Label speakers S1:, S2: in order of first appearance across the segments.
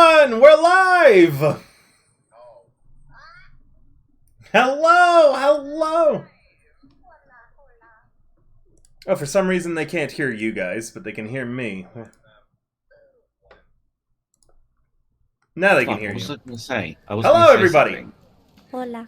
S1: everyone! We're live! Hello! Hello! Oh, for some reason they can't hear you guys, but they can hear me. Now they can hear you.
S2: What was I going to say?
S1: Hello, everybody!
S3: Hola.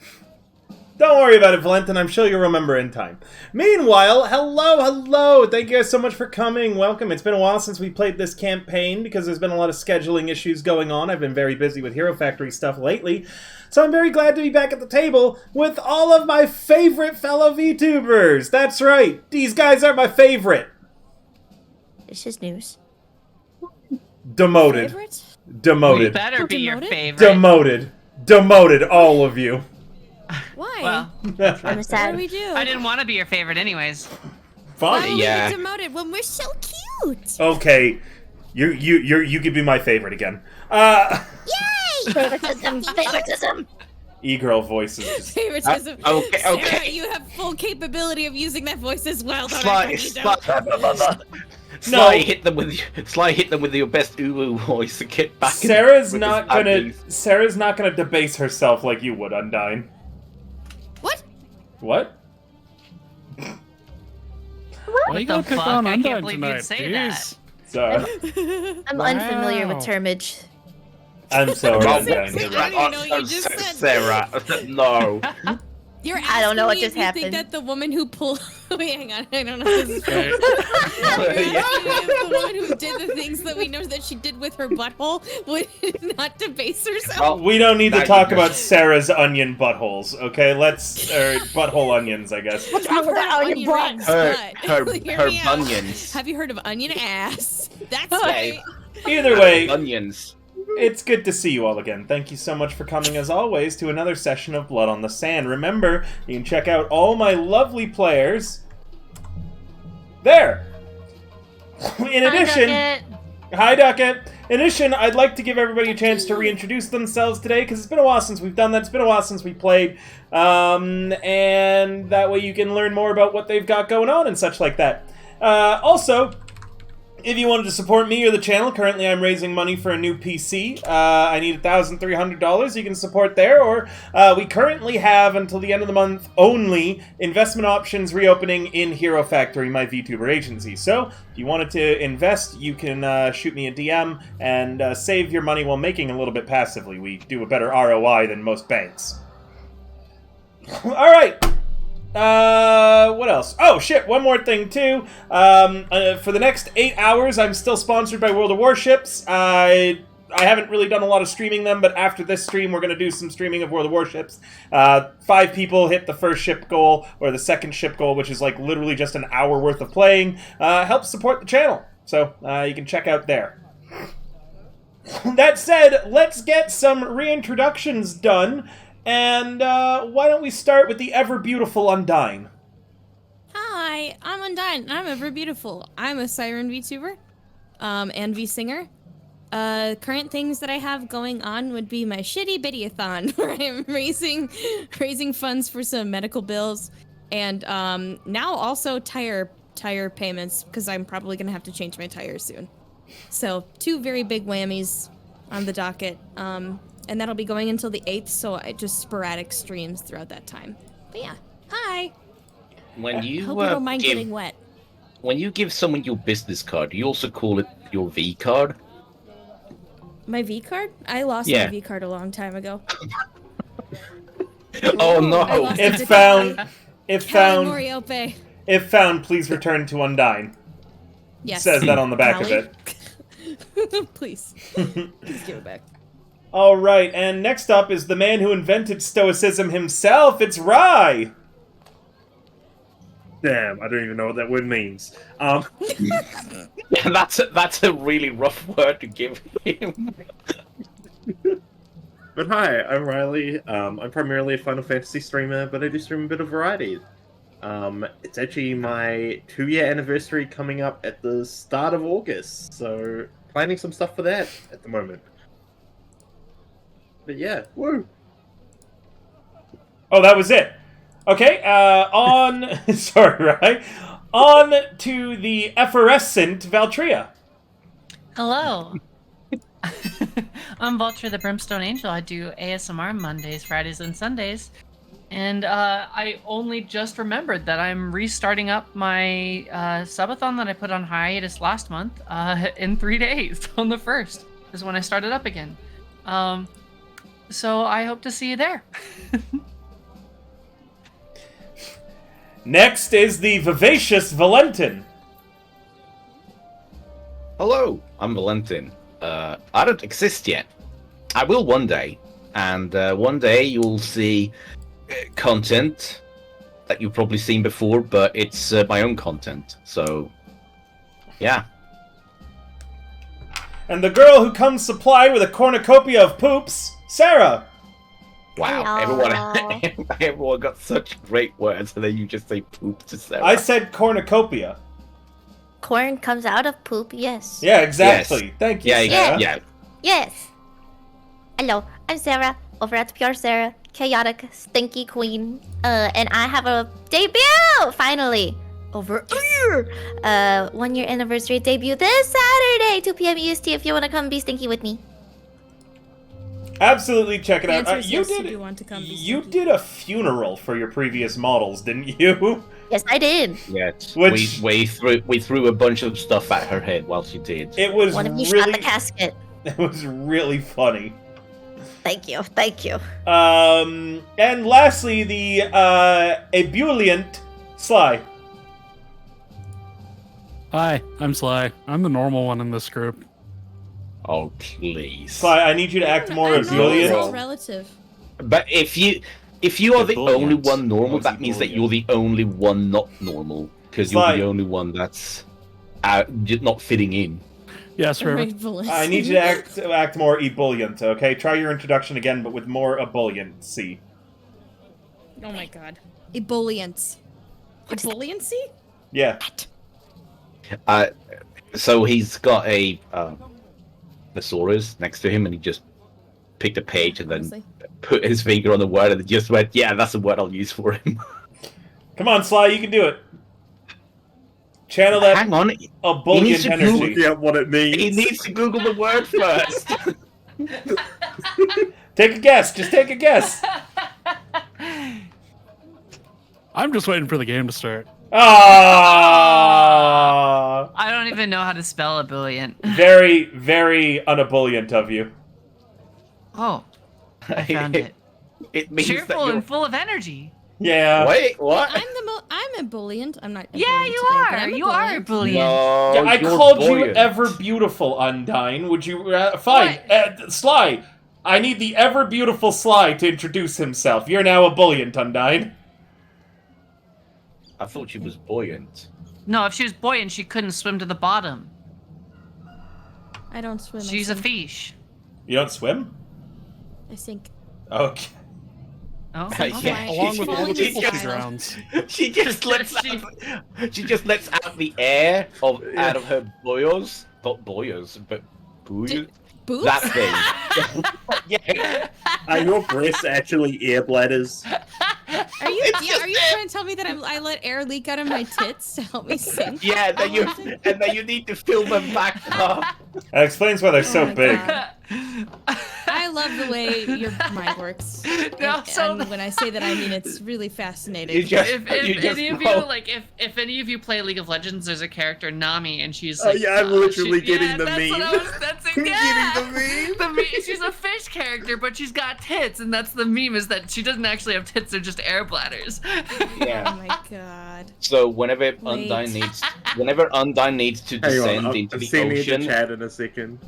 S1: Don't worry about it, Valentin. I'm sure you'll remember in time. Meanwhile, hello! Thank you guys so much for coming. Welcome. It's been a while since we played this campaign because there's been a lot of scheduling issues going on. I've been very busy with Hero Factory stuff lately. So I'm very glad to be back at the table with all of my favorite fellow VTubers. That's right. These guys are my favorite.
S3: This is news.
S1: Demoted.
S3: Favorite?
S1: Demoted.
S4: We better be your
S3: Demoted?
S4: favorite.
S1: Demoted. Demoted, all of you.
S3: Why?
S4: Well,
S3: I'm
S4: what do
S3: sad.
S4: we do? I didn't want to be your favorite anyways.
S3: Why
S1: Fine.
S3: would
S2: Yeah.
S3: we get demoted when we're so cute?
S1: Okay. You could be my favorite again.
S3: Yay! Favoritism.
S1: E-girl voices. Just...
S3: Favoritism.
S2: Okay.
S3: Sarah, you have full capability of using that voice as well.
S2: Sly hit them with your best uwu voice and get back.
S1: Sarah's not gonna debase herself like you would, Undyne.
S3: What?
S1: What?
S5: Why you gotta pick
S4: fuck?
S5: on
S4: I can't
S5: Undyne
S4: believe
S5: tonight?
S4: you'd say
S5: Jeez.
S1: Sorry.
S3: I'm unfamiliar with termage.
S1: I'm sorry,
S3: Well,
S1: Undyne. You're
S3: I
S1: right.
S3: don't even know what you just said.
S2: Sarah, no.
S3: You're
S6: I don't know what
S3: asking
S6: just
S3: me if you
S6: happened.
S3: think that the woman who pulled... Wait, hang on. I don't know if this is...
S5: Okay.
S3: You're asking me if the woman who did the things that we know that she did with her butthole would not debase herself.
S1: We don't need to
S2: Now
S1: talk
S2: you
S1: about
S2: just-
S1: Sarah's onion buttholes, okay? Let's... butthole onions, I guess.
S6: What's wrong with that onion butt?
S3: rings,
S2: Her
S3: but- Hear
S2: her
S3: me out.
S2: bunions.
S3: Have you heard of onion ass? That's
S2: Okay.
S3: right.
S1: Either way,
S2: Bunions.
S1: it's good to see you all again. Thank you so much for coming, as always, to another session of Blood on the Sand. Remember, you can check out all my lovely players... there! In addition... Hi, Duckett! In addition, I'd like to give everybody a chance to reintroduce themselves today, because it's been a while since we've done that. It's been a while since we played. And that way you can learn more about what they've got going on and such like that. Also, if you wanted to support me or the channel, currently I'm raising money for a new PC. I need $1,300. You can support there, or we currently have, until the end of the month only, investment options reopening in Hero Factory, my VTuber agency. So, if you wanted to invest, you can shoot me a DM and save your money while making a little bit passively. We do a better ROI than most banks. Alright! What else? Oh, shit, one more thing, too. For the next 8 hours, I'm still sponsored by World of Warships. I haven't really done a lot of streaming them, but after this stream, we're going to do some streaming of World of Warships. 5 people hit the first ship goal, or the second ship goal, which is like literally just an hour worth of playing. Helps support the channel, so you can check out there. That said, let's get some reintroductions done. And why don't we start with the ever-beautiful Undyne?
S3: Hi, I'm Undyne. I'm ever beautiful. I'm a Siren VTuber, and V-singer. Current things that I have going on would be my shitty biddy-a-thon, where I'm raising funds for some medical bills, and now also tire payments, because I'm probably gonna have to change my tires soon. So 2 very big whammies on the docket. And that'll be going until the 8th, so I just sporadic streams throughout that time. But yeah, hi.
S2: When you
S3: Hope you don't mind getting wet.
S2: when you give someone your business card, you also call it your V card.
S3: My V card? I lost
S2: Yeah.
S3: my V card a long time ago.
S2: Oh
S3: I
S2: no!
S3: lost it
S1: If
S3: to
S1: found,
S3: Kelly
S1: if found,
S3: Moriope.
S1: if found, please return to Undyne.
S3: Yes.
S1: Says that on the back
S3: Callie?
S1: of it.
S3: Please. Please give it back.
S1: All right, and next up is the man who invented Stoicism himself. It's Rye.
S7: Damn, I don't even know what that word means.
S2: Yeah, that's a really rough word to give him.
S7: But hi, I'm Riley. I'm primarily a Final Fantasy streamer, but I do stream a bit of variety. It's actually my 2-year anniversary coming up at the start of August, so planning some stuff for that at the moment. But yeah, woo!
S1: Oh, that was it. Okay, on... sorry, Rye. On to the effervescent Valtria.
S4: Hello. I'm Vulture the Brimstone Angel. I do ASMR Mondays, Fridays, and Sundays. And I only just remembered that I'm restarting up my subathon that I put on hiatus last month in 3 days. On the 1st is when I started up again. So I hope to see you there.
S1: Next is the vivacious Valentin.
S2: Hello, I'm Valentin. I don't exist yet. I will one day, and one day you'll see content that you've probably seen before, but it's my own content. So, yeah.
S1: And the girl who comes supplied with a cornucopia of poops, Sarah.
S2: Wow,
S5: Hello.
S2: everyone got such great words, and then you just say poop to Sarah.
S1: I said cornucopia.
S5: Corn comes out of poop, yes.
S1: Yeah, exactly.
S2: Yes.
S1: Thank you,
S2: Yeah,
S1: Sarah.
S2: yeah.
S5: Yes. Hello, I'm Sarah, over at Pure Sarah, chaotic, stinky queen. And I have a debut, finally. Over here. 1 year anniversary debut this Saturday, 2 p.m. EST, if you want to come be stinky with me.
S1: Absolutely, check it
S3: The
S1: out.
S3: answer is
S1: You
S3: yes,
S1: did.
S3: you do want to come be
S1: You
S3: stinky.
S1: did a funeral for your previous models, didn't you?
S5: Yes, I did.
S2: Yes.
S1: Which-
S2: we threw a bunch of stuff at her head while she did.
S1: It was
S5: One of you shot
S1: really.
S5: the casket.
S1: It was really funny.
S5: Thank you, thank you.
S1: And lastly, the ebullient Sly.
S6: Hi, I'm Sly. I'm the normal one in this group.
S2: Oh please.
S1: Sly, I need you to act more
S3: I know, it's all
S1: ebullient.
S3: relative.
S2: But if you are the
S8: Ebullient.
S2: only one normal,
S8: What's
S2: that means that
S8: ebullient?
S2: you're the only one not normal, because you're
S1: Sly.
S2: the only one that's not fitting in.
S6: Yes, River.
S3: Rightfully.
S1: I need you to act more ebullient, okay? Try your introduction again, but with more ebulliency.
S3: Oh my god. Ebullience. Ebulliency?
S1: Yeah.
S2: So he's got a thesaurus next to him, and he just picked a page and then
S3: Honestly.
S2: put his finger on the word, and just went, "Yeah, that's the word I'll use for him."
S1: Come on, Sly, you can do it. Channel that
S2: Hang on,
S1: ebullient
S2: to
S1: energy.
S7: Looking at what it means.
S2: he needs to Google the word first.
S1: Take a guess. Just take a guess.
S6: I'm just waiting for the game to start.
S1: Ah,
S4: I don't even know how to spell ebullient.
S1: very, very unebullient of you.
S4: Oh, I found it.
S2: It means that
S4: Cheerful
S2: you're...
S4: and full of energy.
S1: Yeah.
S2: Wait, what?
S3: I'm ebullient. I'm not.
S4: Yeah,
S3: ebullient
S4: you
S3: today, but
S4: are.
S3: I'm
S4: You are
S3: ebullient.
S4: ebullient.
S2: No,
S1: Yeah, I
S2: you're
S1: called you
S2: buoyant.
S1: ever beautiful, Undyne. Would you? Fine, Sly. I need the ever beautiful Sly to introduce himself. You're now ebullient, Undyne.
S2: I thought she was buoyant.
S4: No, if she was buoyant, she couldn't swim to the bottom.
S3: I don't swim. I
S4: She's a
S3: sink.
S4: fish.
S1: You don't swim?
S3: I sink.
S1: Okay.
S4: Oh,
S2: Yeah.
S6: Along with all the
S3: Falling
S6: people
S3: is
S6: she
S3: wild.
S6: drowns.
S2: She just lets out the air out of her boyos, not boyos, but boyos.
S3: Boobs?
S2: That thing. Yeah.
S7: Are your breasts actually air bladders?
S3: Are you trying to tell me that I let air leak out of my tits to help me sink?
S2: Yeah, then you need to fill them back up.
S1: That explains why they're so
S3: my
S1: big.
S3: God. I love the way your mind works.
S4: No,
S3: And,
S4: so-
S3: and when I say that, I mean it's really fascinating.
S2: You just,
S4: If
S2: you just
S4: any of
S2: know.
S4: you like, if any of you play League of Legends, there's a character Nami, and she's
S7: Oh,
S4: like,
S7: yeah, I'm literally getting the
S4: that's
S7: meme.
S4: What I was, that's it,
S7: I'm
S4: yeah.
S7: getting the meme.
S4: She's a fish character, but she's got tits, and that's the meme. Is that she doesn't actually have tits; they're just air bladders.
S2: Yeah.
S3: Oh my god.
S2: So whenever
S3: Wait.
S2: Undyne needs to
S7: Hang
S2: descend
S7: on,
S2: into
S7: I'm
S2: the
S7: sending it to
S2: ocean,
S7: chat in a second.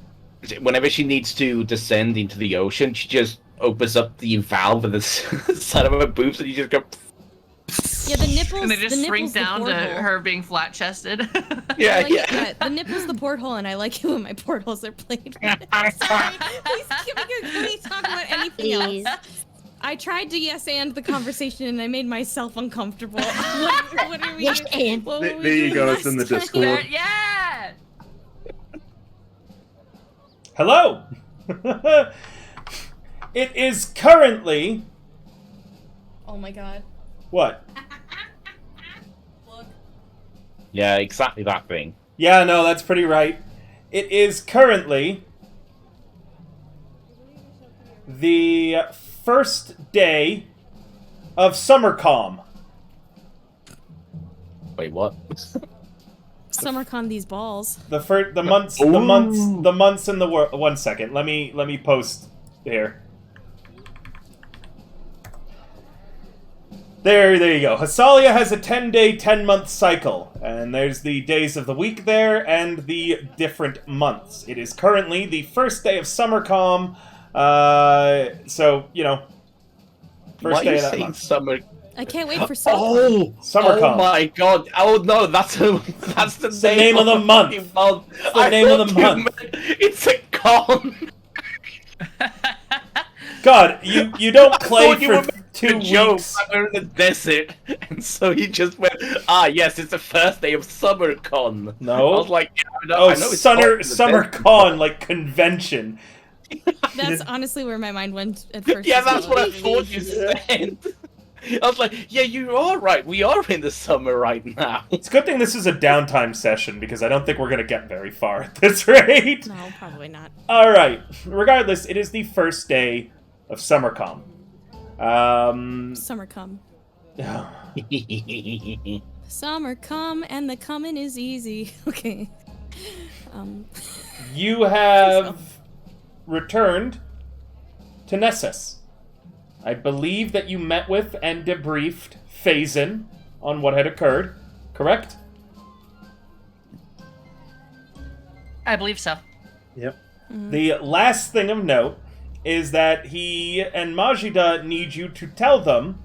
S2: whenever she needs to descend into the ocean, she just opens up the valve at the side of her boobs, and you just go.
S3: Yeah, the nipples.
S4: And they just
S3: the
S4: shrink
S3: nipples, the
S4: down to
S3: porthole.
S4: her being flat chested.
S2: Yeah,
S3: I like it,
S2: yeah.
S3: The nipple's the porthole, and I like it when my portholes are played. Sorry, please can we talk about anything
S5: Please.
S3: else? I tried to yes and the conversation, and I made myself uncomfortable. What are we?
S5: Yes, and.
S3: what were we
S7: There you
S3: doing
S7: go, it's in the
S3: last time?
S7: Discord.
S4: There- yeah.
S1: Hello. It is currently
S3: Oh my god.
S1: what?
S2: Yeah, exactly that thing.
S1: Yeah, no, that's pretty right. It is currently the first day of SummerCom.
S2: Wait, what?
S3: SummerCon these balls.
S1: The months in the world. 1 second. Let me post here. There you go. Hasalia has a 10-day, 10-month cycle, and there's the days of the week there and the different months. It is currently the first day of SummerCom, so you know, first day of that month.
S2: Summer?
S3: I can't wait for summer.
S2: Oh,
S1: SummerCon.
S2: Oh my god! Oh no, that's the
S1: name of the month.
S2: It's
S1: the name of the month.
S2: It's a con.
S1: God, you don't play for 2 weeks.
S2: We're in the desert, and so you just went. Ah, yes, it's the first day of SummerCon.
S1: No.
S2: I was like, yeah,
S1: I
S2: know it's hot in the
S1: SummerCon, like convention.
S3: That's honestly where my mind went at first.
S2: Yeah,
S3: as
S2: that's
S3: well.
S2: what I thought you said. I was like, yeah, you are right. We are in the summer right now.
S1: It's a good thing this is a downtime session, because I don't think we're going to get very far at this rate.
S3: No, probably not.
S1: Alright. Regardless, it is the first day of SummerCom.
S3: Summer come. Summer come and the coming is easy. Okay.
S1: You have returned to Nessus. I believe that you met with and debriefed Phazin on what had occurred, correct?
S4: I believe so.
S7: Yep.
S1: The last thing of note is that he and Majida need you to tell them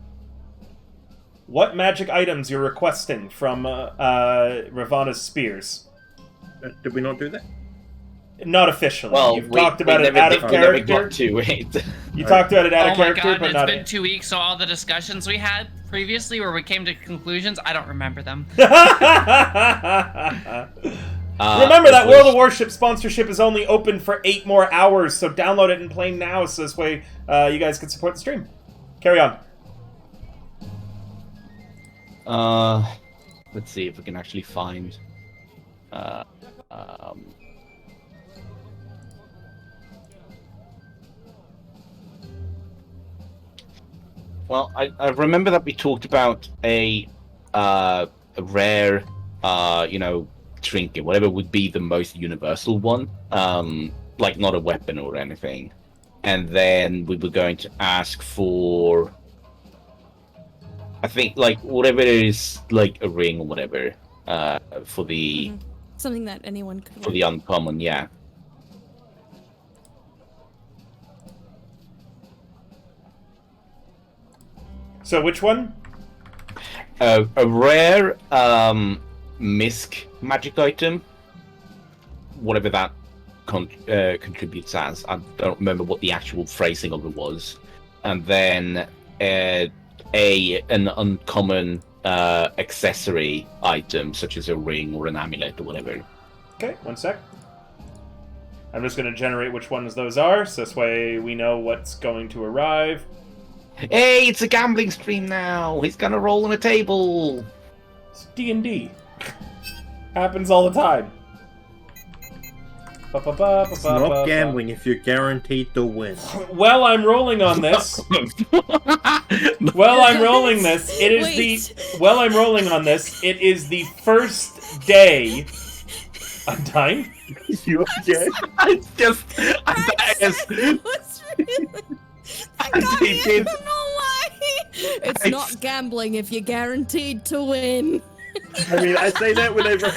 S1: what magic items you're requesting from Ravana's spears.
S7: Did we not do that?
S1: Not officially.
S2: Well,
S1: You've talked about it out of
S2: we never
S1: character.
S2: got to it.
S1: You talked about it out of character,
S4: God,
S1: but
S4: it's
S1: not
S4: been
S1: in.
S4: 2 weeks, so all the discussions we had previously where we came to conclusions, I don't remember them.
S1: Remember that World of Warship sponsorship is only open for 8 more hours, so download it and play now, so this way you guys can support the stream. Carry on.
S2: Let's see if we can actually find. Well, I remember that we talked about a rare, trinket, whatever would be the most universal one, like not a weapon or anything. And then we were going to ask for, I think, like whatever it is, like a ring or whatever, for the
S3: something that anyone could.
S2: for the uncommon, yeah.
S1: So which one?
S2: A rare misc magic item, whatever that contributes as. I don't remember what the actual phrasing of it was. And then an uncommon accessory item, such as a ring or an amulet or whatever.
S1: Okay, 1 sec. I'm just going to generate which ones those are, so this way we know what's going to arrive.
S2: Hey, it's a gambling stream now! He's gonna roll on a table!
S1: It's DnD. Happens all the time.
S7: It's not gambling if you're guaranteed to win.
S1: Well, I'm rolling on this. Well, I'm rolling this. It is I'm rolling on this. It is the first day. I'm dying.
S7: You okay?
S3: What's really? I don't know why. It's not gambling if you're guaranteed to win.
S7: I mean, I say that whenever.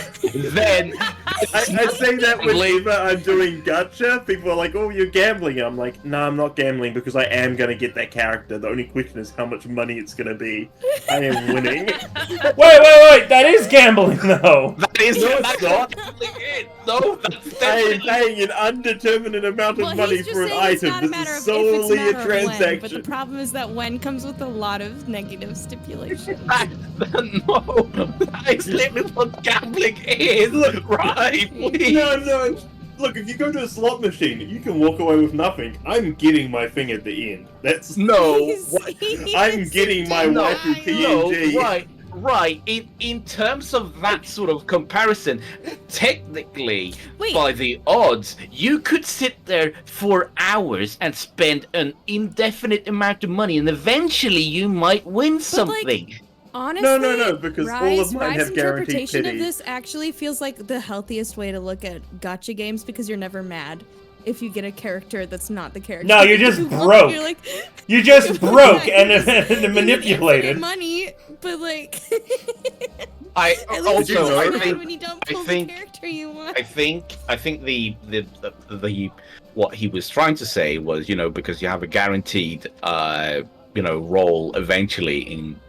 S2: Then
S7: I say that whenever I'm doing gacha. People are like, "Oh, you're gambling." I'm like, "No, I'm not gambling because I am gonna get that character. The only question is how much money it's gonna be. I am winning."
S1: Wait! That is gambling, though.
S2: that is
S7: No,
S2: that's
S7: it's not.
S2: definitely it. No, that's
S7: I am
S2: definitely
S7: paying an undetermined amount of money
S3: he's just
S7: for an
S3: saying it's
S7: item.
S3: not a
S7: This
S3: matter
S7: is
S3: of if, it's a
S7: solely
S3: matter
S7: a
S3: of when,
S7: transaction.
S3: but the problem is that when comes with a lot of negative stipulations.
S2: no. That is literally what gambling is, right? Please.
S7: No. Look, if you go to a slot machine, you can walk away with nothing. I'm getting my thing at the end. That's
S2: No.
S3: He's-
S2: What?
S3: he's
S7: I'm getting my
S3: denying.
S7: waifu PNG.
S2: No, right. Right, in terms of that sort of comparison, technically,
S3: Wait.
S2: by the odds, you could sit there for hours and spend an indefinite amount of money, and eventually you might win something.
S3: Honestly,
S7: No, because all of mine have guaranteed
S3: interpretation of
S7: titties.
S3: this actually feels like the healthiest way to look at gacha games because you're never mad if you get a character that's not the character.
S1: No, you're just
S3: you want.
S1: broke.
S3: You're like,
S1: You just broke and
S3: You get
S1: manipulated.
S3: money, but like,
S2: I
S3: at least
S2: also,
S3: you're
S2: I
S3: not mad
S2: think,
S3: when you don't
S2: I
S3: pull
S2: think-
S3: the character you want.
S2: I think the what he was trying to say was, because you have a guaranteed, role eventually in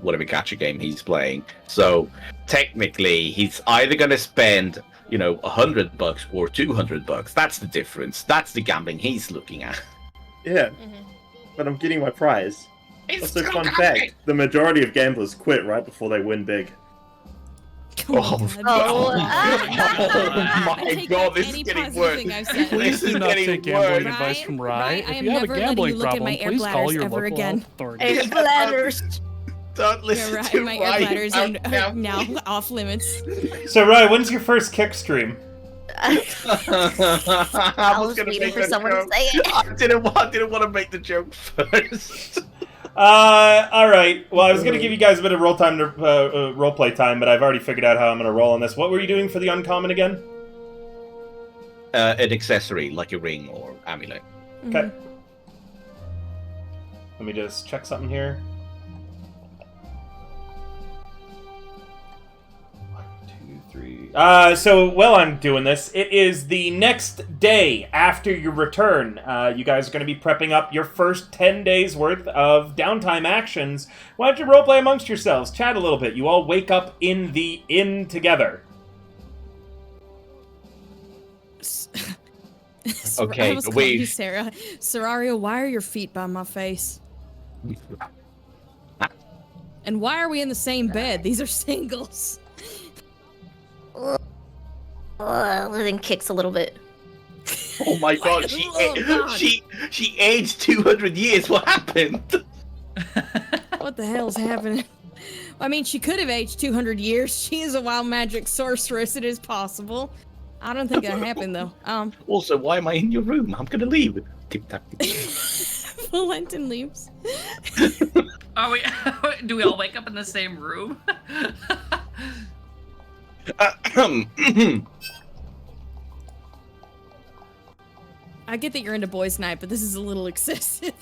S2: whatever gacha game he's playing. So technically, he's either going to spend, $100 or $200. That's the difference. That's the gambling he's looking at.
S7: Yeah, but I'm getting my prize.
S2: It's
S7: Also,
S2: still
S7: fun
S2: gambling.
S7: fact, the majority of gamblers quit right before they win big.
S3: Oh,
S5: Oh,
S2: my
S3: I take
S2: God,
S3: back
S2: this is
S3: any
S2: getting
S3: positive
S2: worse.
S3: thing I've said.
S2: This
S6: Please
S2: is
S6: do not
S2: getting
S6: take gambling
S2: worse.
S6: advice from Rye.
S3: Rye, I
S6: If
S3: am
S6: you have a
S3: never letting
S6: gambling
S3: you look at
S6: problem,
S3: my air
S6: please call
S3: bladders
S6: your
S3: ever
S6: local
S3: again.
S6: health authority.
S5: Air bladders.
S2: Don't listen
S3: Yeah,
S2: to
S3: right, my air
S2: Ryan.
S3: bladders are now off limits.
S1: So, Ryan, when's your first kick stream?
S2: I
S5: I was
S2: gonna
S5: waiting
S2: make
S5: for
S2: a
S5: someone to
S2: joke.
S5: say it.
S2: I didn't want to make the joke first.
S1: All right. Well, I was gonna give you guys a bit of roleplay time, but I've already figured out how I'm gonna roll on this. What were you doing for the uncommon again?
S2: An accessory like a ring or amulet.
S1: Okay. Let me just check something here. 1, 2, 3. So while I'm doing this, it is the next day after your return. You guys are going to be prepping up your first 10 days worth of downtime actions. Why don't you roleplay amongst yourselves? Chat a little bit. You all wake up in the inn together.
S2: Okay,
S3: I almost called
S2: wait.
S3: you Sarah. Serario, why are your feet by my face? And why are we in the same bed? These are singles.
S5: Then kicks a little bit.
S2: Oh my God!
S3: Oh, God.
S2: She aged 200 years. What happened?
S3: What the hell's happening? I mean, she could have aged 200 years. She is a wild magic sorceress. It is possible. I don't think that happened though.
S2: Also, why am I in your room? I'm gonna leave. Tip tap.
S3: Valentin leaves.
S4: Are we? Do we all wake up in the same room?
S3: I get that you're into boys' night, but this is a little excessive.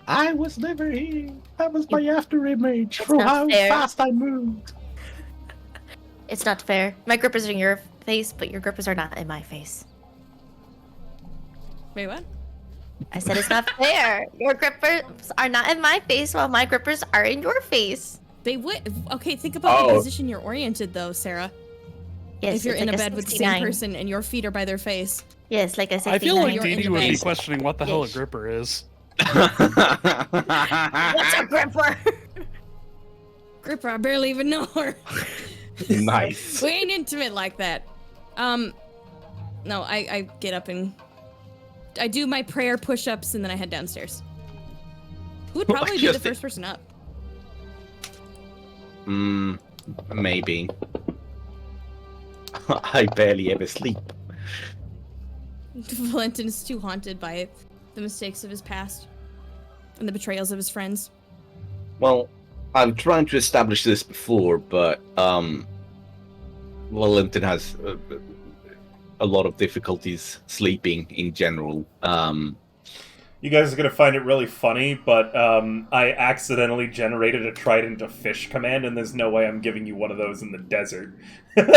S2: I was never here. That was my after image for
S5: not
S2: how
S5: fair.
S2: fast I moved.
S5: It's not fair. My grippers are in your face, but your grippers are not in my face.
S3: Wait, what?
S5: I said it's not fair. Your grippers are not in my face, while my grippers are in your face.
S3: They would. Okay, think about the
S2: Oh.
S3: position you're oriented though, Sarah.
S5: Yes,
S3: If you're
S5: it's
S3: in
S5: like
S3: a bed with the same
S5: 69.
S3: person and your feet are by their face.
S5: Yes, like a 69.
S6: I feel like
S3: You're
S6: Dee
S3: in
S6: would
S3: the
S6: be
S3: base.
S6: questioning what the hell a
S5: Yes.
S6: gripper is.
S5: What's a gripper?
S3: Gripper, I barely even know her.
S2: Nice.
S3: We ain't intimate like that. No, I get up and I do my prayer push-ups and then I head downstairs. Who would probably be the
S2: Just-
S3: first person up?
S2: Maybe. I barely ever sleep.
S3: Valentin is too haunted by the mistakes of his past and the betrayals of his friends.
S2: Well, I'm trying to establish this before, but Wellington has a lot of difficulties sleeping in general.
S1: You guys are going to find it really funny, but I accidentally generated a trident of fish command, and there's no way I'm giving you one of those in the desert.
S4: That'd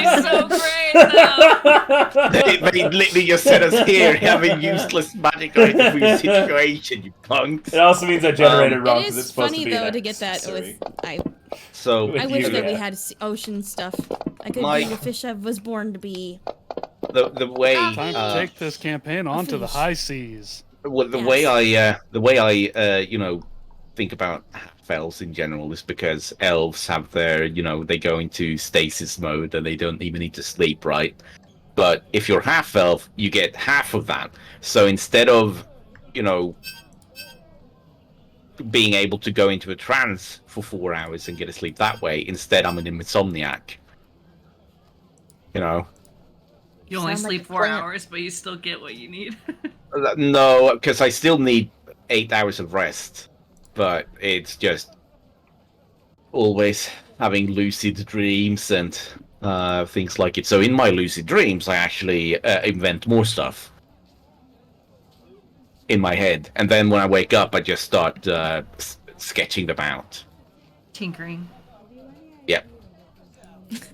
S4: be so great, though.
S2: they literally just set us here having useless magic item for your situation, you punks.
S1: It also means I generated wrong
S3: It
S1: because it's
S3: is
S1: supposed
S3: funny
S1: to be
S3: though
S1: an
S3: to get that
S1: accessory.
S3: with
S2: So
S3: I wish
S1: you,
S3: that we
S1: yeah.
S3: had ocean stuff. I could
S2: My-
S3: be the fish I was born to be.
S2: the way
S6: Time to take this campaign onto the
S3: fish.
S6: high seas.
S2: well, the
S3: Yes.
S2: way I think about half elves in general is because elves have their they go into stasis mode and they don't even need to sleep, right? But if you're half elf, you get half of that. So instead of being able to go into a trance for 4 hours and get to sleep that way. Instead, I'm an insomniac. You know?
S4: You only
S5: Sound like
S4: sleep
S5: a
S4: 4
S5: plan.
S4: hours, but you still get what you need.
S2: No, because I still need 8 hours of rest. But it's just always having lucid dreams and things like it. So in my lucid dreams, I actually invent more stuff in my head. And then when I wake up, I just start sketching them out.
S4: Tinkering.
S2: Yep.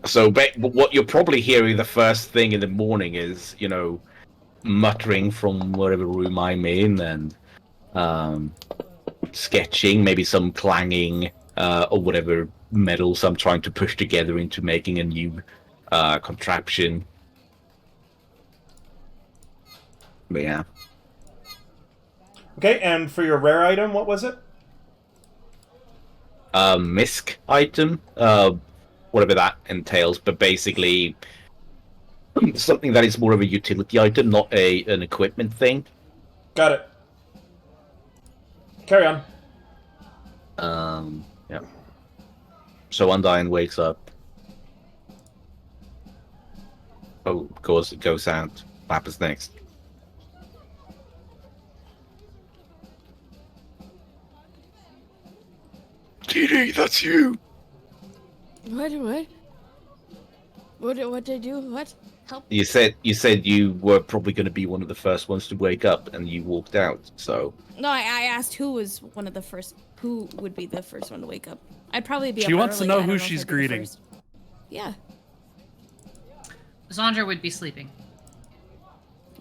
S2: So what you're probably hearing the first thing in the morning is, you know, muttering from whatever room I'm in and sketching, maybe some clanging or whatever metals I'm trying to push together into making a new contraption. But yeah.
S1: Okay, and for your rare item, what was it?
S2: Misc item, whatever that entails, but basically something that is more of a utility item, not an equipment thing.
S1: Got it. Carry on.
S2: Yeah. So Undyne wakes up. Oh, of course, it goes out. What happens next? Didi, that's you.
S3: What? What did I do? What? Help?
S2: You said you were probably going to be one of the first ones to wake up, and you walked out. So
S3: No, I asked who was one of the first. Who would be the first one to wake up? I'd probably be.
S6: She
S3: up
S6: wants to
S3: early.
S6: know
S3: I don't
S6: who
S3: if
S6: she's
S3: I'd be the
S6: greeting.
S3: first. Yeah.
S4: Zandra would be sleeping.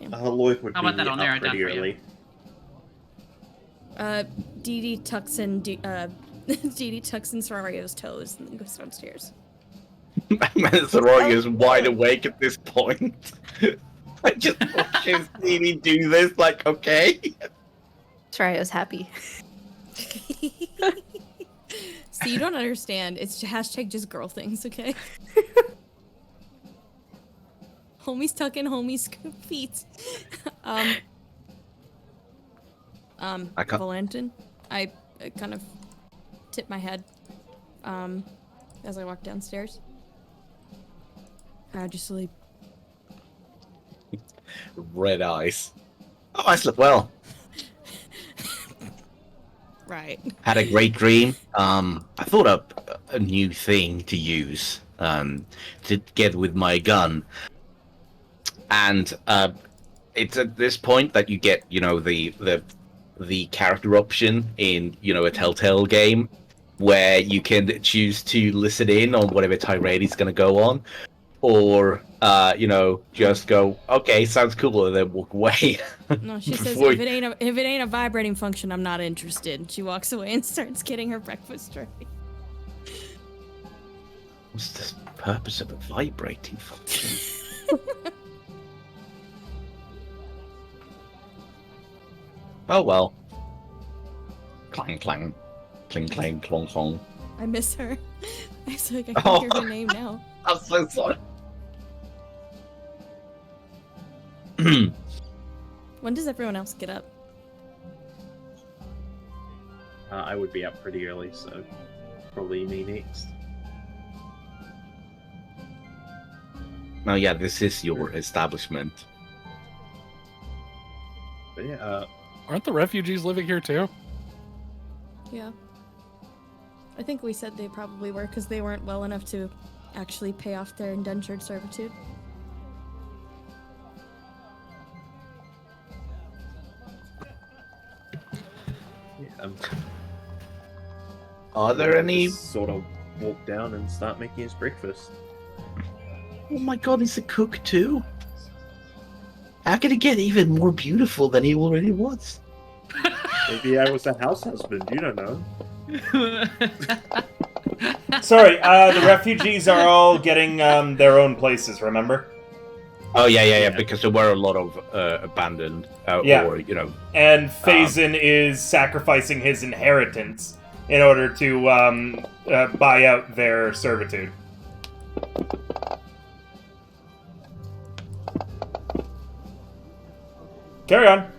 S7: Lloyd would
S4: How
S7: be
S4: about that? I'll narrow
S7: up
S4: it down
S7: pretty
S4: for you.
S7: early.
S3: Dee Dee tucks in Dee Dee tucks in Sorario's toes and then goes downstairs.
S2: Soraya is wide awake at this point. I just watches Didi do this, like, okay.
S5: Sorario's happy.
S3: See, you don't understand. It's hashtag just girl things, okay? Homies tucking homies feet.
S2: I can't-
S3: Valentin, I kind of tip my head as I walk downstairs. How'd you sleep?
S2: Red eyes. Oh, I slept well.
S3: Right.
S2: Had a great dream. I thought up a new thing to use together with my gun. And it's at this point that you get, you know, the character option in, you know, a Telltale game where you can choose to listen in on whatever tirade he's going to go on, or you know, just go, okay, sounds cool, and then walk away.
S3: No, she says
S2: Before-
S3: if it ain't a vibrating function, I'm not interested. She walks away and starts getting her breakfast ready.
S2: What's the purpose of a vibrating function? Oh well. Clang clang. Cling clang clong clong.
S3: I miss her. I feel like I can
S2: Oh.
S3: hear her name now.
S2: I'm so sorry.
S3: When does everyone else get up?
S7: I would be up pretty early, so probably me next.
S2: Oh yeah, this is your establishment.
S7: But yeah,
S6: Aren't the refugees living here too?
S3: Yeah. I think we said they probably were because they weren't well enough to actually pay off their indentured servitude.
S7: yeah
S2: Are there any?
S7: just sort of walk down and start making his breakfast.
S2: Oh my god, he's a cook too? How can he get even more beautiful than he already was?
S7: Maybe I was a house husband, you don't know.
S1: Sorry, the refugees are all getting their own places, remember?
S2: Oh yeah, because there were a lot of abandoned,
S1: Yeah.
S2: or, you know.
S1: And Phazon is sacrificing his inheritance in order to buy out their servitude. Carry on.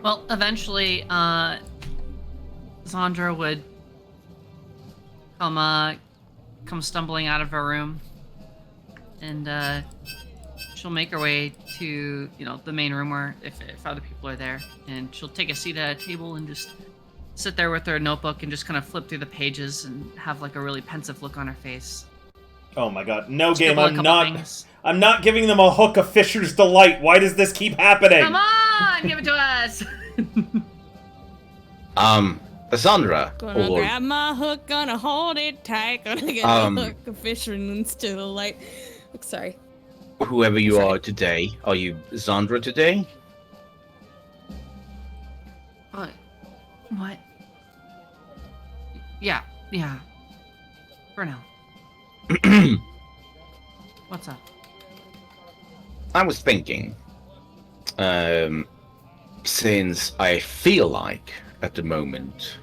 S4: Well, eventually, Zandra would come stumbling out of her room, and she'll make her way to the main room where if other people are there, and she'll take a seat at a table and just sit there with her notebook and just kind of flip through the pages and have like a really pensive look on her face.
S1: Oh my god. No game,
S4: Scribble a
S1: I'm
S4: couple
S1: not
S4: things.
S1: I'm not giving them a hook of Fisher's Delight. Why does this keep happening?
S4: Come on, give it to us.
S2: Sandra,
S3: Gonna
S2: or
S3: grab my hook, gonna hold it tight, gonna get a hook of Fisherman's Delight. Sorry.
S2: whoever you are today, are you Zandra today?
S4: What? Yeah. For now. What's up?
S2: I was thinking, since I feel like at the moment,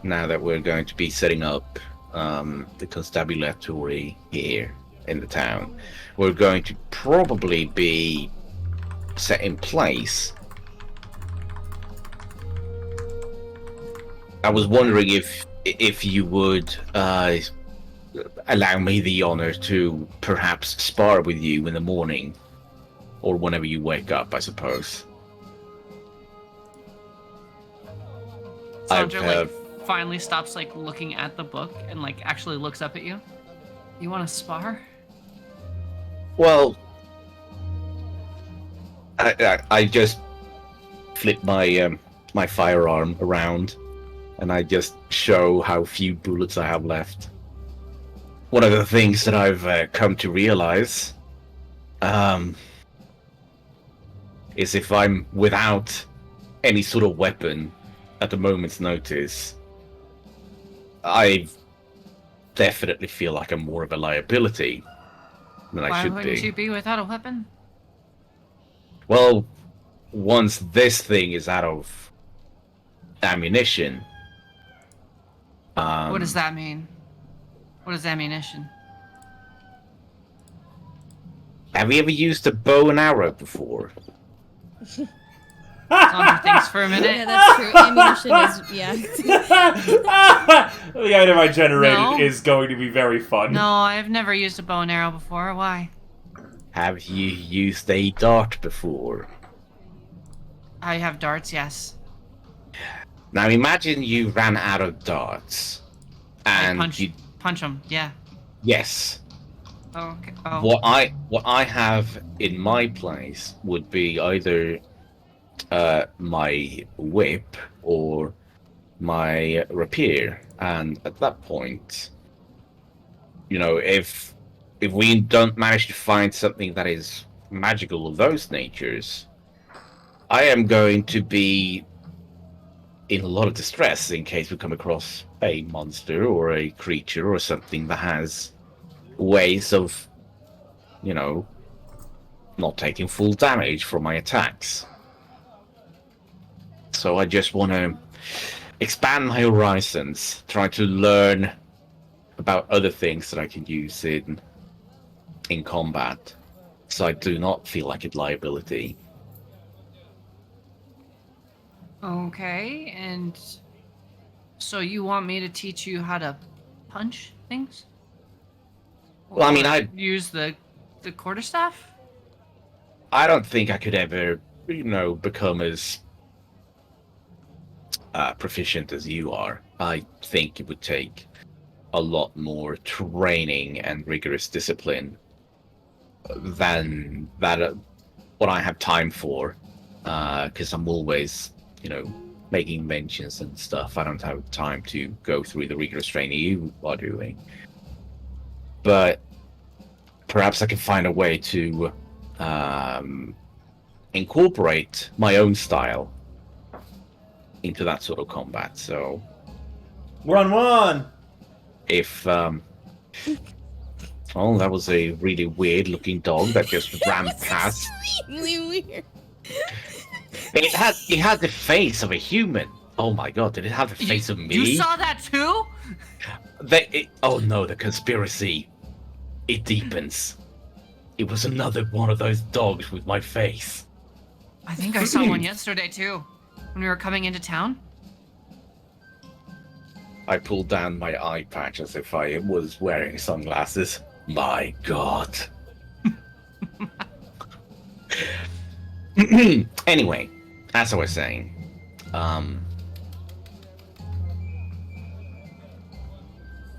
S2: now that we're going to be setting up the constabulary here in the town, we're going to probably be set in place. I was wondering if you would allow me the honor to perhaps spar with you in the morning, or whenever you wake up, I suppose.
S4: Sandra finally stops looking at the book and actually looks up at you. You want to spar?
S2: Well, I just flip my my firearm around, and I just show how few bullets I have left. One of the things that I've come to realize is if I'm without any sort of weapon at a moment's notice, I definitely feel like I'm more of a liability than I should be.
S4: Why wouldn't you be without a weapon?
S2: Well, once this thing is out of ammunition...
S4: what does that mean? What is ammunition?
S2: Have you ever used a bow and arrow before?
S4: Sandra thinks for a minute.
S3: Yeah, that's true. Ammunition is, yeah.
S1: The item I generated
S4: No.
S1: is going to be very fun.
S4: No, I've never used a bow and arrow before. Why?
S2: Have you used a dart before?
S4: I have darts, yes.
S2: Now imagine you ran out of darts, and you...
S4: Punch them, yeah.
S2: Yes.
S4: Oh, okay. Oh.
S2: What I have in my place would be either my whip or my rapier, and at that point, if we don't manage to find something that is magical of those natures, I am going to be in a lot of distress in case we come across a monster or a creature or something that has ways of, not taking full damage from my attacks. So I just want to expand my horizons, try to learn about other things that I can use in combat, so I do not feel like a liability.
S4: Okay, and so you want me to teach you how to punch things?
S2: Well, I mean,
S4: Or
S2: I
S4: use the quarterstaff?
S2: I don't think I could ever, become as proficient as you are. I think it would take a lot more training and rigorous discipline than what I have time for, because I'm always, making mentions and stuff. I don't have time to go through the rigorous training you are doing. But perhaps I can find a way to incorporate my own style into that sort of combat. So,
S1: Run!
S2: if oh, that was a really weird looking dog that just ran past.
S3: Really weird.
S2: It had the face of a human. Oh my god, did it have the face of me?
S4: You saw that too?
S2: Oh no, the conspiracy. It deepens. It was another one of those dogs with my face.
S4: I think I saw one yesterday too. when we were coming into town?
S2: I pulled down my eye patch as if I was wearing sunglasses. My God. Anyway, as I was saying,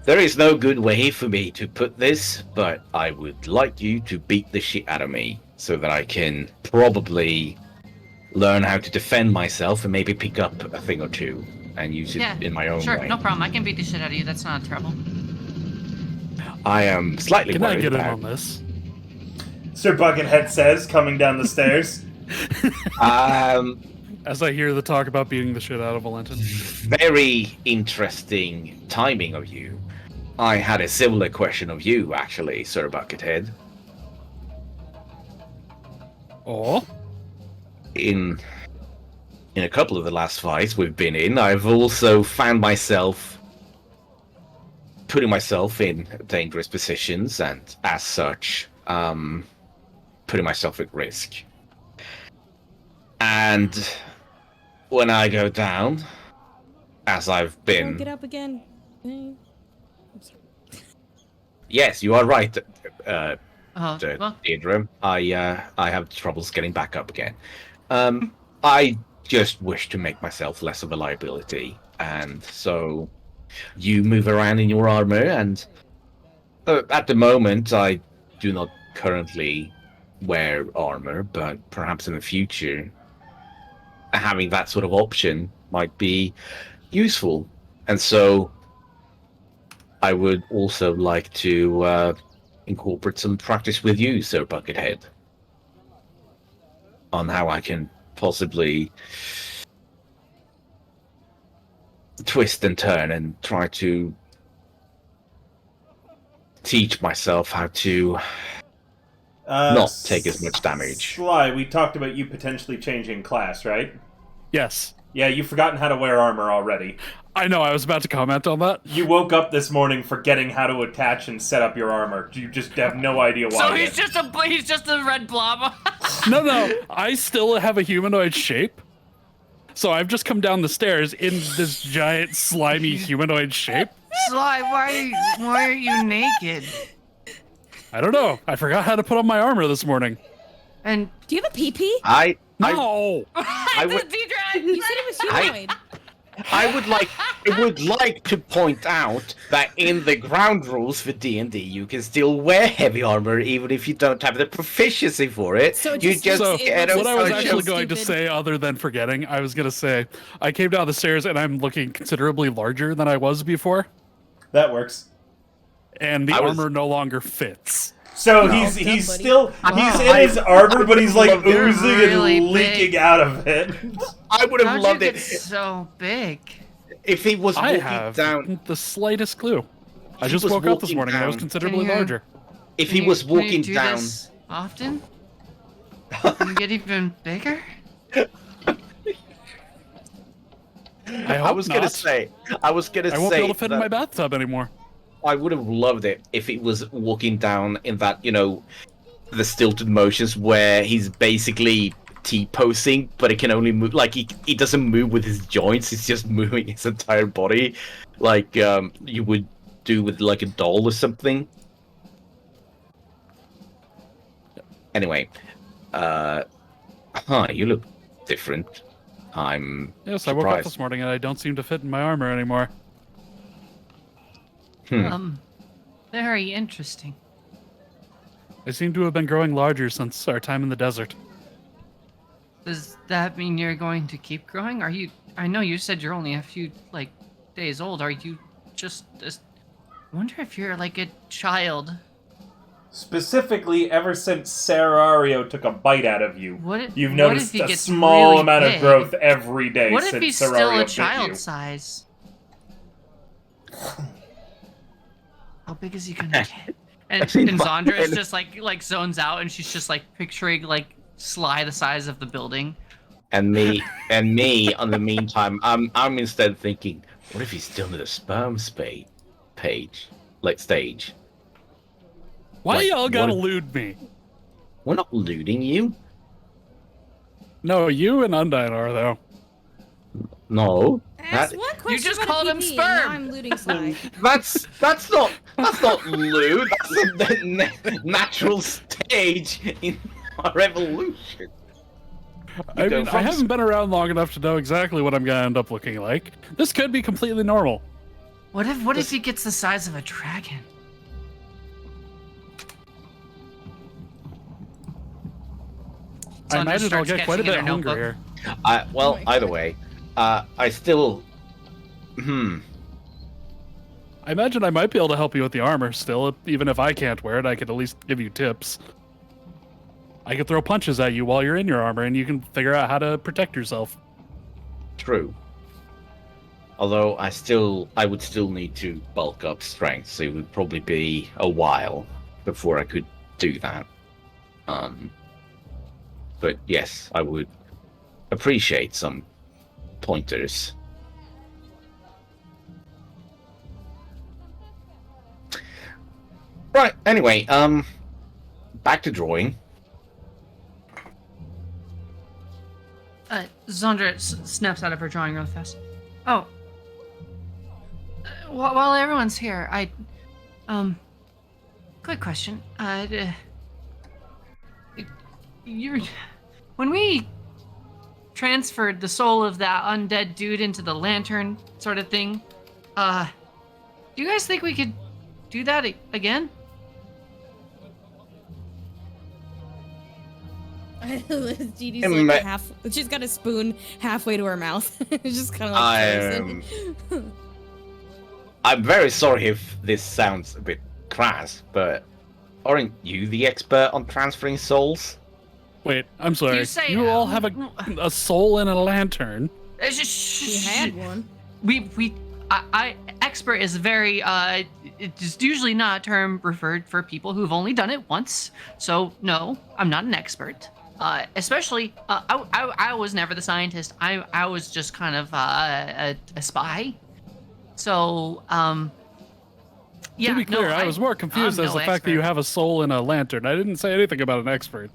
S2: there is no good way for me to put this, but I would like you to beat the shit out of me so that I can probably learn how to defend myself and maybe pick up a thing or two and use it in my own
S4: sure,
S2: way.
S4: no problem. I can beat the shit out of you. That's not trouble.
S2: I am slightly
S6: Can I
S2: worried
S6: get in
S2: about...
S6: on this?
S1: Sir Buckethead says, coming down the stairs.
S6: As I hear the talk about beating the shit out of Valentin.
S2: Very interesting timing of you. I had a similar question of you, actually, Sir Buckethead.
S6: Oh?
S2: In a couple of the last fights we've been in, I've also found myself putting myself in dangerous positions and, as such, putting myself at risk. And when I go down, as I've been...
S3: Don't get up again.
S2: Yes, you are right,
S4: Well,
S2: Deirdre. I have troubles getting back up again. I just wish to make myself less of a liability, and so you move around in your armor, and at the moment I do not currently wear armor, but perhaps in the future having that sort of option might be useful. And so I would also like to incorporate some practice with you, Sir Buckethead, on how I can possibly twist and turn and try to teach myself how to not take as much damage.
S1: Sly, we talked about you potentially changing class, right?
S6: Yes.
S1: Yeah, you've forgotten how to wear armor already.
S6: I know, I was about to comment on that.
S1: You woke up this morning forgetting how to attach and set up your armor. You just have no idea why.
S4: so he's just a red blob.
S6: No, I still have a humanoid shape. So I've just come down the stairs in this giant, slimy humanoid shape.
S4: Sly, why are you naked?
S6: I don't know. I forgot how to put on my armor this morning.
S4: And
S3: Do you have a PP?
S6: No!
S2: I would-
S3: You said it was humanoid.
S2: I would like to point out that in the ground rules for D&D, you can still wear heavy armor even if you don't have the proficiency for it.
S3: So
S2: you just
S6: So,
S2: get
S6: what I was
S3: so
S6: actually going to
S3: stupid.
S6: say, other than forgetting, I was going to say, I came down the stairs and I'm looking considerably larger than I was before,
S1: That works.
S6: and the
S2: I was-
S6: armor no longer fits.
S1: So
S3: No.
S1: he's
S3: Dumb buddy.
S1: still he's in
S2: I-
S1: his armor, but he's like
S4: You're
S1: oozing
S4: really
S1: and leaking
S4: big.
S1: out of it.
S2: I would have
S4: how'd
S2: loved
S4: you
S2: it
S4: get so big?
S2: if he was
S6: I
S2: walking
S6: have
S2: down.
S6: the slightest clue. I
S2: He
S6: just
S2: was
S6: woke up this
S2: walking
S6: morning and I was
S2: down.
S6: considerably
S4: Can you-
S6: larger.
S2: If
S4: Can
S2: he
S4: you-
S2: was
S4: can you
S2: walking
S4: do
S2: down.
S4: this often? Can you get even bigger?
S6: I
S2: I
S6: hope
S2: was
S6: not.
S2: gonna say. I was gonna
S6: I won't be
S2: say
S6: able to fit in
S2: that
S6: my bathtub anymore.
S2: I would have loved it if it was walking down in that, the stilted motions where he's basically T-posing, but it can only move, like, he doesn't move with his joints, he's just moving his entire body, like, you would do with, like, a doll or something. Anyway, you look different. I'm
S6: Yes, I woke up
S2: surprised.
S6: this morning and I don't seem to fit in my armor anymore.
S4: Very interesting.
S6: I seem to have been growing larger since our time in the desert.
S4: Does that mean you're going to keep growing? I know you said you're only a few, days old. Are you just... I wonder if you're like a child.
S1: Specifically, ever since Serario took a bite out of you,
S4: What if-
S1: you've
S4: what
S1: noticed
S4: if he
S1: a
S4: gets
S1: small
S4: really
S1: amount
S4: big?
S1: of growth every day
S4: What
S1: since
S4: if he's
S1: Serario
S4: still a
S1: bit
S4: child
S1: you.
S4: size? How big is he gonna get? And Zandra is just like zones out, and she's just like picturing Sly the size of the building.
S2: And me, on the meantime, I'm instead thinking, what if he's still in the sperm stage?
S6: Why
S2: Like,
S6: y'all gotta
S2: what-
S6: lewd me?
S2: We're not looting you.
S6: No, you and Undyne are, though.
S2: No.
S3: Ask
S2: That-
S3: one question
S4: just
S3: about
S4: called
S3: a
S4: him
S3: PP, and now
S4: sperm.
S3: I'm looting Sly.
S2: That's not lewd. That's a natural stage in our evolution.
S6: I
S2: go
S6: mean, I
S2: from
S6: haven't been around long enough to know exactly what I'm gonna end up looking like. This could be completely normal.
S4: What if he gets the size of a dragon?
S6: I
S4: Sandra
S6: imagine I'll
S4: starts
S6: get quite a
S4: catching
S6: bit
S4: in her
S6: hungrier.
S2: Well,
S3: Oh my
S2: either
S3: God.
S2: way, I still.
S6: I imagine I might be able to help you with the armor still, even if I can't wear it. I could at least give you tips. I could throw punches at you while you're in your armor, and you can figure out how to protect yourself.
S2: True. Although I would still need to bulk up strength, so it would probably be a while before I could do that. But yes, I would appreciate some pointers. Right. Anyway, back to drawing.
S4: Zandra snaps out of her drawing real fast. Oh. While everyone's here, quick question. When we transferred the soul of that undead dude into the lantern sort of thing, do you guys think we could do that again?
S3: GD's
S2: Um,
S3: like she's got a spoon halfway to her mouth. It's just kind of like frozen.
S2: I'm very sorry if this sounds a bit crass, but aren't you the expert on transferring souls?
S6: Wait, I'm sorry.
S4: You say,
S6: You all have a soul in a lantern.
S3: She had one.
S4: Expert is very it's usually not a term referred for people who've only done it once. So no, I'm not an expert. Especially I was never the scientist. I was just kind of a spy. So yeah.
S6: To be clear,
S4: no,
S6: I was more confused
S4: I'm
S6: as
S4: no
S6: the fact that you
S4: expert.
S6: have a soul in a lantern. I didn't say anything about an expert.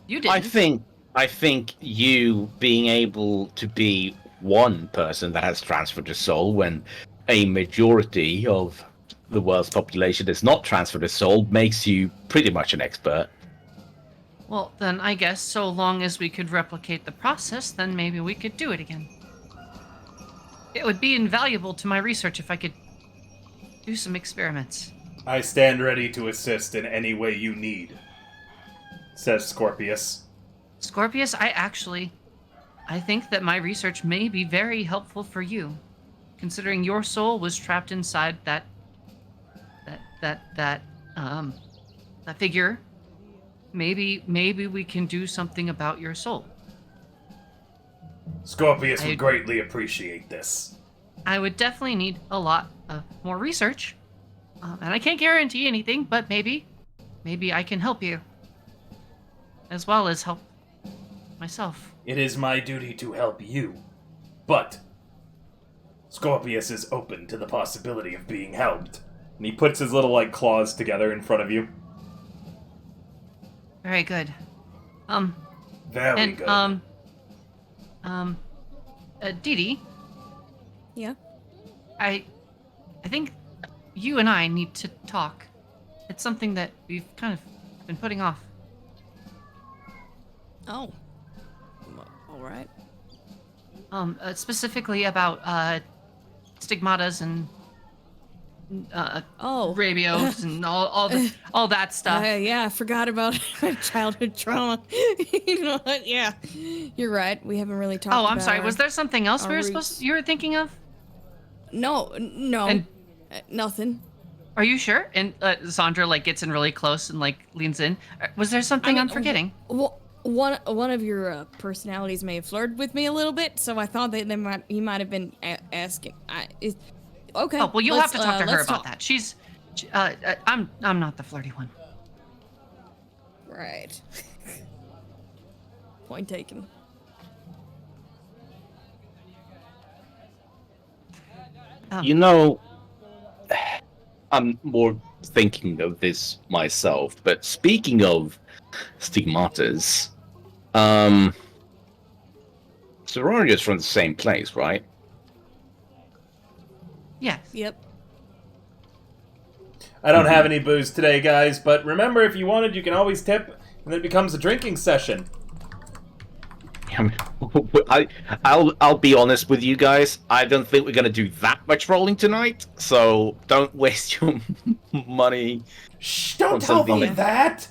S4: You didn't.
S2: I think you being able to be one person that has transferred a soul when a majority of the world's population has not transferred a soul makes you pretty much an expert.
S4: Well, then I guess so long as we could replicate the process, then maybe we could do it again. It would be invaluable to my research if I could do some experiments.
S1: I stand ready to assist in any way you need, says Scorpius.
S4: Scorpius, I think that my research may be very helpful for you, considering your soul was trapped inside that figure. Maybe we can do something about your soul.
S1: Scorpius would greatly appreciate this.
S4: I would definitely need a lot of more research, and I can't guarantee anything, but maybe I can help you, as well as help myself.
S1: It is my duty to help you, but Scorpius is open to the possibility of being helped. And he puts his little, claws together in front of you.
S4: Very good.
S1: Very good.
S4: Dee Dee,
S3: Yeah.
S4: I think you and I need to talk. It's something that we've kind of been putting off.
S3: Oh. All right.
S4: Specifically about stigmatas and
S3: Oh.
S4: rabios and all that stuff.
S3: Yeah, I forgot about childhood trauma. You know what? Yeah, you're right. We haven't really talked.
S4: Oh, I'm
S3: about
S4: sorry.
S3: our-
S4: Was there something else
S3: our
S4: you were thinking of?
S3: No,
S4: And-
S3: nothing.
S4: Are you sure? And Sandra gets in really close and leans in. Was there something I'm forgetting?
S3: Well, one of your personalities may have flirted with me a little bit, so I thought that he might have been asking. Okay.
S4: Oh well, you'll have to talk to her
S3: let's
S4: about that. I'm not the flirty one.
S3: Right. Point taken.
S2: You know, I'm more thinking of this myself, but speaking of stigmatas, so Sororia's from the same place, right?
S4: Yes.
S3: Yep.
S1: I don't have any booze today, guys, but remember, if you wanted, you can always tip, and then it becomes a drinking session.
S2: I'll be honest with you guys. I don't think we're gonna do that much rolling tonight, so don't waste your money.
S1: Shh! Don't
S2: On
S1: tell them
S2: something.
S1: that.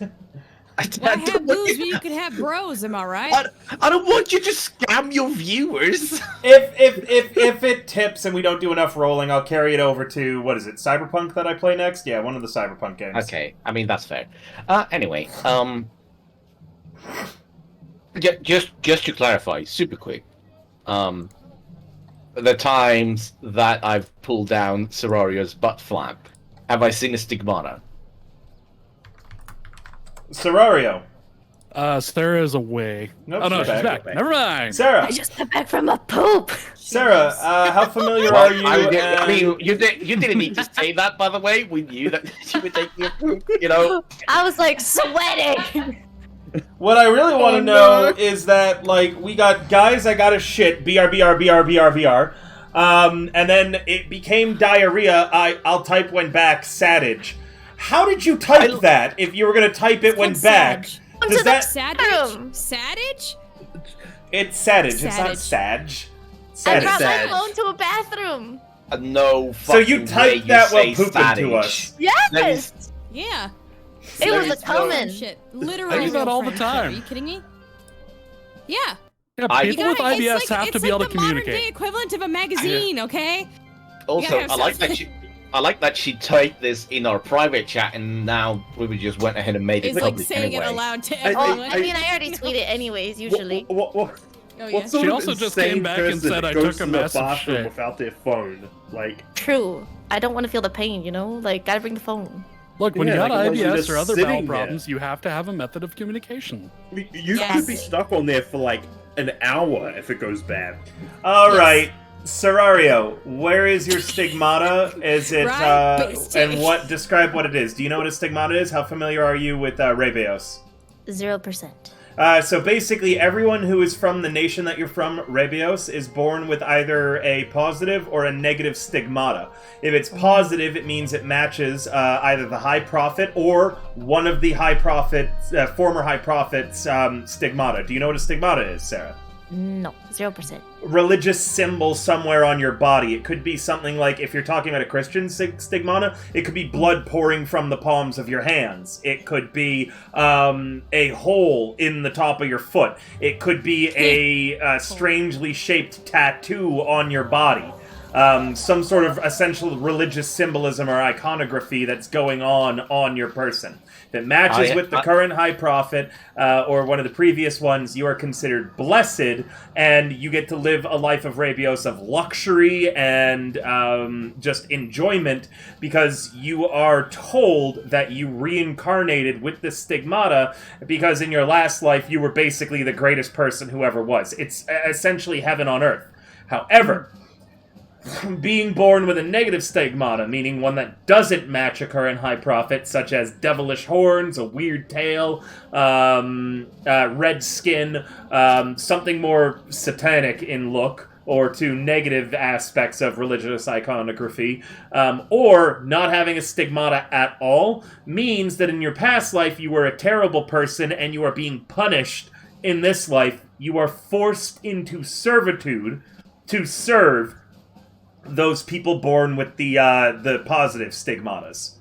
S3: Why have booze when you could have bros? Am I right?
S2: I don't want you to scam your viewers.
S1: If it tips and we don't do enough rolling, I'll carry it over to, what is it, Cyberpunk that I play next? Yeah, one of the Cyberpunk games.
S2: Okay, I mean that's fair. Anyway, just to clarify, super quick, the times that I've pulled down Sororia's butt flap, have I seen a stigmata?
S1: Sororio.
S6: Sarah's away.
S1: Nope,
S6: oh no,
S1: she's
S6: she's
S1: back.
S6: back. Never mind.
S1: Sarah.
S5: I just got back from a poop.
S1: Sarah, how familiar are you?
S2: I mean, you didn't need to say that, by the way. We knew that you were taking a poop, you know?
S5: I was like sweating.
S1: What I really want to know is that, like, we got guys, I gotta shit, BR. And then it became diarrhea. I'll type when back, Sadage. How did you type that if you were gonna type it when back? Does that
S3: Sadage? Sadage?
S1: It's Sadage. It's not
S3: Sadage.
S1: Sag.
S5: I brought my
S2: Sadage.
S5: phone to a bathroom.
S2: No
S1: So
S2: fucking
S1: you
S2: way
S1: typed that while
S2: say
S1: pooping to
S2: Sadage.
S1: us.
S5: Yes.
S2: That is-
S3: Yeah.
S5: It was a
S2: There's no-
S5: comment.
S3: Shit. Literally.
S6: I do that
S3: real
S6: all the
S3: friendship.
S6: time.
S3: Are you kidding me? Yeah.
S6: Yeah,
S2: I-
S6: people with IBS have to be able to
S3: It's like the modern day
S6: communicate.
S3: equivalent of a magazine, okay?
S2: Also,
S3: Yeah,
S2: I like that she typed this in our private chat, and now we just went ahead and made it
S3: It's like
S2: public
S3: saying
S2: anyway.
S3: it aloud to
S7: I-
S3: everyone.
S5: I mean, I already tweet it anyways, usually.
S7: What
S3: Oh, yeah.
S7: what sort
S6: She
S7: of
S6: also just
S7: insane
S6: came back and
S7: person
S6: said, "I
S7: goes
S6: took a
S7: to the
S6: massive
S7: bathroom
S6: shit."
S7: without their phone? Like,
S5: True. I don't want to feel the pain, you know? Like, gotta bring the phone.
S6: Look, when
S7: Yeah,
S6: you got
S7: like, unless you're
S6: IBS
S7: just
S6: or other
S7: sitting
S6: bowel
S7: there.
S6: problems, you have to have a method of communication.
S7: you
S3: Yes.
S7: could be stuck on there for like an hour if it goes bad.
S1: All
S3: Yes.
S1: right, Serario, where is your stigmata? Is it
S3: Right, basically.
S1: and what? Describe what it is. Do you know what a stigmata is? How familiar are you with Rebios?
S5: 0%.
S1: So basically, everyone who is from the nation that you're from, Rebios, is born with either a positive or a negative stigmata. If it's positive, it means it matches either the High Prophet or one of the High Prophet, former High Prophets' stigmata. Do you know what a stigmata is, Sarah?
S5: No, 0%.
S1: Religious symbol somewhere on your body. It could be something like, if you're talking about a Christian stigmata, it could be blood pouring from the palms of your hands. It could be a hole in the top of your foot. It could be a strangely shaped tattoo on your body. Some sort of essential religious symbolism or iconography that's going on your person. If it matches with the current High Prophet or one of the previous ones, you are considered blessed, and you get to live a life of Rabios of luxury and just enjoyment, because you are told that you reincarnated with this stigmata because in your last life you were basically the greatest person who ever was. It's essentially heaven on earth. However, being born with a negative stigmata, meaning one that doesn't match a current High Prophet, such as devilish horns, a weird tail, red skin, something more satanic in look, or to negative aspects of religious iconography, or not having a stigmata at all, means that in your past life you were a terrible person and you are being punished in this life. You are forced into servitude to serve those people born with the positive stigmatas.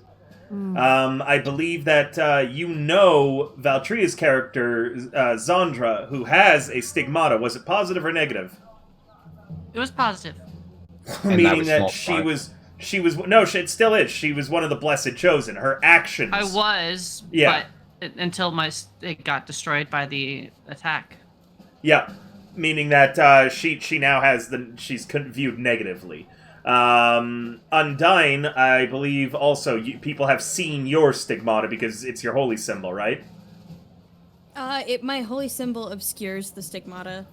S1: I believe that you know Valtria's character, Zandra, who has a stigmata. Was it positive or negative?
S4: It was positive.
S1: Meaning
S2: was
S1: that
S2: not
S1: she
S2: fun.
S1: was... it still is. She was one of the Blessed Chosen. Her actions...
S4: I was,
S1: Yeah.
S4: but until it got destroyed by the attack.
S1: Yeah, meaning that she now has she's viewed negatively. Undyne, I believe also people have seen your stigmata because it's your holy symbol, right?
S3: My holy symbol obscures the stigmata.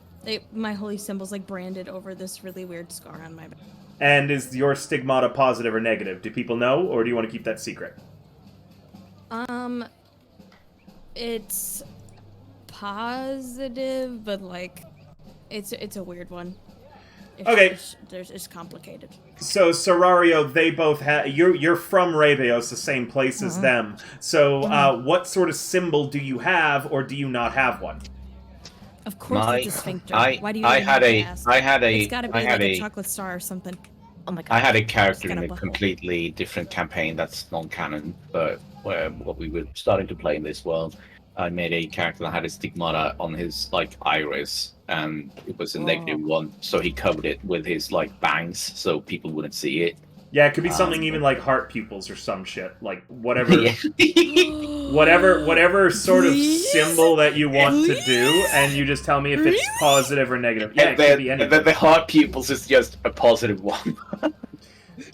S3: My holy symbol's like branded over this really weird scar on my back.
S1: And is your stigmata positive or negative? Do people know, or do you want to keep that secret?
S3: It's positive, but like, It's a weird one.
S1: Okay.
S3: It's complicated.
S1: So Serario, they both have. You're from Rabios, the same place as them. So, what sort of symbol do you have, or do you not have one?
S3: Of course, it's a sphincter. Why do you
S2: I
S3: even
S2: had
S3: have
S2: a
S3: to ask?
S2: I had a
S3: It's gotta be
S2: I had
S3: like a
S2: a
S3: chocolate star or something. Oh my god.
S2: I had a character
S3: Just
S2: in
S3: got
S2: a
S3: a butthole.
S2: completely different campaign that's non-canon, but what we were starting to play in this world, I made a character that had a stigmata on his like iris, and it was a -1, so he covered it with his like bangs, so people wouldn't see it.
S1: Yeah, it could be something even like heart pupils or some shit, like whatever,
S2: Yeah.
S1: whatever sort of
S3: Please?
S1: symbol that you want to do, and you just tell me if it's
S3: Really?
S1: positive or negative. Yeah,
S2: And
S1: it could be
S2: then
S1: anything.
S2: the heart pupils is just a +1.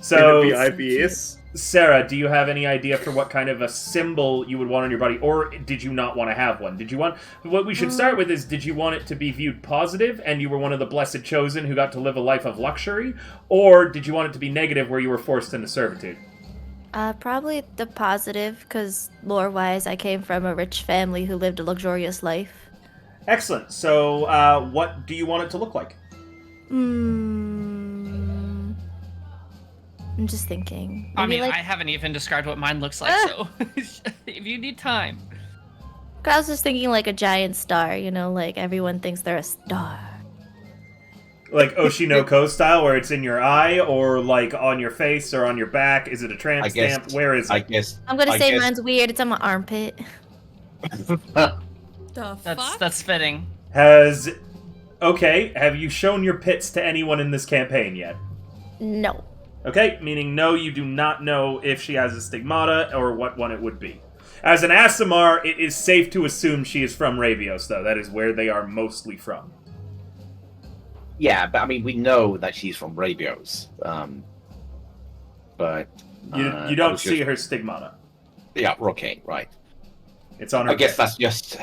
S1: So,
S7: Could it be IBS?
S1: Sarah, do you have any idea for what kind of a symbol you would want on your body, or did you not want to have one? Did you want? What we should start with is, did you want it to be viewed positive, and you were one of the blessed chosen who got to live a life of luxury, or did you want it to be negative, where you were forced into servitude?
S5: Probably the positive, because lore-wise, I came from a rich family who lived a luxurious life.
S1: Excellent. So, what do you want it to look like?
S5: I'm just thinking.
S4: I
S5: Maybe
S4: mean,
S5: like,
S4: I haven't even described what mine looks like, so if you need time.
S5: I was just thinking like a giant star, you know, like everyone thinks they're a star.
S1: Like Oshinoko style, where it's in your eye, or like on your face, or on your back? Is it a tramp
S2: I guess-
S1: stamp? Where is it?
S2: I guess
S5: I'm gonna
S2: I
S5: say
S2: guess-
S5: mine's weird. It's on my armpit.
S3: The fuck?
S4: That's fitting.
S1: Okay, have you shown your pits to anyone in this campaign yet?
S5: No.
S1: Okay, meaning no, you do not know if she has a stigmata or what one it would be. As an Aasimar, it is safe to assume she is from Rabios, though. That is where they are mostly from.
S2: Yeah, but I mean, we know that she's from Rabios. But
S1: You
S2: I
S1: don't
S2: was
S1: see
S2: just-
S1: her stigmata.
S2: Yeah, okay, right.
S1: It's on her
S2: I guess
S1: pit.
S2: that's just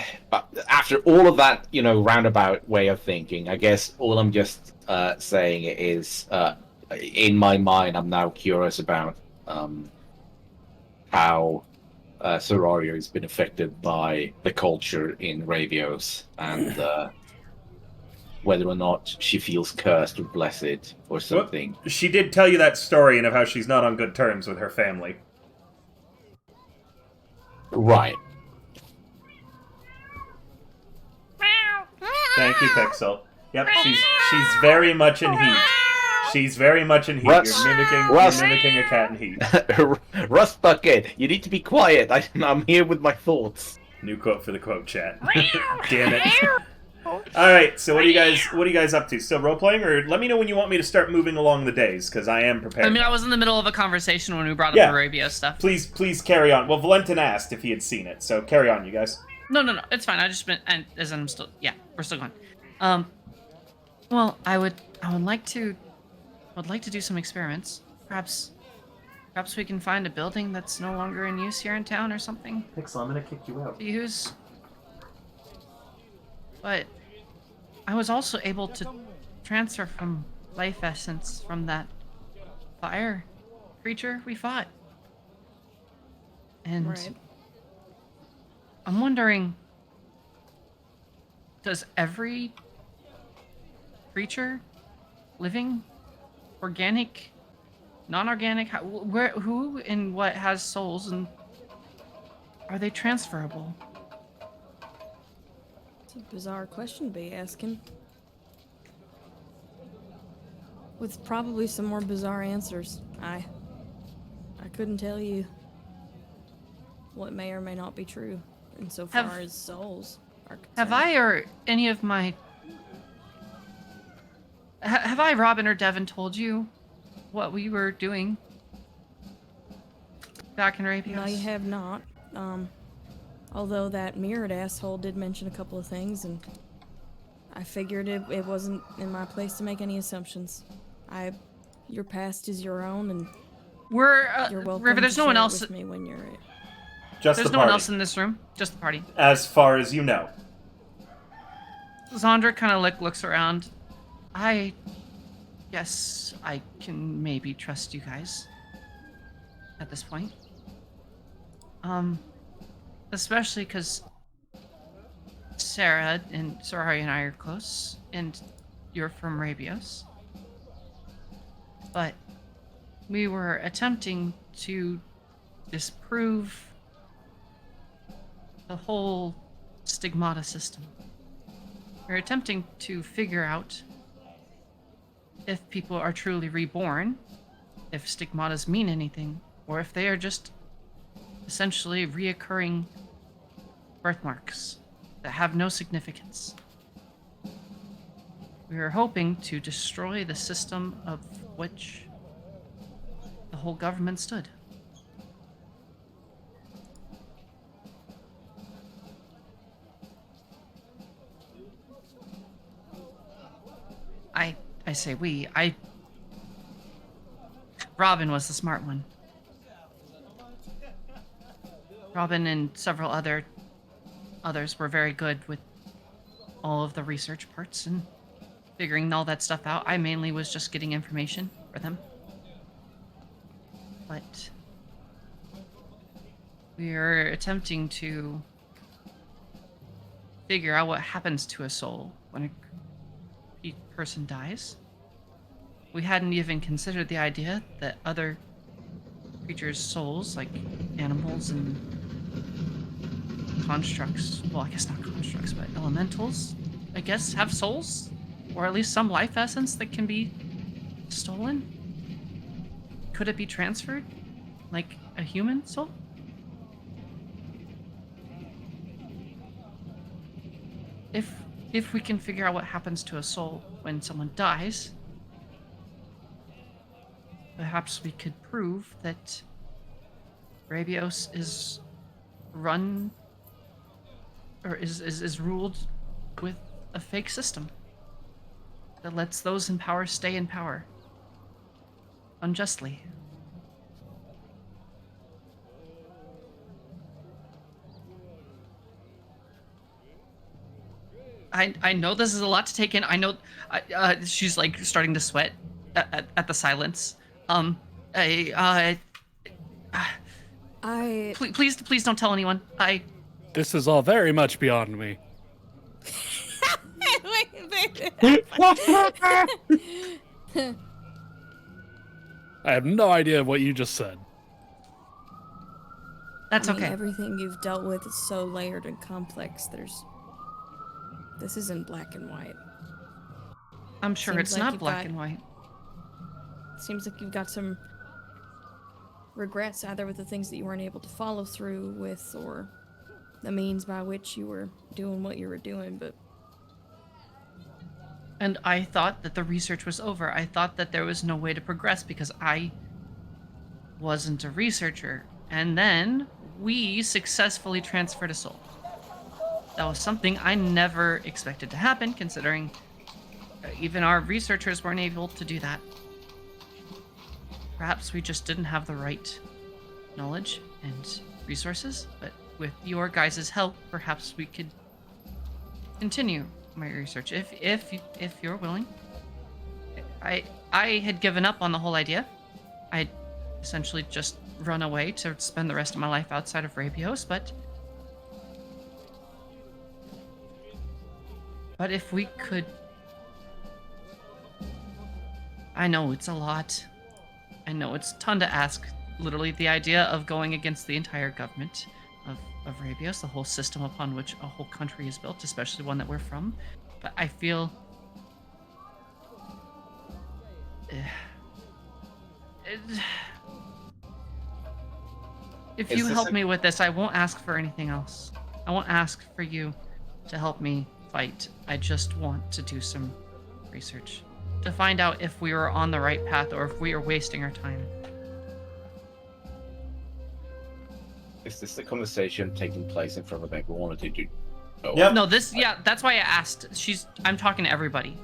S2: after all of that, roundabout way of thinking. I guess all I'm just saying is, in my mind, I'm now curious about how Serario has been affected by the culture in Ravios, and whether or not she feels cursed or blessed or something.
S1: Well, she did tell you that story and of how she's not on good terms with her family.
S2: Right.
S1: Thank you, Pixel. Yep, she's very much in heat. She's very much in heat.
S2: Russ.
S1: You're
S2: Russ.
S1: mimicking a cat in heat.
S2: Rust Bucket, you need to be quiet. I'm here with my thoughts.
S1: New quote for the quote chat. Damn it. Alright, so what are you guys up to? Still role playing, or let me know when you want me to start moving along the days, because I am prepared.
S4: I mean, I was in the middle of a conversation when we brought up
S1: Yeah.
S4: the Arabia stuff.
S1: Please carry on. Well, Valentin asked if he had seen it, so carry on, you guys.
S4: No, it's fine. I just been, and as I'm still, yeah, we're still going. Well, I would like to do some experiments. Perhaps we can find a building that's no longer in use here in town or something
S1: Pixel, I'm gonna kick you out.
S4: to use. But I was also able to transfer from life essence from that fire creature we fought. And
S3: Right.
S4: I'm wondering, does every creature, living, organic, non-organic, who and what has souls, and are they transferable?
S3: It's a bizarre question to be asking. With probably some more bizarre answers. I couldn't tell you what may or may not be true insofar as souls are concerned.
S4: Have I or any of my... have I, Robin or Devin, told you what we were doing back in Rabios?
S3: No, you have not. Although that mirrored asshole did mention a couple of things, and I figured it wasn't in my place to make any assumptions. Your past is your own, and
S4: We're,
S3: you're welcome
S4: River, there's
S3: to
S4: no one
S3: share it
S4: else.
S3: with me when you're
S1: Just
S4: There's
S1: the
S4: no one
S1: party.
S4: else in this room. Just the party.
S1: As far as you know.
S4: Zandra kind of looks around. I guess I can maybe trust you guys at this point. Especially because Sarah and Sorari and I are close, and you're from Rabios. But we were attempting to disprove the whole stigmata system. We're attempting to figure out if people are truly reborn, if stigmatas mean anything, or if they are just essentially reoccurring birthmarks that have no significance. We are hoping to destroy the system of which the whole government stood. I say we. Robin was the smart one. Robin and several others were very good with all of the research parts and figuring all that stuff out. I mainly was just getting information for them. But we are attempting to figure out what happens to a soul when a person dies. We hadn't even considered the idea that other creatures' souls, like animals and constructs, well, I guess not constructs, but elementals, I guess, have souls? Or at least some life essence that can be stolen? Could it be transferred? Like a human soul? If we can figure out what happens to a soul when someone dies, perhaps we could prove that Rabios is run or is ruled with a fake system that lets those in power stay in power unjustly. I know this is a lot to take in. I know she's like starting to sweat at the silence. Please don't tell anyone.
S6: This is all very much beyond me. I have no idea what you just said.
S4: That's okay.
S3: Everything you've dealt with is so layered and complex. This isn't black and white.
S4: I'm sure it's not black and white.
S3: Seems like you've got some regrets either with the things that you weren't able to follow through with or the means by which you were doing what you were doing, but...
S4: And I thought that the research was over. I thought that there was no way to progress because I wasn't a researcher. And then we successfully transferred a soul. That was something I never expected to happen, considering even our researchers weren't able to do that. Perhaps we just didn't have the right knowledge and resources, but with your guys' help, perhaps we could continue my research if you're willing. I had given up on the whole idea. I'd essentially just run away to spend the rest of my life outside of Rabios, but if we could... I know it's a lot. I know it's a ton to ask. Literally, the idea of going against the entire government of Rabios, the whole system upon which a whole country is built, especially one that we're from. But I feel... if you help me with this, I won't ask for anything else. I won't ask for you to help me fight. I just want to do some research to find out if we were on the right path or if we are wasting our time.
S2: Is this the conversation taking place in front of everyone, or did you? Oh.
S1: Yep.
S4: No, that's why I asked. I'm talking to everybody.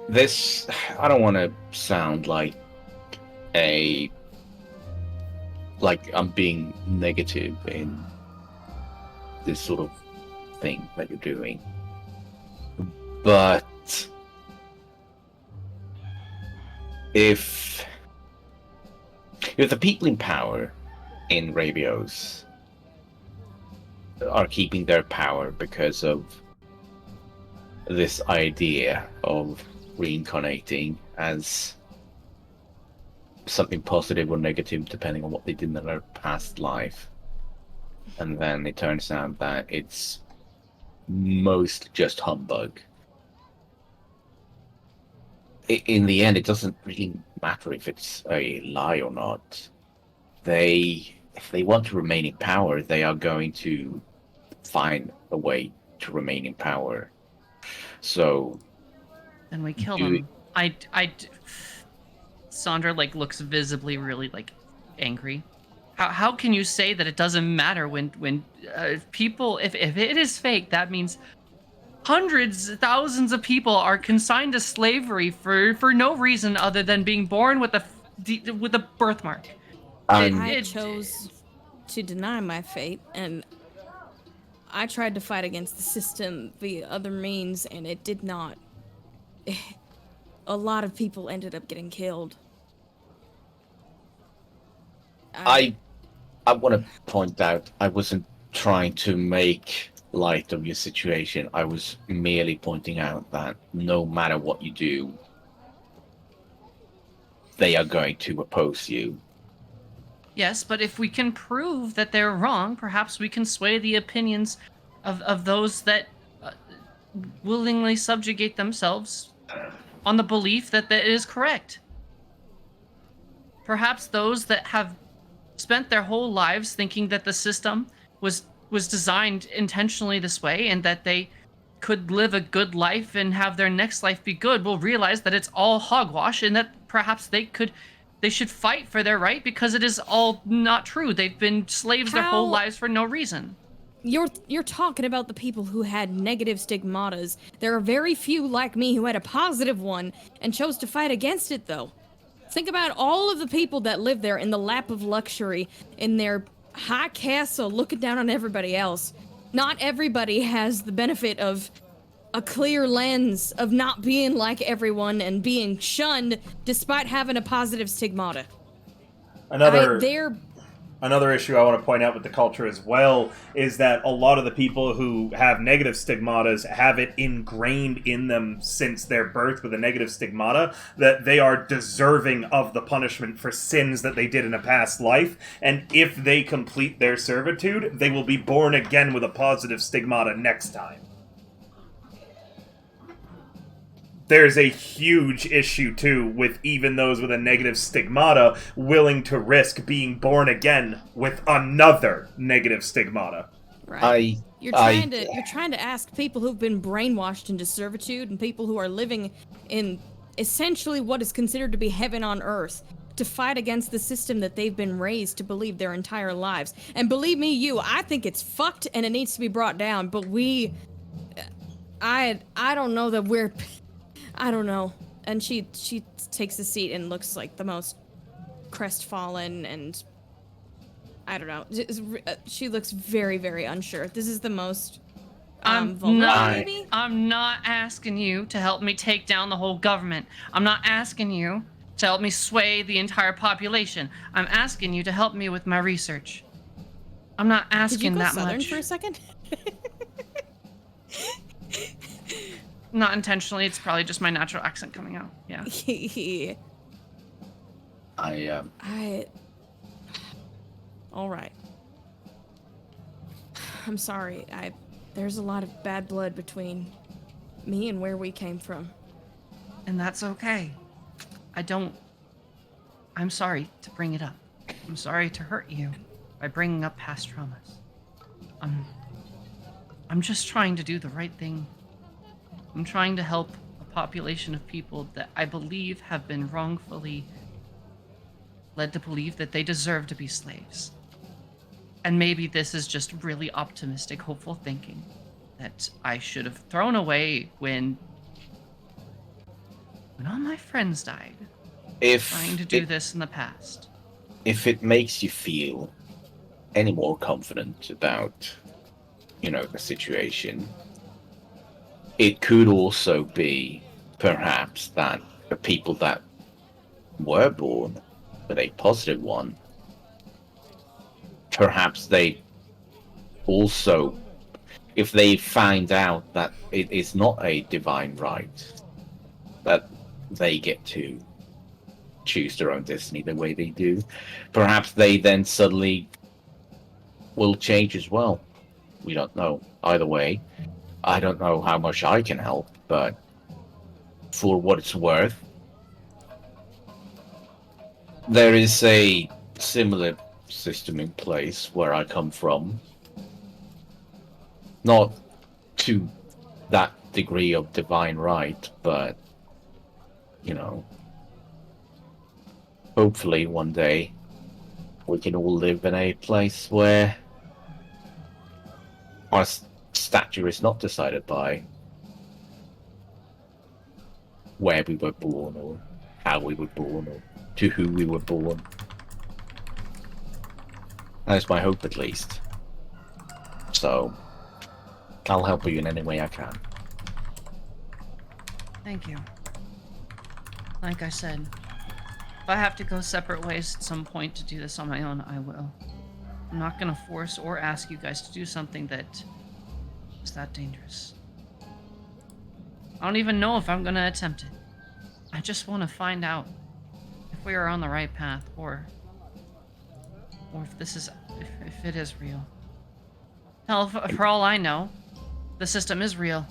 S2: This, I don't want to sound like I'm being negative in this sort of thing that you're doing, but if the people in power in Rabios are keeping their power because of this idea of reincarnating as something positive or negative depending on what they did in their past life. And then it turns out that it's mostly just humbug. In the end, it doesn't really matter if it's a lie or not. If they want to remain in power, they are going to find a way to remain in power. So
S4: Then we kill
S2: Do-
S4: them. Sandra looks visibly really angry. How can you say that it doesn't matter when people if it is fake, that means hundreds, thousands of people are consigned to slavery for no reason other than being born with a birthmark.
S3: I chose to deny my fate, and I tried to fight against the system via other means, and it did not. A lot of people ended up getting killed.
S2: I want to point out I wasn't trying to make light of your situation. I was merely pointing out that no matter what you do, they are going to oppose you.
S4: Yes, but if we can prove that they're wrong, perhaps we can sway the opinions of those that willingly subjugate themselves on the belief that it is correct. Perhaps those that have spent their whole lives thinking that the system was designed intentionally this way and that they could live a good life and have their next life be good will realize that it's all hogwash and that perhaps they should fight for their right because it is all not true. They've been slaves their whole lives for no reason.
S3: You're talking about the people who had negative stigmatas. There are very few like me who had a positive one and chose to fight against it, though. Think about all of the people that live there in the lap of luxury, in their high castle, looking down on everybody else. Not everybody has the benefit of a clear lens of not being like everyone and being shunned despite having a positive stigmata.
S1: Another issue I want to point out with the culture as well is that a lot of the people who have negative stigmatas have it ingrained in them since their birth with a negative stigmata that they are deserving of the punishment for sins that they did in a past life, and if they complete their servitude, they will be born again with a positive stigmata next time. There's a huge issue, too, with even those with a negative stigmata willing to risk being born again with another negative stigmata.
S3: Right. You're trying to ask people who've been brainwashed into servitude and people who are living in essentially what is considered to be heaven on earth to fight against the system that they've been raised to believe their entire lives. And believe me, I think it's fucked and it needs to be brought down, but I don't know that we're... I don't know. And she takes a seat and looks like the most crestfallen and I don't know. She looks very, very unsure. This is the most vulnerable, maybe?
S4: I'm not asking you to help me take down the whole government. I'm not asking you to help me sway the entire population. I'm asking you to help me with my research. I'm not asking that much.
S3: Did you go Southern for a second?
S4: Not intentionally, it's probably just my natural accent coming out. Yeah.
S3: All right. I'm sorry. There's a lot of bad blood between me and where we came from.
S4: And that's okay. I'm sorry to bring it up. I'm sorry to hurt you by bringing up past traumas. I'm just trying to do the right thing. I'm trying to help a population of people that I believe have been wrongfully led to believe that they deserve to be slaves. And maybe this is just really optimistic, hopeful thinking that I should have thrown away when all my friends died. Trying to do this in the past.
S2: If it makes you feel any more confident about, the situation, it could also be, perhaps, that the people that were born with a positive one, perhaps they also, if they find out that it is not a divine right, that they get to choose their own destiny the way they do, perhaps they then suddenly will change as well. We don't know. Either way, I don't know how much I can help, but for what it's worth, there is a similar system in place where I come from. Not to that degree of divine right, but, you know, hopefully one day we can all live in a place where our stature is not decided by where we were born or how we were born or to who we were born. That's my hope, at least. So, I'll help you in any way I can.
S4: Thank you. Like I said, if I have to go separate ways at some point to do this on my own, I will. I'm not gonna force or ask you guys to do something that is that dangerous. I don't even know if I'm gonna attempt it. I just want to find out if we are on the right path, or if this is, if it is real. Hell, for all I know, the system is real,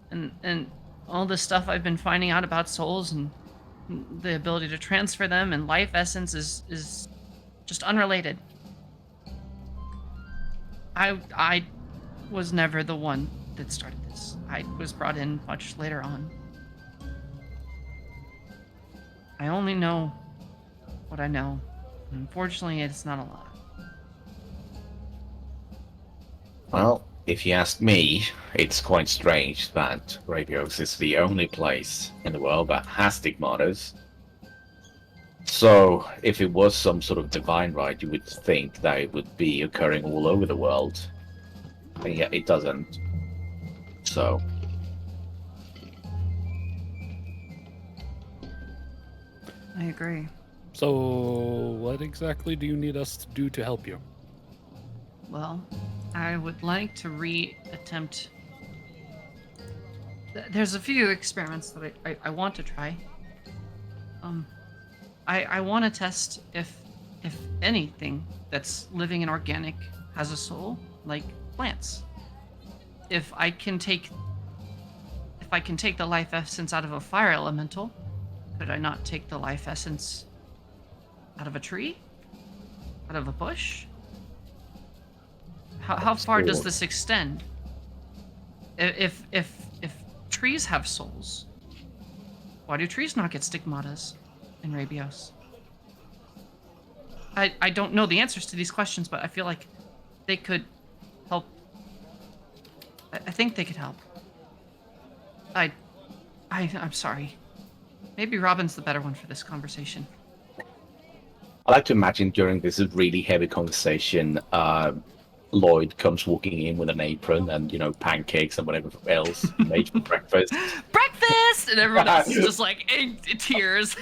S4: and all this stuff I've been finding out about souls and the ability to transfer them and life essence is just unrelated. I was never the one that started this. I was brought in much later on. I only know what I know. Unfortunately, it's not a lot.
S2: Well, if you ask me, it's quite strange that Rabios is the only place in the world that has stigmatas. So, if it was some sort of divine right, you would think that it would be occurring all over the world. And yet it doesn't. So...
S4: I agree.
S6: So, what exactly do you need us to do to help you?
S4: Well, I would like to re-attempt... There's a few experiments that I want to try. I want to test if anything that's living and organic has a soul, like plants. If I can take the life essence out of a fire elemental, could I not take the life essence out of a tree? Out of a bush? How far does this extend? If trees have souls, why do trees not get stigmatas in Rabios? I don't know the answers to these questions, but I feel like they could help. I think they could help. I'm sorry. Maybe Robin's the better one for this conversation.
S2: I like to imagine during this really heavy conversation, Lloyd comes walking in with an apron and, you know, pancakes and whatever else made for breakfast.
S4: Breakfast! And everyone else is just like, in tears.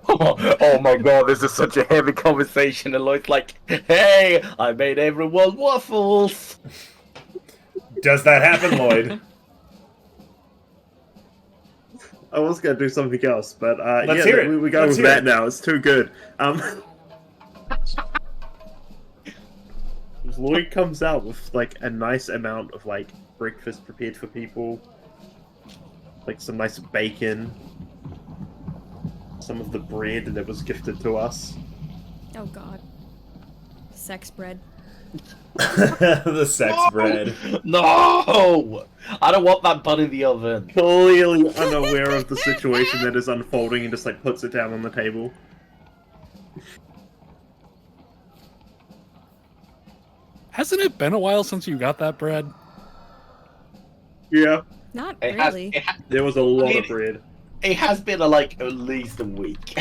S2: Oh my god, this is such a heavy conversation. And Lloyd's like, hey, I made everyone waffles.
S1: Does that happen, Lloyd?
S7: I was going to do something else, but
S1: Let's hear it.
S7: we go with that now. It's too good. Lloyd comes out with like a nice amount of like breakfast prepared for people, like some nice bacon, some of the bread that was gifted to us.
S3: Oh god. Sex bread.
S1: The sex bread.
S2: No! I don't want that bun in the oven.
S7: Clearly unaware of the situation that is unfolding and just like puts it down on the table.
S6: Hasn't it been a while since you got that bread?
S7: Yeah,
S3: Not
S2: It
S3: really.
S7: there was a lot of bread.
S2: It has been like at least a week.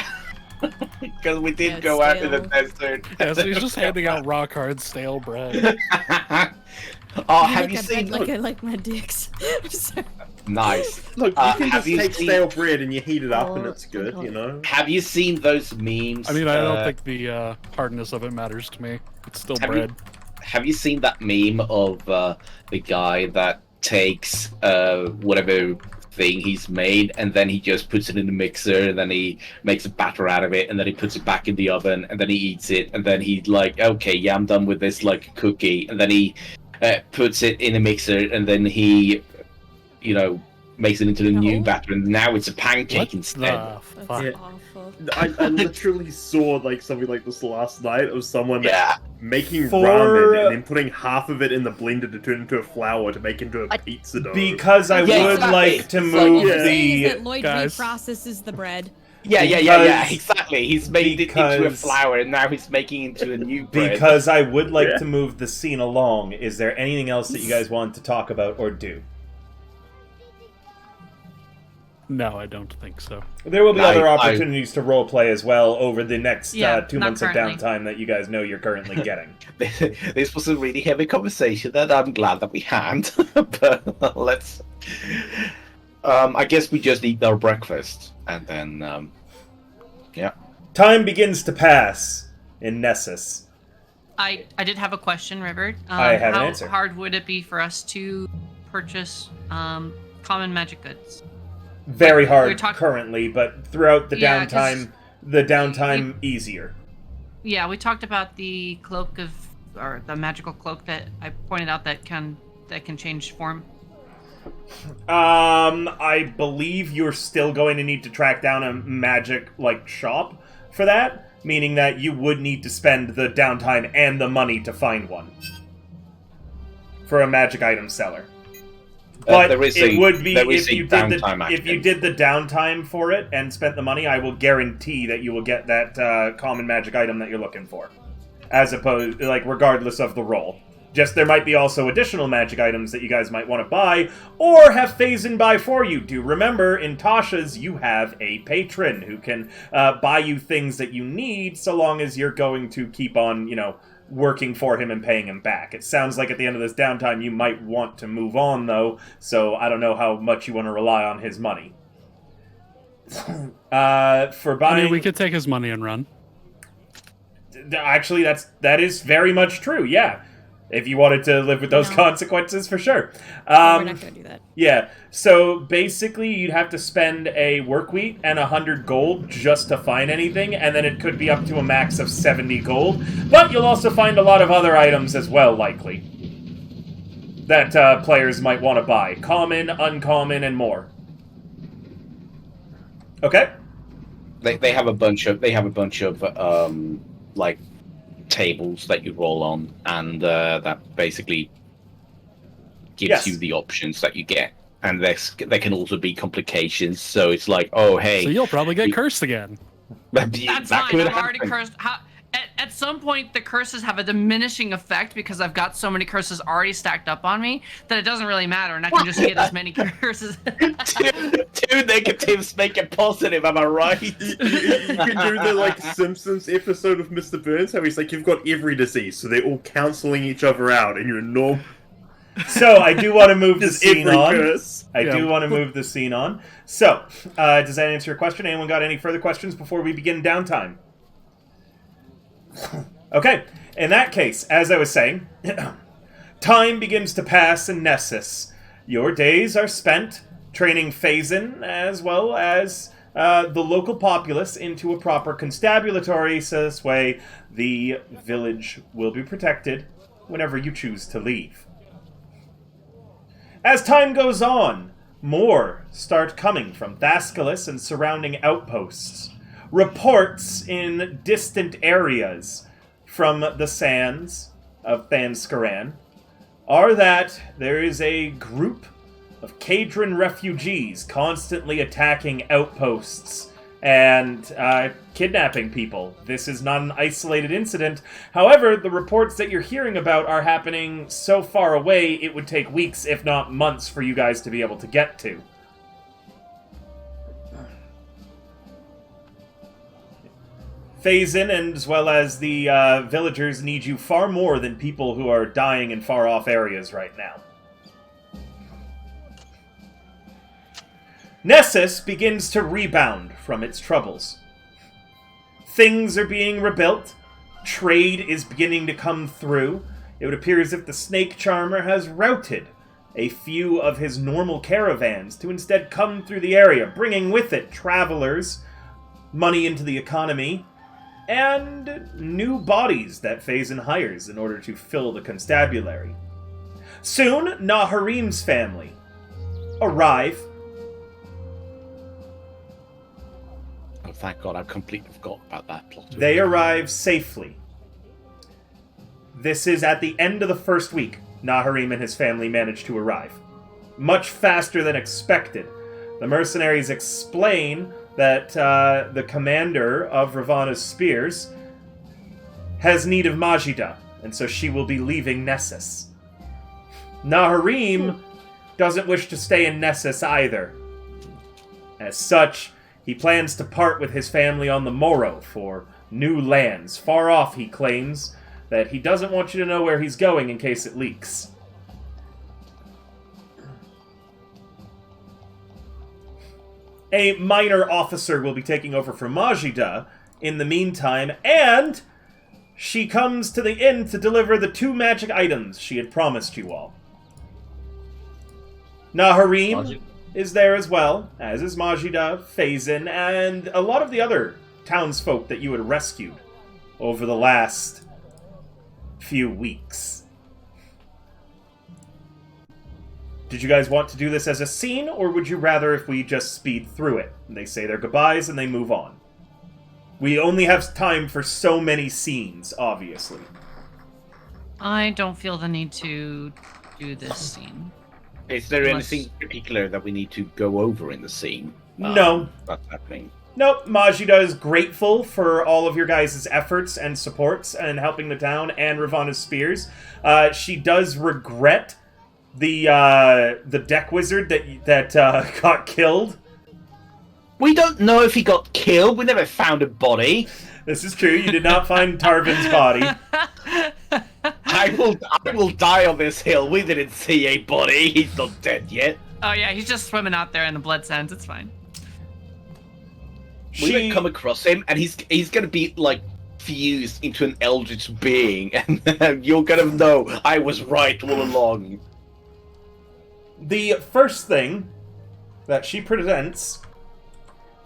S2: Because we did
S3: Yeah,
S2: go out in the
S3: stale.
S2: desert.
S6: Yeah, so he's just handing out rock hard stale bread.
S2: Oh,
S3: I
S2: have
S3: like
S2: you
S3: that
S2: seen?
S3: bread like I like my dicks. I'm sorry.
S2: Nice.
S7: Look, you can
S2: have
S7: just
S2: you
S7: take
S2: seen-
S7: stale bread and you heat it up and
S3: Oh,
S7: it's good,
S3: God.
S7: you know?
S2: Have you seen those memes?
S6: I mean, I don't think the hardness of it matters to me. It's still
S2: Have
S6: bread.
S2: have you seen that meme of the guy that takes whatever thing he's made and then he just puts it in the mixer and then he makes a batter out of it and then he puts it back in the oven and then he eats it and then he's like, okay, yeah, I'm done with this like cookie, and then he puts it in a mixer and then he, makes it into the new batter and now it's a pancake instead.
S3: That's
S7: Yeah.
S3: awful.
S7: I literally saw like something like this last night of someone making
S1: For-
S7: ramen and then putting half of it in the blender to turn into a flour to make into a pizza dough.
S1: Because I
S2: Yeah,
S1: would
S2: exactly.
S1: like to
S2: It's
S3: So what
S1: move
S3: you're saying is
S1: the...
S3: that Lloyd
S6: Guys.
S3: reprocesses the bread.
S2: Yeah,
S1: Because-
S2: exactly. He's made it into a
S1: because-
S2: flour and now he's making it into a new bread.
S1: Because I would like
S7: Yeah.
S1: to move the scene along. Is there anything else that you guys want to talk about or do?
S6: No, I don't think so.
S1: There will be
S2: I-
S1: other opportunities to roleplay as well over the next
S4: Yeah,
S1: 2
S4: not
S1: months of
S4: currently.
S1: downtime that you guys know you're currently getting.
S2: This was a really heavy conversation that I'm glad that we had. But let's. I guess we just eat our breakfast and then.
S1: Time begins to pass in Nessus.
S4: I did have a question, River.
S1: I have an
S4: how
S1: answer.
S4: hard would it be for us to purchase common magic goods?
S1: Very
S4: Like,
S1: hard
S4: we're talk-
S1: currently, but throughout the
S4: Yeah, 'cause
S1: downtime easier.
S4: Yeah, we talked about the cloak or the magical cloak that I pointed out that can change form.
S1: I believe you're still going to need to track down a magic shop for that, meaning that you would need to spend the downtime and the money to find one for a magic item seller. But
S2: there is
S1: it
S2: a-
S1: would be
S2: there is
S1: if
S2: a
S1: you did
S2: downtime
S1: if you
S2: action.
S1: did the downtime for it and spent the money, I will guarantee that you will get that common magic item that you're looking for, as opposed regardless of the roll. Just there might be also additional magic items that you guys might want to buy or have Phazin buy for you. Do remember, in Tasha's, you have a patron who can buy you things that you need, so long as you're going to keep on, working for him and paying him back. It sounds like at the end of this downtime you might want to move on, though, so I don't know how much you want to rely on his money. For buying...
S6: I mean, we could take his money and run.
S1: Actually, that is very much true, yeah. If you wanted to live with those
S3: No.
S1: consequences, for sure.
S3: We're not going to do that.
S1: Yeah, so basically you'd have to spend a work week and 100 gold just to find anything, and then it could be up to a max of 70 gold. But you'll also find a lot of other items as well, likely, that players might want to buy. Common, uncommon, and more. Okay?
S2: They have a bunch of tables that you roll on, and that basically gives
S1: Yes.
S2: you the options that you get. And there can also be complications. So it's like, oh hey,
S6: So you'll probably get cursed again.
S4: That's
S2: that
S4: fine.
S2: could
S4: I'm already
S2: happen.
S4: cursed. At some point, the curses have a diminishing effect because I've got so many curses already stacked up on me that it doesn't really matter, and I can just get as many curses.
S2: Two negatives make a positive. Am I right?
S7: You can do the Simpsons episode of Mr. Burns, how he's like, you've got every disease, so they're all cancelling each other out, and you're normal.
S1: So, I do want to move the
S7: Just
S1: scene
S7: every
S1: on.
S7: curse.
S1: I do want to move the scene on. So, does that answer your question? Anyone got any further questions before we begin downtime? Okay, in that case, as I was saying, time begins to pass in Nessus. Your days are spent training Phazin as well as the local populace into a proper constabulary, so this way the village will be protected whenever you choose to leave. As time goes on, more start coming from Thascalis and surrounding outposts. Reports in distant areas from the sands of Thanskaran are that there is a group of Cadron refugees constantly attacking outposts and kidnapping people. This is not an isolated incident. However, the reports that you're hearing about are happening so far away, it would take weeks, if not months, for you guys to be able to get to. Phazin, and as well as the villagers, need you far more than people who are dying in far-off areas right now. Nessus begins to rebound from its troubles. Things are being rebuilt. Trade is beginning to come through. It would appear as if the snake charmer has routed a few of his normal caravans to instead come through the area, bringing with it travelers, money into the economy, and new bodies that Phazon hires in order to fill the constabulary. Soon, Naharim's family arrive.
S2: Oh, thank God, I completely forgot about that plot.
S1: They arrive safely. This is at the end of the first week. Naharim and his family managed to arrive. Much faster than expected. The mercenaries explain that the commander of Ravana's spears has need of Majida, and so she will be leaving Nessus. Naharim doesn't wish to stay in Nessus either. As such, he plans to part with his family on the morrow for new lands. Far off, he claims, that he doesn't want you to know where he's going in case it leaks. A minor officer will be taking over for Majida in the meantime, and she comes to the inn to deliver the 2 magic items she had promised you all. Naharim is there as well, as is Majida, Phazon, and a lot of the other townsfolk that you had rescued over the last few weeks. Did you guys want to do this as a scene, or would you rather if we just speed through it? And they say their goodbyes and they move on. We only have time for so many scenes, obviously.
S4: I don't feel the need to do this scene.
S2: Is there anything particular that we need to go over in the scene?
S1: No.
S2: That's happening.
S1: Nope, Majida is grateful for all of your guys' efforts and supports and helping the town and Ravana's spears. She does regret the deck wizard that got killed.
S2: We don't know if he got killed. We never found a body.
S1: This is true. You did not find Tarvin's body.
S2: I will die on this hill. We didn't see a body. He's not dead yet.
S4: Oh yeah, he's just swimming out there in the blood sands. It's fine.
S2: We might come across him, and he's gonna be like fused into an eldritch being, and you're gonna know I was right all along.
S1: The first thing that she presents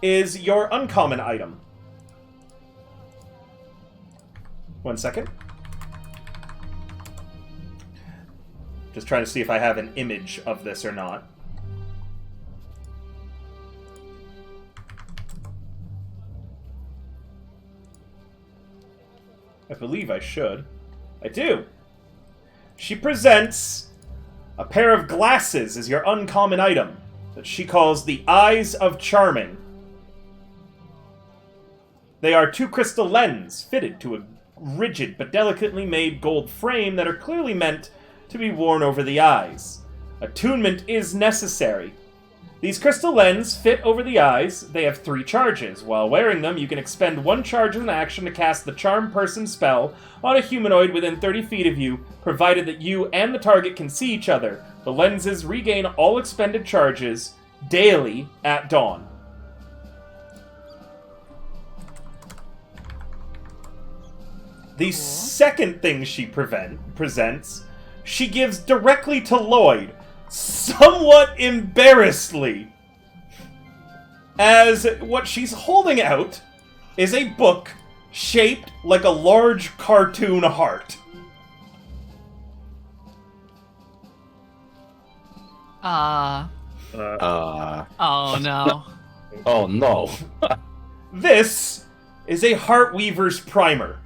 S1: is your uncommon item. 1 second. Just trying to see if I have an image of this or not. I believe I should. I do. She presents a pair of glasses as your uncommon item that she calls the Eyes of Charming. They are 2 crystal lenses fitted to a rigid but delicately made gold frame that are clearly meant to be worn over the eyes. Attunement is necessary. These crystal lenses fit over the eyes. They have 3 charges. While wearing them, you can expend 1 charge as an action to cast the Charm Person spell on a humanoid within 30 feet of you, provided that you and the target can see each other. The lenses regain all expended charges daily at dawn. The second thing she presents, she gives directly to Lloyd, somewhat embarrassedly, as what she's holding out is a book shaped like a large cartoon heart.
S4: Oh no.
S2: Oh no.
S1: This is a Heartweaver's primer.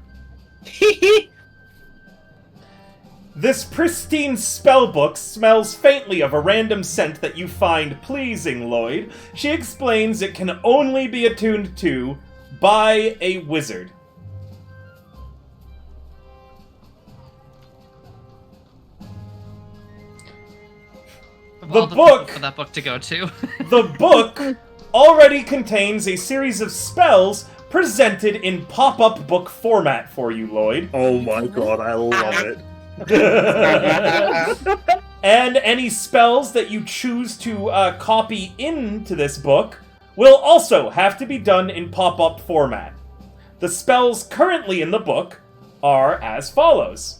S1: This pristine spellbook smells faintly of a random scent that you find pleasing, Lloyd. She explains it can only be attuned to by a wizard. The book
S4: for that book to go to.
S1: The book already contains a series of spells presented in pop-up book format for you, Lloyd.
S7: Oh my god, I love it.
S1: And any spells that you choose to copy into this book will also have to be done in pop-up format. The spells currently in the book are as follows.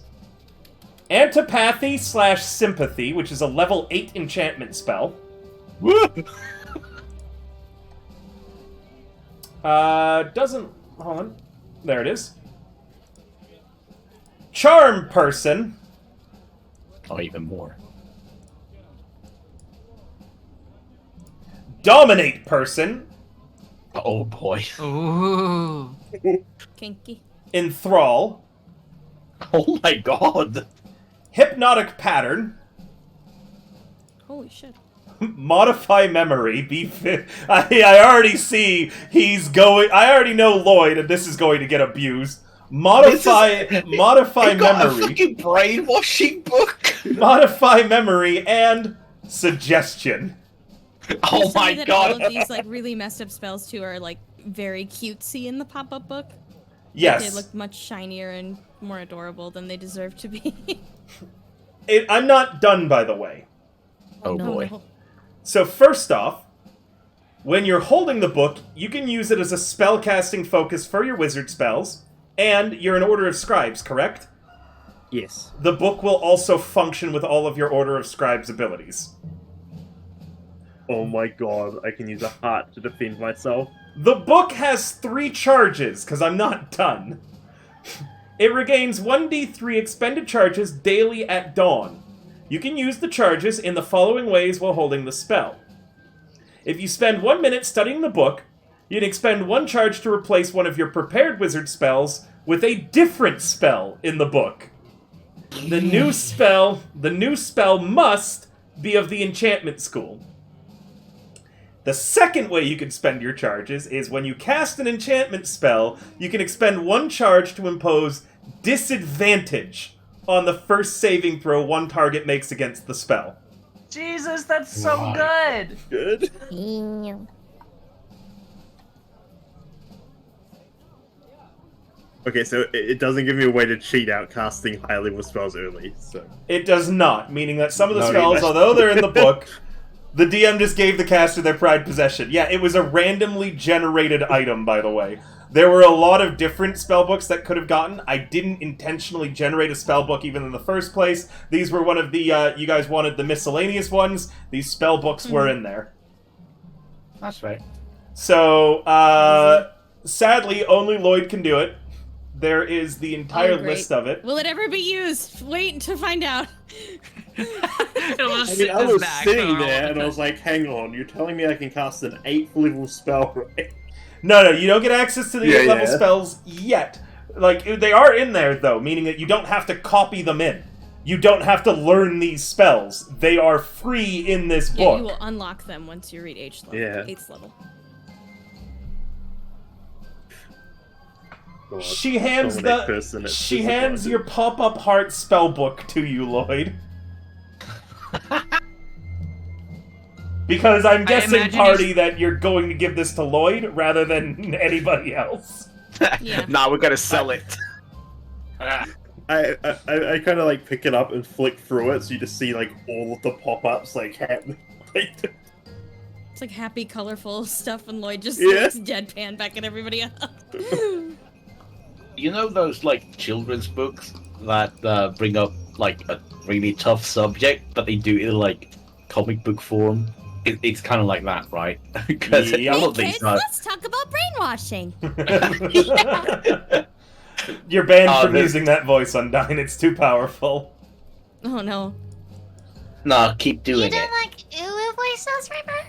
S1: Antipathy/sympathy, which is a level 8 enchantment spell. Doesn't... Hold on. There it is. Charm person.
S2: Oh, even more.
S1: Dominate person.
S2: Oh boy.
S4: Ooh.
S3: Kinky.
S1: Enthrall.
S2: Oh my god.
S1: Hypnotic pattern.
S3: Holy shit.
S1: Modify memory. I already see he's going... I already know Lloyd, and this is going to get abused. Modify
S2: I got a
S1: memory.
S2: fucking brainwashing book.
S1: Modify memory and suggestion.
S2: Oh
S3: Just
S2: my
S3: say that
S2: god.
S3: all of these like really messed up spells too are like very cutesy in the pop-up book.
S1: Yes.
S3: They look much shinier and more adorable than they deserve to be.
S1: I'm not done, by the way.
S2: Oh boy.
S3: No.
S1: So first off, when you're holding the book, you can use it as a spellcasting focus for your wizard spells, and you're an Order of Scribes, correct?
S7: Yes.
S1: The book will also function with all of your Order of Scribes abilities.
S7: Oh my god, I can use a heart to defend myself.
S1: The book has 3 charges, because I'm not done. It regains 1d3 expended charges daily at dawn. You can use the charges in the following ways while holding the spell. If you spend 1 minute studying the book, you can expend 1 charge to replace one of your prepared wizard spells with a different spell in the book. The new spell must be of the enchantment school. The second way you can spend your charges is when you cast an enchantment spell, you can expend 1 charge to impose disadvantage on the first saving throw one target makes against the spell.
S4: Jesus, that's so good.
S7: Good.
S5: Yeah.
S7: Okay, so it doesn't give me a way to cheat out casting high level spells early, so...
S1: It does not, meaning that some of the
S7: No,
S1: spells,
S7: that's-
S1: although they're in the book, the DM just gave the caster their pride possession. Yeah, it was a randomly generated item, by the way. There were a lot of different spellbooks that could have gotten. I didn't intentionally generate a spellbook even in the first place. These were one of the, you guys wanted the miscellaneous ones. These spellbooks were in there.
S2: That's right.
S1: So, sadly, only Lloyd can do it. There is the entire
S3: Oh, great.
S1: list of it.
S3: Will it ever be used? Wait to find out.
S4: It'll just
S7: I
S4: sit
S7: mean, I
S4: in his
S7: was
S4: bag
S7: sitting
S4: for all
S7: there
S4: of
S7: and I
S4: it.
S7: was like, hang on, you're telling me I can cast an 8th level spell, right?
S1: No, you don't get access to the
S7: Yeah,
S1: 8th level
S7: yeah.
S1: spells yet. Like, they are in there, though, meaning that you don't have to copy them in. You don't have to learn these spells. They are free in this
S3: Yeah,
S1: book.
S3: you will unlock them once you reach 8th level.
S7: Yeah.
S3: 8th level.
S7: God,
S1: She hands
S7: dominate person, it's
S1: she
S7: disappointing.
S1: hands your pop-up heart spellbook to you, Lloyd. Because I'm guessing,
S4: imagine
S1: party, that you're going to give this to Lloyd rather than anybody else.
S3: Yeah.
S2: Now we're gonna sell it.
S7: I kind of like pick it up and flick through it, so you just see like all of the pop-ups like happening.
S3: It's like happy, colorful stuff, and Lloyd just
S7: Yeah.
S3: looks deadpan back at everybody else.
S2: You know those like children's books that bring up like a really tough subject, but they do it in like comic book form? It's kind of like that, right? Because
S1: Yeah.
S2: all
S3: Hey
S2: of these
S3: kids,
S2: are.
S3: let's talk about brainwashing.
S1: You're banned
S2: Oh,
S1: from
S2: this-
S1: using that voice, Undyne. It's too powerful.
S3: Oh no.
S2: No, keep
S5: You
S2: doing
S5: don't
S2: it.
S5: like Ulu voices, Reaper?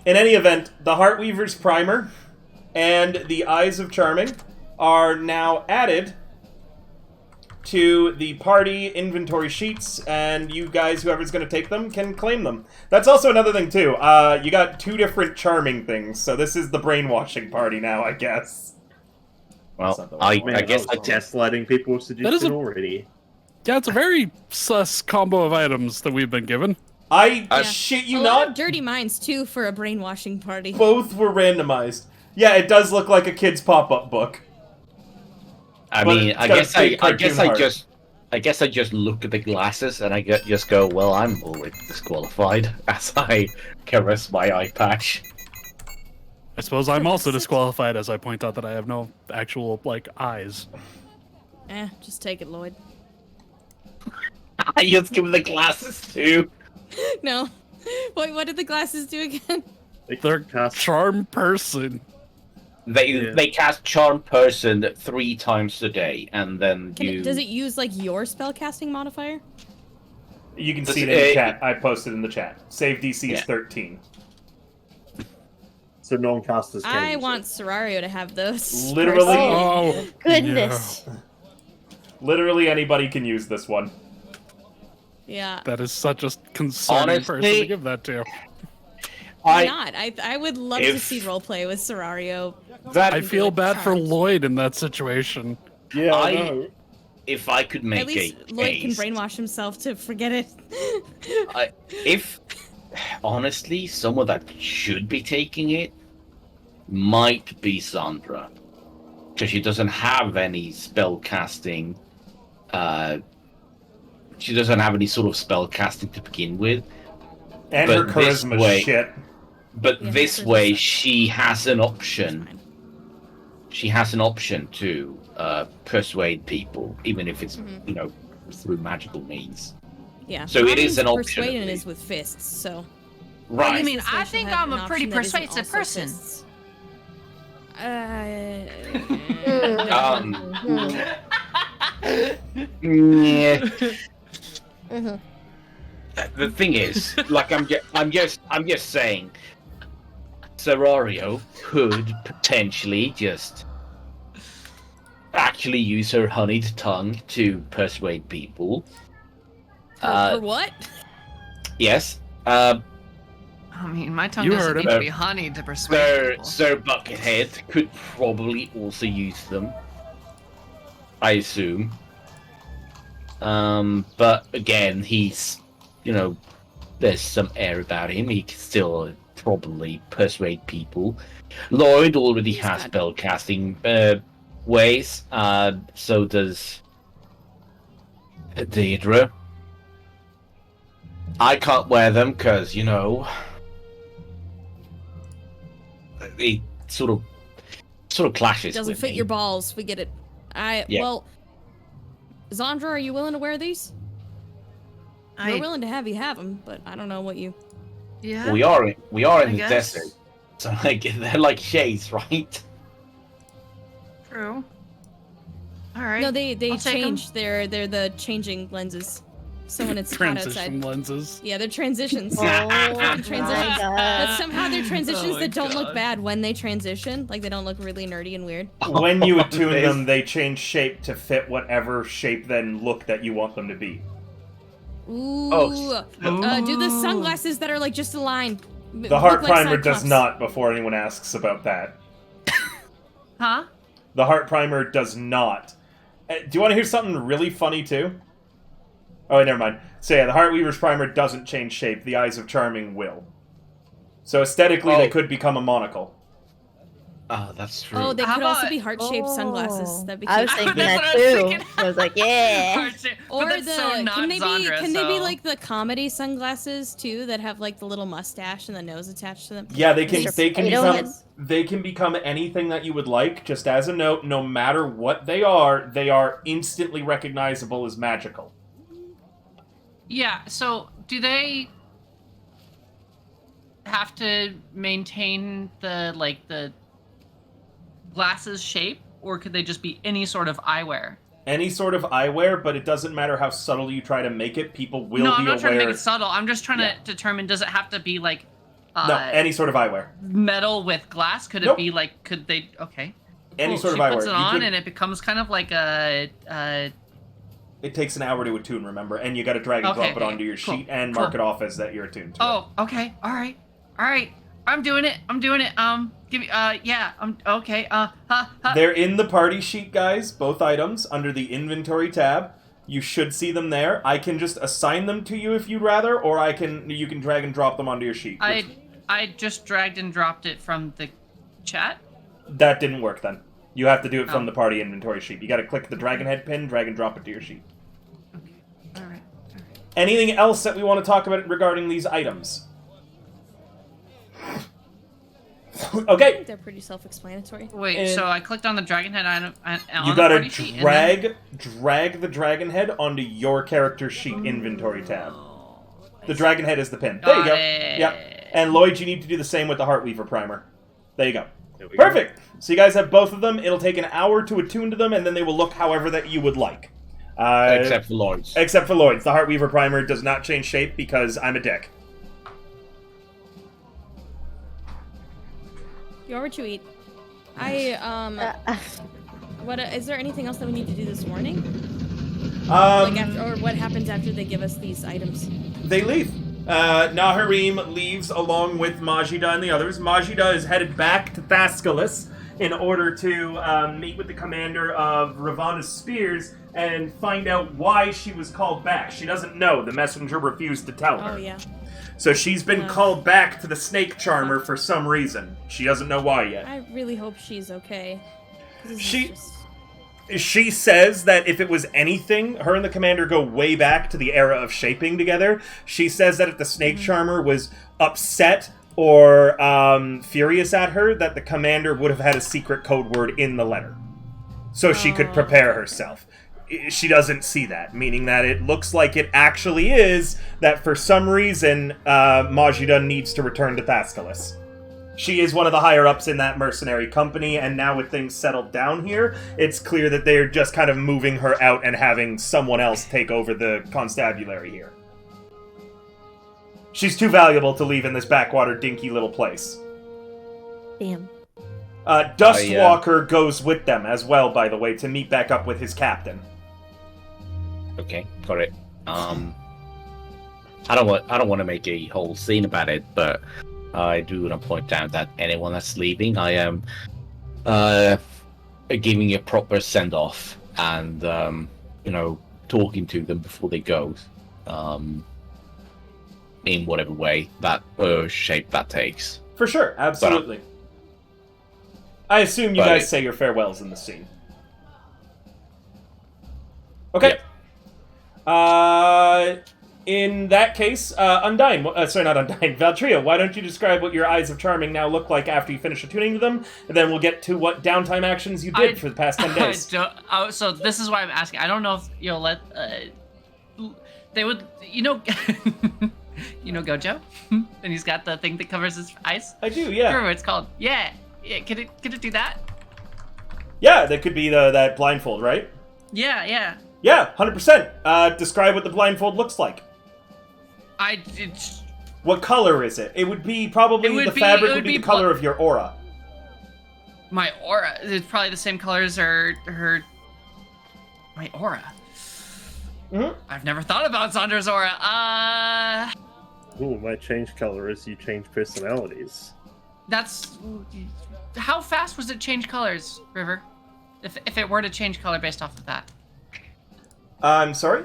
S1: In any event, the Heartweaver's Primer and the Eyes of Charming are now added to the party inventory sheets, and you guys, whoever's going to take them, can claim them. That's also another thing, too. You got 2 different charming things, so this is the brainwashing party now, I guess.
S2: Well,
S1: That's not the
S2: I
S1: one.
S2: guess I
S7: I'm gaslighting people with suggestion
S6: is a-
S7: already.
S6: Yeah, it's a very sus combo of items that we've been given.
S1: I
S3: Yeah.
S1: shit you
S3: a lot of
S1: not,
S3: dirty minds too for a brainwashing party.
S1: both were randomized. Yeah, it does look like a kid's pop-up book.
S2: I
S1: But
S2: mean,
S1: it's
S2: I
S1: got a
S2: guess
S1: big
S2: I guess
S1: cartoon
S2: I
S1: heart.
S2: just look at the glasses and I just go, well, I'm already disqualified as I caress my eye patch.
S6: I suppose I'm also disqualified as I point out that I have no actual, like, eyes.
S3: Just take it, Lloyd.
S2: I just give him the glasses too.
S3: No. What did the glasses do again?
S6: They're
S7: Cast-
S6: charm person.
S2: They cast Charm Person 3 times a day, and then
S3: Does it use like your spellcasting modifier?
S1: You can
S2: Does
S1: see it
S2: it-
S1: in the chat. I posted in the chat. Save DC is
S2: Yeah.
S1: 13.
S7: So non-casters can
S3: I
S7: use
S3: want
S7: it.
S3: Serario to have those.
S1: Literally-
S3: personally.
S6: Oh,
S5: Goodness.
S1: Literally anybody can use this one.
S3: Yeah.
S6: that is such a concerning person
S2: Honestly-
S6: to give that to.
S3: Why not? I would love to
S2: if-
S3: see roleplay with Serario.
S2: that
S6: I feel bad for
S3: charms.
S6: Lloyd in that situation.
S7: Yeah, I
S2: I-
S7: know.
S2: if I could make
S3: At least
S2: a
S3: Lloyd can
S2: case,
S3: brainwash himself to forget it.
S2: if honestly someone that should be taking it might be Sandra, because she doesn't have any spell casting. She doesn't have any sort of spell casting to begin with.
S1: And
S2: But
S1: her
S2: this
S1: charisma's
S2: way-
S1: shit.
S2: But
S3: Yeah,
S2: this
S3: her
S2: way,
S3: charisma.
S2: she has an
S3: It's
S2: option.
S3: fine.
S2: She has an option to persuade people, even if it's
S3: Mhm.
S2: through magical means.
S3: Yeah.
S2: So it is an option, at
S3: Persuading
S2: least.
S3: is with fists, so.
S2: Right.
S4: I mean,
S3: This way
S4: I
S3: she'll
S4: think
S3: have
S4: I'm
S3: an
S4: a pretty
S3: option that isn't
S4: persuasive
S3: also
S4: person.
S3: fists.
S2: Yeah.
S5: Mhm.
S2: The thing is, like, I'm just saying, Serario could potentially just actually use her honeyed tongue to persuade people.
S3: For what?
S2: Yes.
S4: I mean, my tongue
S6: You
S4: doesn't
S6: heard
S4: need
S6: him.
S4: to be honeyed to persuade people.
S2: Sir Buckethead could probably also use them. I assume. But again, he's, there's some air about him. He can still probably persuade people. Lloyd already
S3: He's
S2: has
S3: got-
S2: spell casting ways. So does Deidre. I can't wear them because, it sort of clashes.
S3: Doesn't
S2: with
S3: fit
S2: me.
S3: your balls. We get it.
S2: Yeah.
S3: Well, Zandra, are you willing to wear these? We're willing to have you have them, but I don't know what you.
S4: Yeah.
S2: We are in
S4: I
S2: the
S4: guess.
S2: desert, so they're like shades, right?
S4: True. All right.
S3: No, they
S4: I'll take 'em.
S3: change. They're the changing lenses. So when it's hot
S6: Transition
S3: outside.
S6: lenses.
S3: Yeah, they're transitions.
S5: Oh my
S3: transitions. But
S5: god.
S3: somehow they're transitions
S4: Oh my
S3: that don't look
S4: God.
S3: bad when they transition. Like they don't look really nerdy and weird.
S1: When you attune
S2: There's-
S1: them, they change shape to fit whatever shape then look that you want them to be.
S3: Ooh.
S2: Oh,
S3: Do the sunglasses that are like just a line.
S1: The heart primer does not, before anyone asks about that.
S4: Huh?
S1: The heart primer does not. Do you want to hear something really funny too? Oh, wait, never mind. So yeah, the Heartweaver's primer doesn't change shape. The Eyes of Charming will. So aesthetically, they
S2: Oh.
S1: could become a monocle.
S2: Oh, that's true.
S3: Oh, they
S4: How
S3: could also
S4: about-
S3: be heart-shaped sunglasses. That'd be cute.
S5: I was thinking
S4: That's
S5: that
S4: what I was
S5: too.
S4: thinking.
S5: I was like, yeah.
S3: Or
S4: But that's so not
S3: can they be
S4: Zandra,
S3: can they be
S4: so-
S3: like the comedy sunglasses too that have like the little mustache and the nose attached to them?
S1: Yeah, they can.
S5: Mr.
S1: They can
S5: Potato
S1: become.
S5: Heads.
S1: They can become anything that you would like. Just as a note, no matter what they are instantly recognizable as magical.
S4: Yeah, so do they have to maintain the glasses shape, or could they just be any sort of eyewear?
S1: Any sort of eyewear, but it doesn't matter how subtle you try to make it. People will
S4: No,
S1: be
S4: I'm not trying to
S1: aware.
S4: make it subtle. I'm just trying
S1: Yeah.
S4: to determine, does it have to be like
S1: No, any sort of eyewear.
S4: metal with glass? Could it
S1: Nope.
S4: be like, could they, okay.
S1: Any
S4: Cool,
S1: sort
S4: she
S1: of eyewear.
S4: puts it
S1: You
S4: on
S1: could-
S4: and it becomes kind of like
S1: It takes an hour to attune, remember, and you got to drag and
S4: Okay,
S1: drop it onto your
S4: cool,
S1: sheet and mark
S4: cool.
S1: it off as that you're attuned to. it.
S4: oh, okay, all right. I'm doing it. Give me, yeah, okay,
S1: They're in the party sheet, guys. Both items under the inventory tab. You should see them there. I can just assign them to you if you'd rather, or you can drag and drop them onto your sheet.
S4: I just dragged and dropped it from the chat.
S1: That didn't work then. You have to do it from
S4: Oh.
S1: the party inventory sheet. You got to click the dragon head pin, drag and drop it to your sheet.
S4: All right.
S1: Anything else that we want to talk about regarding these items?
S3: I
S1: Okay.
S3: think they're pretty self-explanatory.
S4: Wait,
S1: And-
S4: so I clicked on the dragon head item on
S1: You
S4: the
S1: gotta
S4: party sheet, and then-
S1: drag the dragon head onto your character sheet inventory tab. The dragon head is the pin. There you
S4: Got
S1: go.
S4: it.
S1: Yep. And Lloyd, you need to do the same with the Heartweaver primer. There you go.
S7: There we go.
S1: Perfect. So you guys have both of them. It'll take an hour to attune to them, and then they will look however that you would like.
S2: Except for Lloyd's.
S1: Except for Lloyd's. The Heartweaver primer does not change shape because I'm a dick.
S3: You're what you eat. What is there anything else that we need to do this morning? Like after, or what happens after they give us these items?
S1: They leave. Naharim leaves along with Majida and the others. Majida is headed back to Thascalis in order to meet with the commander of Ravana's Spears and find out why she was called back. She doesn't know. The messenger refused to tell her.
S3: Oh yeah.
S1: So she's been called back to the Snake Charmer for some reason. She doesn't know why yet.
S3: I really hope she's okay. This is
S1: She-
S3: just-
S1: She says that if it was anything, her and the commander go way back to the era of shaping together. She says that if the Snake Charmer was upset or furious at her, that the commander would have had a secret code word in the letter. So she could prepare herself. She doesn't see that, meaning that it looks like it actually is that for some reason Majida needs to return to Thascalis. She is one of the higher-ups in that mercenary company, and now with things settled down here, it's clear that they're just kind of moving her out and having someone else take over the constabulary here. She's too valuable to leave in this backwater dinky little place.
S5: Damn.
S1: Dustwalker goes with them as well, by the way, to meet back up with his captain.
S2: Okay, got it. I don't want to make a whole scene about it, but I do want to point out that anyone that's leaving, I am giving a proper send off and talking to them before they go, in whatever way that shape that takes.
S1: For sure, absolutely. I assume you
S2: But-
S1: guys say your farewells in the scene. Okay. In that case, Undyne, sorry, not Undyne, Valtria, why don't you describe what your Eyes of Charming now look like after you finish attuning to them, and then we'll get to what downtime actions you did for the past 10 days.
S4: So this is why I'm asking. I don't know if you'll let... they would... you know Gojo? And he's got the thing that covers his eyes?
S1: I do,
S4: I
S1: yeah.
S4: remember what it's called. Yeah. Could it do that?
S1: Yeah, that could be that blindfold, right?
S4: Yeah.
S1: Yeah, 100%. Describe what the blindfold looks like. What color is it? It would be probably the fabric would be the color of your aura.
S4: My aura is probably the same color as her. My aura.
S1: Mm-hmm.
S4: I've never thought about Zandra's aura.
S7: Ooh, might change color as you change personalities.
S4: That's how fast was it change colors, River? If it were to change color based off of that.
S1: I'm sorry?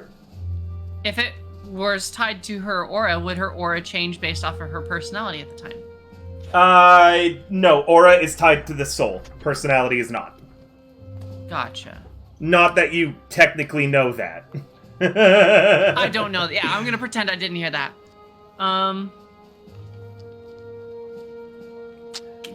S4: If it was tied to her aura, would her aura change based off of her personality at the time?
S1: No, aura is tied to the soul. Personality is not.
S4: Gotcha.
S1: Not that you technically know that.
S4: I don't know. Yeah, I'm gonna pretend I didn't hear that.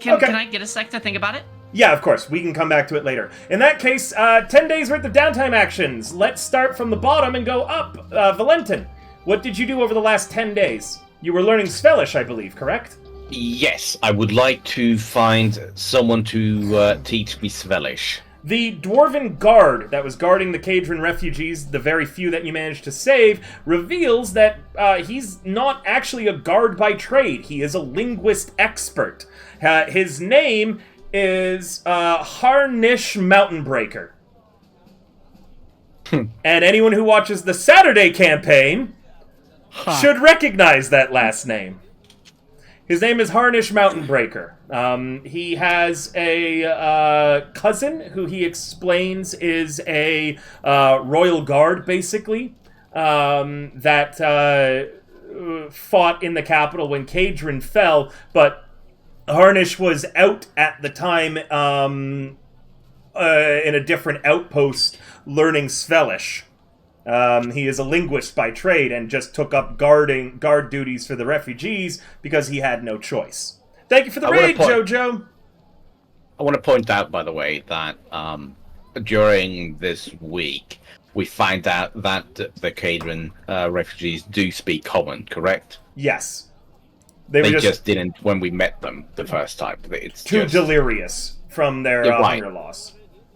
S4: Can I get a sec to think about it?
S1: Yeah, of course. We can come back to it later. In that case, 10 days worth of downtime actions. Let's start from the bottom and go up. Valentin, what did you do over the last 10 days? You were learning Svelish, I believe, correct?
S2: Yes, I would like to find someone to teach me Svelish.
S1: The dwarven guard that was guarding the Cadron refugees, the very few that you managed to save, reveals that he's not actually a guard by trade. He is a linguist expert. His name is Harnish Mountainbreaker. And anyone who watches the Saturday campaign should recognize that last name. His name is Harnish Mountainbreaker. He has a cousin who he explains is a royal guard, basically, that fought in the capital when Cadron fell, but Harnish was out at the time in a different outpost learning Svelish. He is a linguist by trade and just took up guard duties for the refugees because he had no choice. Thank you for the
S2: I wanna
S1: raid,
S2: point-
S1: Jojo.
S2: I want to point out, by the way, that during this week, we find out that the Cadron refugees do speak Common, correct?
S1: Yes.
S2: They
S1: were
S2: just didn't when we met them the first time. It's
S1: too
S2: just...
S1: delirious from their
S2: Yeah, right.
S1: hunger loss.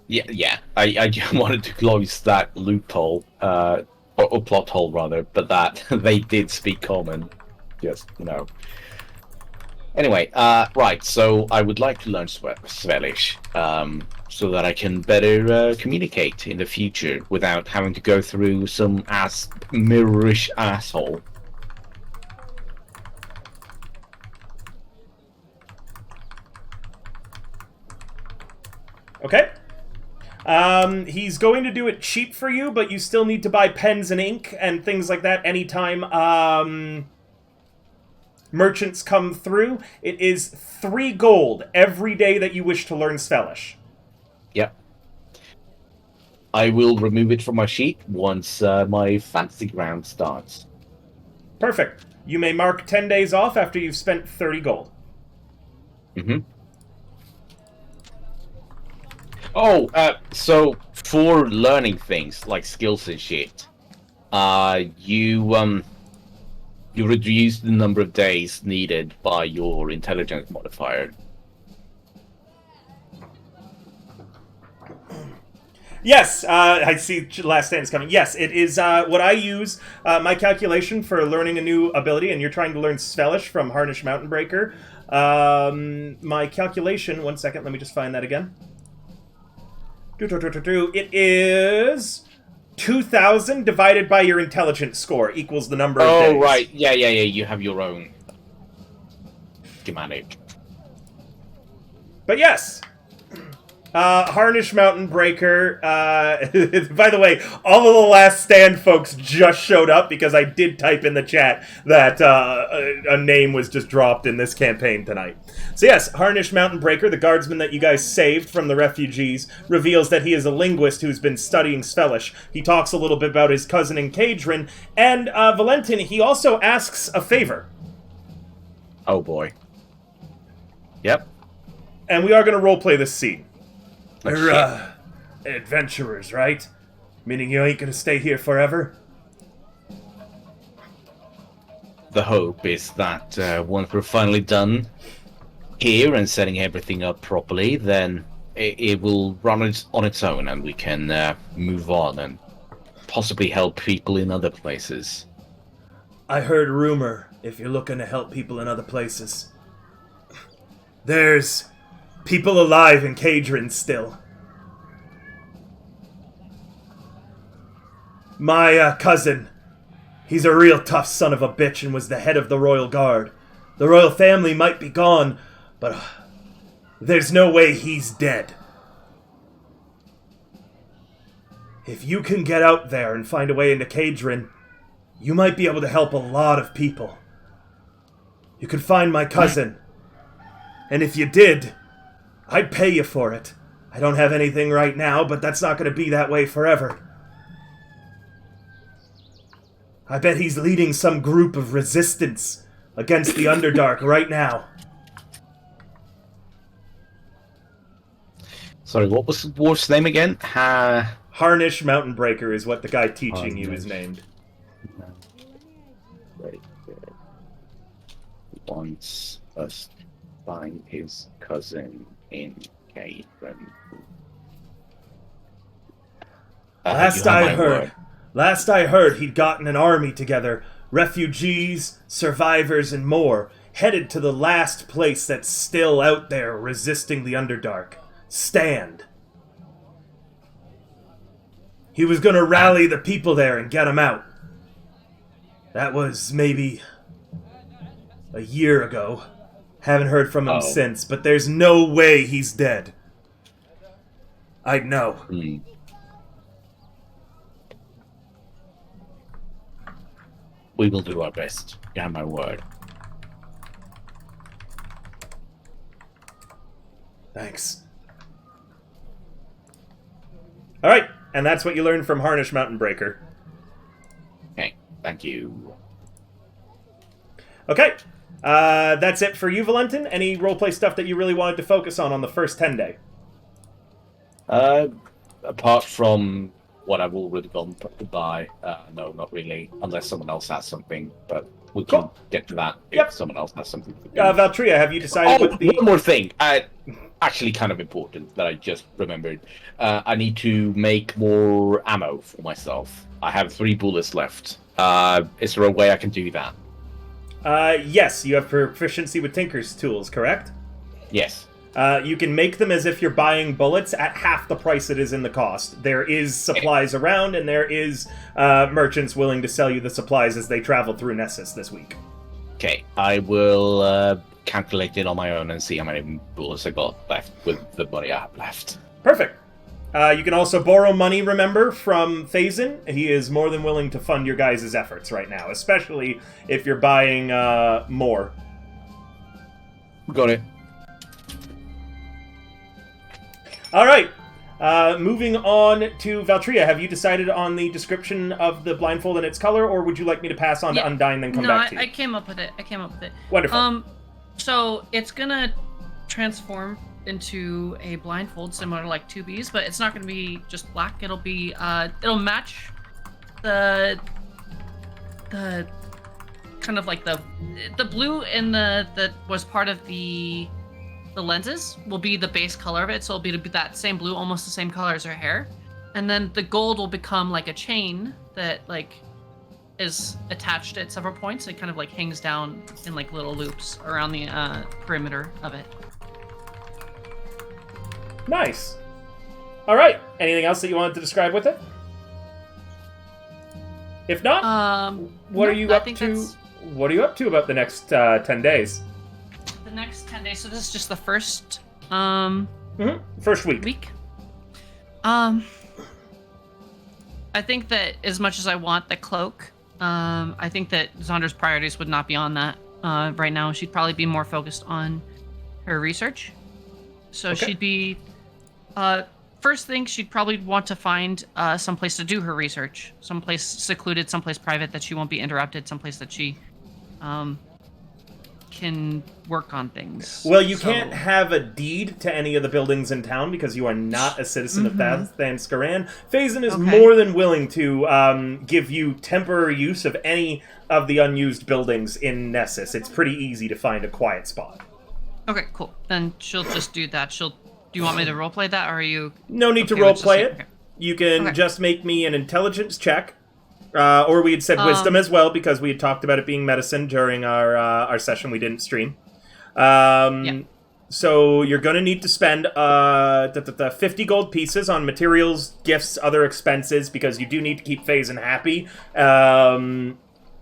S2: Yeah. I just wanted to close that loophole, or plot hole rather, but that they did speak Common. Just, Anyway, right, so I would like to learn Svelish, so that I can better communicate in the future without having to go through some mirrorish asshole.
S1: Okay. He's going to do it cheap for you, but you still need to buy pens and ink and things like that anytime merchants come through. It is 3 gold every day that you wish to learn Svelish.
S2: Yep. I will remove it from my sheet once my fantasy round starts.
S1: Perfect. You may mark 10 days off after you've spent 30 gold.
S2: Mm-hmm. Oh, so for learning things like skills and shit, you reduce the number of days needed by your intelligence modifier.
S1: Yes, I see Last Stand is coming. Yes, it is what I use, my calculation for learning a new ability, and you're trying to learn Svelish from Harnish Mountain Breaker. My calculation, one second, let me just find that again. It is 2,000 divided by your intelligence score equals the number of days.
S2: Oh, right. Yeah. You have your own schematic.
S1: But yes, Harnish Mountain Breaker. By the way, all of the Last Stand folks just showed up because I did type in the chat that a name was just dropped in this campaign tonight. So yes, Harnish Mountain Breaker, the guardsman that you guys saved from the refugees, reveals that he is a linguist who's been studying Svelish. He talks a little bit about his cousin in Cadron, and Valentin, he also asks a favor.
S2: Oh boy. Yep.
S1: And we are going to roleplay this scene.
S2: Oh,
S1: You're, adventurers, right? Meaning you ain't gonna stay here forever?
S2: The hope is that once we're finally done here and setting everything up properly, then it will run on its own and we can move on and possibly help people in other places.
S1: I heard rumor, if you're looking to help people in other places. There's people alive in Cadron still. My cousin, he's a real tough son of a bitch and was the head of the Royal Guard. The royal family might be gone, but there's no way he's dead. If you can get out there and find a way into Cadron, you might be able to help a lot of people. You could find my cousin, and if you did, I'd pay you for it. I don't have anything right now, but that's not going to be that way forever. I bet he's leading some group of resistance against the Underdark right now.
S2: Sorry, what was the dwarf's name again?
S1: Harnish Mountain Breaker is what the guy teaching you is named.
S2: Wants us to find his cousin in Cadron.
S1: Last I heard, he'd gotten an army together, refugees, survivors, and more, headed to the last place that's still out there resisting the Underdark. Stand. He was gonna rally the people there and get them out. That was maybe a year ago. Haven't heard from him since, but there's no way he's dead. I'd know.
S2: We will do our best. You have my word.
S1: Thanks. Alright, and that's what you learned from Harnish Mountain Breaker.
S2: Okay, thank you.
S1: Okay, That's it for you, Valentin? Any roleplay stuff that you really wanted to focus on the first 10 day?
S2: Apart from what I've already gone by, no, not really. Unless someone else has something, but we can
S1: Cool.
S2: get to that if
S1: Yep.
S2: someone else has something.
S1: Valtria, have you decided what the...
S2: One more thing. Actually, kind of important that I just remembered. I need to make more ammo for myself. I have 3 bullets left. Is there a way I can do that?
S1: Yes, you have proficiency with Tinker's tools, correct?
S2: Yes.
S1: You can make them as if you're buying bullets at half the price it is in the cost. There is supplies around, and there is merchants willing to sell you the supplies as they travel through Nessus this week.
S2: Okay, I will calculate it on my own and see how many bullets I got left with the money I have left.
S1: Perfect. You can also borrow money, remember, from Phazin. He is more than willing to fund your guys' efforts right now, especially if you're buying more.
S2: Got it.
S1: All right. Moving on to Valtria. Have you decided on the description of the blindfold and its color, or would you like me to pass on to Undyne and come back to you?
S4: I came up with it.
S1: Wonderful.
S4: So it's gonna transform into a blindfold similar to like 2Bs, but it's not gonna be just black. It'll be it'll match the kind of like the blue in the that was part of the lenses will be the base color of it, so it'll be that same blue, almost the same color as her hair, and then the gold will become like a chain that like is attached at several points. It kind of like hangs down in like little loops around the perimeter of it.
S1: Nice. All right. Anything else that you wanted to describe with it? If not, what are you up to? What are you up to about the next 10 days?
S4: The next 10 days. So this is just the first
S1: first week.
S4: I think that as much as I want the cloak, I think that Zondra's priorities would not be on that right now. She'd probably be more focused on her research. So she'd be first thing, she'd probably want to find some place to do her research, someplace secluded, someplace private that she won't be interrupted, someplace that she can work on things.
S1: Well, you can't have a deed to any of the buildings in town because you are not a citizen of Thanskaran. Phazin is more than willing to give you temporary use of any of the unused buildings in Nessus. It's pretty easy to find a quiet spot.
S4: Okay, cool. Then she'll just do that. Do you want me to roleplay that, or are you...
S1: No need to roleplay it. Okay. You can just make me an intelligence check. Or we had said wisdom as well, because we had talked about it being medicine during our session we didn't stream. So you're going to need to spend 50 gold pieces on materials, gifts, other expenses, because you do need to keep Phazin happy.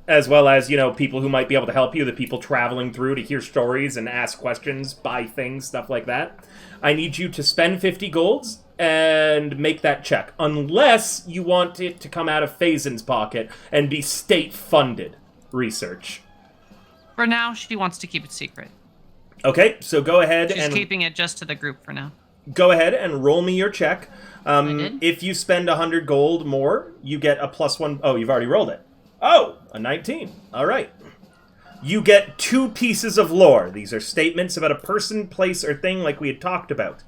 S1: As well as, people who might be able to help you, the people traveling through to hear stories and ask questions, buy things, stuff like that. I need you to spend 50 golds and make that check, unless you want it to come out of Phazin's pocket and be state-funded research.
S4: For now, she wants to keep it secret.
S1: Okay, so go ahead
S4: She's keeping it just to the group for now.
S1: Go ahead and roll me your check.
S4: I did.
S1: If you spend 100 gold more, you get a +1... Oh, you've already rolled it. Oh, a 19. All right. You get 2 pieces of lore. These are statements about a person, place, or thing like we had talked about.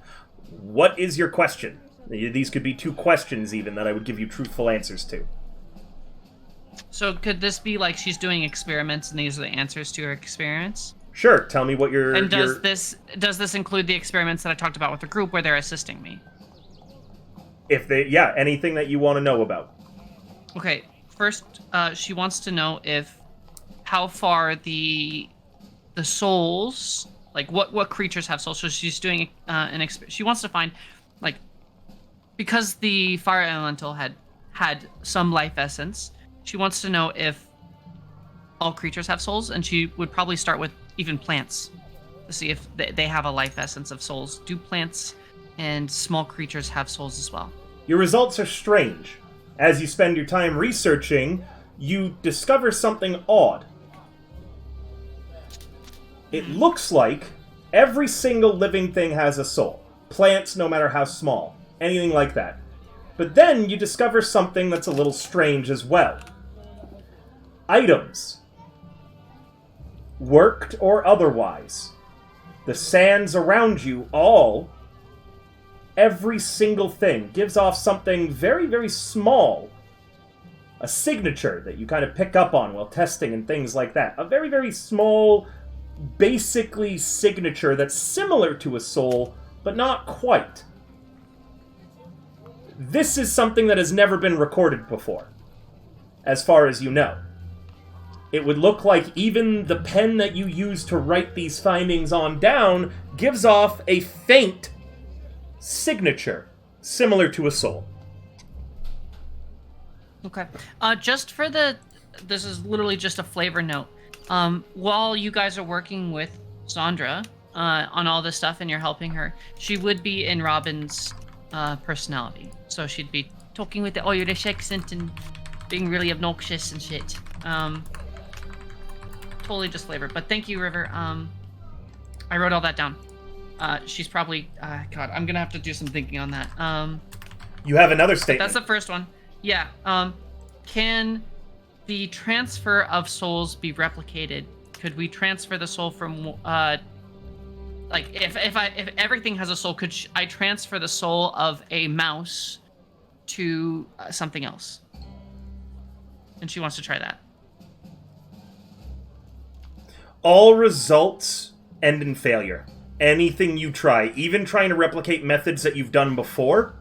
S1: What is your question? These could be 2 questions even that I would give you truthful answers to.
S4: So could this be like she's doing experiments and these are the answers to her experiments?
S1: Sure. Tell me what your...
S4: And does this include the experiments that I talked about with the group where they're assisting me?
S1: Anything that you want to know about.
S4: Okay. First, she wants to know how far the souls, like what creatures have souls. So she's doing she wants to find, like, because the fire elemental had some life essence. She wants to know if all creatures have souls, and she would probably start with even plants to see if they have a life essence of souls. Do plants and small creatures have souls as well?
S1: Your results are strange. As you spend your time researching, you discover something odd. It looks like every single living thing has a soul. Plants, no matter how small. Anything like that. But then you discover something that's a little strange as well. Items. worked or otherwise, the sands around you all, every single thing, gives off something very, very small. A signature that you kind of pick up on while testing and things like that. A very, very small, basically signature that's similar to a soul, but not quite. This is something that has never been recorded before, as far as you know. It would look like even the pen that you use to write these findings on down gives off a faint signature, similar to a soul.
S4: Okay. Just for this is literally just a flavor note. While you guys are working with Sandra on all this stuff and you're helping her, she would be in Robin's personality. So she'd be talking with the Irish accent and being really obnoxious and shit. Totally just flavor. But thank you, River. I wrote all that down. She's probably... God, I'm gonna have to do some thinking on that.
S1: You have another statement.
S4: That's the first one. Yeah. Can the transfer of souls be replicated? Could we transfer the soul from like if everything has a soul, could I transfer the soul of a mouse to something else? And she wants to try that.
S1: All results end in failure. Anything you try, even trying to replicate methods that you've done before,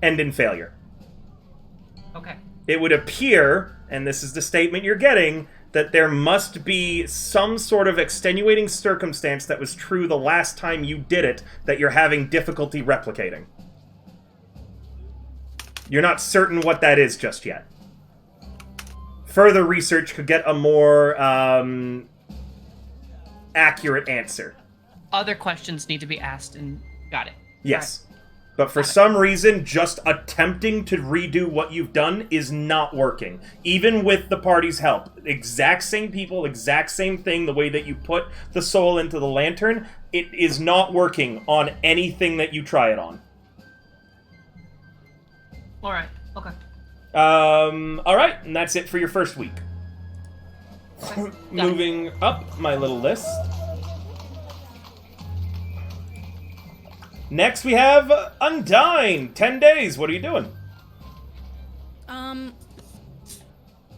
S1: end in failure.
S4: Okay.
S1: It would appear, and this is the statement you're getting, that there must be some sort of extenuating circumstance that was true the last time you did it that you're having difficulty replicating. You're not certain what that is just yet. Further research could get a more accurate answer.
S4: Other questions need to be asked, and got it.
S1: Yes. But for some reason, just attempting to redo what you've done is not working. Even with the party's help. Exact same people, exact same thing, the way that you put the soul into the lantern, it is not working on anything that you try it on.
S4: Alright, okay.
S1: Alright, and that's it for your first week. Moving up my little list. Next we have Undyne. 10 days. What are you doing?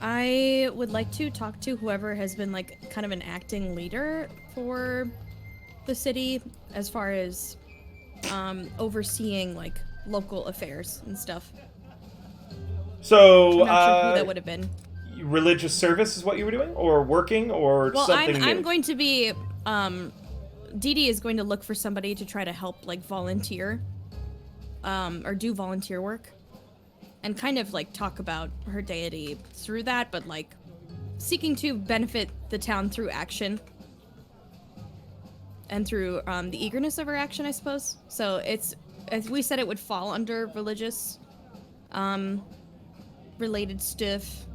S3: I would like to talk to whoever has been like kind of an acting leader for the city as far as overseeing like local affairs and stuff.
S1: So
S3: I'm not sure who that would have been.
S1: Religious service is what you were doing, or working, or something new?
S3: I'm going to be Dee Dee is going to look for somebody to try to help, like, volunteer, or do volunteer work, and kind of, like, talk about her deity through that, but, like, seeking to benefit the town through action, and through, the eagerness of her action, I suppose. So it's, as we said, it would fall under religious, related stuff,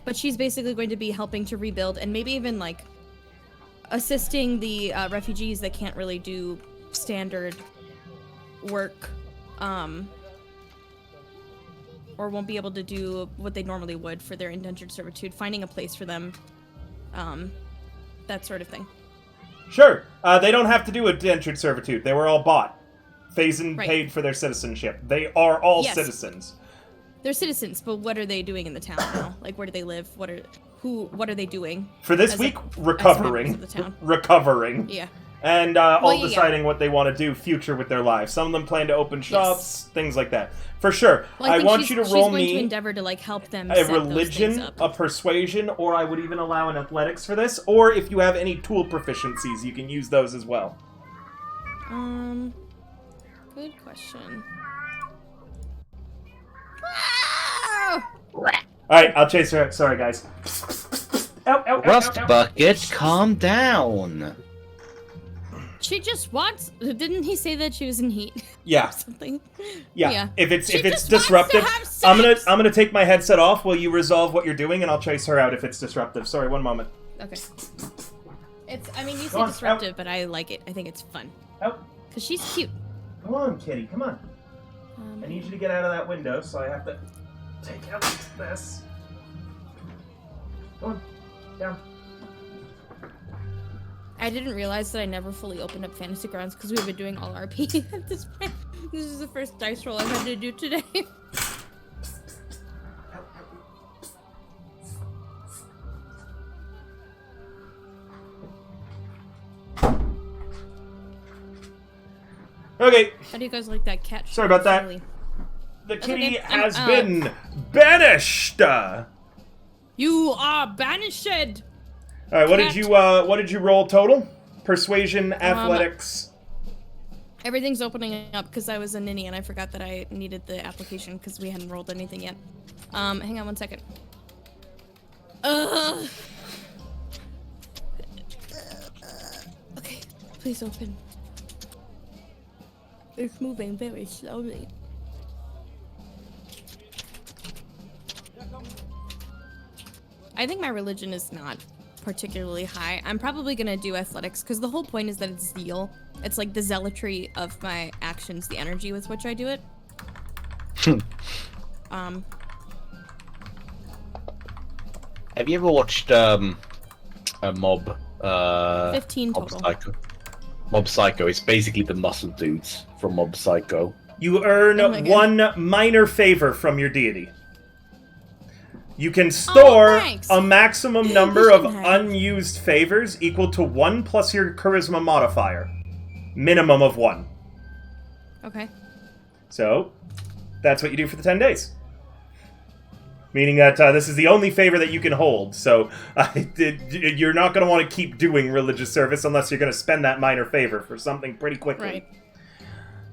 S3: but she's basically going to be helping to rebuild, and maybe even, like, assisting the refugees that can't really do standard work, or won't be able to do what they normally would for their indentured servitude, finding a place for them, that sort of thing.
S1: Sure. They don't have to do indentured servitude. They were all bought. Phazon
S3: Right.
S1: paid for their citizenship. They are all
S3: Yes.
S1: citizens.
S3: They're citizens, but what are they doing in the town now? Like, where do they live? What are they doing?
S1: For this
S3: as
S1: week,
S3: as
S1: recovering.
S3: members of the town?
S1: Recovering.
S3: Yeah.
S1: And all
S3: yeah.
S1: deciding what they want to do future with their lives. Some of them plan to open shops, things like that. For sure.
S3: Well,
S1: I
S3: think
S1: want you to roll
S3: she's going to
S1: me
S3: endeavor to, like, help them
S1: a
S3: set those
S1: religion,
S3: things up.
S1: a persuasion, or I would even allow an athletics for this. Or if you have any tool proficiencies, you can use those as well.
S3: Good question.
S1: Alright, I'll chase her out. Sorry, guys. Ow, ow, ow,
S2: Rust
S1: ow, ow.
S2: Bucket, calm down.
S3: She just wants. Didn't he say that she was in heat?
S1: Yeah.
S3: Or something.
S1: Yeah.
S3: Yeah.
S1: If it's
S3: She
S1: if it's
S3: just wants to
S1: disruptive,
S3: have sex!
S1: I'm gonna take my headset off while you resolve what you're doing, and I'll chase her out if it's disruptive. Sorry, one moment.
S3: Okay. It's. I mean, you
S1: Go
S3: say
S1: on,
S3: disruptive, but I like it. I think it's fun.
S1: Out.
S3: Cause she's cute.
S1: Come on, kitty. Come on. I need you to get out of that window, so I have to take out this. Go on. Down.
S3: I didn't realize that I never fully opened up Fantasy Grounds because we've been doing all RP at this point. This is the first dice roll I've had to do today.
S1: Okay,
S3: How do you guys like that cat?
S1: Sorry about that.
S3: Shirley?
S1: the
S3: That's
S1: kitty
S3: okay.
S1: has been banished. All
S3: You are banished.
S1: right, what
S3: Cat.
S1: did you roll total? Persuasion, athletics.
S3: Everything's opening up because I was a ninny and I forgot that I needed the application because we hadn't rolled anything yet. Hang on one second. Okay, please open. It's moving very slowly. I think my religion is not particularly high. I'm probably gonna do athletics because the whole point is that it's zeal. It's like the zealotry of my actions, the energy with which I do it.
S2: Have you ever watched a Mob?
S3: 15
S2: Mob
S3: total.
S2: Psycho. Mob Psycho. It's basically the muscle dudes from Mob Psycho.
S1: You earn
S3: Oh my God.
S1: 1 minor favor from your deity. You can store
S3: thanks.
S1: a maximum number of
S3: Nice.
S1: unused favors equal to 1 plus your charisma modifier. Minimum of 1.
S3: Okay.
S1: So, that's what you do for the 10 days. Meaning that this is the only favor that you can hold, so you're not going to want to keep doing religious service unless you're going to spend that minor favor for something pretty quickly.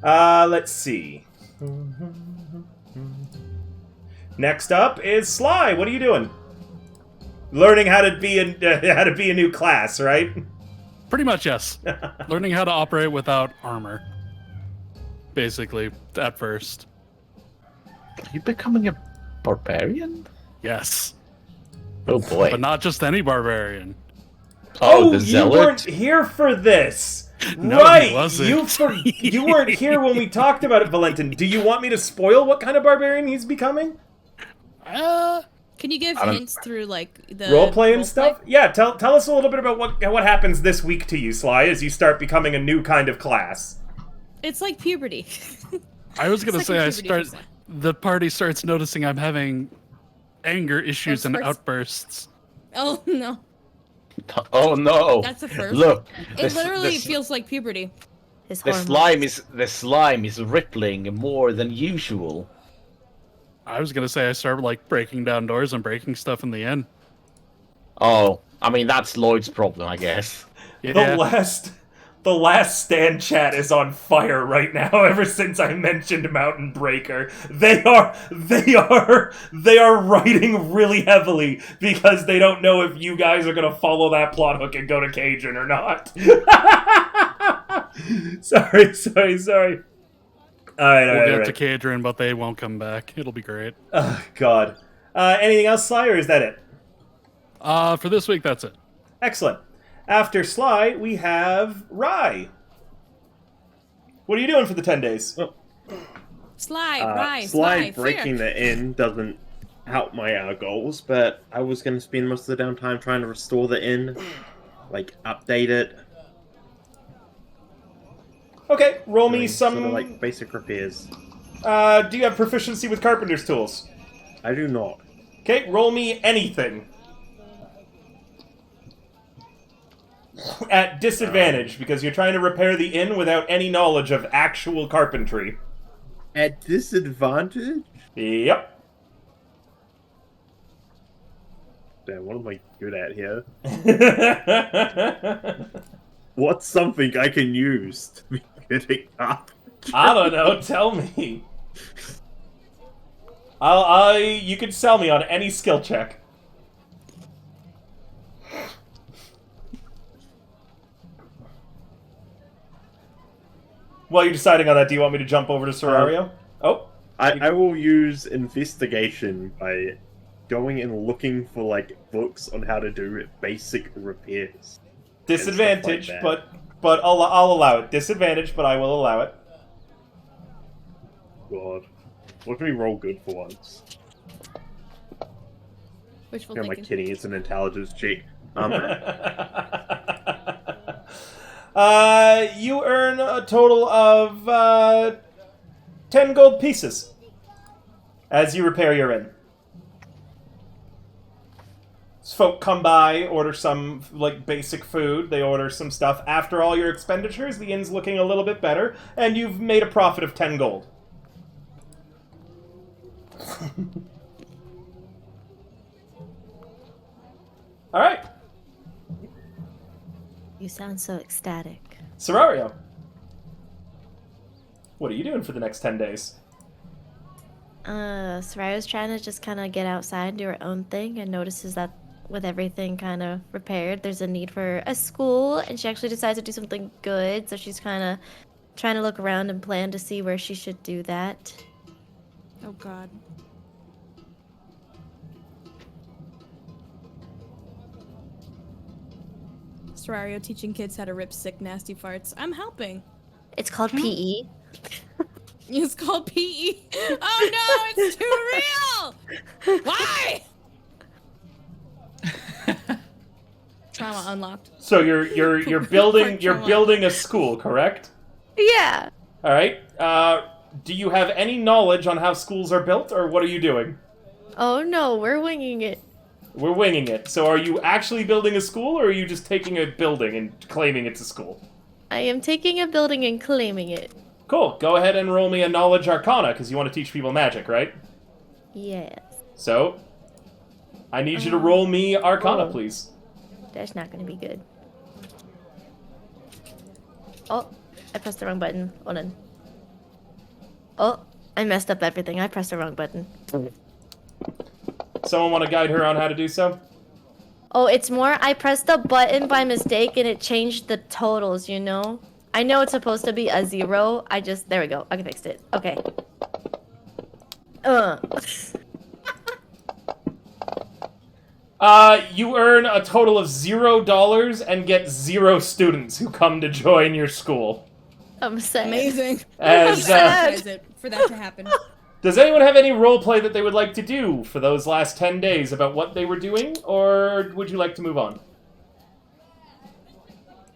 S3: Right.
S1: Let's see. Next up is Sly. What are you doing? Learning how to be a new class, right?
S6: Pretty much, yes. Learning how to operate without armor. Basically, at first.
S2: Are you becoming a barbarian?
S6: Yes.
S2: Oh boy.
S6: But not just any barbarian.
S2: Oh, the
S1: you
S2: zealot.
S1: weren't here for this.
S6: No,
S1: right.
S6: he wasn't.
S1: You weren't here when we talked about it, Valentin. Do you want me to spoil what kind of barbarian he's becoming?
S3: Can you give
S2: I don't-
S3: hints through like the
S1: Roleplay and
S3: roleplay?
S1: stuff? Yeah, tell us a little bit about what happens this week to you, Sly, as you start becoming a new kind of class.
S3: It's like puberty.
S6: I was gonna
S3: It's
S6: say
S3: like
S6: I
S3: a puberty
S6: start.
S3: phase.
S6: The party starts noticing I'm having anger issues and
S3: Outbursts.
S6: outbursts.
S3: Oh no,
S2: Oh no.
S3: that's a first.
S2: Look.
S3: It literally feels like puberty.
S5: His
S2: the
S5: hormones.
S2: slime is rippling more than usual.
S6: I was gonna say I start like breaking down doors and breaking stuff in the inn.
S2: Oh, I mean that's Lloyd's problem, I guess.
S6: Yeah.
S1: The last stand chat is on fire right now. Ever since I mentioned Mountain Breaker, they are writing really heavily because they don't know if you guys are gonna follow that plot hook and go to Cajun or not. Sorry. All right,
S6: We'll
S1: all
S6: get
S1: right.
S6: to Cadron, but they won't come back. It'll be great.
S1: Oh, God. Anything else, Sly, or is that it?
S6: For this week, that's it.
S1: Excellent. After Sly, we have Rye. What are you doing for the 10 days?
S3: Sly, rise,
S7: Sly
S3: fly,
S7: breaking
S3: fear.
S7: the inn doesn't help my goals, but I was going to spend most of the downtime trying to restore the inn, like update it.
S1: Okay, roll me
S7: doing
S1: some...
S7: sort of like basic repairs.
S1: do you have proficiency with carpenter's tools?
S7: I do not.
S1: Okay, roll me anything. At disadvantage, because you're trying to repair the inn without any knowledge of actual carpentry.
S7: At disadvantage?
S1: Yep.
S7: Damn, what am I good at here? What's something I can use to be good at carpentry?
S1: I don't know, tell me. You can sell me on any skill check. While you're deciding on that, do you want me to jump over to Serario?
S7: I will use investigation by going and looking for like books on how to do basic repairs.
S1: Disadvantage,
S7: stuff like
S1: but I'll allow it. Disadvantage, but I will allow it.
S7: God, look at me roll good for once.
S3: Wishful
S7: Who am I
S3: thinking.
S7: kidding? It's an intelligence check.
S1: You earn a total of 10 gold pieces as you repair your inn. Folk come by, order some like basic food, they order some stuff. After all your expenditures, the inn's looking a little bit better, and you've made a profit of 10 gold. Alright.
S5: You sound so ecstatic.
S1: Serario. What are you doing for the next 10 days?
S5: Soraya's trying to just kind of get outside and do her own thing and notices that with everything kind of repaired, there's a need for a school, and she actually decides to do something good, so she's kind of trying to look around and plan to see where she should do that.
S3: Oh god. Serario teaching kids how to rip sick, nasty farts. I'm helping.
S5: It's called PE.
S3: It's called PE. Oh no, it's too real! Why? Trauma unlocked.
S1: So you're building a school, correct?
S5: Yeah.
S1: All right. Do you have any knowledge on how schools are built, or what are you doing?
S5: Oh no, we're winging it.
S1: We're winging it. So are you actually building a school, or are you just taking a building and claiming it's a school?
S5: I am taking a building and claiming it.
S1: Cool. Go ahead and roll me a knowledge arcana, because you want to teach people magic, right?
S5: Yes.
S1: So, I need you to roll me arcana, please.
S5: That's not gonna be good. Oh, I pressed the wrong button. Hold on. Oh, I messed up everything. I pressed the wrong button.
S1: Someone want to guide her on how to do so?
S5: Oh, it's more I pressed the button by mistake and it changed the totals, you know? I know it's supposed to be a 0. There we go. I fixed it. Okay.
S1: You earn a total of $0 and get 0 students who come to join your school.
S5: I'm sad.
S3: Amazing.
S1: As,
S3: Sacrifice it for that to happen.
S1: Does anyone have any roleplay that they would like to do for those last 10 days about what they were doing, or would you like to move on?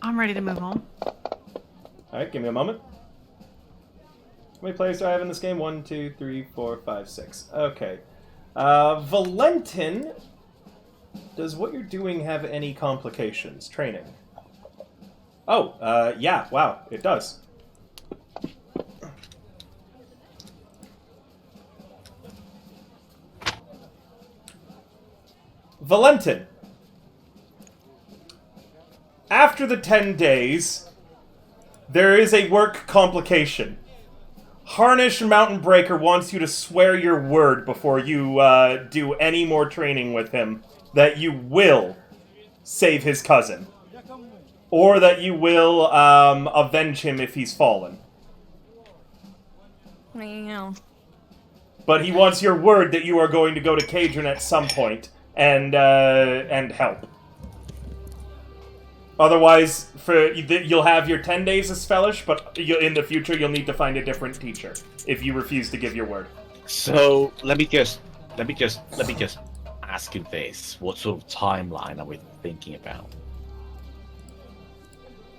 S4: I'm ready to move home.
S1: Alright, give me a moment. How many players do I have in this game? 1, 2, 3, 4, 5, 6. Okay. Valentin, does what you're doing have any complications? Training. Oh, yeah, wow, it does. Valentin. After the 10 days, there is a work complication. Harnish Mountain Breaker wants you to swear your word before you do any more training with him that you will save his cousin. Or that you will avenge him if he's fallen.
S3: Meow.
S1: But he wants your word that you are going to go to Cadron at some point and help. Otherwise, you'll have your 10 days of Spellish, but in the future you'll need to find a different teacher if you refuse to give your word.
S2: So let me just ask you this: what sort of timeline are we thinking about?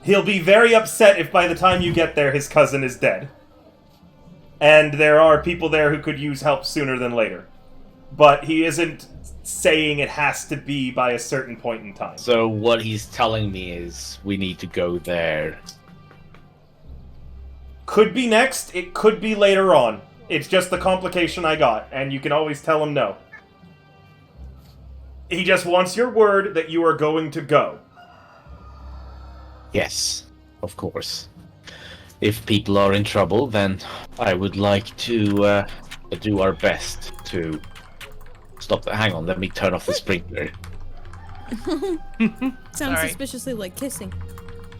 S1: He'll be very upset if by the time you get there his cousin is dead. And there are people there who could use help sooner than later. But he isn't saying it has to be by a certain point in time.
S2: So what he's telling me is we need to go there.
S1: Could be next, it could be later on. It's just the complication I got, and you can always tell him no. He just wants your word that you are going to go.
S2: Yes, of course. If people are in trouble, then I would like to do our best to stop that. Hang on, let me turn off the sprinkler.
S3: Sounds
S4: Sorry.
S3: suspiciously like kissing.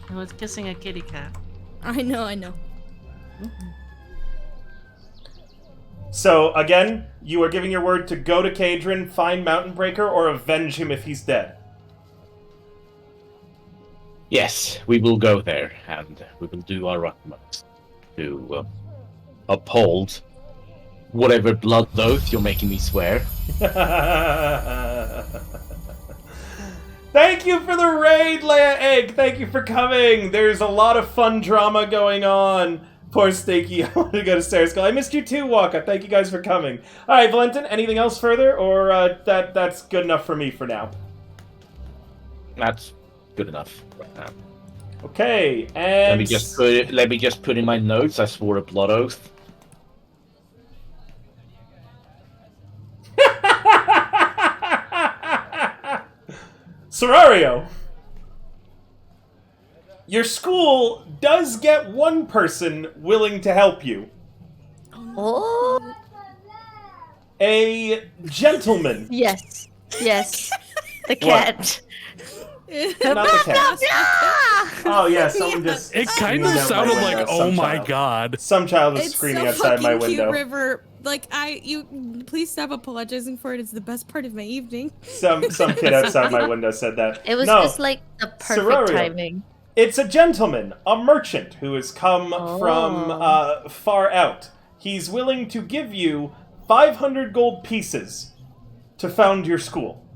S4: I was kissing a kitty cat.
S3: I know.
S1: So, again, you are giving your word to go to Cadron, find Mountain Breaker, or avenge him if he's dead.
S2: Yes, we will go there, and we will do our utmost to uphold whatever blood oath you're making me swear.
S1: Thank you for the raid, Leia Egg. Thank you for coming. There's a lot of fun drama going on. Poor Stakey. I want to go to Sarah's Skull. I missed you too, Waka. Thank you guys for coming. All right, Valentin, anything else further? Or that's good enough for me for now?
S2: That's good enough right now.
S1: Okay, and...
S2: Let me just put in my notes, I swore a blood oath.
S1: Serario, your school does get one person willing to help you.
S5: Oh.
S1: A gentleman.
S5: Yes. Yes. The cat.
S1: Not the cat. Oh yeah, someone just...
S6: It kind
S1: screamed
S6: of
S1: out
S6: sounded
S1: my
S6: like,
S1: window.
S6: oh
S1: Some
S6: my
S1: child.
S6: god.
S1: Some child was
S3: It's
S1: screaming
S3: so
S1: outside my
S3: fucking
S1: window.
S3: cute, River. Like, please stop apologizing for it. It's the best part of my evening.
S1: Some kid outside my window said that.
S5: It was
S1: No,
S5: just like the perfect
S1: Serario.
S5: timing.
S1: It's a gentleman, a merchant, who has come from far out. He's willing to give you 500 gold pieces to found your school.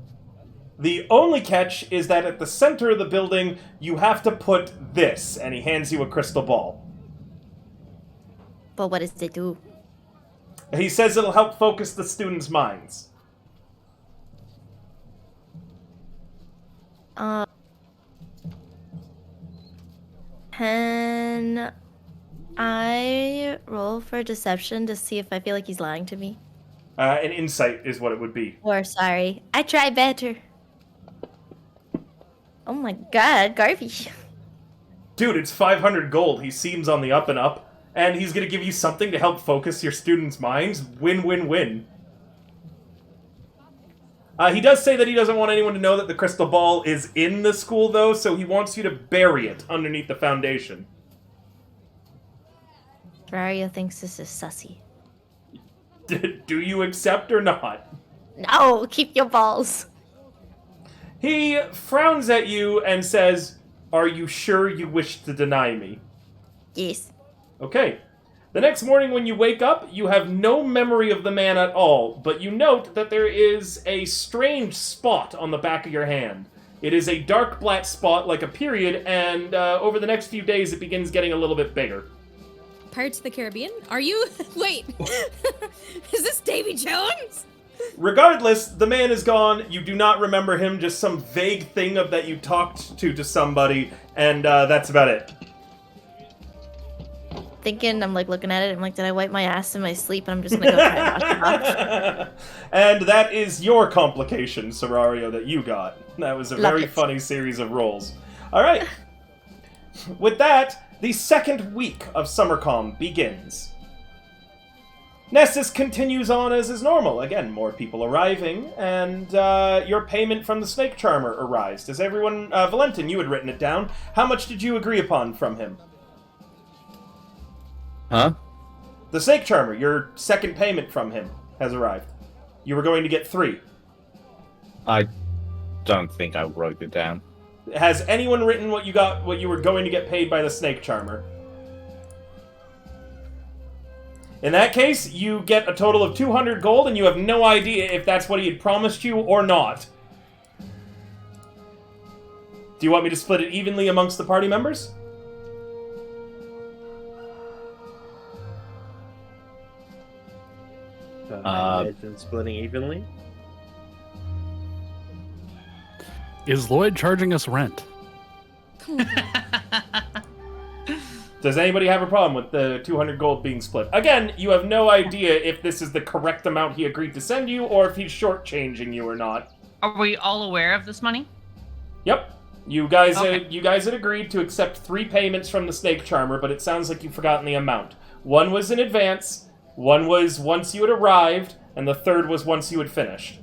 S1: The only catch is that at the center of the building, you have to put this, and he hands you a crystal ball.
S5: But what does it do?
S1: He says it'll help focus the students' minds.
S5: Can I roll for deception to see if I feel like he's lying to me?
S1: An insight is what it would be.
S5: Or sorry, I try better. Oh my god, garbage.
S1: Dude, it's 500 gold. He seems on the up and up. And he's going to give you something to help focus your students' minds. Win, win, win. He does say that he doesn't want anyone to know that the crystal ball is in the school, though, so he wants you to bury it underneath the foundation.
S5: Terraria thinks this is sussy.
S1: Do you accept or not?
S5: No, keep your balls.
S1: He frowns at you and says, "Are you sure you wish to deny me?"
S5: Yes.
S1: Okay. The next morning when you wake up, you have no memory of the man at all, but you note that there is a strange spot on the back of your hand. It is a dark black spot like a period, and over the next few days it begins getting a little bit bigger.
S3: Pirates of the Caribbean? Are you? Wait. Is this Davy Jones?
S1: Regardless, the man is gone. You do not remember him, just some vague thing of that you talked to somebody, and that's about it.
S5: Thinking, I'm like looking at it, I'm like, did I wipe my ass in my sleep? And I'm just gonna go try and wash it off.
S1: And that is your complication, Serario, that you got. That was a
S5: Love
S1: very
S5: it.
S1: funny series of rolls. Alright. With that, the second week of SummerCom begins. Nessus continues on as is normal. Again, more people arriving, and your payment from the Snake Charmer arrives. Does everyone... Valentin, you had written it down. How much did you agree upon from him?
S2: Huh?
S1: The Snake Charmer, your second payment from him, has arrived. You were going to get 3.
S2: I don't think I wrote it down.
S1: Has anyone written what you were going to get paid by the Snake Charmer? In that case, you get a total of 200 gold, and you have no idea if that's what he had promised you or not. Do you want me to split it evenly amongst the party members?
S7: I imagine splitting evenly.
S6: Is Lloyd charging us rent?
S1: Does anybody have a problem with the 200 gold being split? Again, you have no idea if this is the correct amount he agreed to send you, or if he's shortchanging you or not.
S4: Are we all aware of this money?
S1: Yep. You guys
S4: Okay.
S1: had agreed to accept 3 payments from the Snake Charmer, but it sounds like you've forgotten the amount. One was in advance, one was once you had arrived, and the third was once you had finished.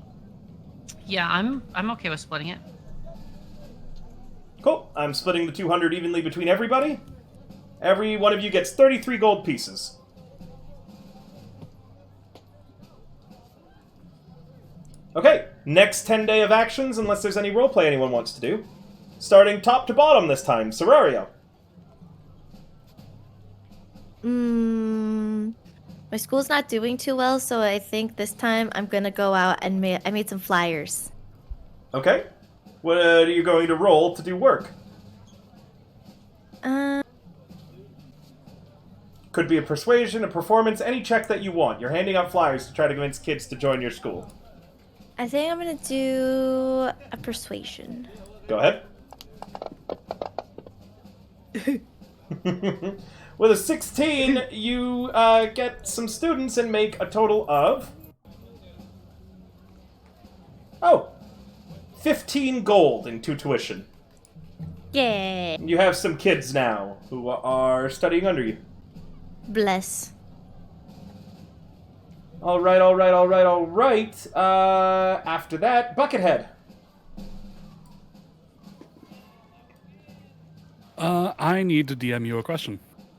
S4: Yeah, I'm okay with splitting it.
S1: Cool. I'm splitting the 200 evenly between everybody. Every one of you gets 33 gold pieces. Okay, next 10 day of actions, unless there's any roleplay anyone wants to do. Starting top to bottom this time, Serario.
S5: My school's not doing too well, so I think this time I'm gonna go out and I made some flyers.
S1: Okay. What are you going to roll to do work? Could be a persuasion, a performance, any check that you want. You're handing out flyers to try to convince kids to join your school.
S5: I think I'm gonna do a persuasion.
S1: Go ahead. With a 16, you get some students and make a total of... 15 gold in tuition.
S5: Yay!
S1: You have some kids now who are studying under you.
S5: Bless.
S1: Alright. After that, Buckethead.
S6: I need to DM you a question.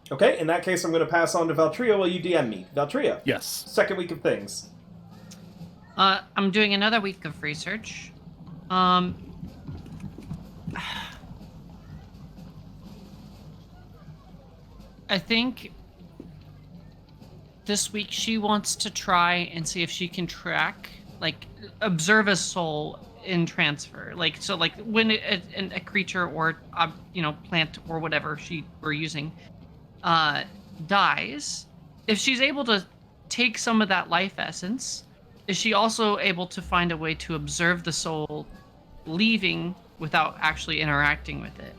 S1: Okay, in that case, I'm going to pass on to Valtria while you DM me. Valtria.
S6: Yes.
S1: Second week of things.
S4: I'm doing another week of research. I think this week she wants to try and see if she can track, observe a soul in transfer. Like when a creature or plant or whatever we're using dies, if she's able to take some of that life essence, is she also able to find a way to observe the soul leaving without actually interacting with it?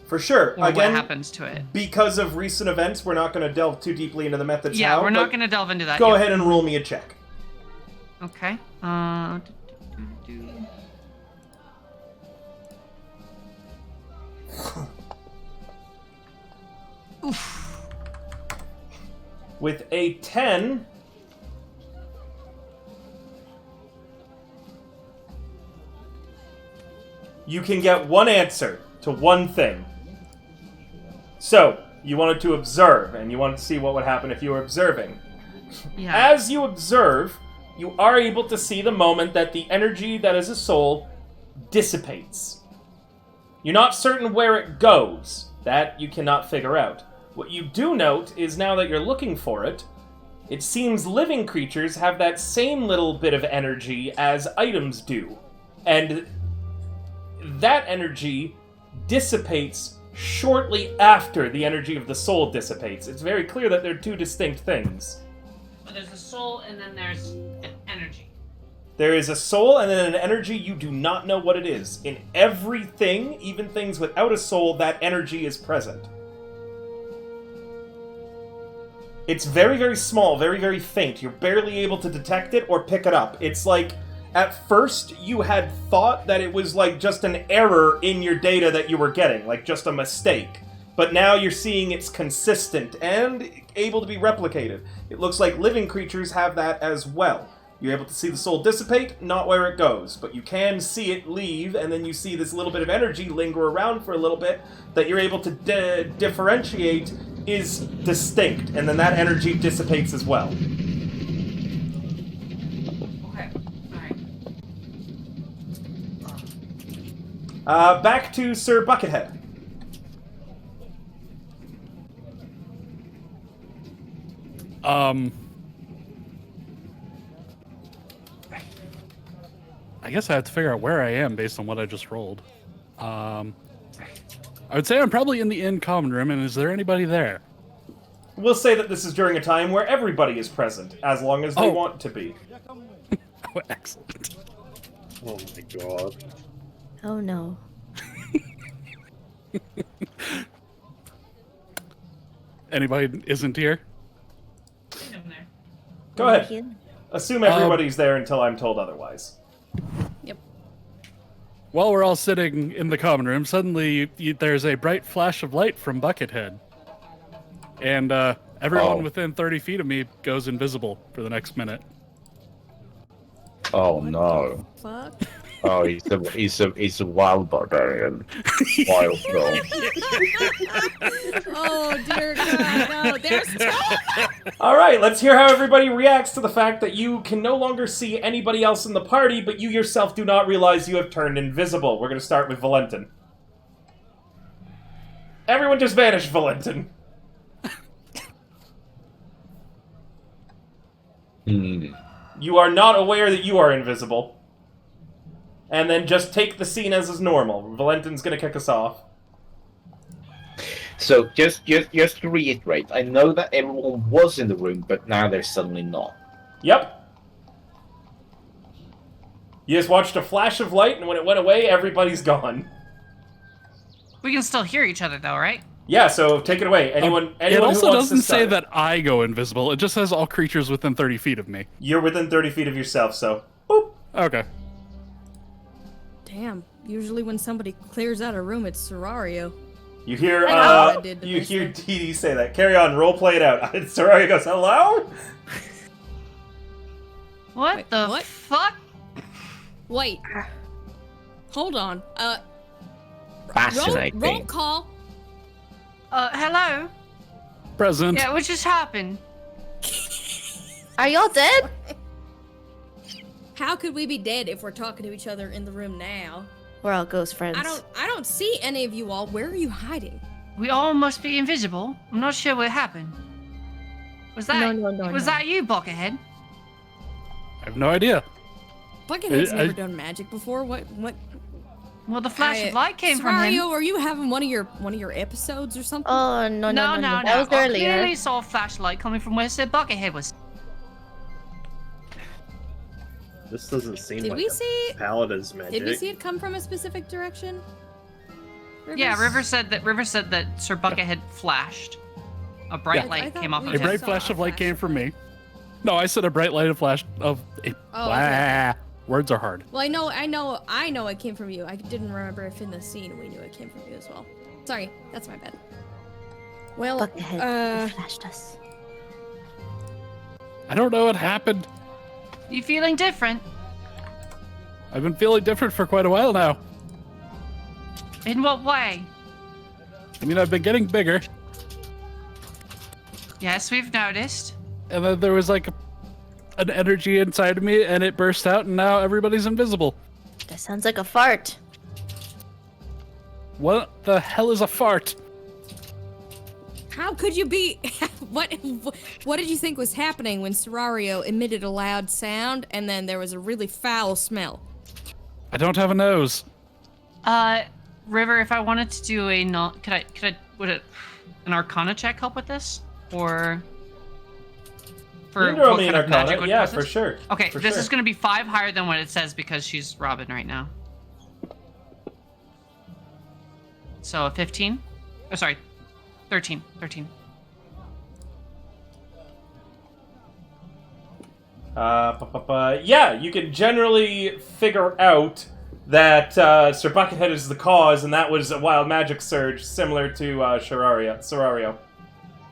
S1: For sure.
S4: Or
S1: Again,
S4: what happens to it?
S1: Because of recent events, we're not going to delve too deeply into the methods.
S4: Yeah,
S1: how,
S4: we're not going to delve into that
S1: Go
S4: yet.
S1: ahead and roll me a check.
S4: Okay. Oof.
S1: With a 10... you can get one answer to one thing. So, you wanted to observe, and you wanted to see what would happen if you were observing.
S4: Yeah.
S1: As you observe, you are able to see the moment that the energy that is a soul dissipates. You're not certain where it goes. That you cannot figure out. What you do note is now that you're looking for it, it seems living creatures have that same little bit of energy as items do. And that energy dissipates shortly after the energy of the soul dissipates. It's very clear that they're two distinct things.
S4: But there's a soul and then there's an energy.
S1: There is a soul and then an energy you do not know what it is. In everything, even things without a soul, that energy is present. It's very, very small, very, very faint. You're barely able to detect it or pick it up. It's like, at first, you had thought that it was like just an error in your data that you were getting, like just a mistake. But now you're seeing it's consistent and able to be replicated. It looks like living creatures have that as well. You're able to see the soul dissipate, not where it goes, but you can see it leave, and then you see this little bit of energy linger around for a little bit that you're able to differentiate is distinct, and then that energy dissipates as well.
S4: Okay. Alright.
S1: Back to Sir Buckethead.
S6: I guess I have to figure out where I am based on what I just rolled. I would say I'm probably in the inn common room, and is there anybody there?
S1: We'll say that this is during a time where everybody is present, as long as they want to be.
S6: Oh, excellent.
S7: Oh my god.
S5: Oh no.
S6: Anybody isn't here?
S1: Go ahead. Assume everybody's there until I'm told otherwise.
S3: Yep.
S6: While we're all sitting in the common room, suddenly there's a bright flash of light from Buckethead. And everyone within 30 feet of me goes invisible for the next minute.
S2: Oh no.
S3: Fuck.
S2: Oh, he's a wild barbarian. Wild dog.
S3: Oh dear God, no! There's two.
S1: All right, let's hear how everybody reacts to the fact that you can no longer see anybody else in the party, but you yourself do not realize you have turned invisible. We're going to start with Valentin. Everyone just vanish, Valentin. You are not aware that you are invisible. and then just take the scene as is normal. Valentin's gonna kick us off.
S2: So just to reiterate, I know that everyone was in the room, but now they're suddenly not.
S1: Yep. You just watched a flash of light, and when it went away, everybody's gone.
S4: We can still hear each other, though, right?
S1: Yeah, so take it away. Anyone
S6: It
S1: who
S6: also
S1: wants to
S6: doesn't say
S1: start.
S6: that I go invisible. It just says all creatures within 30 feet of me.
S1: You're within 30 feet of yourself, so... Boop.
S6: Okay.
S3: Damn. Usually when somebody clears out a room, it's Serario.
S1: You hear,
S3: I know what I did to
S1: you
S3: this
S1: hear
S3: one.
S1: DD say that. Carry on, role play it out. Soraya goes, hello?
S4: What
S3: Wait,
S4: the
S3: what?
S4: fuck?
S3: Wait. Hold on.
S2: Fascinating.
S3: Roll call.
S4: Hello?
S6: Present.
S4: Yeah, what just happened?
S5: Are y'all dead?
S3: How could we be dead if we're talking to each other in the room now?
S5: We're all ghost friends.
S3: I don't see any of you all. Where are you hiding?
S4: We all must be invisible. I'm not sure what happened. Was that
S5: No.
S4: that you, Buckethead?
S6: I have no idea.
S3: Buckethead's
S6: I-
S3: never done magic before. What?
S4: Well, the flash of light came from
S3: Serario,
S4: him.
S3: are you having one of your episodes or something?
S5: Oh, no.
S4: No.
S5: That was
S4: I
S5: earlier.
S4: clearly saw a flashlight coming from where Sir Buckethead was.
S7: This doesn't seem
S3: Did
S7: like
S3: we
S7: a
S3: see?
S7: paladin's magic.
S3: Did we see it come from a specific direction?
S4: Yeah, River said that Sir Buckethead flashed. A bright
S6: Yeah.
S3: I
S4: light
S3: thought
S4: came off
S3: we
S4: of
S6: A
S4: him.
S6: bright
S3: saw
S6: flash
S3: a
S6: of light
S3: flash
S6: came
S3: of
S6: from me. No, I said a bright light of flash of a.
S3: Oh, okay.
S6: Words are hard.
S3: Well, I know it came from you. I didn't remember if in the scene we knew it came from you as well. Sorry, that's my bad. Well,
S5: Buckethead flashed us.
S6: I don't know what happened.
S4: You feeling different?
S6: I've been feeling different for quite a while now.
S4: In what way?
S6: I mean, I've been getting bigger,
S4: Yes, we've noticed.
S6: and then there was like an energy inside of me, and it burst out, and now everybody's invisible.
S5: That sounds like a fart.
S6: What the hell is a fart?
S3: how could you be? What did you think was happening when Serario emitted a loud sound and then there was a really foul smell?
S6: I don't have a nose.
S4: River, if I wanted to do would an Arcana check help with this? Or
S1: You can
S4: what
S1: roll me an
S4: kind of magic
S1: Arcana.
S4: would
S1: Yeah,
S4: cause
S1: for
S4: this?
S1: sure.
S4: Okay,
S1: For
S4: this
S1: sure.
S4: is gonna be 5 higher than what it says because she's Robin right now. So a 15? Oh, sorry, 13.
S1: Yeah, you can generally figure out that Sir Buckethead is the cause, and that was a wild magic surge similar to Serario.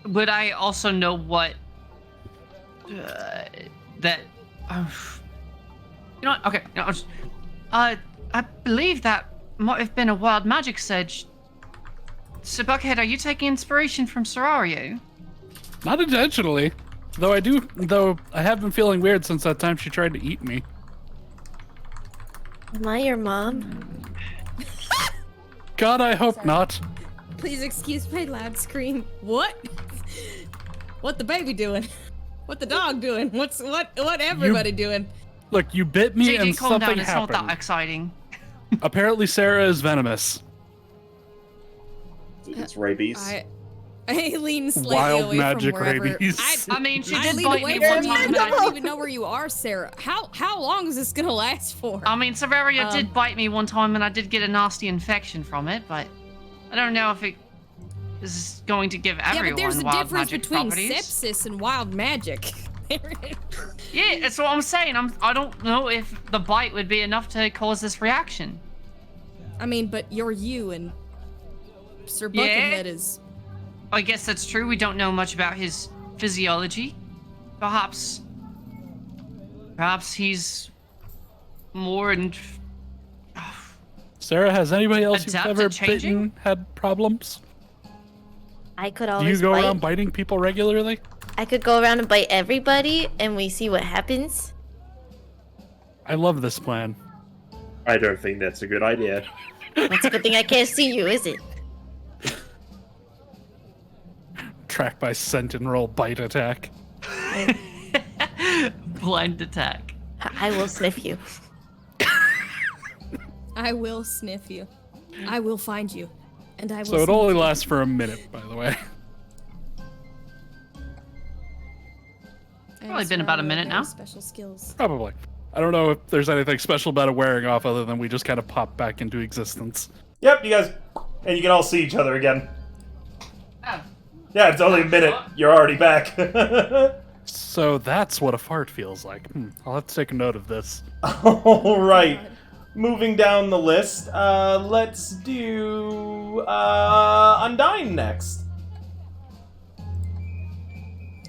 S4: Would I also know what that? You know what? Okay. No, I believe that might have been a wild magic surge. So, Buckethead, are you taking inspiration from Serario?
S6: Not intentionally. Though I have been feeling weird since that time she tried to eat me.
S5: Am I your mom?
S6: God, I hope not.
S3: Please excuse my loud scream. What? What the baby doing? What the dog doing? What everybody doing?
S6: Look, you bit me
S4: JJ,
S6: and
S4: calm
S6: something
S4: down. It's not
S6: happened.
S4: that exciting.
S6: Apparently Sarah is venomous.
S7: It's rabies.
S3: I lean slightly
S6: Wild
S3: away
S6: magic
S3: from wherever.
S6: rabies.
S4: I mean, she
S3: I
S4: did
S3: lean
S4: bite
S3: away
S4: me
S3: from
S4: one
S3: you,
S4: time.
S3: but I
S4: And
S3: don't even know where you are, Sarah. How long is this gonna last for?
S4: I mean, Serario did bite me one time, and I did get a nasty infection from it. But I don't know if it is going to give
S3: yeah,
S4: everyone
S3: but there's a
S4: wild
S3: difference
S4: magic
S3: between
S4: properties.
S3: sepsis and wild magic.
S4: Yeah, that's what I'm saying. I don't know if the bite would be enough to cause this reaction.
S3: I mean, but you're you and Sir
S4: Yeah.
S3: Buckethead is.
S4: I guess that's true. We don't know much about his physiology. Perhaps he's more and
S6: Sarah, has anybody else you've
S4: Adapt to
S6: ever
S4: changing?
S6: bitten had problems?
S5: I could
S6: Do
S5: always
S6: you go
S5: bite.
S6: around biting people regularly?
S5: I could go around and bite everybody, and we see what happens.
S6: I love this plan.
S7: I don't think that's a good idea.
S5: That's a good thing I can't see you, is it?
S6: Track by scent and roll bite attack.
S4: blind attack.
S5: I will sniff you.
S3: I will sniff you. I will find you. And I will
S6: So it
S3: sniff
S6: only
S3: you.
S6: lasts for a minute, by the way.
S3: I am
S4: Probably been about a
S3: surrounded
S4: minute
S3: by
S4: now.
S3: Special skills.
S6: Probably. I don't know if there's anything special about it wearing off other than we just kind of pop back into existence.
S1: Yep, you guys, and you can all see each other again.
S4: Oh.
S1: Yeah, it's only a minute. You're already back.
S6: So that's what a fart feels like. I'll have to take a note of this.
S1: All right.
S3: God.
S1: Moving down the list, let's do Undyne next.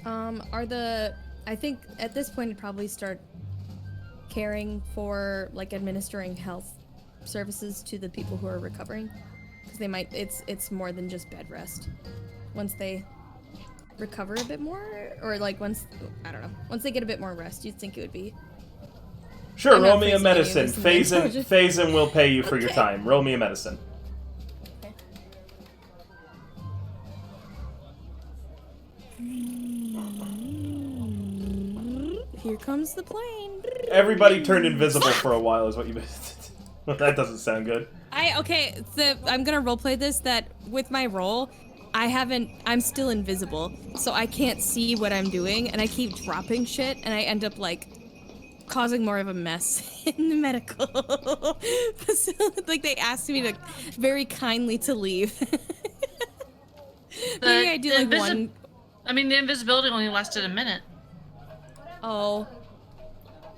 S3: I think at this point I'd probably start caring for, like, administering health services to the people who are recovering. Because they might, it's more than just bed rest. Once they recover a bit more, or like once they get a bit more rest, you'd think it would be.
S1: Sure,
S3: I'm not
S1: roll me a
S3: phrasing any of
S1: medicine.
S3: this in the
S1: Phazin will pay you for your
S3: Okay.
S1: time. Roll me a medicine.
S3: Here comes the plane.
S1: Everybody turned invisible for a while is what you missed. That doesn't sound good.
S3: I'm gonna roleplay this, that with my roll, I'm still invisible, so I can't see what I'm doing, and I keep dropping shit, and I end up, like, causing more of a mess in the medical facility. Like, they asked me to very kindly to leave. Maybe I do, like, one.
S4: I mean, the invisibility only lasted a minute.
S3: Oh.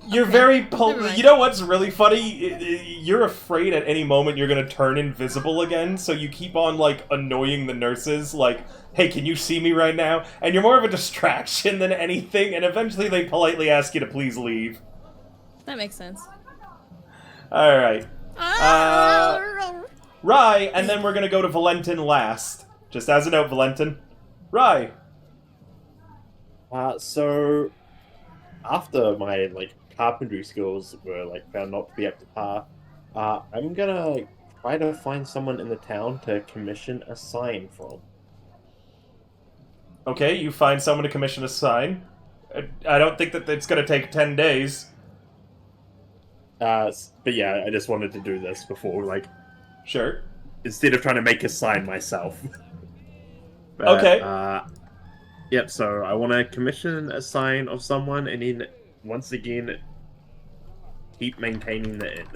S1: You're
S3: Okay,
S1: very
S3: never mind.
S1: You know what's really funny? You're afraid at any moment you're gonna turn invisible again, so you keep on, like, annoying the nurses, like, hey, can you see me right now? And you're more of a distraction than anything, and eventually they politely ask you to please leave.
S3: That makes sense.
S1: Alright. Rye, and then we're gonna go to Valentin last. Just as a note, Valentin. Rye.
S7: So after my carpentry skills were found not to be up to par, I'm gonna try to find someone in the town to commission a sign from.
S1: Okay, you find someone to commission a sign. I don't think that it's gonna take 10 days.
S7: But yeah, I just wanted to do this before,
S1: Sure.
S7: instead of trying to make a sign myself.
S1: Okay.
S7: Yep, so I want to commission a sign of someone, and then, once again, keep maintaining the inn.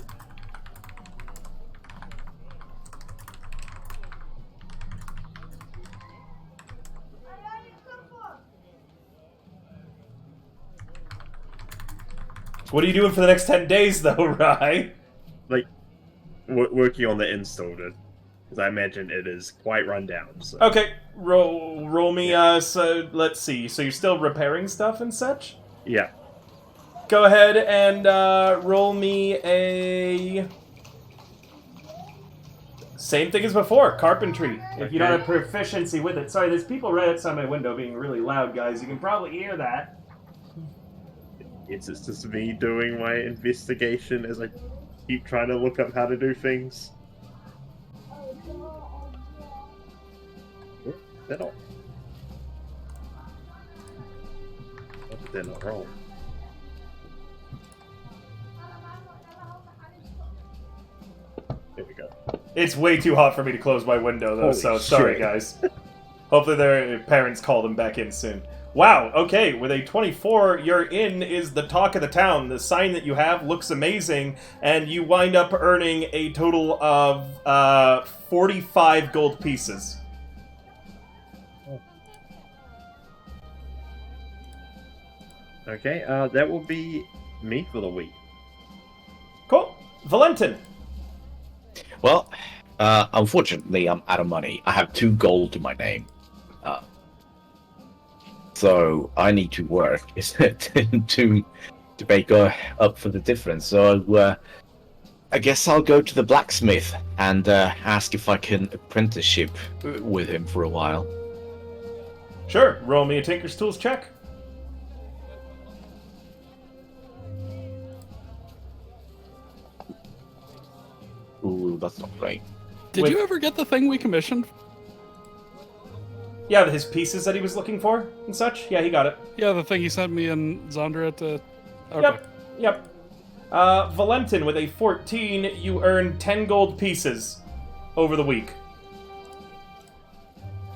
S1: What are you doing for the next 10 days, though, Rye?
S7: Working on the install, because I imagine it is quite run down. So.
S1: Okay, roll me, so let's see. So you're still repairing stuff and such?
S7: Yeah.
S1: Go ahead and roll me a... Same thing as before, carpentry. If you don't have proficiency with it. Sorry, there's people right outside my window being really loud, guys. You can probably hear that.
S7: It's just me doing my investigation as I keep trying to look up how to do things. That all. What did that not roll? There we go.
S1: It's way too hot for me to close my window, though,
S7: Holy
S1: so sorry,
S7: shit.
S1: guys. Hopefully their parents call them back in soon. Wow, okay, with a 24, your inn is the talk of the town. The sign that you have looks amazing, and you wind up earning a total of 45 gold pieces.
S7: Okay, that will be me for the week.
S1: Cool. Valentin.
S2: Well, unfortunately, I'm out of money. I have 2 gold to my name. So I need to work to make up for the difference. So I guess I'll go to the blacksmith and ask if I can apprenticeship with him for a while.
S1: Sure, roll me a Tinker's Tools check.
S2: Ooh, that's not great.
S6: Did
S1: With-
S6: you ever get the thing we commissioned?
S1: Yeah, his pieces that he was looking for and such. Yeah, he got it.
S6: Yeah, the thing he sent me and Zandra to... Okay.
S1: Yep. Valentin, with a 14, you earn 10 gold pieces over the week.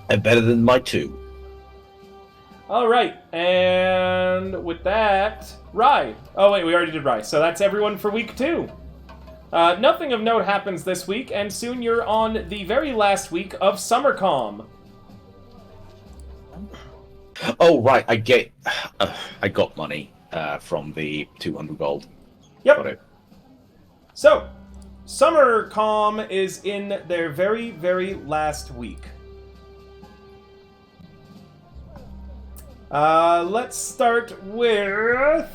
S2: Better than my 2.
S1: Alright, and with that, Rye. Oh wait, we already did Rye, so that's everyone for week 2. Nothing of note happens this week, and soon you're on the very last week of SummerCom.
S2: Oh right, I got money from the 200 gold.
S1: Yep.
S2: Got it.
S1: So, SummerCom is in their very, very last week. Let's start with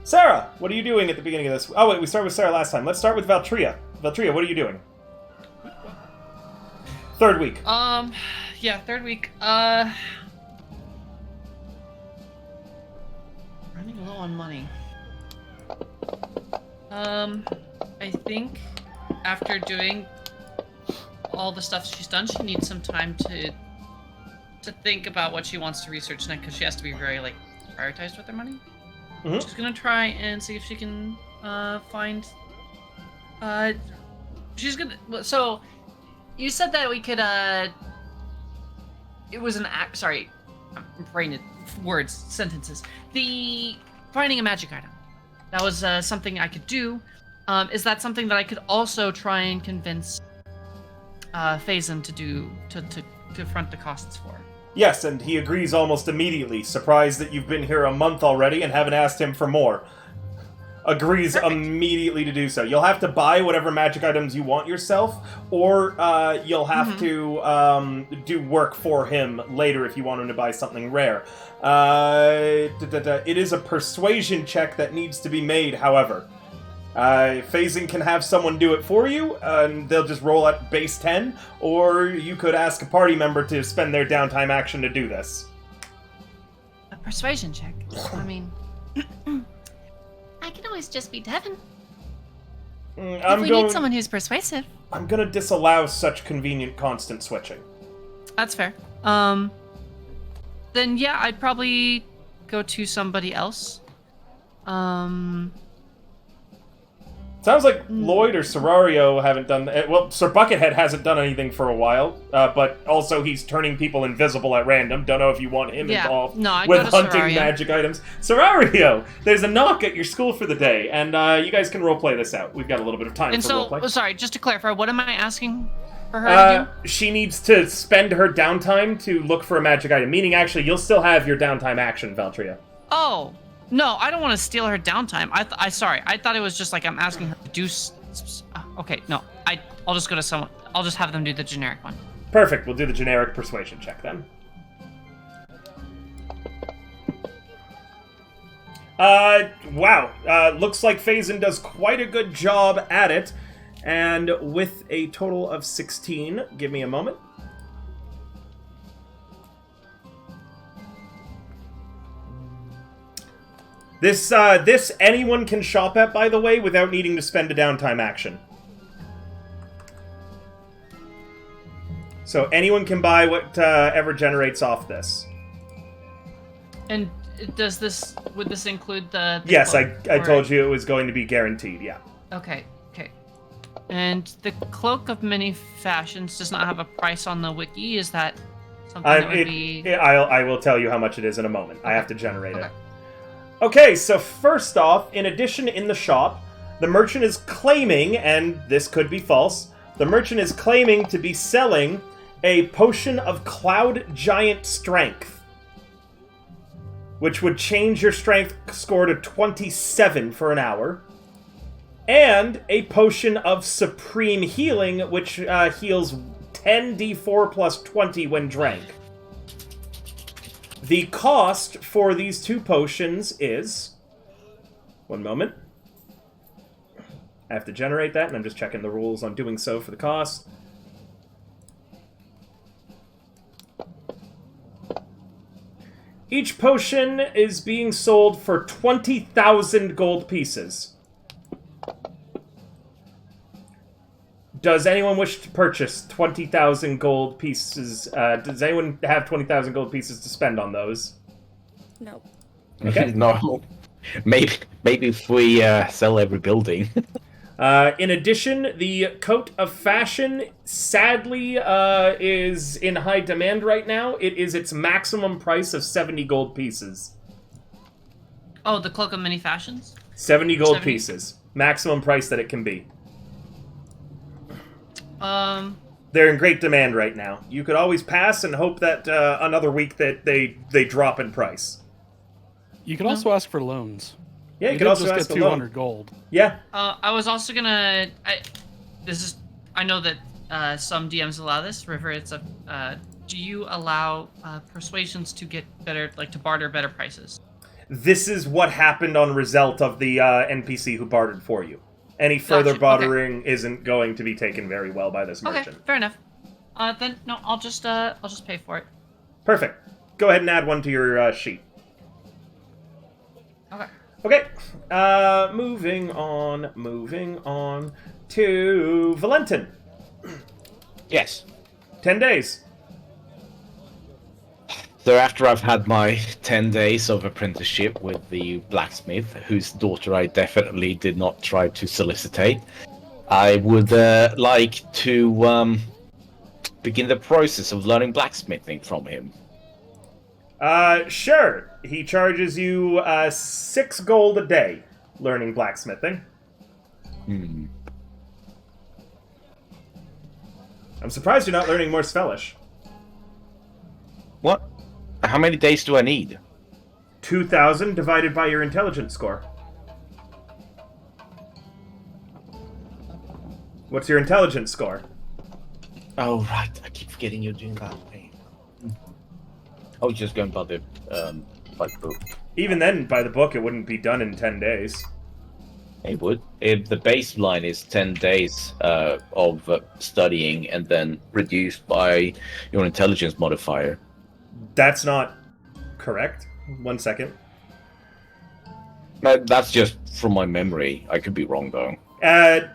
S1: Sarah. What are you doing at the beginning of this? Oh wait, we started with Sarah last time. Let's start with Valtria. Valtria, what are you doing? Third week.
S4: Yeah, third week. Running low on money. I think after doing all the stuff she's done, she needs some time to think about what she wants to research next, because she has to be very prioritized with her money.
S1: Mm-hmm.
S4: She's gonna try and see if she can find. She's gonna. So, you said that we could. It was an act. Sorry, I'm brain words, sentences. The finding a magic item. That was something I could do. Is that something that I could also try and convince Phazon to do to front the costs for?
S1: Yes, and he agrees almost immediately, surprised that you've been here a month already and haven't asked him for more. Agrees
S4: Perfect.
S1: Immediately to do so. You'll have to buy whatever magic items you want yourself, or you'll have to do work for him later if you want him to buy something rare. It is a persuasion check that needs to be made, however. Phazon can have someone do it for you, and they'll just roll at base 10, or you could ask a party member to spend their downtime action to do this.
S4: A persuasion check. I mean,
S5: I can always just be Devin.
S4: if we need someone who's persuasive.
S1: I'm gonna disallow such convenient constant switching.
S4: That's fair. Then yeah, I'd probably go to somebody else.
S1: Sounds like Lloyd or Serario haven't done... Well, Sir Buckethead hasn't done anything for a while, but also he's turning people invisible at random. Don't know if you want him involved
S4: I
S1: with
S4: go to
S1: hunting
S4: Serario.
S1: magic items. Serario! There's a knock at your school for the day, and you guys can roleplay this out. We've got a little bit of time
S4: And
S1: for
S4: so,
S1: roleplay.
S4: sorry, just to clarify, what am I asking for her to do?
S1: She needs to spend her downtime to look for a magic item, meaning actually you'll still have your downtime action, Valtria.
S4: Oh, no, I don't want to steal her downtime. Sorry, I thought it was just like I'm asking her to do. Okay, no, I'll just go to someone. I'll just have them do the generic one.
S1: Perfect, we'll do the generic persuasion check then. Wow. Looks like Phazon does quite a good job at it, and with a total of 16, give me a moment. This anyone can shop at, by the way, without needing to spend a downtime action. So anyone can buy whatever generates off this.
S4: And would this include the
S1: Yes,
S4: cloak,
S1: I
S4: or-
S1: told you it was going to be guaranteed, yeah.
S4: Okay. And the cloak of many fashions does not have a price on the wiki. Is that something that would be?
S1: I will tell you how much it is in a moment. I have to generate
S4: Okay.
S1: it. Okay, so first off, in addition in the shop, the merchant is claiming, and this could be false, the merchant is claiming to be selling a potion of Cloud Giant Strength, which would change your strength score to 27 for an hour, and a potion of Supreme Healing, which heals 10d4 plus 20 when drank. The cost for these two potions is... One moment. I have to generate that, and I'm just checking the rules on doing so for the cost. Each potion is being sold for 20,000 gold pieces. Does anyone wish to purchase 20,000 gold pieces? Does anyone have 20,000 gold pieces to spend on those?
S3: Nope.
S1: Okay.
S2: No. Maybe if we sell every building.
S1: In addition, the coat of fashion sadly is in high demand right now. It is its maximum price of 70 gold pieces.
S4: Oh, the cloak of many fashions.
S1: 70 gold
S4: 70?
S1: pieces, maximum price that it can be.
S4: They're
S1: in great demand right now. You could always pass and hope that another week that they drop in price.
S6: You can also ask for loans.
S1: Yeah, you could also
S6: just
S1: ask
S6: get
S1: for
S6: 200
S1: loan.
S6: gold.
S1: Yeah.
S4: I was also gonna. I know that some DMs allow this. River, it's a. Do you allow persuasions to get better, like to barter better prices?
S1: This is what happened on result of the NPC who bartered for you. Any further
S4: Gotcha,
S1: bartering isn't going to be taken very well by this merchant.
S4: Okay, fair enough. Then no, I'll just pay for it.
S1: Perfect. Go ahead and add one to your sheet.
S4: Okay.
S1: Okay. Moving on to Valentin.
S2: Yes.
S1: 10 days.
S2: So after I've had my 10 days of apprenticeship with the blacksmith, whose daughter I definitely did not try to solicitate, I would like to begin the process of learning blacksmithing from him.
S1: Sure. He charges you 6 gold a day learning blacksmithing. I'm surprised you're not learning more Svelish.
S2: What? How many days do I need?
S1: 2,000 divided by your intelligence score. What's your intelligence score?
S2: Oh, right. I keep forgetting you're doing that. I was just going by the book.
S1: Even then, by the book, it wouldn't be done in 10 days.
S2: It would. If the baseline is 10 days of studying and then reduced by your intelligence modifier.
S1: That's not correct. 1 second.
S2: That's just from my memory. I could be wrong, though.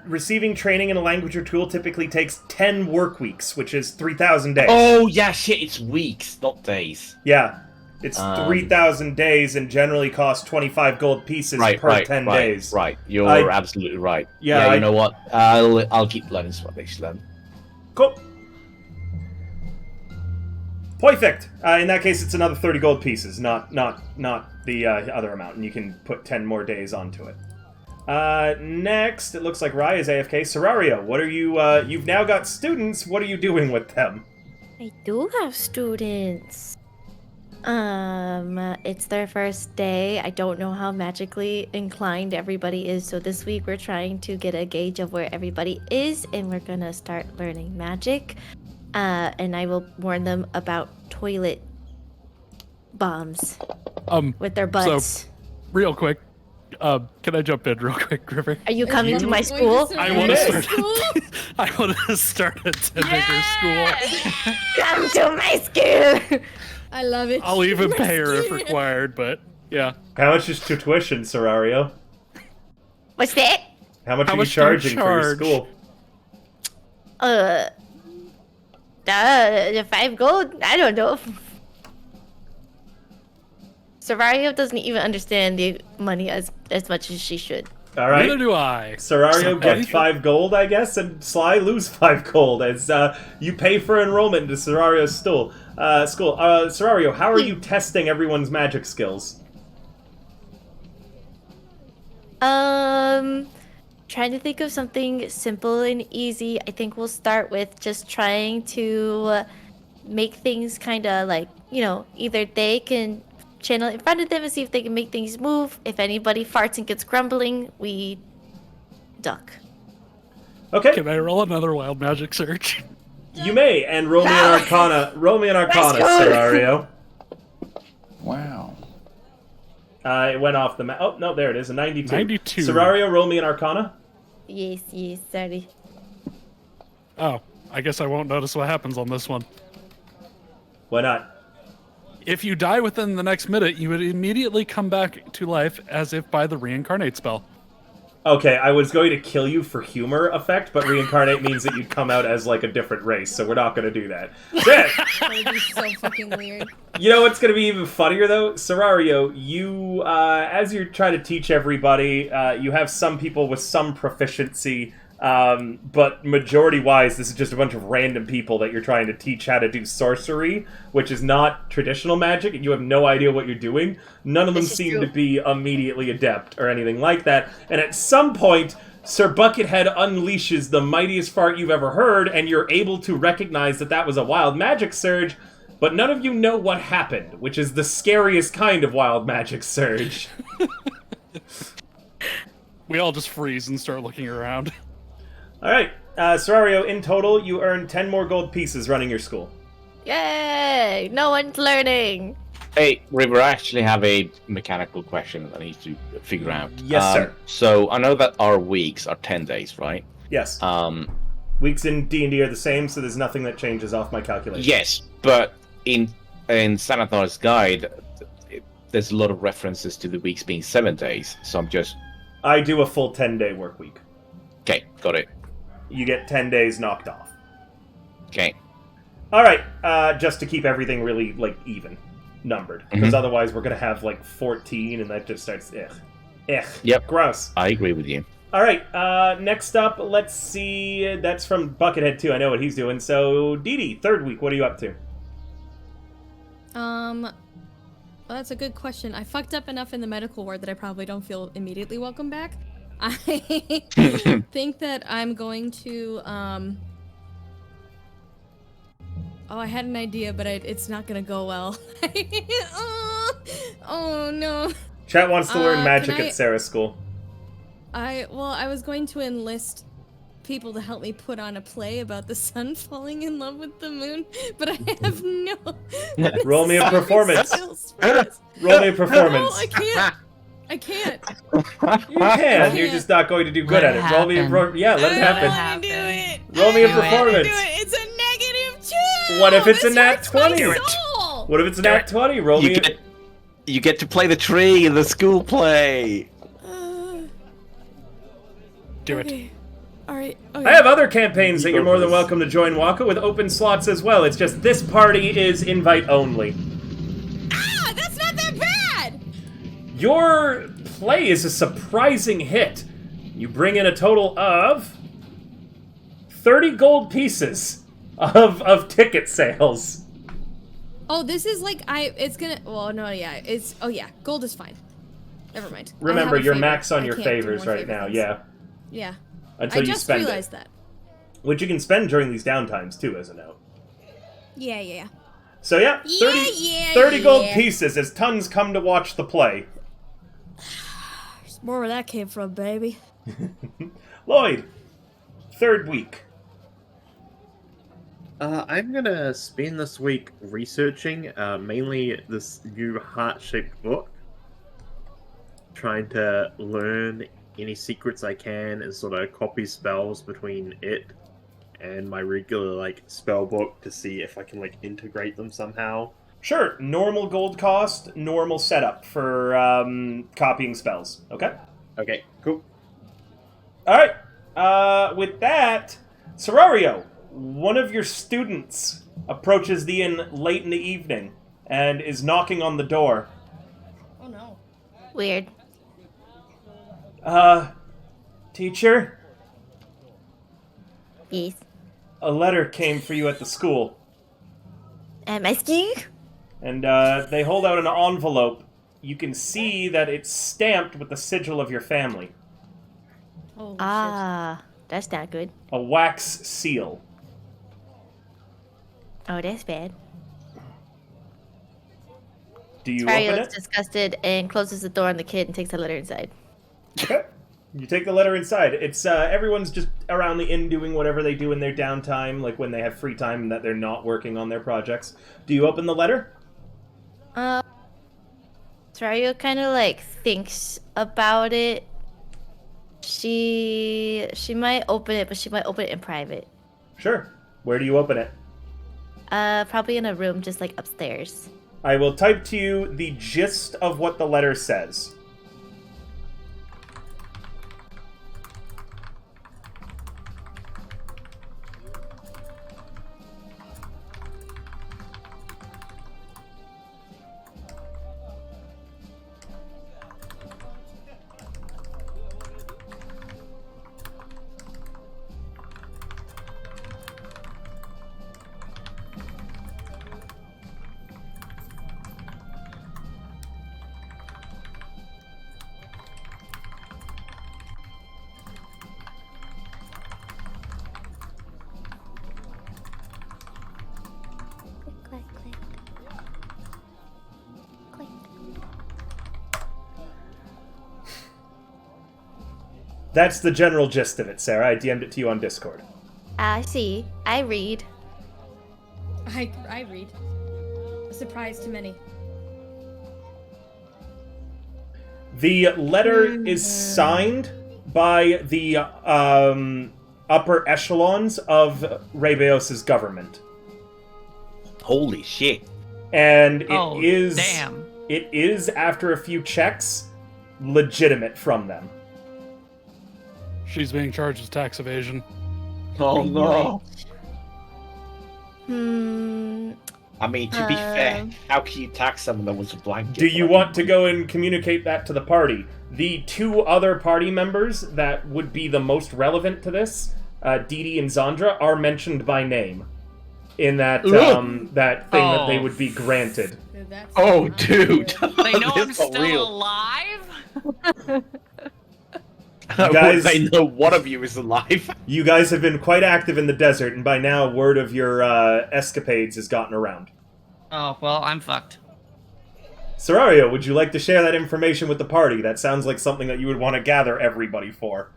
S1: Receiving training in a language or tool typically takes 10 work weeks, which is 3,000 days.
S2: Oh, yeah, shit, it's weeks, not days.
S1: Yeah. It's 3,000 days and generally costs 25 gold pieces per 10 days.
S2: Right, you're absolutely right.
S1: Yeah,
S2: you know what? I'll keep learning Swedish then.
S1: Cool. Perfect. In that case, it's another 30 gold pieces, not the other amount, and you can put 10 more days onto it. Next, it looks like Rai is AFK. Serario, what are you, you've now got students, what are you doing with them?
S5: I do have students. It's their first day. I don't know how magically inclined everybody is, so this week we're trying to get a gauge of where everybody is, and we're gonna start learning magic. And I will warn them about toilet bombs with their butts.
S6: So, real quick, can I jump in real quick, River?
S5: Are you coming to my school?
S6: I want to start. I want to start a Tentaker school.
S5: Come to my school.
S3: I love it.
S6: I'll even pay her if required, but yeah.
S1: How much is tuition, Serario?
S5: What's that?
S1: How much are you
S6: much do you
S1: charging for your
S6: charge?
S1: school?
S5: 5 gold? I don't know. Serario doesn't even understand the money as much as she should.
S1: Alright.
S6: Neither do I.
S1: Serario gets 5 gold, I guess, and Sly lose 5 gold as you pay for enrollment into Serario's school. Serario, how are you testing everyone's magic skills?
S5: Trying to think of something simple and easy. I think we'll start with just trying to make things kind of like, either they can channel in front of them and see if they can make things move. If anybody farts and gets grumbling, we duck.
S1: Okay.
S6: Can I roll another wild magic search?
S1: You may, and roll me an Arcana. Roll me an Arcana, Serario.
S8: Wow.
S1: It went off the map. Oh, no, there it is, a 92.
S6: 92.
S1: Serario, roll me an Arcana.
S5: Yes, sorry.
S6: Oh, I guess I won't notice what happens on this one.
S1: Why not?
S6: If you die within the next minute, you would immediately come back to life as if by the reincarnate spell.
S1: Okay, I was going to kill you for humor effect, but reincarnate means that you'd come out as, like, a different race, so we're not going to do that.
S3: That would be so fucking weird.
S1: You know what's going to be even funnier, though? Serario, you, as you're trying to teach everybody, you have some people with some proficiency, but majority-wise, this is just a bunch of random people that you're trying to teach how to do sorcery, which is not traditional magic, and you have no idea what you're doing. None of them seem to be immediately adept or anything like that, and at some point, Sir Buckethead unleashes the mightiest fart you've ever heard, and you're able to recognize that that was a wild magic surge, but none of you know what happened, which is the scariest kind of wild magic surge.
S6: We all just freeze and start looking around.
S1: Alright, Serario, in total, you earn 10 more gold pieces running your school.
S5: Yay! No one's learning.
S2: Hey, River, I actually have a mechanical question that I need to figure out.
S1: Yes, sir.
S2: So, I know that our weeks are 10 days, right?
S1: Yes. Weeks in D&D are the same, so there's nothing that changes off my calculation.
S2: Yes, but in Sanathar's guide, there's a lot of references to the weeks being 7 days, so I'm just...
S1: I do a full 10-day work week.
S2: Okay, got it.
S1: You get 10 days knocked off.
S2: Okay.
S1: Alright, just to keep everything really, like, even. Numbered. Because otherwise we're going to have, like, 14, and that just starts... Ugh.
S2: Yep.
S1: Gross.
S2: I agree with you.
S1: Alright, next up, let's see... That's from Buckethead, too. I know what he's doing. So, Dee Dee, third week, what are you up to?
S3: Well, that's a good question. I fucked up enough in the medical ward that I probably don't feel immediately welcome back. I think that I'm going to, Oh, I had an idea, but it's not gonna go well. Oh, no.
S1: Chat wants to learn magic at Sarah's school.
S3: I was going to enlist people to help me put on a play about the sun falling in love with the moon, but I have no...
S1: Roll me a performance. Roll me a performance.
S3: No, I can't. I can't.
S1: You can. You're just not going to do good at it. Roll me a yeah, let it happen.
S3: I don't want to do it.
S1: Roll me a performance.
S3: It's a -2.
S1: What if it's a nat
S3: hurts my
S1: 20?
S3: soul.
S1: What if it's a nat 20? Roll me a...
S2: You get to play the tree in the school play.
S6: Do it.
S3: Okay. All right. Okay.
S1: I have other campaigns that you're more than welcome to join, Waka, with open slots as well. It's just this party is invite only.
S3: Ah, that's not that bad.
S1: Your play is a surprising hit. You bring in a total of 30 gold pieces of ticket sales.
S3: Oh, this is like it's gonna. Well, no, yeah, it's. Oh yeah, gold is fine. Never mind.
S1: Remember,
S3: I have a
S1: you're
S3: favor.
S1: max on
S3: I
S1: your
S3: can't do
S1: favors
S3: more
S1: right
S3: favor
S1: now.
S3: things.
S1: Yeah.
S3: Yeah.
S1: Until
S3: I
S1: you
S3: just
S1: spend
S3: realized
S1: it.
S3: that.
S1: Which you can spend during these downtimes too, as a note.
S3: Yeah.
S1: So yeah, 30 gold pieces as tons come to watch the play.
S3: There's more where that came from, baby.
S1: Lloyd, third week.
S7: I'm gonna spend this week researching mainly this new heart-shaped book. Trying to learn any secrets I can and sort of copy spells between it and my regular, like, spell book to see if I can, like, integrate them somehow.
S1: Sure, normal gold cost, normal setup for copying spells. Okay?
S7: Okay, cool.
S1: Alright, with that, Serario, one of your students approaches the inn late in the evening and is knocking on the door.
S3: Oh no.
S5: Weird.
S1: Teacher?
S5: Yes.
S1: A letter came for you at the school.
S5: My ski?
S1: And they hold out an envelope. You can see that it's stamped with the sigil of your family.
S3: Oh,
S5: That's not good.
S1: A wax seal.
S5: Oh, that's bad.
S1: Do you
S5: Harry
S1: open
S5: looks
S1: it?
S5: disgusted and closes the door on the kid and takes the letter inside.
S1: Okay. You take the letter inside. It's everyone's just around the inn doing whatever they do in their downtime, like when they have free time and that they're not working on their projects. Do you open the letter?
S5: Sario kind of like thinks about it. She might open it, but she might open it in private.
S1: Sure. Where do you open it?
S5: Probably in a room just like upstairs.
S1: I will type to you the gist of what the letter says. That's the general gist of it, Sarah. I DM'd it to you on Discord.
S5: I see. I read.
S3: I read. A surprise to many.
S1: The letter is signed by the upper echelons of Rebeos' government.
S2: Holy shit.
S1: And
S4: Damn.
S1: it is, after a few checks, legitimate from them.
S6: She's being charged with tax evasion.
S2: Oh no.
S5: Hmm.
S2: I mean, to be fair, how can you tax someone that was a blanket?
S1: Do you want to go and communicate that to the party? The two other party members that would be the most relevant to this, Didi and Zandra, are mentioned by name in that that thing that they would be granted.
S2: Oh, dude.
S4: They know I'm
S2: This is
S4: still
S2: real.
S4: alive?
S1: Guys-
S2: They know one of you is alive.
S1: You guys have been quite active in the desert, and by now, word of your escapades has gotten around.
S4: Oh, well, I'm fucked.
S1: Serario, would you like to share that information with the party? That sounds like something that you would want to gather everybody for.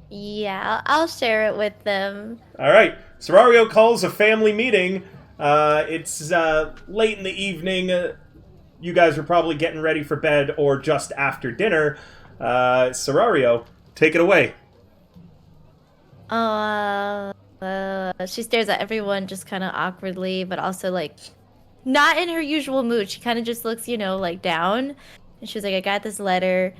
S5: Yeah, I'll share it with them.
S1: Alright, Serario calls a family meeting. It's late in the evening. You guys are probably getting ready for bed or just after dinner. Serario, take it away.
S5: She stares at everyone just kind of awkwardly, but also, like, not in her usual mood. She kind of just looks, like, down. And she was like, I got this letter.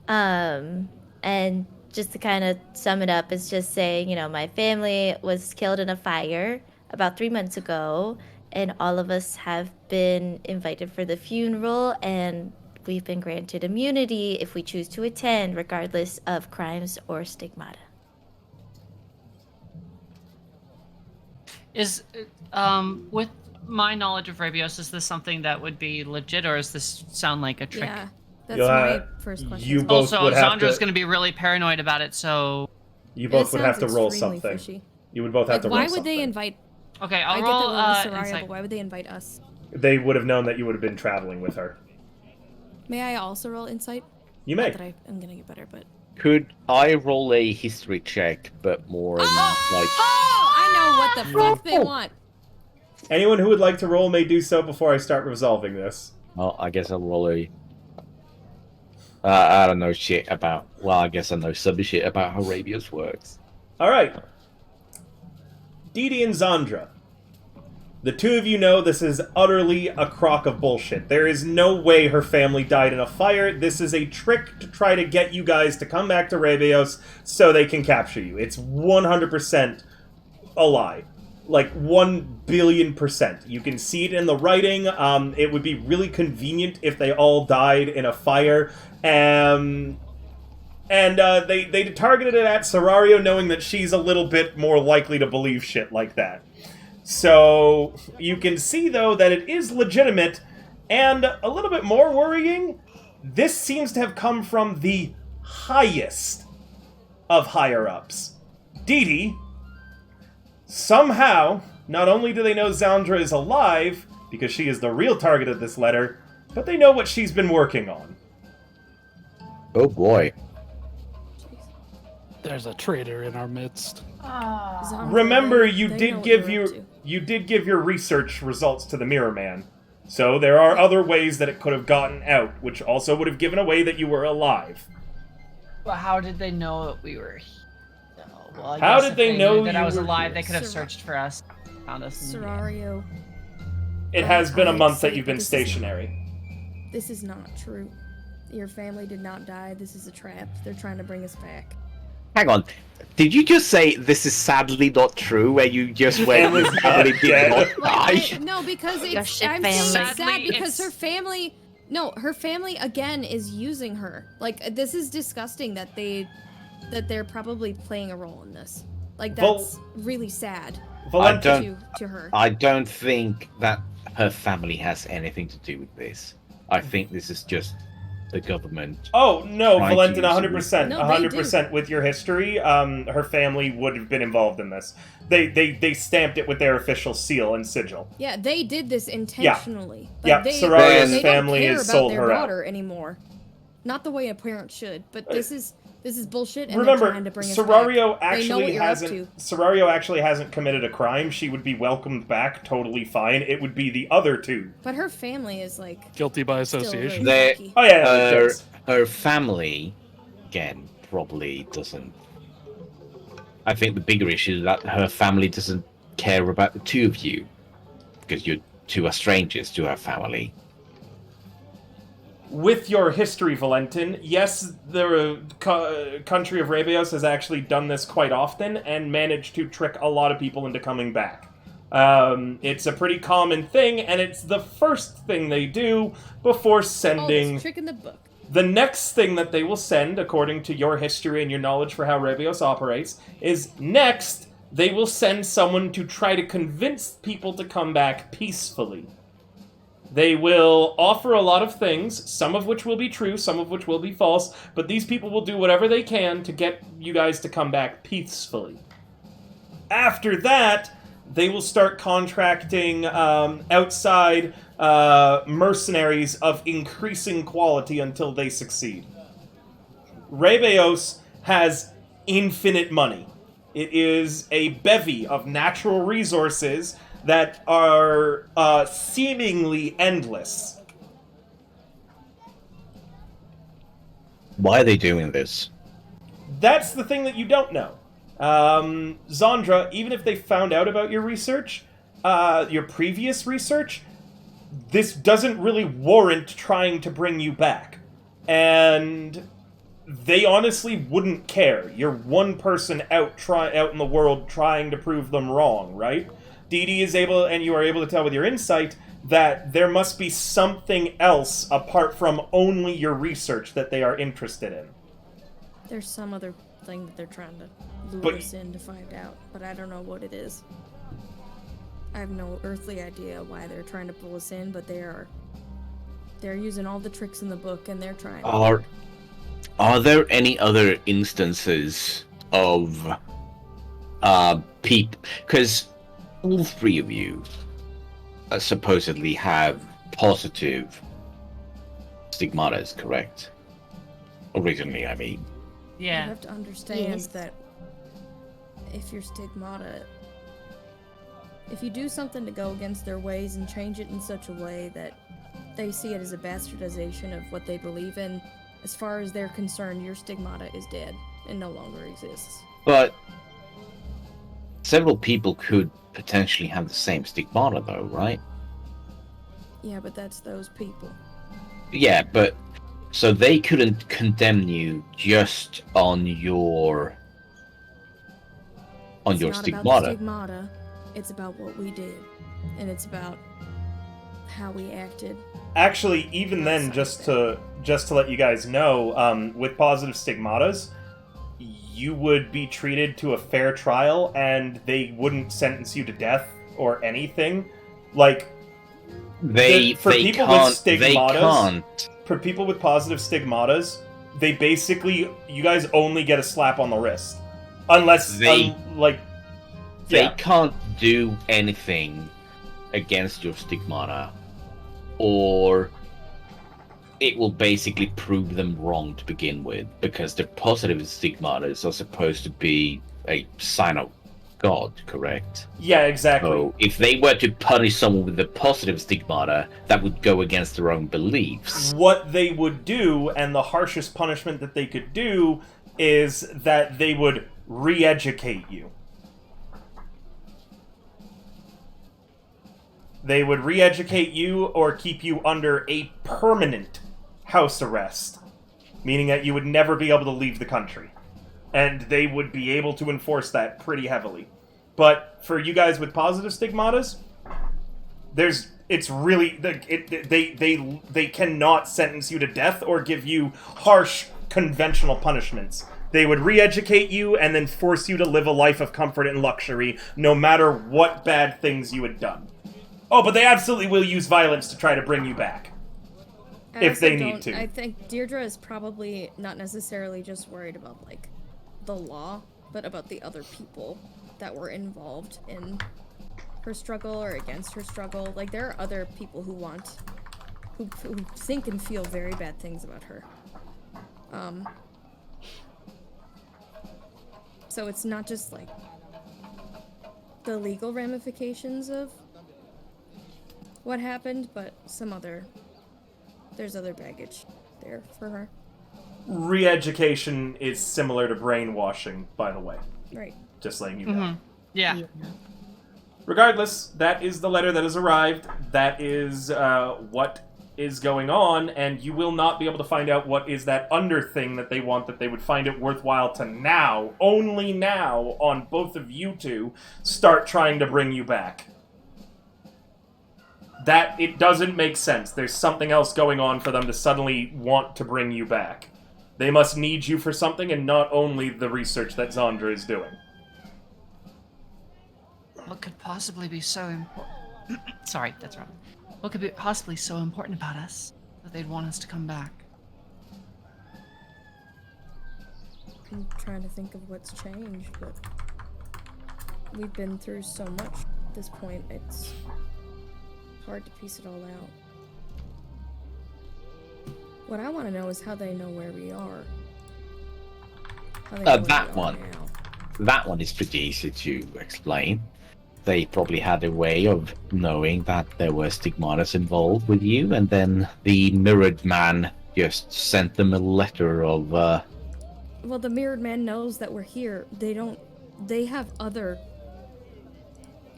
S5: And just to kind of sum it up, it's just saying, my family was killed in a fire about 3 months ago, and all of us have been invited for the funeral, and we've been granted immunity if we choose to attend, regardless of crimes or stigmata.
S4: Is, with my knowledge of Rabios, is this something that would be legit, or does this sound like a trick?
S3: Yeah, that's
S1: You'll
S3: my
S1: have-
S3: first question.
S1: you both
S4: Also,
S1: would have
S4: Zandra's
S1: to-
S4: going to be really paranoid about it, so...
S1: You
S3: It
S1: both would have to
S3: sounds
S1: roll
S3: extremely
S1: something.
S3: fishy.
S1: You would both have
S3: Like,
S1: to roll
S3: why
S1: something.
S3: would they invite?
S4: Okay,
S3: I
S4: I'll
S3: get
S4: roll
S3: that we're with Soraya,
S4: insight.
S3: but why would they invite us?
S1: They would have known that you would have been traveling with her.
S3: May I also roll insight?
S1: You
S3: Not
S1: may.
S3: that I'm gonna get better, but.
S2: Could I roll a history check, but more in, like...
S3: Oh! I know what the fuck they want.
S1: Anyone who would like to roll may do so before I start resolving this.
S2: Well, I guess I'll roll a... I don't know shit about... Well, I guess I know some shit about how Rabios works.
S1: Alright. Didi and Zandra. The two of you know this is utterly a crock of bullshit. There is no way her family died in a fire. This is a trick to try to get you guys to come back to Rebeos so they can capture you. It's 100% a lie. Like, 1 billion %. You can see it in the writing. It would be really convenient if they all died in a fire. They targeted it at Serario, knowing that she's a little bit more likely to believe shit like that. So, you can see, though, that it is legitimate, and a little bit more worrying, this seems to have come from the highest of higher-ups. Didi, somehow, not only do they know Zandra is alive, because she is the real target of this letter, but they know what she's been working on.
S2: Oh boy.
S6: There's a traitor in our midst.
S3: Zandra,
S1: Remember,
S3: they know what you're up to.
S1: you did give your research results to the Mirror Man. So there are other ways that it could have gotten out, which also would have given away that you were alive.
S4: But how did they know that we were here? Well, I
S1: How
S4: guess
S1: did
S4: if
S1: they know
S4: knew that
S1: you
S4: I was
S1: were
S4: alive?
S1: here?
S4: They could have
S3: Sera-
S4: searched for us, found us.
S3: Serario,
S1: It has been a
S3: I'd
S1: month
S3: say
S1: that you've been
S3: this is-
S1: stationary.
S3: this is not true. Your family did not die. This is a trap. They're trying to bring us back.
S2: Hang on. Did you just say this is sadly not true, where you just went
S1: Family's
S2: with family
S1: not
S2: did
S1: dead.
S2: not die?
S3: No, because
S5: Your
S3: it's
S5: shit
S3: I'm
S5: family.
S3: saying it's
S4: Sadly,
S3: sad because
S4: it's-
S3: her family. No, her family again is using her. Like, this is disgusting that they're probably playing a role in this. Like, that's really sad
S1: Valente,
S3: to her.
S2: I don't think that her family has anything to do with this. I think this is just the government.
S1: oh no,
S2: Trying to
S1: Valentin,
S2: use it
S1: 100%,
S3: No, they
S1: 100% with your history. Her family would have been involved in this. They stamped it with their official seal and sigil.
S3: Yeah, they did this intentionally.
S1: Yeah,
S3: Like, they,
S1: Soraria's
S3: they
S1: family
S3: don't care
S1: has
S3: about
S1: sold
S3: their
S1: her out.
S3: daughter anymore. Not the way a parent should, but this is This is bullshit, and
S1: Remember,
S3: they're trying to bring us
S1: Serario
S3: back. They know what you're up to.
S1: Serario actually hasn't committed a crime. She would be welcomed back, totally fine. It would be the other two.
S3: But her family is like
S6: Guilty by
S3: still
S6: association.
S3: really
S2: They-
S3: wacky.
S1: Oh yeah, yes.
S2: Her family, again, probably doesn't. I think the bigger issue is that her family doesn't care about the two of you, because you two are strangers to her family.
S1: With your history, Valentin, yes, the country of Rabios has actually done this quite often and managed to trick a lot of people into coming back. It's a pretty common thing, and it's the first thing they do before sending...
S3: this trick in the book.
S1: The next thing that they will send, according to your history and your knowledge for how Rabios operates, is next they will send someone to try to convince people to come back peacefully. They will offer a lot of things, some of which will be true, some of which will be false, but these people will do whatever they can to get you guys to come back peacefully. After that, they will start contracting outside mercenaries of increasing quality until they succeed. Rabios has infinite money. It is a bevy of natural resources that are seemingly endless.
S2: Why are they doing this?
S1: That's the thing that you don't know. Zandra, even if they found out about your research, your previous research, this doesn't really warrant trying to bring you back. And they honestly wouldn't care. You're one person out in the world trying to prove them wrong, right? DD is able, and you are able to tell with your insight, that there must be something else apart from only your research that they are interested in.
S3: There's some other thing that they're trying to lure
S1: But-
S3: us in to find out, but I don't know what it is. I have no earthly idea why they're trying to pull us in, but they're using all the tricks in the book, and they're trying.
S2: Are there any other instances of people? Because all three of you supposedly have positive stigmatas, correct? Originally, I mean.
S3: You
S4: Yeah.
S3: have to understand
S5: Yes.
S3: that if you're stigmata, if you do something to go against their ways and change it in such a way that they see it as a bastardization of what they believe in, as far as they're concerned, your stigmata is dead and no longer exists.
S2: But several people could potentially have the same stigmata, though, right?
S3: Yeah, but that's those people.
S2: Yeah, but so they couldn't condemn you just on your
S3: It's not
S2: stigmata.
S3: about the stigmata, it's about what we did. And it's about how we acted.
S1: Actually, even then, just to let you guys know, with positive stigmatas, you would be treated to a fair trial, and they wouldn't sentence you to death or anything. Like, for people with stigmatas, for people with positive stigmatas, they basically, you guys only get a slap on the wrist, unless
S2: They
S1: yeah.
S2: can't do anything against your stigmata, or it will basically prove them wrong to begin with, because the positive stigmatas are supposed to be a sign of God, correct?
S1: Yeah, exactly.
S2: So if they were to punish someone with a positive stigmata, that would go against their own beliefs.
S1: What they would do, and the harshest punishment that they could do, is that they would re-educate you. They would re-educate you or keep you under a permanent house arrest, meaning that you would never be able to leave the country. And they would be able to enforce that pretty heavily. But for you guys with positive stigmatas, it's really, they cannot sentence you to death or give you harsh conventional punishments. They would re-educate you and then force you to live a life of comfort and luxury, no matter what bad things you had done. Oh, but they absolutely will use violence to try to bring you back.
S3: I
S1: If
S3: also
S1: they need to.
S3: I think Deirdre is probably not necessarily just worried about, like, the law, but about the other people that were involved in her struggle or against her struggle. Like, there are other people who think and feel very bad things about her. So it's not just like the legal ramifications of what happened, but there's other baggage there for her.
S1: Re-education is similar to brainwashing, by the way.
S3: Right.
S1: Just letting you know.
S4: Yeah.
S1: Regardless, that is the letter that has arrived. That is what is going on, and you will not be able to find out what is that under thing that they want, that they would find it worthwhile to now, only now, on both of you two, start trying to bring you back. That, it doesn't make sense. There's something else going on for them to suddenly want to bring you back. They must need you for something, and not only the research that Zandra is doing.
S4: What could possibly be so important? Sorry, that's wrong. What could be possibly so important about us that they'd want us to come back?
S3: I'm trying to think of what's changed, but we've been through so much at this point, it's hard to piece it all out. What I want to know is how they know where we are. How they know where
S2: That
S3: we are
S2: one.
S3: now.
S2: That one is pretty easy to explain. They probably had a way of knowing that there were stigmatas involved with you, and then the mirrored man just sent them a letter of,
S3: Well, the mirrored man knows that we're here. They have other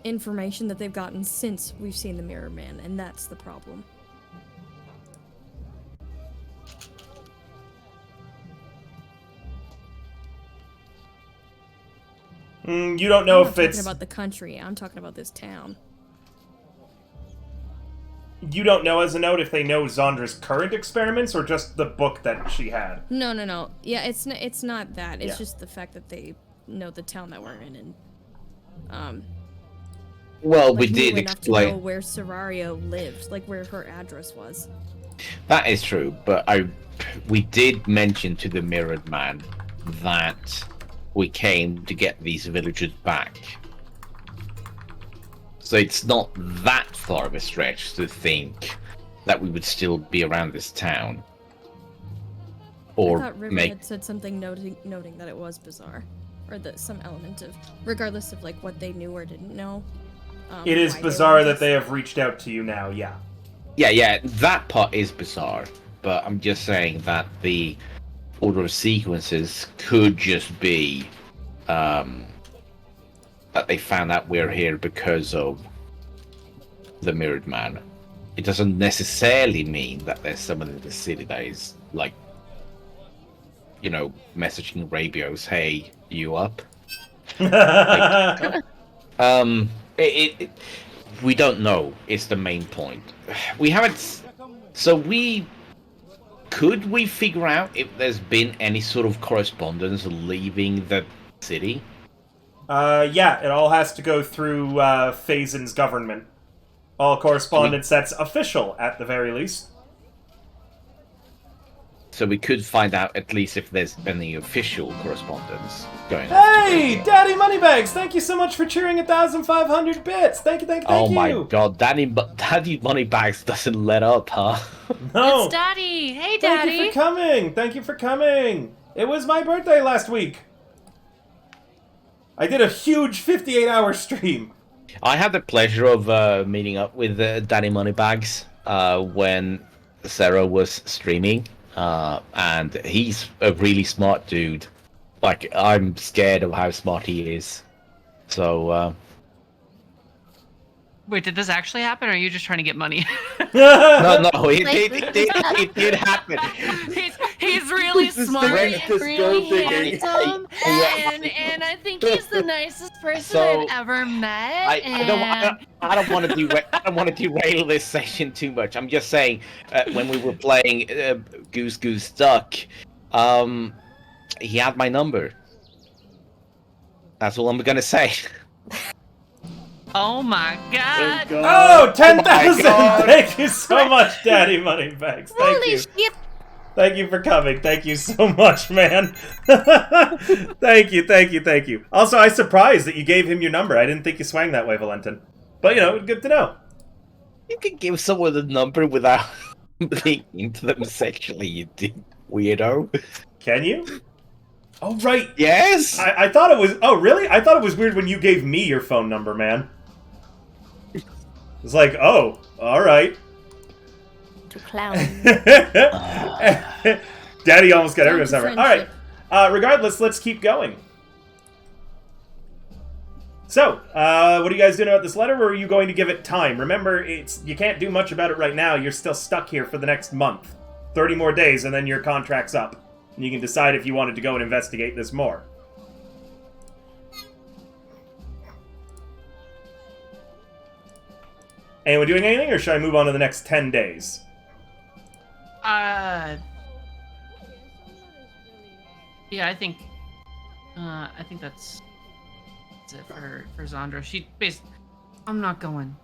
S3: information that they've gotten since we've seen the mirrored man, and that's the problem.
S1: You don't know
S3: I'm
S1: if
S3: not
S1: it's...
S3: talking about the country. I'm talking about this town.
S1: You don't know, as a note, if they know Zandra's current experiments, or just the book that she had?
S3: No. Yeah, it's not that. It's
S1: Yeah.
S3: just the fact that they know the town that we're in, and
S2: well,
S3: like,
S2: we
S3: knew
S2: did
S3: enough to know
S2: explain.
S3: where Serario lived, like where her address was.
S2: That is true, but we did mention to the mirrored man that we came to get these villagers back. So it's not that far of a stretch to think that we would still be around this town.
S3: I
S2: Or
S3: thought River
S2: make
S3: had said something noting that it was bizarre, or that some element of, regardless of like what they knew or didn't know.
S1: It is
S3: why they
S1: bizarre
S3: wanted
S1: that
S3: us-
S1: they have reached out to you now, yeah.
S2: Yeah, that part is bizarre, but I'm just saying that the order of sequences could just be that they found out we're here because of the mirrored man. It doesn't necessarily mean that there's someone in the city that is like, messaging radios, "Hey, you up?" We don't know. It's the main point. We haven't. So could we figure out if there's been any sort of correspondence leaving the city?
S1: Yeah, it all has to go through Phaeton's government. All correspondence that's official, at the very least.
S2: So we could find out at least if there's any official correspondence going on.
S1: Hey, Daddy Moneybags! Thank you so much for cheering 1,500 bits! Thank you!
S2: Oh my god, Daddy Moneybags doesn't let up, huh?
S1: No!
S4: It's Daddy! Hey,
S1: Thank
S4: Daddy!
S1: you for coming! Thank you for coming! It was my birthday last week! I did a huge 58-hour stream!
S2: I had the pleasure of meeting up with Daddy Moneybags when Sarah was streaming. And he's a really smart dude. Like, I'm scared of how smart he is. So,
S4: Wait, did this actually happen, or are you just trying to get money?
S2: no, it did happen.
S4: He's really smart
S2: greatest
S4: and really
S2: thing.
S4: handsome,
S2: Yeah.
S4: and I think he's the nicest person
S2: So,
S4: I've ever met.
S2: I don't want to derail this session too much. I'm just saying, when we were playing Goose Duck, he had my number. That's all I'm gonna say.
S4: Oh my god!
S1: Oh, 10,000!
S2: God.
S1: Thank you so much, Daddy Moneybags. Thank
S5: Holy
S1: you.
S5: shit!
S1: Thank you for coming. Thank you so much, man. Thank you. Also, I was surprised that you gave him your number. I didn't think you swang that way, Valentin. But, good to know.
S2: You can give someone a number without being into them sexually, you weirdo.
S1: Can you? Oh, right.
S2: Yes.
S1: I thought it was... Oh, really? I thought it was weird when you gave me your phone number, man. It's like, oh, alright.
S5: To clown.
S1: Daddy almost got
S3: Down
S1: everyone's
S3: to
S1: number. Alright.
S3: friendship.
S1: Regardless, let's keep going. So, what are you guys doing about this letter, or are you going to give it time? Remember, you can't do much about it right now. You're still stuck here for the next month. 30 more days, and then your contract's up. And you can decide if you wanted to go and investigate this more. Anyone doing anything, or should I move on to the next 10 days?
S4: Yeah, I think that's it for Zandra. I'm not going.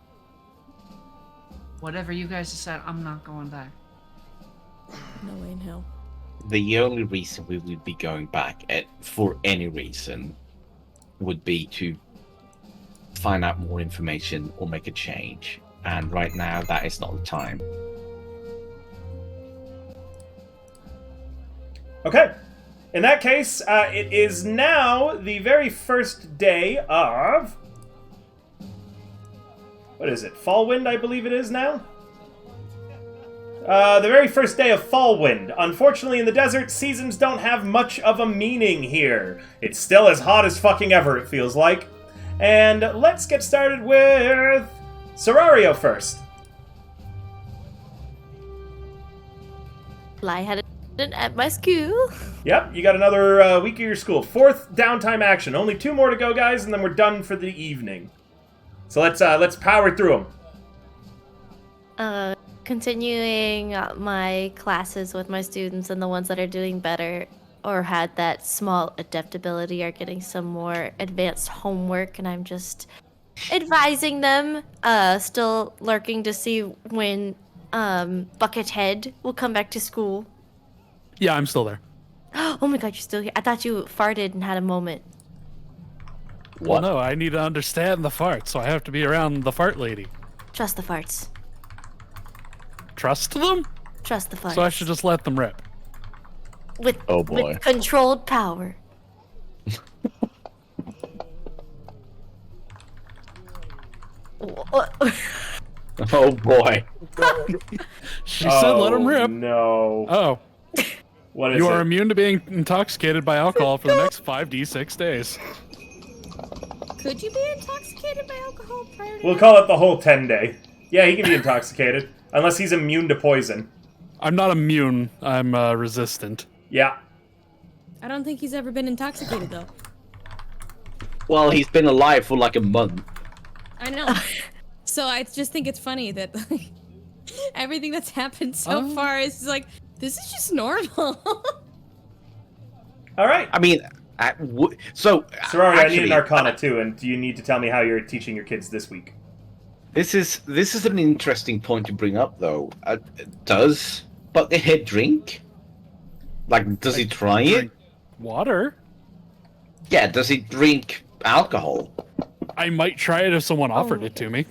S4: Whatever you guys decide, I'm not going back.
S3: No way in hell.
S2: The only reason we would be going back for any reason would be to find out more information or make a change. And right now, that is not the time.
S1: Okay. In that case, it is now the very first day of... What is it? Fallwind, I believe it is now? The very first day of Fallwind. Unfortunately, in the desert, seasons don't have much of a meaning here. It's still as hot as fucking ever, it feels like. And let's get started with... Serario first.
S5: Lightheaded at my school.
S1: Yep, you got another week of your school. 4th downtime action. Only 2 more to go, guys, and then we're done for the evening. So let's power through them.
S5: Continuing my classes with my students, and the ones that are doing better or had that small adaptability are getting some more advanced homework, and I'm just advising them. Still lurking to see when Buckethead will come back to school.
S6: Yeah, I'm still there.
S5: Oh my god, you're still here. I thought you farted and had a moment.
S6: Well, no, I need to understand the fart, so I have to be around the fart lady.
S5: Trust the farts.
S6: Trust them?
S5: Trust the farts.
S6: So I should just let them rip.
S5: With,
S2: Oh, boy.
S5: with controlled power.
S2: Oh boy.
S6: She said let them rip.
S1: No.
S6: Oh,
S1: What is
S6: you
S1: it?
S6: are immune to being intoxicated by alcohol for the next 5d6 days.
S3: Could you be intoxicated by alcohol prior to
S1: We'll
S3: that?
S1: call it the whole 10 day. Yeah, he can be intoxicated. Unless he's immune to poison.
S6: I'm not immune, I'm resistant.
S1: Yeah.
S3: I don't think he's ever been intoxicated, though.
S2: Well, he's been alive for like a month.
S3: I know. So I just think it's funny that like, everything that's happened so far is like, this is just normal.
S1: Alright.
S2: I mean, so
S1: Sorari, I need
S2: actually,
S1: an Arcana too, and you need to tell me how you're teaching your kids this week.
S2: This is an interesting point to bring up, though. Does Buckethead drink? Like, does he try it?
S6: Drink water?
S2: Yeah, does he drink alcohol?
S6: I might try it if someone offered it to me.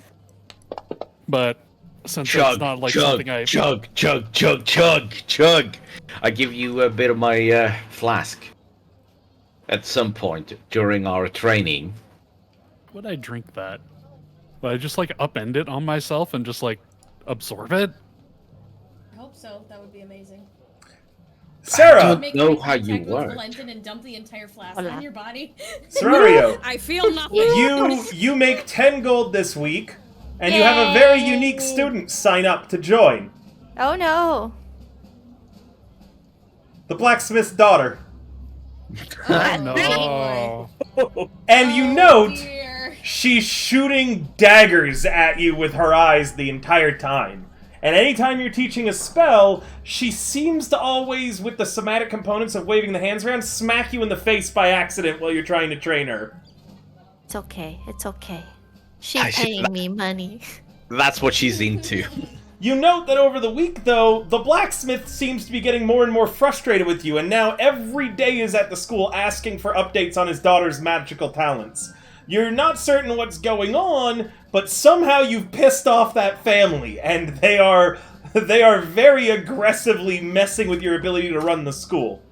S6: But since
S2: Chug,
S6: it's not like
S2: chug,
S6: something I...
S2: chug, chug, chug, chug, chug. I give you a bit of my flask. At some point during our training.
S6: Would I drink that? Would I just like upend it on myself and just like absorb it?
S3: I hope so. That would be amazing.
S1: Sarah!
S3: Make
S2: know
S3: eye
S2: how you
S3: contact with
S2: work.
S3: Valentin and dump the entire flask
S5: Hola.
S3: on your body.
S1: Serario,
S3: I feel nothing.
S1: you make 10 gold this week, and you have a very unique student sign up to join.
S5: Oh no.
S1: The blacksmith's daughter.
S6: No.
S1: And you
S3: Oh,
S1: note,
S3: dear.
S1: she's shooting daggers at you with her eyes the entire time. And anytime you're teaching a spell, she seems to always, with the somatic components of waving the hands around, smack you in the face by accident while you're trying to train her.
S5: It's okay. It's okay. She's paying me money.
S2: That's what she's into.
S1: You note that over the week, though, the blacksmith seems to be getting more and more frustrated with you, and now every day is at the school asking for updates on his daughter's magical talents. You're not certain what's going on, but somehow you've pissed off that family, and they are very aggressively messing with your ability to run the school.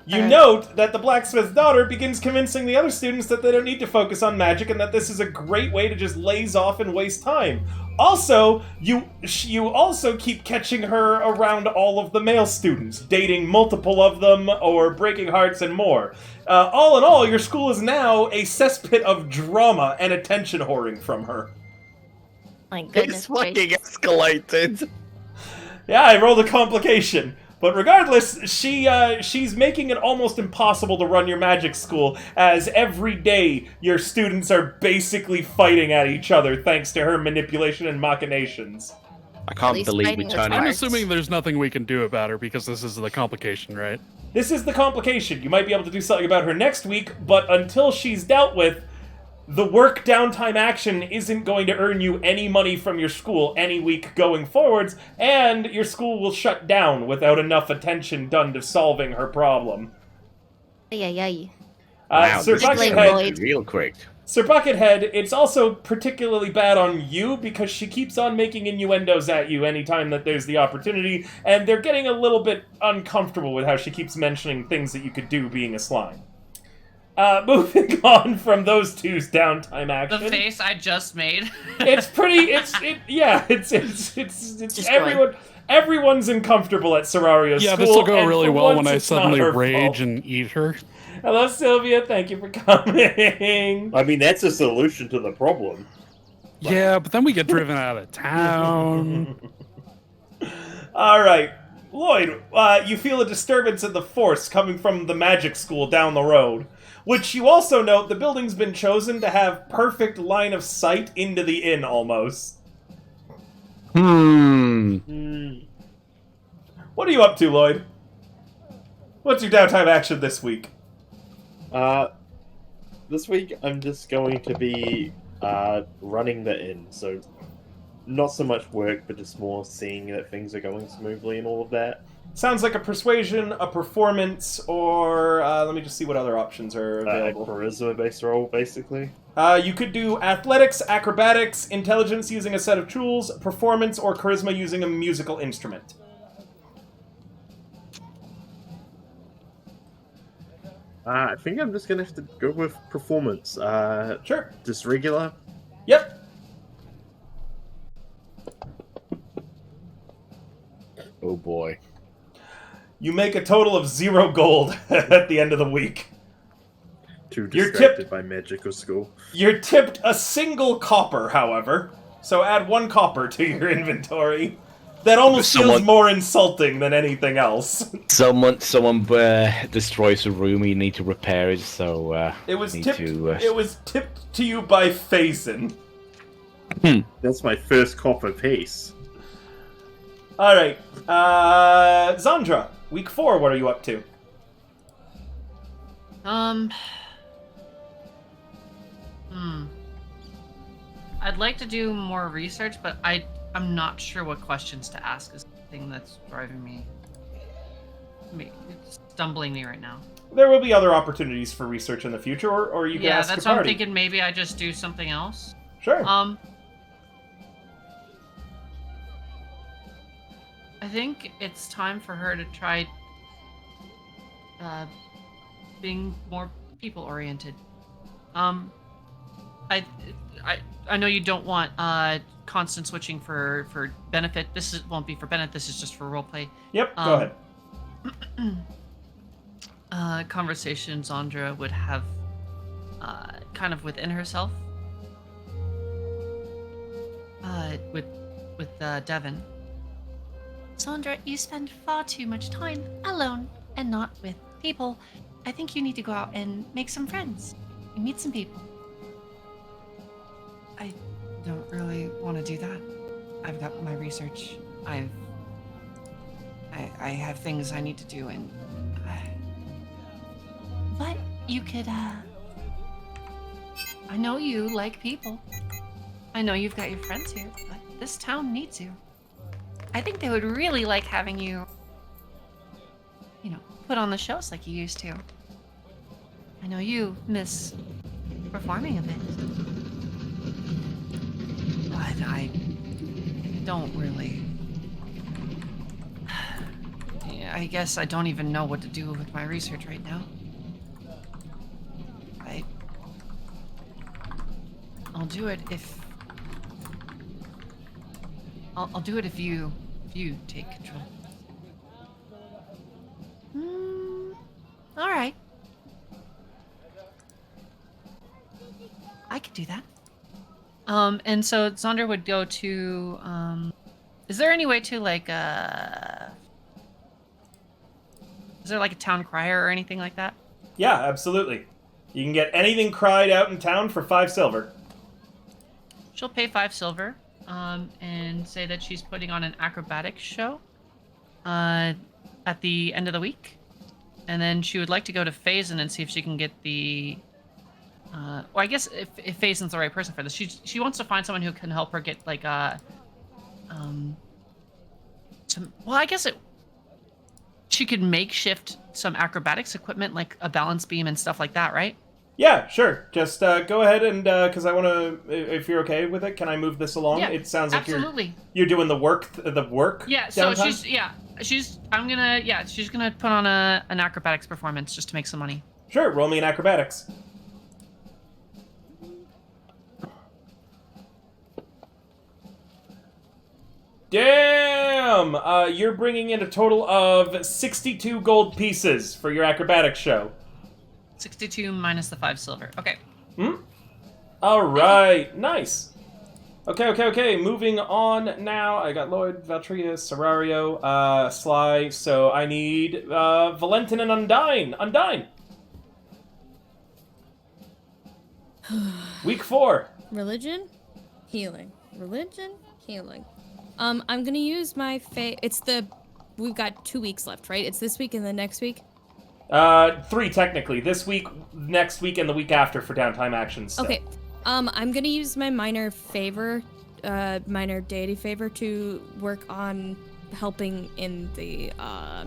S1: You note that the blacksmith's daughter begins convincing the other students that they don't need to focus on magic and that this is a great way to just laze off and waste time. Also, you also keep catching her around all of the male students, dating multiple of them or breaking hearts and more. All in all, your school is now a cesspit of drama and attention whoring from her.
S5: My goodness
S2: It's fucking
S5: gracious.
S2: escalated.
S1: Yeah, I rolled a complication. But regardless, she's making it almost impossible to run your magic school, as every day your students are basically fighting at each other thanks to her manipulation and machinations.
S2: I can't
S5: least
S2: believe we
S5: fighting was
S2: turned
S6: I'm
S5: hard.
S6: assuming there's nothing we can do about her because this is the complication, right?
S1: This is the complication. You might be able to do something about her next week, but until she's dealt with, the work downtime action isn't going to earn you any money from your school any week going forwards, and your school will shut down without enough attention done to solving her problem.
S5: Ay.
S2: Wow,
S1: Sir
S2: this is
S5: Blame
S1: Buckethead,
S5: Lloyd.
S2: real quick.
S1: Sir Buckethead, it's also particularly bad on you because she keeps on making innuendos at you anytime that there's the opportunity, and they're getting a little bit uncomfortable with how she keeps mentioning things that you could do being a slime. Moving on from those two's downtime
S4: The
S1: action.
S4: face I just made.
S1: It's pretty. It's everyone's uncomfortable at Serrario's
S6: Yeah,
S1: school.
S6: this will go
S1: and
S6: really
S1: for
S6: well
S1: once
S6: when I
S1: it's not
S6: suddenly
S1: her
S6: rage
S1: fault.
S6: and eat her.
S1: Hello, Sylvia. Thank you for coming.
S7: I mean, that's a solution to the problem.
S6: Yeah, but then we get driven out of town.
S1: All right, Lloyd. You feel a disturbance in the force coming from the magic school down the road, which you also note the building's been chosen to have perfect line of sight into the inn, almost. What are you up to, Lloyd? What's your downtime action this week?
S7: This week I'm just going to be running the inn, so not so much work, but just more seeing that things are going smoothly and all of that.
S1: Sounds like a persuasion, a performance, or let me just see what other options are
S7: A
S1: available.
S7: charisma-based role, basically.
S1: You could do athletics, acrobatics, intelligence using a set of tools, performance, or charisma using a musical instrument.
S7: I think I'm just gonna have to go with performance.
S1: Sure.
S7: Just regular.
S1: Yep.
S2: Oh boy.
S1: You make a total of 0 gold at the end of the week.
S7: Too
S1: You're
S7: distracted
S1: tipped.
S7: by magical school.
S1: You're tipped a single copper, however, so add 1 copper to your inventory. That almost feels
S2: Someone-
S1: more insulting than anything else.
S2: Someone destroys a room. You need to repair it. So
S1: It was
S2: need
S1: tipped.
S2: to,
S1: It was tipped to you by Faison.
S7: That's my first copper piece.
S1: All right, Zandra. Week 4. What are you up to?
S4: I'd like to do more research, but I'm not sure what questions to ask is the thing that's driving me. It's stumbling me right now.
S1: There will be other opportunities for research in the future, or you can
S4: Yeah,
S1: ask
S4: that's
S1: your
S4: what I'm
S1: party.
S4: thinking. Maybe I just do something else.
S1: Sure.
S4: I think it's time for her to try being more people oriented. I know you don't want constant switching for benefit. Won't be for benefit. This is just for roleplay.
S1: Yep. Go ahead.
S4: Conversations Zandra would have kind of within herself with Devin.
S9: Sandra, you spend far too much time alone and not with people. I think you need to go out and make some friends and meet some people.
S10: I don't really want to do that. I've got my research. I have things I need to do, and
S9: But you could,
S10: I know you like people. I know you've got your friends here, but this town needs you. I think they would really like having you, put on the shows like you used to. I know you miss performing a bit. But I don't really.
S4: I guess I don't even know what to do with my research right now. I'll do it if... I'll do it if you take control.
S9: All right. I could do that.
S4: And so Zonder would go to, is there any way to, like, is there, like, a town crier or anything like that?
S1: Yeah, absolutely. You can get anything cried out in town for 5 silver.
S4: She'll pay 5 silver, and say that she's putting on an acrobatics show, at the end of the week. And then she would like to go to Phazon and see if she can get the, well, I guess if Phazon's the right person for this, she wants to find someone who can help her get, like, some, well, I guess she could makeshift some acrobatics equipment, like a balance beam and stuff like that, right?
S1: Yeah, sure. Just go ahead and, because I want to, if you're okay with it, can I move this along?
S4: Yeah,
S1: it sounds like
S4: absolutely.
S1: you're doing the work.
S4: Yeah, so
S1: Downtime?
S4: she's gonna put on an acrobatics performance just to make some money.
S1: Sure, roll me in acrobatics. Damn! You're bringing in a total of 62 gold pieces for your acrobatics show.
S4: 62 minus the 5 silver. Okay.
S1: Alright, nice. Okay, moving on now. I got Lloyd, Valtria, Serario, Sly, so I need Valentin and Undyne. Undyne! Week 4.
S3: Religion, healing. Religion, healing. I'm gonna use my we've got 2 weeks left, right? It's this week and the next week?
S1: 3 technically. This week, next week, and the week after for downtime actions. Still.
S3: Okay. I'm gonna use my minor deity favor to work on helping in the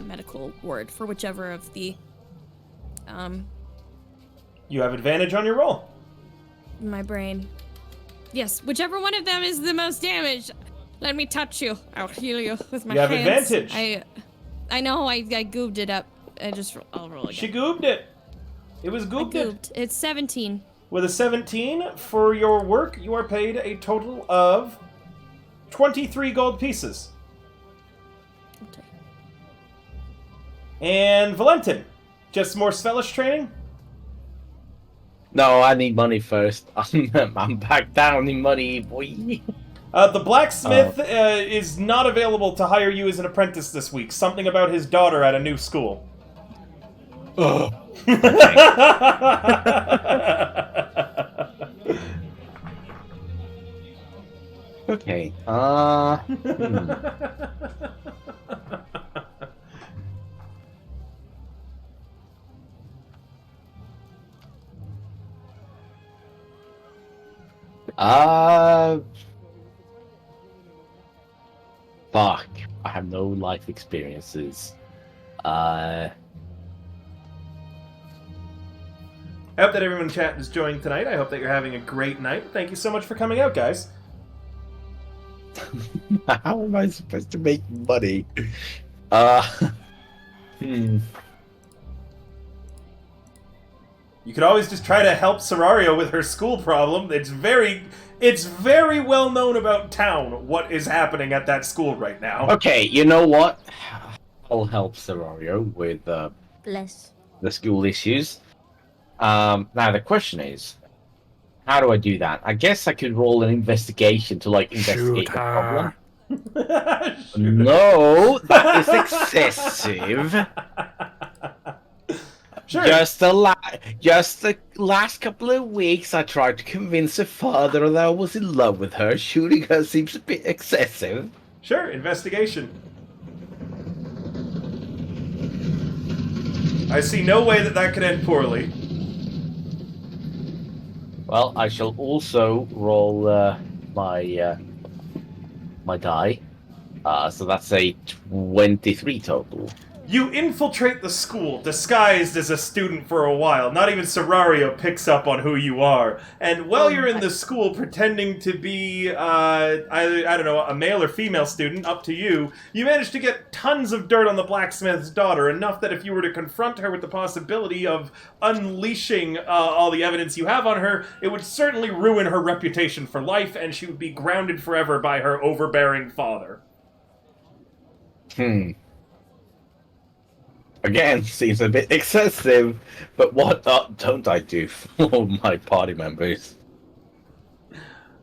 S3: medical ward for whichever of the
S1: You have advantage on your roll.
S3: my brain. Yes, whichever one of them is the most damaged. Let me touch you. I'll heal you with my hands.
S1: You have advantage.
S3: I know. I goobed it up. I'll roll again.
S1: She goobed it. It was goobed it.
S3: It's 17.
S1: With a 17 for your work, you are paid a total of 23 gold pieces.
S3: Okay.
S1: And Valentin, just more Svelish training?
S2: No, I need money first. I'm back down in money, boy.
S1: The blacksmith is not available to hire you as an apprentice this week. Something about his daughter at a new school.
S2: Ugh. Okay. Fuck. I have no life experiences.
S1: I hope that everyone in chat is joining tonight. I hope that you're having a great night. Thank you so much for coming out, guys.
S2: How am I supposed to make money?
S1: You could always just try to help Serario with her school problem. It's very well known about town what is happening at that school right now.
S2: Okay, you know what? I'll help Serario with
S5: Bless.
S2: the school issues. Now the question is, how do I do that? I guess I could roll an investigation to investigate the problem. No, that is excessive.
S1: Sure.
S2: Just the last couple of weeks, I tried to convince her father that I was in love with her. Shooting her seems a bit excessive.
S1: Sure, investigation. I see no way that could end poorly.
S2: Well, I shall also roll my die. So that's a 23 total.
S1: You infiltrate the school, disguised as a student for a while. Not even Serario picks up on who you are. And while you're in the school pretending to be, I don't know, a male or female student, up to you, you manage to get tons of dirt on the blacksmith's daughter, enough that if you were to confront her with the possibility of unleashing all the evidence you have on her, it would certainly ruin her reputation for life, and she would be grounded forever by her overbearing father.
S2: Again, seems a bit excessive, but what don't I do for my party members?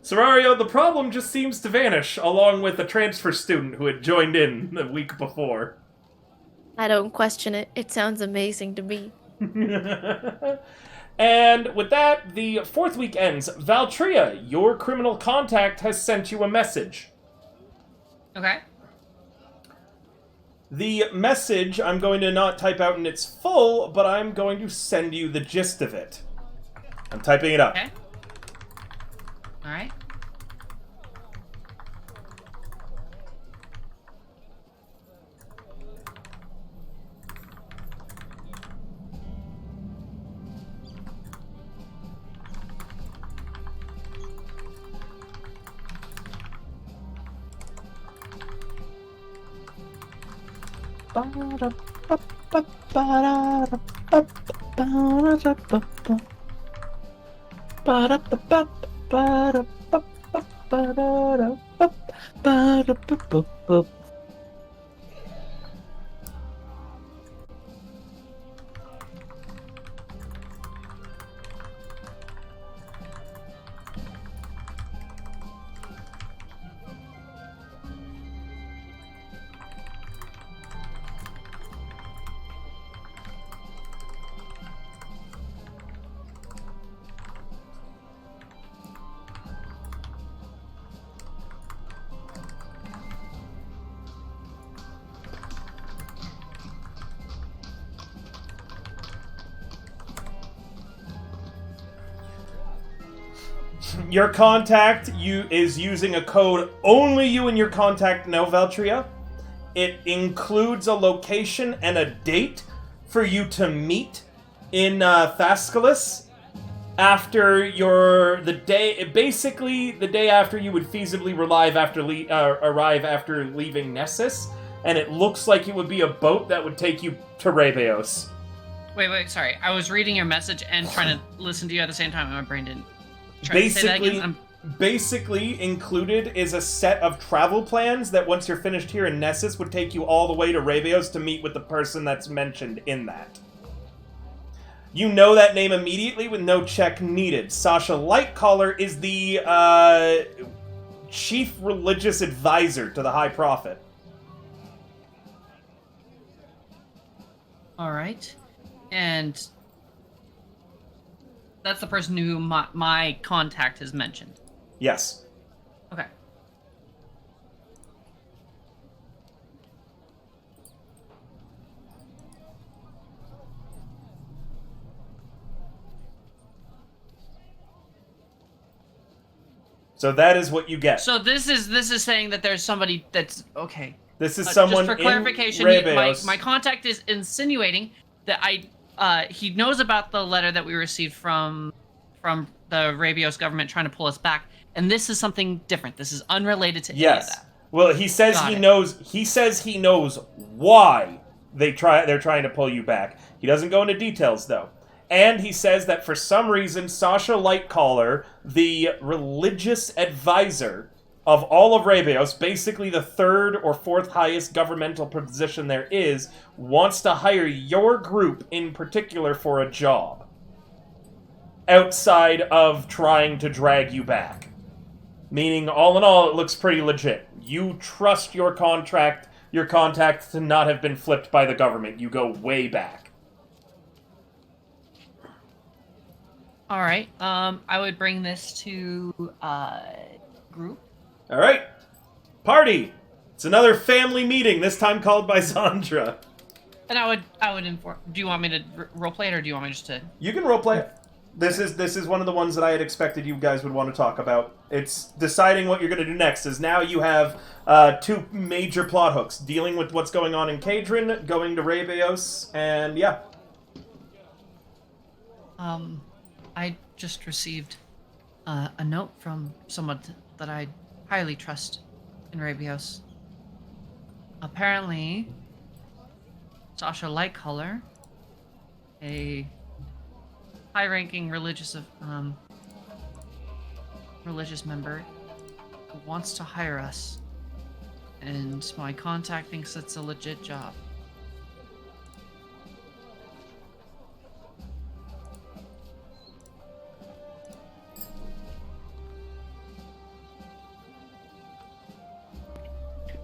S1: Serario, the problem just seems to vanish, along with a transfer student who had joined in the week before.
S5: I don't question it. It sounds amazing to me.
S1: And with that, the 4th week ends. Valtria, your criminal contact has sent you a message.
S4: Okay.
S1: The message I'm going to not type out in its full, but I'm going to send you the gist of it. I'm typing it up.
S4: Okay. All right.
S1: Your contact is using a code only you and your contact know, Valtria. It includes a location and a date for you to meet in Thascalis after the day after you would feasibly arrive after leaving Nessus, and it looks like it would be a boat that would take you to Rebeos.
S4: Wait, sorry. I was reading your message and trying to listen to you at the same time, and my brain didn't. Say that again?
S1: Basically included is a set of travel plans that once you're finished here in Nessus would take you all the way to Rebeos to meet with the person that's mentioned in that. You know that name immediately with no check needed. Sasha Lightcaller is the chief religious advisor to the High Prophet.
S4: All right. And that's the person who my contact has mentioned.
S1: Yes.
S4: Okay.
S1: So that is what you get.
S4: So this is saying that there's somebody that's okay.
S1: This is someone
S4: just for clarification. My contact is insinuating that he knows about the letter that we received from the Rebeos government trying to pull us back, and this is something different. This is unrelated to any of that.
S1: Well, he says knows. He says he knows why they're trying to pull you back. He doesn't go into details though. And he says that for some reason, Sasha Lightcaller, the religious advisor of all of Rebeos, basically the 3rd or 4th highest governmental position there is, wants to hire your group in particular for a job. Outside of trying to drag you back. Meaning, all in all, it looks pretty legit. You trust your contact to not have been flipped by the government. You go way back.
S4: All right. I would bring this to group.
S1: All right. Party. It's another family meeting, this time called by Zandra.
S4: And I would inform. Do you want me to roleplay it, or do you want me just to?
S1: You can roleplay it. This is one of the ones that I had expected you guys would want to talk about. It's deciding what you're going to do next. Is now you have two major plot hooks: dealing with what's going on in Cadron, going to Rabios, and yeah.
S4: I just received a note from someone that I highly trust in Rabios. Apparently, Sasha Lightcolor, a high-ranking religious member, wants to hire us, and my contact thinks it's a legit job.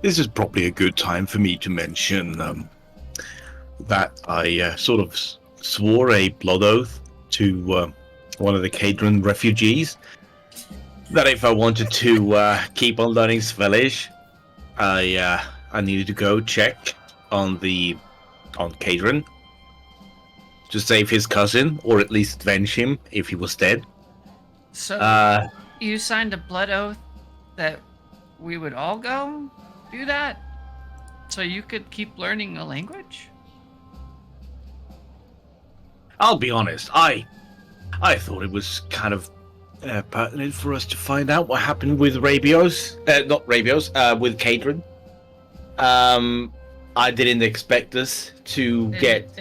S11: This is probably a good time for me to mention that I sort of swore a blood oath to one of the Cadron refugees that if I wanted to keep on learning Svelish, I needed to go check on Cadron to save his cousin, or at least avenge him if he was dead.
S4: So you signed a blood oath that we would all go do that, so you could keep learning a language?
S11: I'll be honest, I thought it was kind of pertinent for us to find out what happened with Rabios, with Cadron. I didn't expect us to get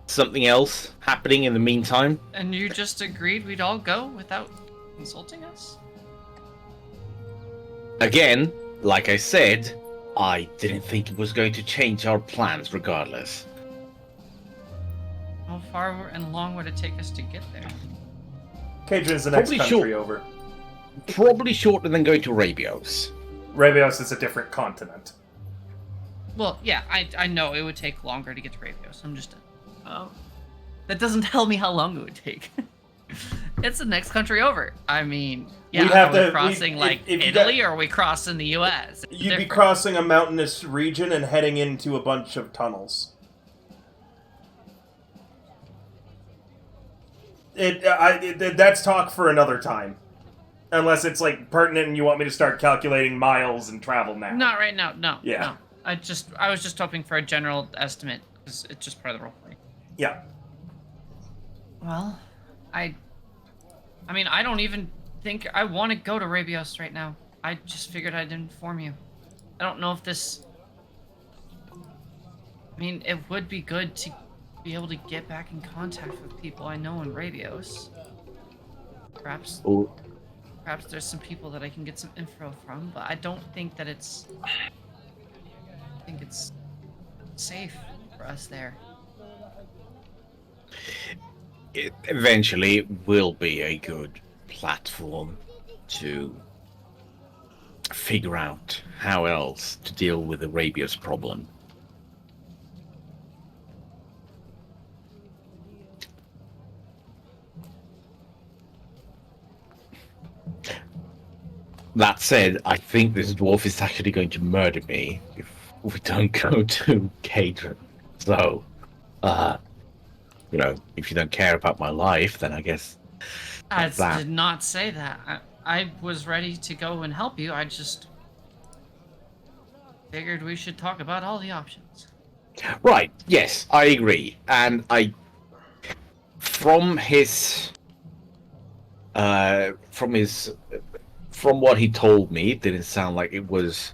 S11: something else happening in the meantime.
S4: And you just agreed we'd all go without consulting us?
S2: Again, like I said, I didn't think it was going to change our plans regardless.
S4: How far and long would it take us to get there?
S1: Cadron's the next
S2: Probably
S1: country over.
S2: Probably shorter than going to Rabios.
S1: Rabios is a different continent.
S4: Well, yeah, I know it would take longer to get to Rabios. I'm just... that doesn't tell me how long it would take. It's the next country over. I mean, yeah, are we crossing Italy, or are we crossing the U.S.?
S1: You'd be crossing a mountainous region and heading into a bunch of tunnels. That's talk for another time. Unless it's, like, pertinent and you want me to start calculating miles and travel now.
S4: Not right now, no.
S1: Yeah.
S4: No. I was just hoping for a general estimate, because it's just part of the roleplay.
S1: Yeah.
S4: Well, I mean, I don't even think I want to go to Rabios right now. I just figured I'd inform you. I don't know if this... I mean, it would be good to be able to get back in contact with people I know in Rabios. Perhaps there's some people that I can get some info from, but I don't think that it's... I think it's safe for us there.
S2: It eventually will be a good platform to figure out how else to deal with the Rabios problem. That said, I think this dwarf is actually going to murder me if we don't go to Cadron. So, you know, if you don't care about my life, then I guess
S4: I did not say that. I was ready to go and help you. I just figured we should talk about all the options.
S2: Right, yes, I agree. And from what he told me, it didn't sound like it was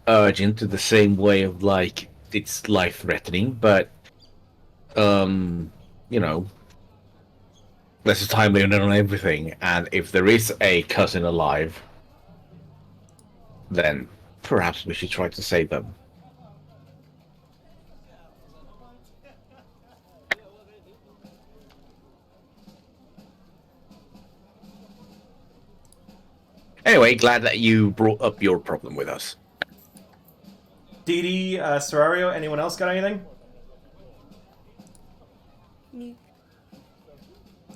S2: urgent in the same way of, like, it's life-threatening, but, you know, there's a time limit on everything, and if there is a cousin alive, then perhaps we should try to save them. Anyway, glad that you brought up your problem with us.
S1: Dee, Serario, anyone else got anything?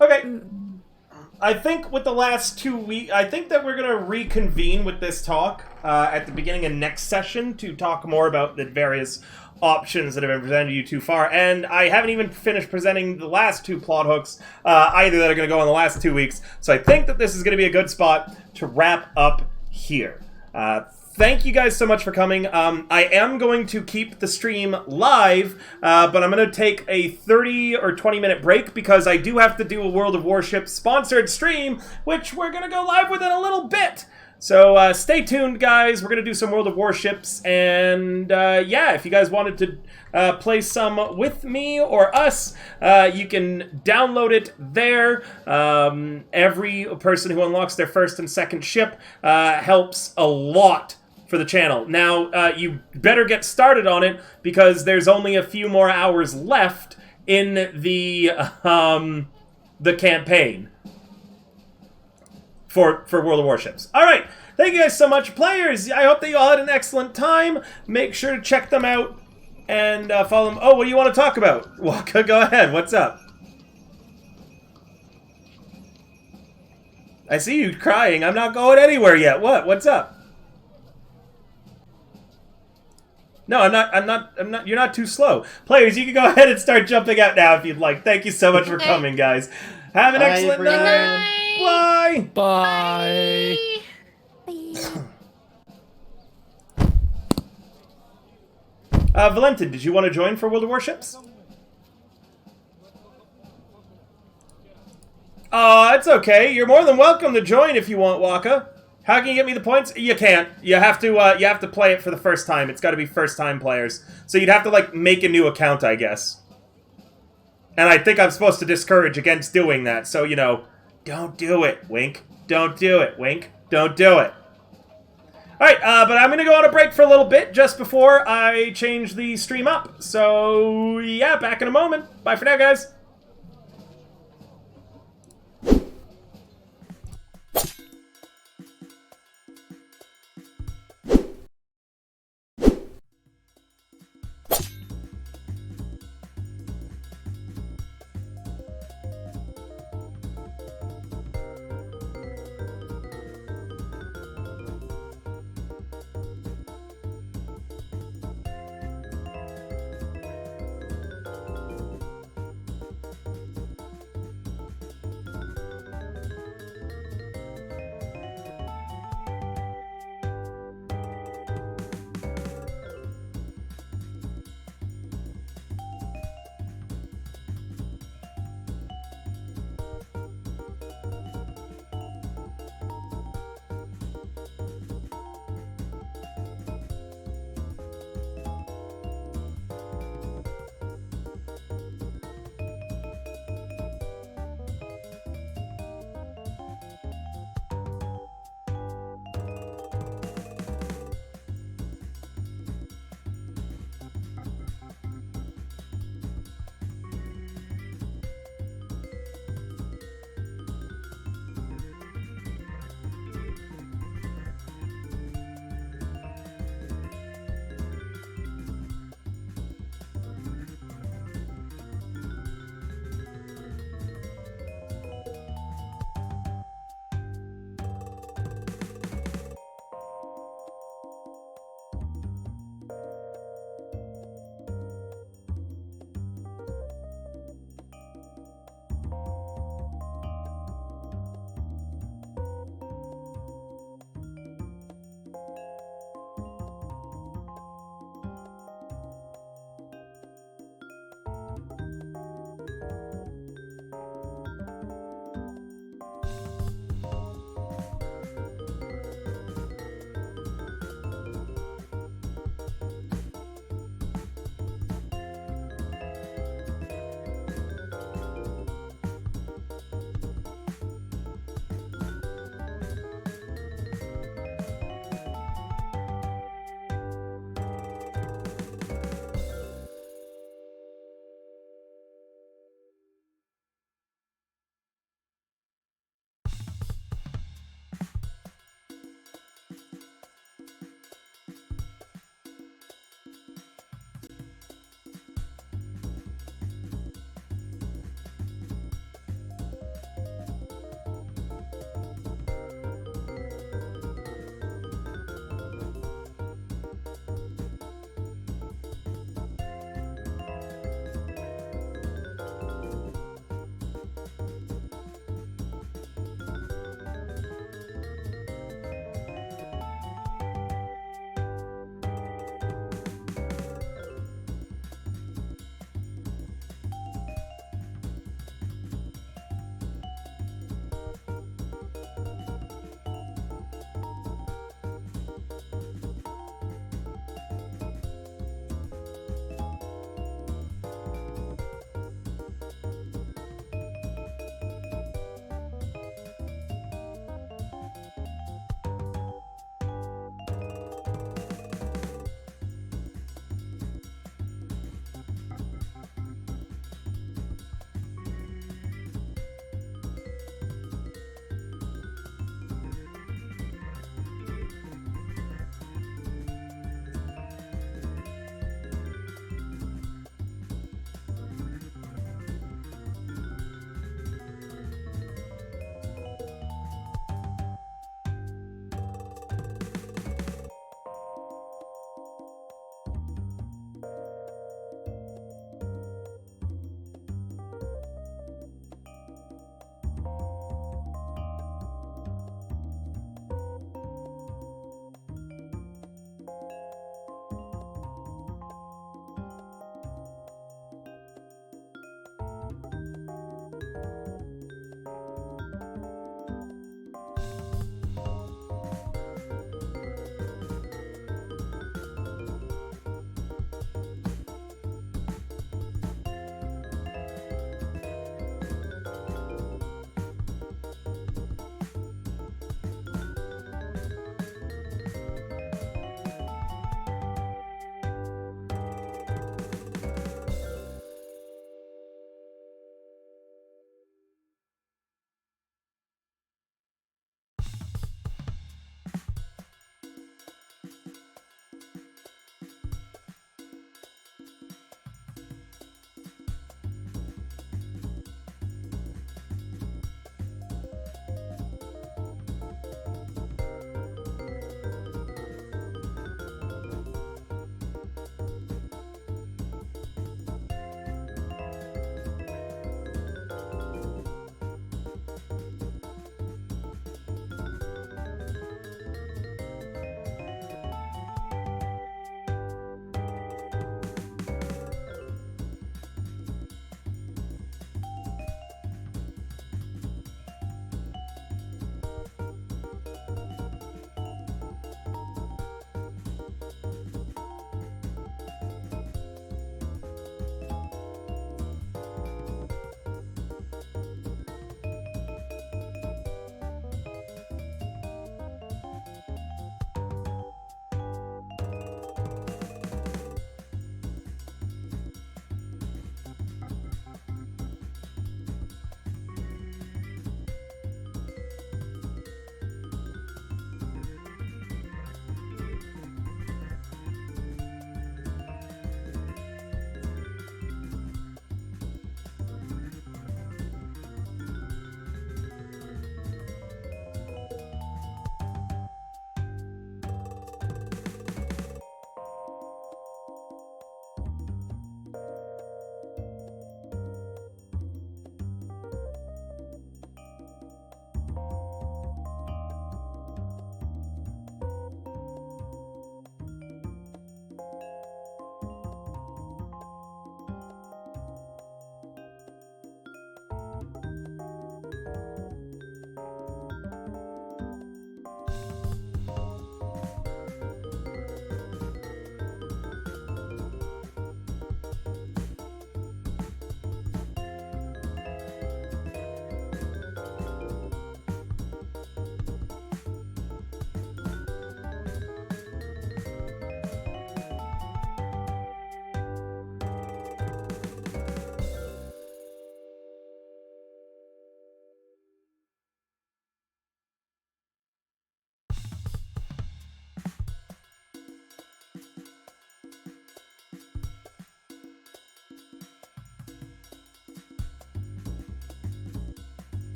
S1: Okay. I think with the last 2 weeks, I think that we're going to reconvene with this talk at the beginning of next session to talk more about the various options that have been presented to you too far. And I haven't even finished presenting the last 2 plot hooks either that are going to go in the last 2 weeks. So I think that this is going to be a good spot to wrap up here. Thank you guys so much for coming. I am going to keep the stream live, but I'm going to take a 30 or 20 minute break because I do have to do a World of Warships sponsored stream, which we're going to go live with in a little bit. So stay tuned, guys. We're going to do some World of Warships, and yeah, if you guys wanted to play some with me or us, you can download it there. Every person who unlocks their first and second ship helps a lot for the channel. Now, you better get started on it because there's only a few more hours left in the campaign for World of Warships. All right, thank you guys so much, players. I hope that you all had an excellent time. Make sure to check them out and follow them. Oh, what do you want to talk about? Waka, go ahead. What's up? I see you crying. I'm not going anywhere yet. What? What's up? No, I'm not. You're not too slow. Players, you can go ahead and start jumping out now if you'd like. Thank you so much for coming, guys. Have an excellent night. Bye. Valentin, did you want to join for World of Warships? It's okay. You're more than welcome to join if you want, Waka. How can you get me the points? You can't. You have to play it for the first time. It's got to be first-time players. So you'd have to, like, make a new account, I guess. And I think I'm supposed to discourage against doing that. So, you know, don't do it, wink. Don't do it, wink. Don't do it. Alright, but I'm going to go on a break for a little bit just before I change the stream up. So, yeah, back in a moment. Bye for now, guys.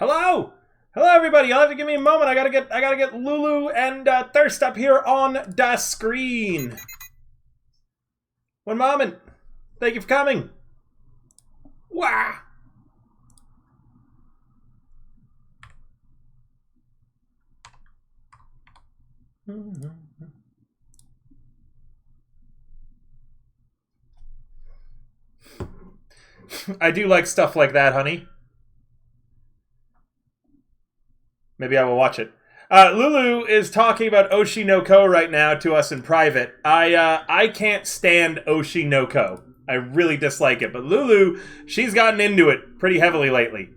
S1: Hello! Hello, everybody! You'll have to give me a moment. I gotta get Lulu and Thirst up here on the screen. One moment. Thank you for coming. Wow! I do like stuff like that, honey. Maybe I will watch it. Lulu is talking about Oshi no Ko right now to us in private. I can't stand Oshi no Ko. I really dislike it. But Lulu, she's gotten into it pretty heavily lately.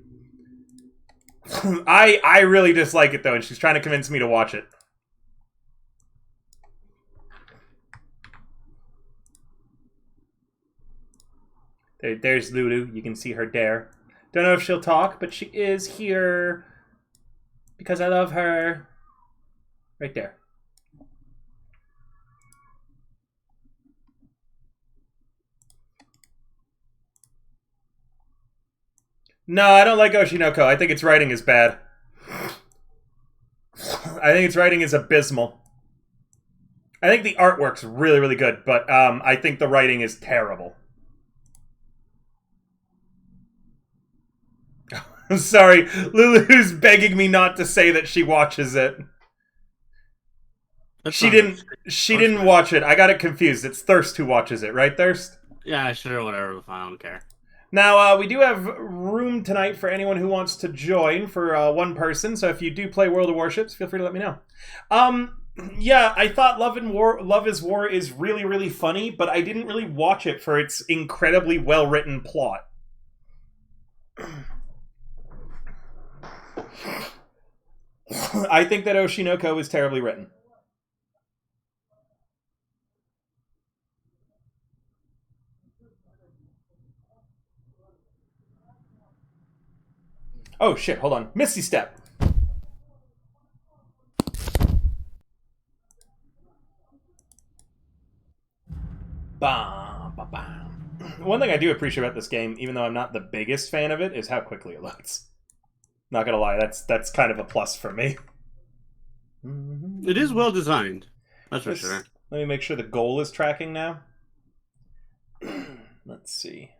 S1: I really dislike it, though, and she's trying to convince me to watch it. There's Lulu. You can see her there. Don't know if she'll talk, but she is here because I love her. Right there. No, I don't like Oshinoko. I think its writing is bad. I think its writing is abysmal. I think the artwork's really, really good, but I think the writing is terrible. I'm sorry, Lulu's begging me not to say that she watches it. She didn't watch it. I got it confused. It's Thirst who watches it, right, Thirst?
S12: Yeah, sure, whatever. I don't care.
S1: Now, we do have room tonight for anyone who wants to join for one person, so if you do play World of Warships, feel free to let me know. Yeah, I thought Love is War is really, really funny, but I didn't really watch it for its incredibly well-written plot. I think that Oshinoko is terribly written. Oh shit, hold on. Misty Step. Bam, bam, bam. One thing I do appreciate about this game, even though I'm not the biggest fan of it, is how quickly it loads. Not gonna lie, that's kind of a plus for me.
S12: It is well designed. That's for sure.
S1: Let me make sure the goal is tracking now. Let's see.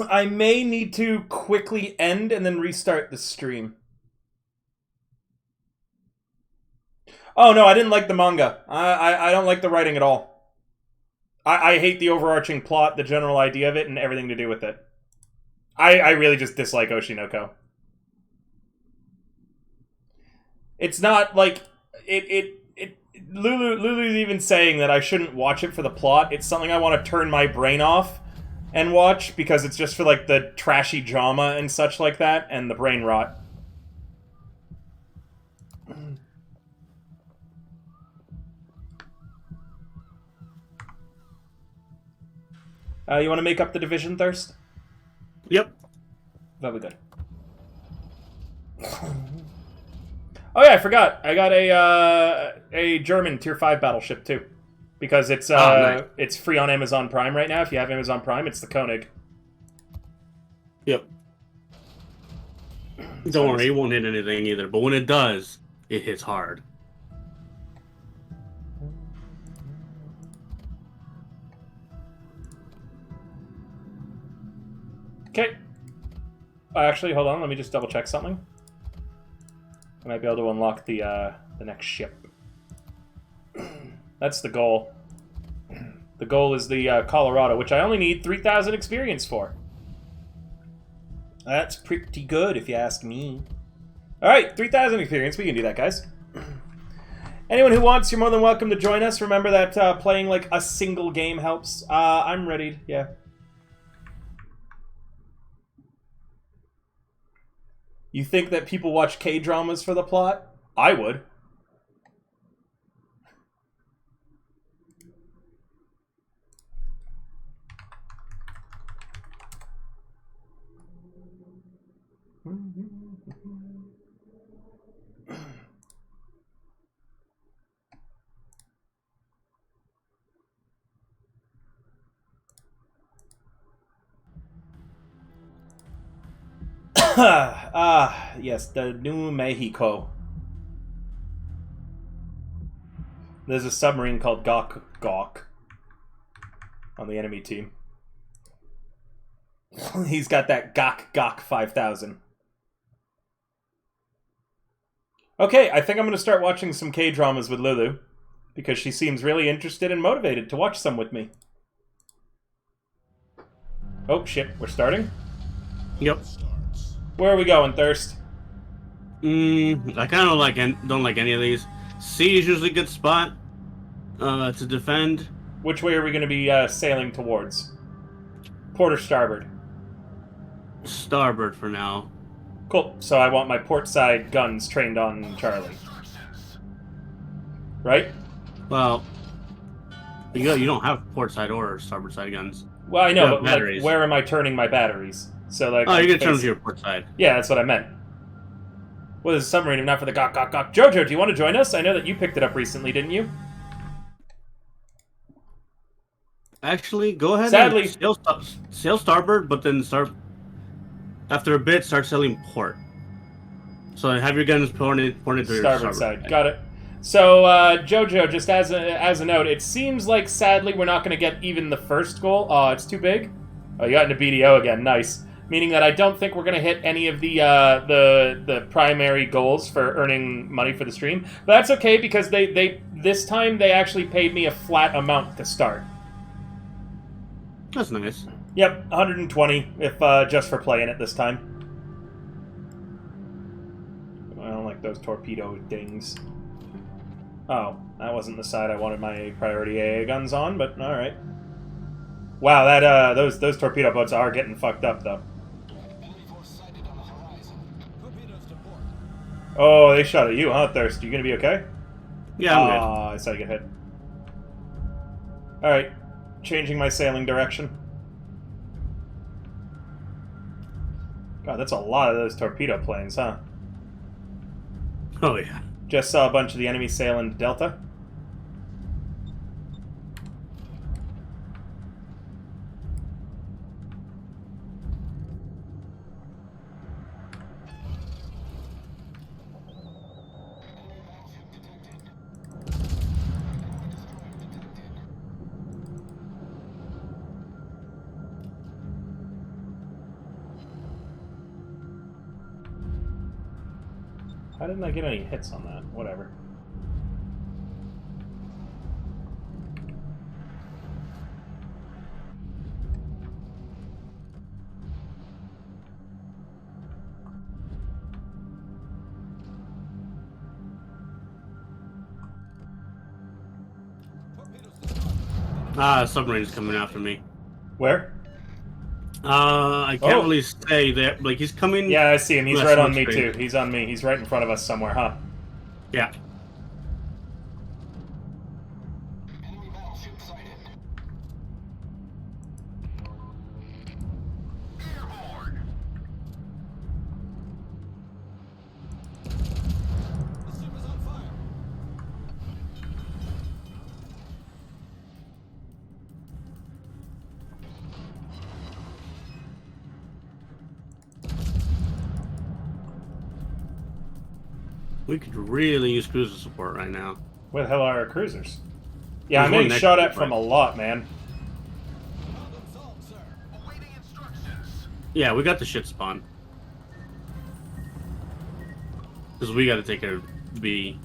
S1: I may need to quickly end and then restart the stream. Oh no, I didn't like the manga. I don't like the writing at all. I hate the overarching plot, the general idea of it, and everything to do with it. I really just dislike Oshinoko. It's not like Lulu's even saying that I shouldn't watch it for the plot. It's something I want to turn my brain off and watch because it's just for like the trashy drama and such like that and the brain rot. You want to make up the division, Thirst?
S12: Yep.
S1: That'll be good. Oh yeah, I forgot. I got a German Tier 5 battleship too, because it's
S12: nice.
S1: It's free on Amazon Prime right now. If you have Amazon Prime, it's the Koenig.
S12: Yep. Don't worry, it won't hit anything either. But when it does, it hits hard.
S1: Okay. Actually, hold on. Let me just double check something. I might be able to unlock the next ship. That's the goal. The goal is the Colorado, which I only need 3,000 experience for. That's pretty good, if you ask me. All right, 3,000 experience. We can do that, guys. Anyone who wants, you're more than welcome to join us. Remember that playing like a single game helps. I'm ready. Yeah. You think that people watch K-dramas for the plot? I would. Yes, the New Mexico. There's a submarine called Gawk on the enemy team. He's got that Gawk 5000. Okay, I think I'm going to start watching some K-dramas with Lulu, because she seems really interested and motivated to watch some with me. Oh, shit, we're starting?
S12: Yep.
S1: Where are we going, Thirst?
S12: I kind of don't like any of these. C is usually a good spot to defend.
S1: Which way are we going to be sailing towards? Port or starboard?
S12: Starboard for now.
S1: Cool. So I want my port side guns trained on Charlie. Right?
S12: Well, you don't have port side or starboard side guns.
S1: Well, I know,
S12: You have
S1: but like,
S12: batteries.
S1: where am I turning my batteries? So like,
S12: Oh, you're gonna turn them
S1: face-
S12: to your port side.
S1: Yeah, that's what I meant. What is a submarine if not for the Gawk? Jojo, do you want to join us? I know that you picked it up recently, didn't you?
S12: Actually, go ahead
S1: Sadly-
S12: and sail starboard, but then after a bit, start sailing port. So have your guns pointed to your
S1: Starboard side. Got it. So, Jojo, just as a note, it seems like, sadly, we're not going to get even the first goal. Oh, it's too big? Oh, you got into BDO again. Nice. Meaning that I don't think we're going to hit any of the primary goals for earning money for the stream. But that's okay, because they this time they actually paid me a flat amount to start.
S12: That's nice.
S1: Yep, 120 if just for playing it this time. I don't like those torpedo dings. Oh, that wasn't the side I wanted my priority AA guns on, but all right. Wow, that those torpedo boats are getting fucked up though. Oh, they shot at you, huh, Thirst? You gonna be okay?
S12: Yeah, I'm good.
S1: I saw you get hit. All right, changing my sailing direction. God, that's a lot of those torpedo planes, huh?
S12: Oh, yeah.
S1: Just saw a bunch of the enemy sail into Delta. How didn't I get any hits on that? Whatever.
S12: Submarine's coming after me.
S1: Where?
S12: I can't really say that. Like, he's coming.
S1: Yeah, I see him. He's
S12: west
S1: right on
S12: of
S1: me,
S12: Street.
S1: too. He's on me. He's right in front of us somewhere, huh?
S12: Yeah. We could really use cruiser support right now.
S1: Where the hell are our cruisers? Yeah, I'm
S12: There's one
S1: getting
S12: next
S1: shot
S12: to
S1: at
S12: it,
S1: from
S12: right?
S1: a lot, man.
S12: Yeah, we got the shit spawn. Because we gotta take care of B.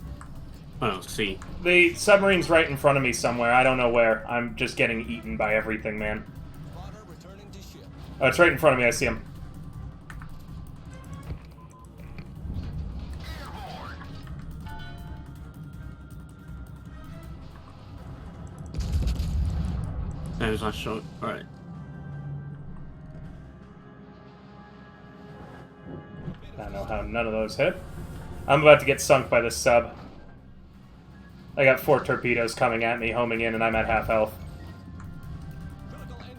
S12: Oh, C.
S1: The submarine's right in front of me somewhere. I don't know where. I'm just getting eaten by everything, man. Oh, it's right in front of me. I see him.
S12: That is not showing. Alright.
S1: I don't know how none of those hit. I'm about to get sunk by this sub. I got 4 torpedoes coming at me, homing in, and I'm at half health.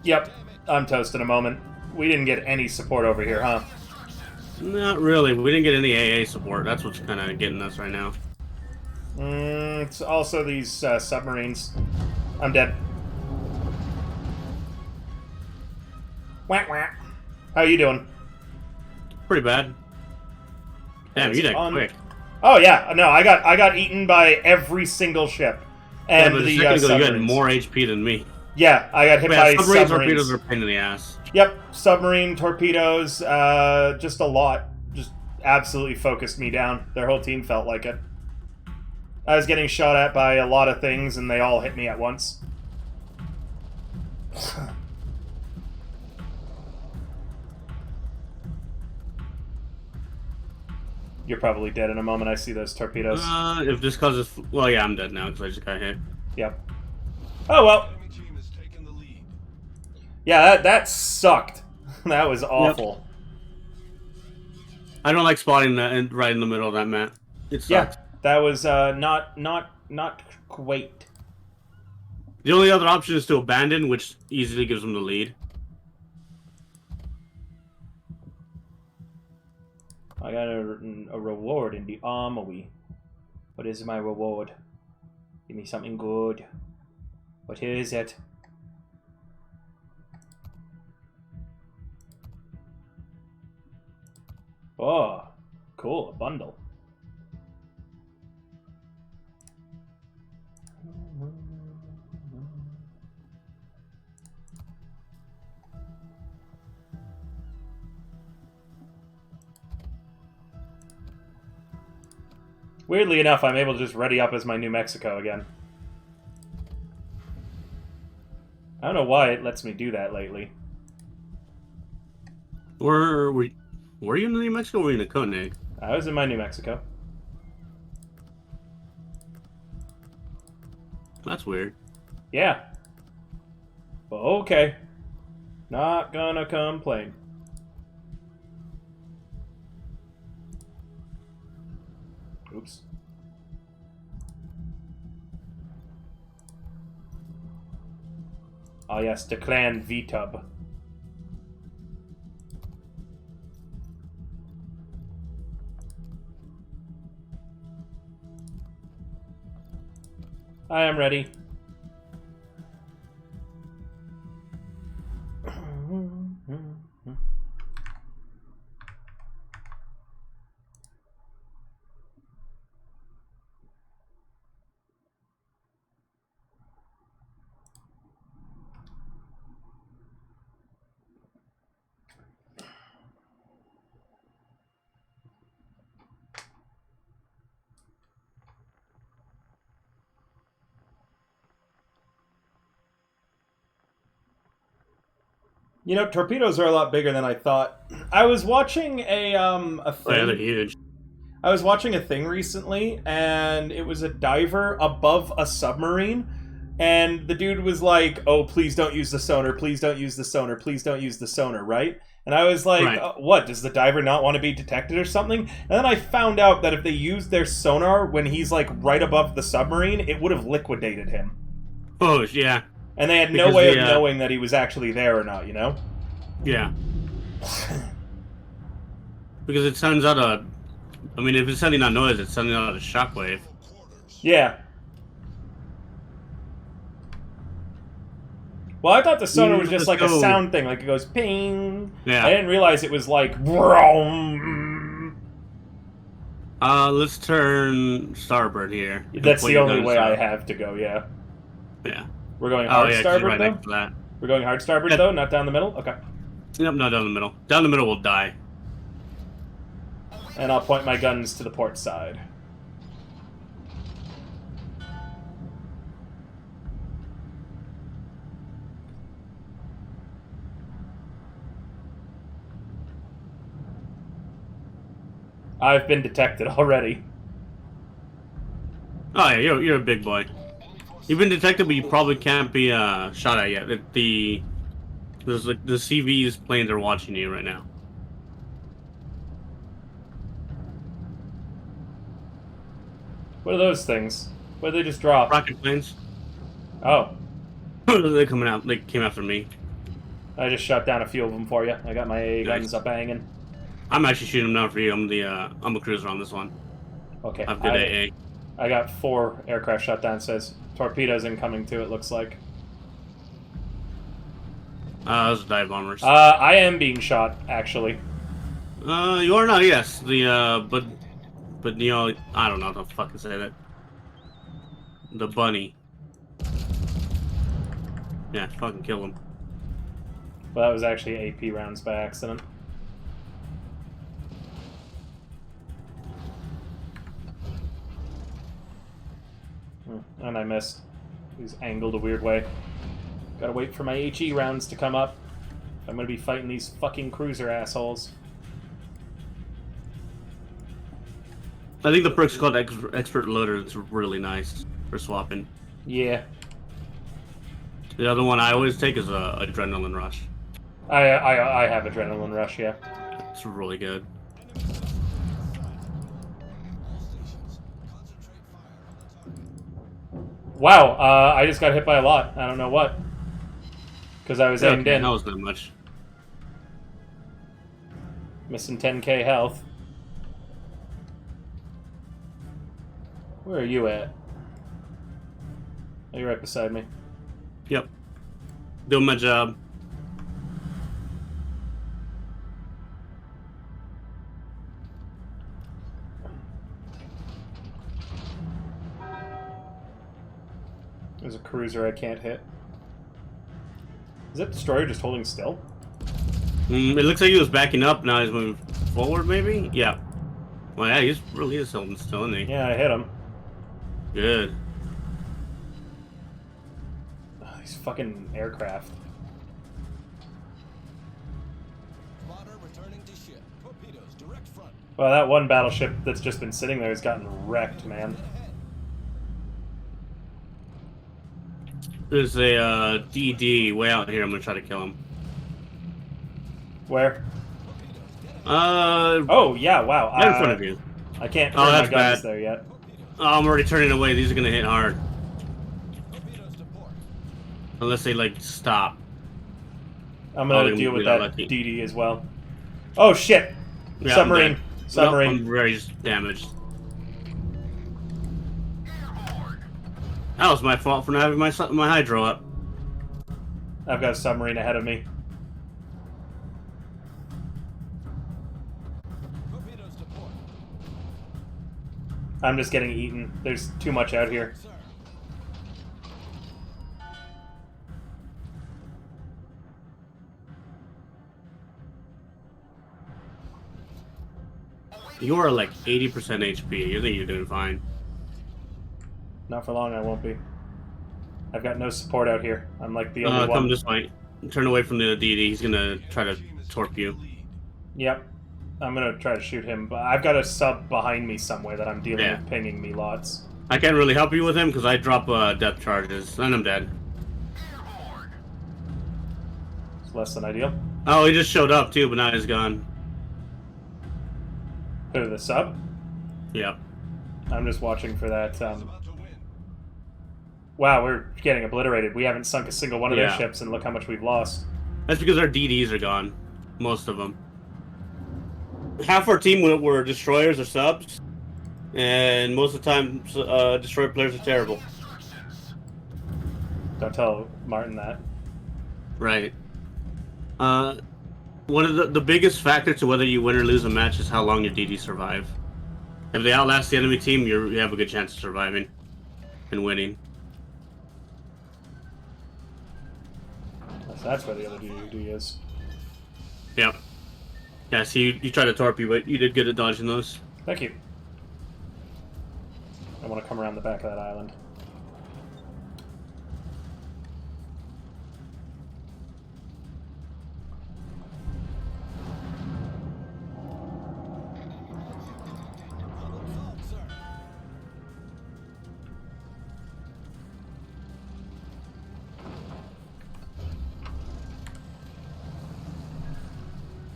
S1: Yep, I'm toast in a moment. We didn't get any support over here, huh?
S12: Not really. We didn't get any AA support. That's what's kind of getting us right now.
S1: It's also these submarines. I'm dead. Whack whack. How you doing?
S12: pretty bad. Damn, you did quick.
S1: Oh yeah, no, I got eaten by every single ship. And
S12: Yeah, but
S1: the
S12: a second ago, you had
S1: submarines.
S12: more HP than me.
S1: Yeah, I got hit by
S12: submarine
S1: submarines.
S12: torpedoes are a pain in the ass.
S1: Yep, submarine torpedoes, just a lot. Just absolutely focused me down. Their whole team felt like it. I was getting shot at by a lot of things, and they all hit me at once. You're probably dead in a moment I see those torpedoes.
S12: If this causes... Well, yeah, I'm dead now because I just got hit.
S1: Yep. Oh, well. Yeah, that sucked. That was awful.
S12: Yep. I don't like spotting that right in the middle of that map. It sucks.
S1: Yeah, that was not great.
S12: The only other option is to abandon, which easily gives them the lead.
S1: I got a reward in the armory. What is my reward? Give me something good. What is it? Oh, cool, a bundle. Weirdly enough, I'm able to just ready up as my New Mexico again. I don't know why it lets me do that lately.
S12: Were you in New Mexico or were you in a Koenig?
S1: I was in my New Mexico.
S12: That's weird.
S1: Yeah. Well, okay. Not gonna complain. Oops. Oh yes, the clan Vtub. I am ready. You know, torpedoes are a lot bigger than I thought. I was watching a thing.
S12: Oh, yeah, they're huge.
S1: I was watching a thing recently, and it was a diver above a submarine, and the dude was like, "Oh, please don't use the sonar. Please don't use the sonar. Please don't use the sonar." Right? And I was like,
S12: Right.
S1: "What? Does the diver not want to be detected or something?" And then I found out that if they used their sonar when he's like right above the submarine, it would have liquidated him.
S12: Oh, yeah.
S1: And they had no
S12: Because
S1: way
S12: the,
S1: of knowing that he was actually there or not, you know?
S12: Yeah. Because it sends out a... I mean, if it's sending out noise, it's sending out a shockwave.
S1: Yeah. Well, I thought the sonar was just like a sound thing, like it goes ping.
S12: Yeah.
S1: I didn't realize it was like... vroom.
S12: Let's turn starboard here.
S1: That's
S12: Point
S1: the
S12: your
S1: only
S12: guns
S1: way I
S12: out.
S1: have to go, yeah.
S12: Yeah.
S1: We're going
S12: Oh,
S1: hard
S12: yeah, 'cause
S1: starboard,
S12: you're right
S1: though?
S12: next to that.
S1: We're going hard starboard,
S12: Yeah.
S1: though, not down the middle? Okay.
S12: Yep, no, down the middle. Down the middle will die.
S1: And I'll point my guns to the port side. I've been detected already.
S12: Oh, yeah, you're a big boy. You've been detected, but you probably can't be shot at yet. The CV's planes are watching you right now.
S1: What are those things? What did they just drop?
S12: Rocket planes.
S1: Oh,
S12: They're coming out. They came after me.
S1: I just shot down a few of them for you. I got my AA guns up hanging.
S12: I'm actually shooting them down for you. I'm a cruiser on this one.
S1: Okay.
S12: I've got AA.
S1: I got 4 aircraft shot down. Says torpedoes incoming too. It looks like.
S12: Those are dive bombers.
S1: I am being shot actually.
S12: You are not. Yes. But you know, I don't know how to fucking say that. The bunny. Yeah, fucking kill him.
S1: Well, that was actually AP rounds by accident. And I missed. He's angled a weird way. Gotta wait for my HE rounds to come up. I'm gonna be fighting these fucking cruiser assholes.
S12: I think the perk's called Expert Loader. It's really nice for swapping.
S1: Yeah.
S12: The other one I always take is Adrenaline Rush.
S1: I have Adrenaline Rush, yeah.
S12: It's really good.
S1: Wow, I just got hit by a lot. I don't know what. Because I was aimed in.
S12: That was not much.
S1: Missing 10k health. Where are you at? Oh, you're right beside me.
S12: Yep. Doing my job.
S1: There's a cruiser I can't hit. Is that destroyer just holding still?
S12: It looks like he was backing up. Now he's moving forward, maybe? Yeah. Well, yeah, he's really is holding still, isn't he?
S1: Yeah, I hit him.
S12: Good.
S1: Oh, these fucking aircraft. Well, that one battleship that's just been sitting there has gotten wrecked, man.
S12: There's a DD way out here. I'm gonna try to kill him.
S1: Where? Oh, yeah, wow.
S12: Right in front of you.
S1: I can't turn my guns there yet.
S12: Oh, I'm already turning away. These are gonna hit hard. Unless they, like, stop.
S1: I'm gonna deal with that DD as well. Oh, shit!
S12: Yeah,
S1: Submarine. Submarine.
S12: Nope, I'm very damaged. That was my fault for not having my hydro up.
S1: I've got a submarine ahead of me. I'm just getting eaten. There's too much out here.
S12: You are like 80% HP. You think you're doing fine.
S1: Not for long, I won't be. I've got no support out here. I'm like the only one.
S12: Come this way. Turn away from the DD. He's gonna try to torp you.
S1: Yep. I'm gonna try to shoot him, but I've got a sub behind me somewhere that I'm dealing with pinging me lots.
S12: I can't really help you with him because I drop depth charges, and I'm dead.
S1: It's less than ideal.
S12: Oh, he just showed up too, but now he's gone.
S1: Who, the sub?
S12: Yep.
S1: I'm just watching for that. Wow, we're getting obliterated. We haven't sunk a single one of their ships, and look how much we've lost.
S12: That's because our DDs are gone. Most of them. Half our team were destroyers or subs, and most of the time, destroyer players are terrible.
S1: Don't tell Martin that.
S12: Right. One of the biggest factor to whether you win or lose a match is how long your DD survive. If they outlast the enemy team, you have a good chance of surviving and winning.
S1: So that's where the other DD is.
S12: Yep. Yeah, see, you tried to torpedo, but you did good at dodging those.
S1: Thank you. I want to come around the back of that island.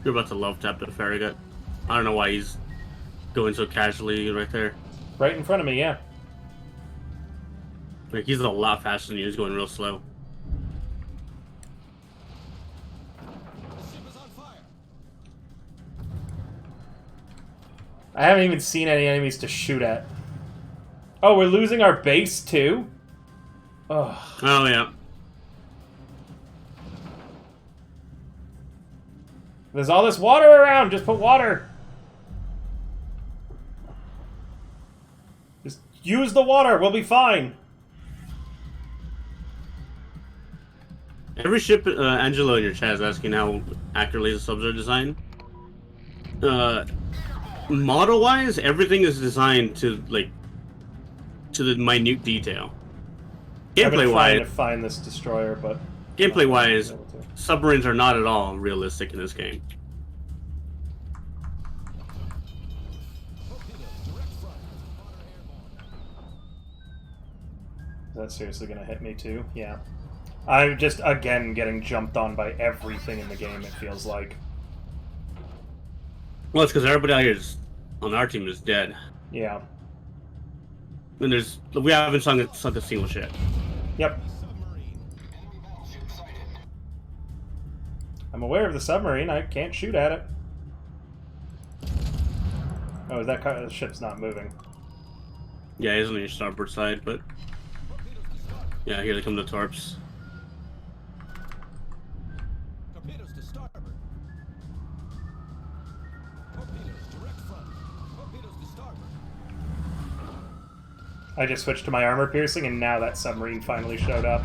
S12: You're about to love tap the Farragut. I don't know why he's going so casually right there.
S1: Right in front of me, yeah.
S12: Like, he's a lot faster than you. He's going real slow.
S1: I haven't even seen any enemies to shoot at. Oh, we're losing our base too? Ugh.
S12: Oh, yeah.
S1: There's all this water around. Just put water. Just use the water. We'll be fine.
S12: Every ship, Angelo in your chat is asking how accurately the subs are designed. Model-wise, everything is designed to the minute detail.
S1: I've been trying to
S12: Gameplay-wise,
S1: find this destroyer, but
S12: gameplay-wise, submarines are not at all realistic in this game.
S1: Is that seriously gonna hit me too? Yeah. I'm just, again, getting jumped on by everything in the game, it feels like.
S12: Well, it's because everybody out here on our team is dead.
S1: Yeah.
S12: And we haven't sunk a single ship.
S1: Yep. I'm aware of the submarine. I can't shoot at it. Oh, is that the ship's not moving?
S12: Yeah, he's on your starboard side, but yeah, here they come the torps.
S13: Torpedoes to starboard. Torpedoes direct front. Torpedoes to starboard.
S1: I just switched to my armor piercing, and now that submarine finally showed up.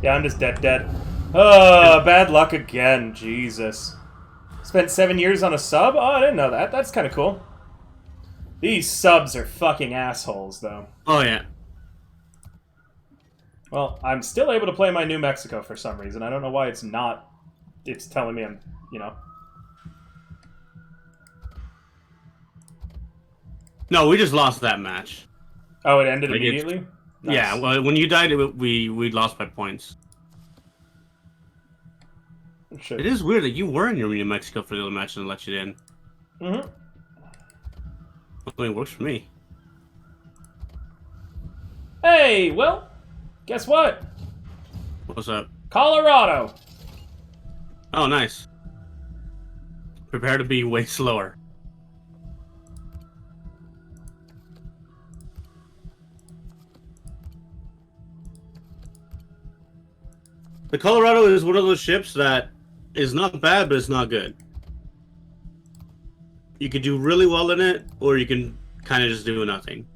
S1: Yeah, I'm just dead. Oh, bad luck again. Jesus. Spent 7 years on a sub? Oh, I didn't know that. That's kind of cool. These subs are fucking assholes, though.
S12: Oh, yeah.
S1: Well, I'm still able to play my New Mexico for some reason. I don't know why it's not. It's telling me I'm, you know.
S12: No, we just lost that match.
S1: Oh, it ended immediately? Nice.
S12: Yeah, well, when you died, we lost by points. It is weird that you were in your New Mexico for the other match and let you in.
S1: Mm-hmm.
S12: I mean, it works for me.
S1: Hey, well, guess what?
S12: What's up?
S1: Colorado!
S12: Oh, nice. Prepare to be way slower. The Colorado is one of those ships that is not bad, but it's not good. You could do really well in it, or you can kind of just do nothing.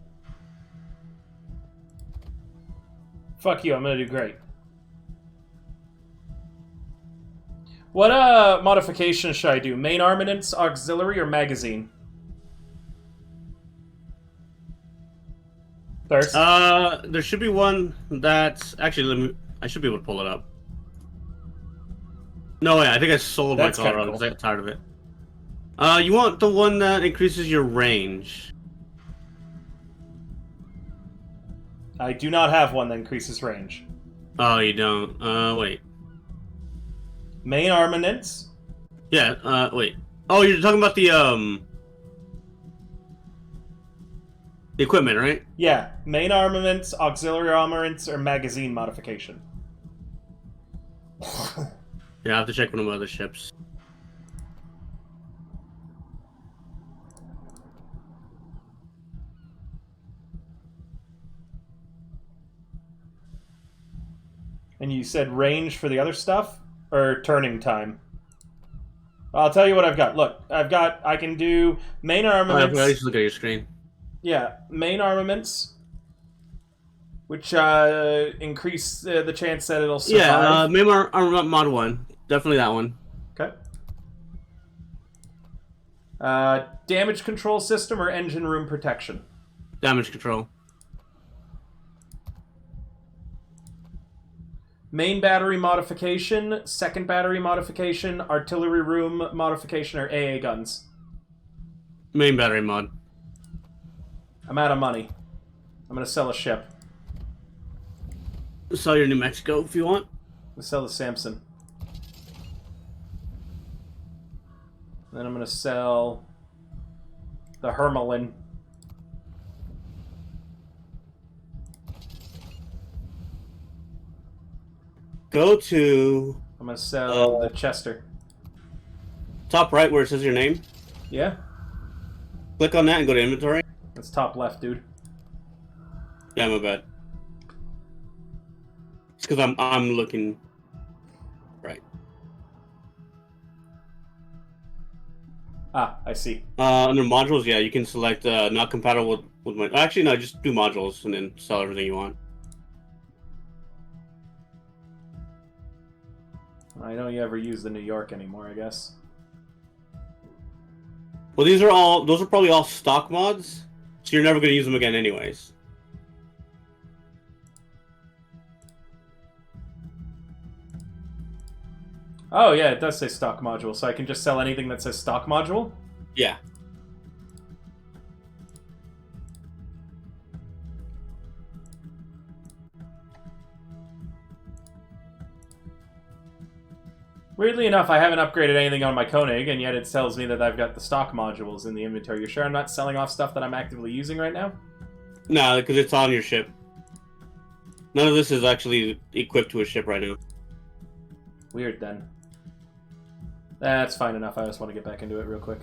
S1: Fuck you, I'm gonna do great. What modification should I do? Main armaments, auxiliary, or magazine? Thirst?
S12: There should be one that's actually. I should be able to pull it up. No, wait, I think I sold
S1: That's
S12: my Colorado
S1: kinda
S12: because I got tired of it. You want the one that increases your range.
S1: I do not have one that increases range.
S12: Oh, you don't? Wait.
S1: Main armaments?
S12: Yeah, wait. Oh, you're talking about the equipment, right?
S1: Yeah, main armaments, auxiliary armaments, or magazine modification.
S12: Yeah, I have to check one of my other ships.
S1: And you said range for the other stuff? Or turning time? I'll tell you what I've got. Look, I can do main armaments.
S12: I just look at your screen.
S1: Yeah, main armaments, which increase the chance that it'll survive.
S12: Yeah, main armament mod 1. Definitely that one.
S1: Okay. Damage control system or engine room protection?
S12: Damage control.
S1: Main battery modification, second battery modification, artillery room modification, or AA guns?
S12: Main battery mod.
S1: I'm out of money. I'm gonna sell a ship.
S12: Sell your New Mexico if you want.
S1: Let's sell the Samson. Then I'm gonna sell the Hermelin.
S12: Go to...
S1: I'm gonna sell the Chester.
S12: Top right where it says your name.
S1: Yeah?
S12: Click on that and go to inventory.
S1: That's top left, dude.
S12: Yeah, my bad. It's because I'm looking... Right.
S1: Ah, I see.
S12: Under modules, yeah, you can select not compatible with my. Actually, no, just do modules and then sell everything you want.
S1: I don't ever use the New York anymore, I guess.
S12: Well, those are probably all stock mods, so you're never going to use them again anyways.
S1: Oh yeah, it does say stock module, so I can just sell anything that says stock module?
S12: Yeah.
S1: Weirdly enough, I haven't upgraded anything on my Koenig, and yet it tells me that I've got the stock modules in the inventory. You're sure I'm not selling off stuff that I'm actively using right now?
S12: No, because it's on your ship. None of this is actually equipped to a ship right now.
S1: Weird, then. That's fine enough. I just want to get back into it real quick.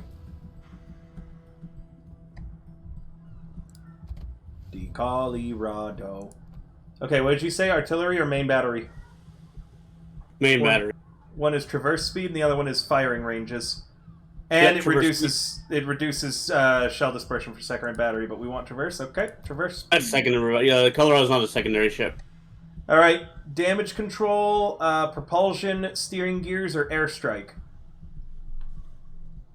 S1: Colorado. Okay, what did you say? Artillery or main battery?
S12: Main battery.
S1: One is traverse speed, and the other one is firing ranges. And
S12: Yeah,
S1: it reduces shell dispersion for secondary battery, but we want traverse. Okay, traverse.
S12: That's secondary. Yeah, the Colorado's not a secondary ship.
S1: All right, damage control, propulsion, steering gears, or airstrike.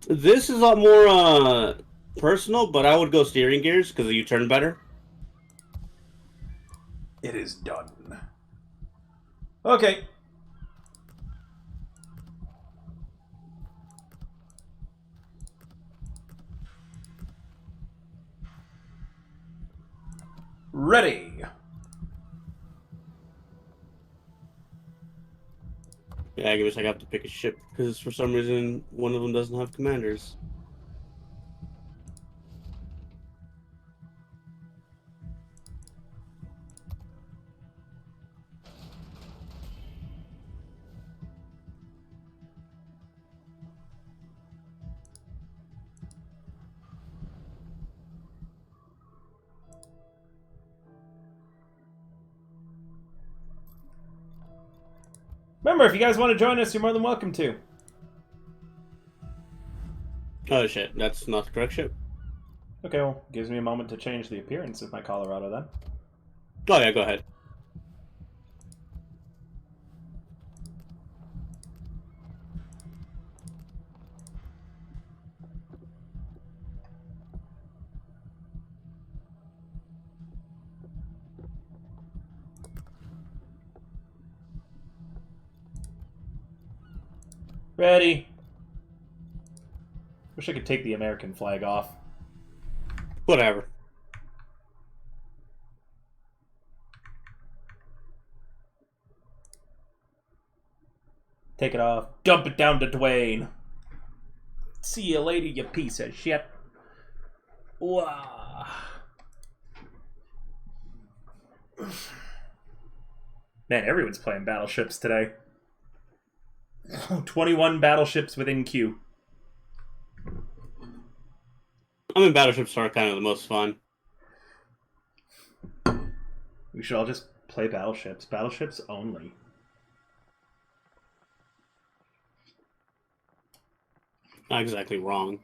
S12: This is a lot more personal, but I would go steering gears because you turn better.
S1: It is done. Okay. Ready.
S12: Yeah, I guess I have to pick a ship because for some reason one of them doesn't have commanders.
S1: Remember, if you guys want to join us, you're more than welcome to.
S12: Oh shit, that's not the correct ship.
S1: Okay, well, gives me a moment to change the appearance of my Colorado then.
S12: Oh yeah, go ahead.
S1: Ready. Wish I could take the American flag off.
S12: Whatever.
S1: Take it off. Dump it down to Dwayne. See you later, you piece of shit. Wow. Man, everyone's playing battleships today. 21 battleships within queue.
S12: I mean, battleships are kind of the most fun.
S1: We should all just play battleships. Battleships only.
S12: Not exactly wrong.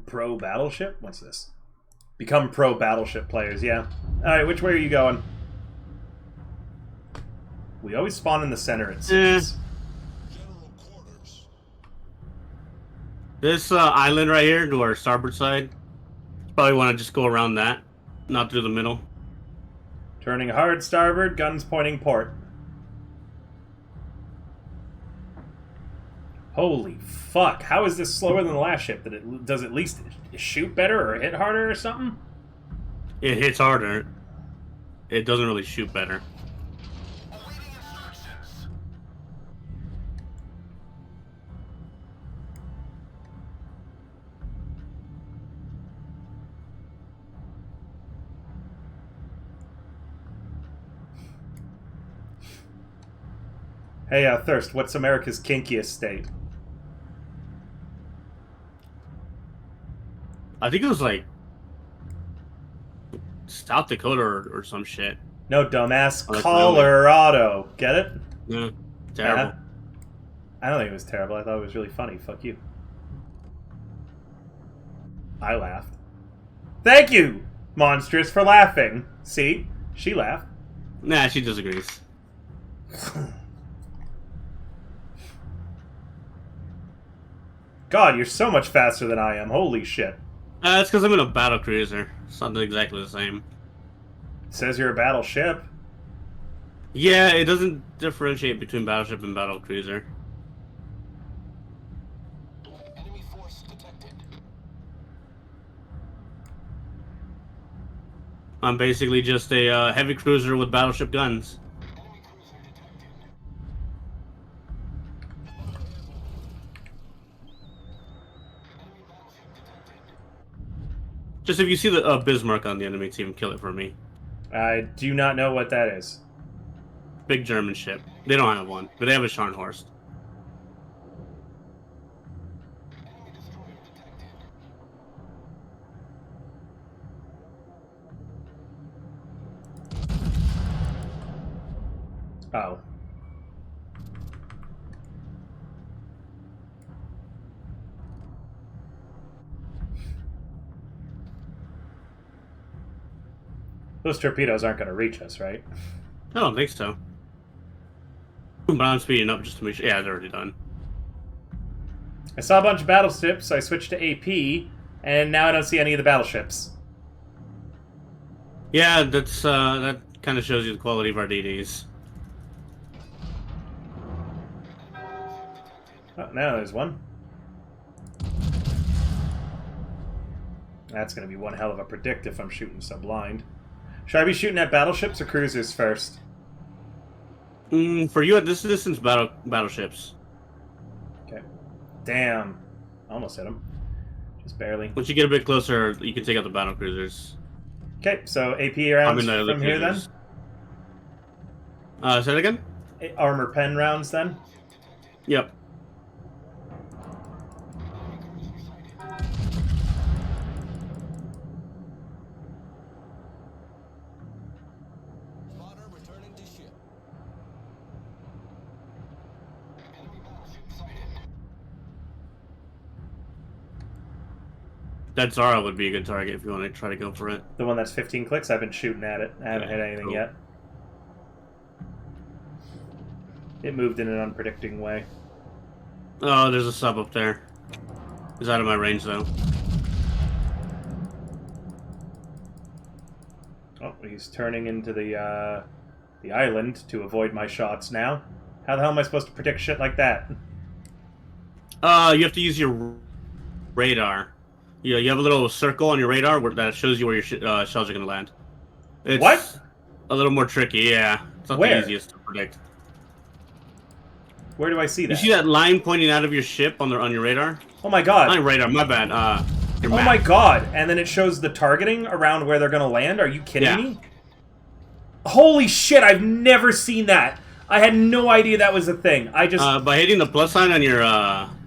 S1: Pro battleship? What's this? Become pro battleship players, yeah. Alright, which way are you going? We always spawn in the center, it seems.
S12: This island right here to our starboard side, probably want to just go around that, not through the middle.
S1: Turning hard starboard, guns pointing port. Holy fuck, how is this slower than the last ship? Does it at least shoot better or hit harder or something?
S12: It hits harder. It doesn't really shoot better.
S1: Hey, Thirst, what's America's kinkiest state?
S12: I think it was like South Dakota or some shit.
S1: No, dumbass.
S12: I like
S1: Colorado. Get it?
S12: Yeah, terrible.
S1: I don't think it was terrible. I thought it was really funny. Fuck you. I laughed. Thank you, Monstrous, for laughing. See? She laughed.
S12: Nah, she disagrees.
S1: God, you're so much faster than I am. Holy shit.
S12: It's because I'm in a battle cruiser. It's not exactly the same.
S1: It says you're a battleship.
S12: Yeah, it doesn't differentiate between battleship and battle cruiser.
S13: Enemy force detected.
S12: I'm basically just a heavy cruiser with battleship guns.
S13: Enemy cruiser detected. Enemy battleship detected.
S12: Just if you see the Bismarck on the enemy team, kill it for me.
S1: I do not know what that is.
S12: Big German ship. They don't have one, but they have a Scharnhorst.
S13: Enemy destroyer detected.
S1: Oh. Those torpedoes aren't going to reach us, right?
S12: I don't think so. But I'm speeding up just to make sure. Yeah, they're already done.
S1: I saw a bunch of battleships, so I switched to AP, and now I don't see any of the battleships.
S12: Yeah, that's that kind of shows you the quality of our DDs.
S1: Oh, now there's one. That's going to be one hell of a predict if I'm shooting so blind. Should I be shooting at battleships or cruisers first?
S12: For you at this distance, battleships.
S1: Okay. Damn. Almost hit him. Just barely.
S12: Once you get a bit closer, you can take out the battle cruisers.
S1: Okay, so AP rounds
S12: the
S1: from here then?
S12: cruisers. Say that again?
S1: Armor pen rounds then?
S12: Yep.
S13: Spotter returning to ship. Enemy battleship sighted.
S12: That Zara would be a good target if you want to try to go for it.
S1: The one that's 15 clicks? I've been shooting at it. I haven't hit anything
S12: cool.
S1: yet. It moved in an unpredicting way.
S12: Oh, there's a sub up there. He's out of my range, though.
S1: Oh, he's turning into the island to avoid my shots now. How the hell am I supposed to predict shit like that?
S12: You have to use your radar. Yeah, you have a little circle on your radar that shows you where your shells are going to land. It's
S1: What?
S12: A little more tricky, yeah. It's not
S1: Where?
S12: the easiest to predict.
S1: Where do I see that?
S12: You see that line pointing out of your ship on your radar?
S1: Oh my god.
S12: Not your radar, my bad. Your
S1: Oh
S12: map.
S1: my god. And then it shows the targeting around where they're going to land? Are you kidding me? Holy shit, I've never seen that. I had no idea that was a thing. I just...
S12: by hitting the plus sign on your...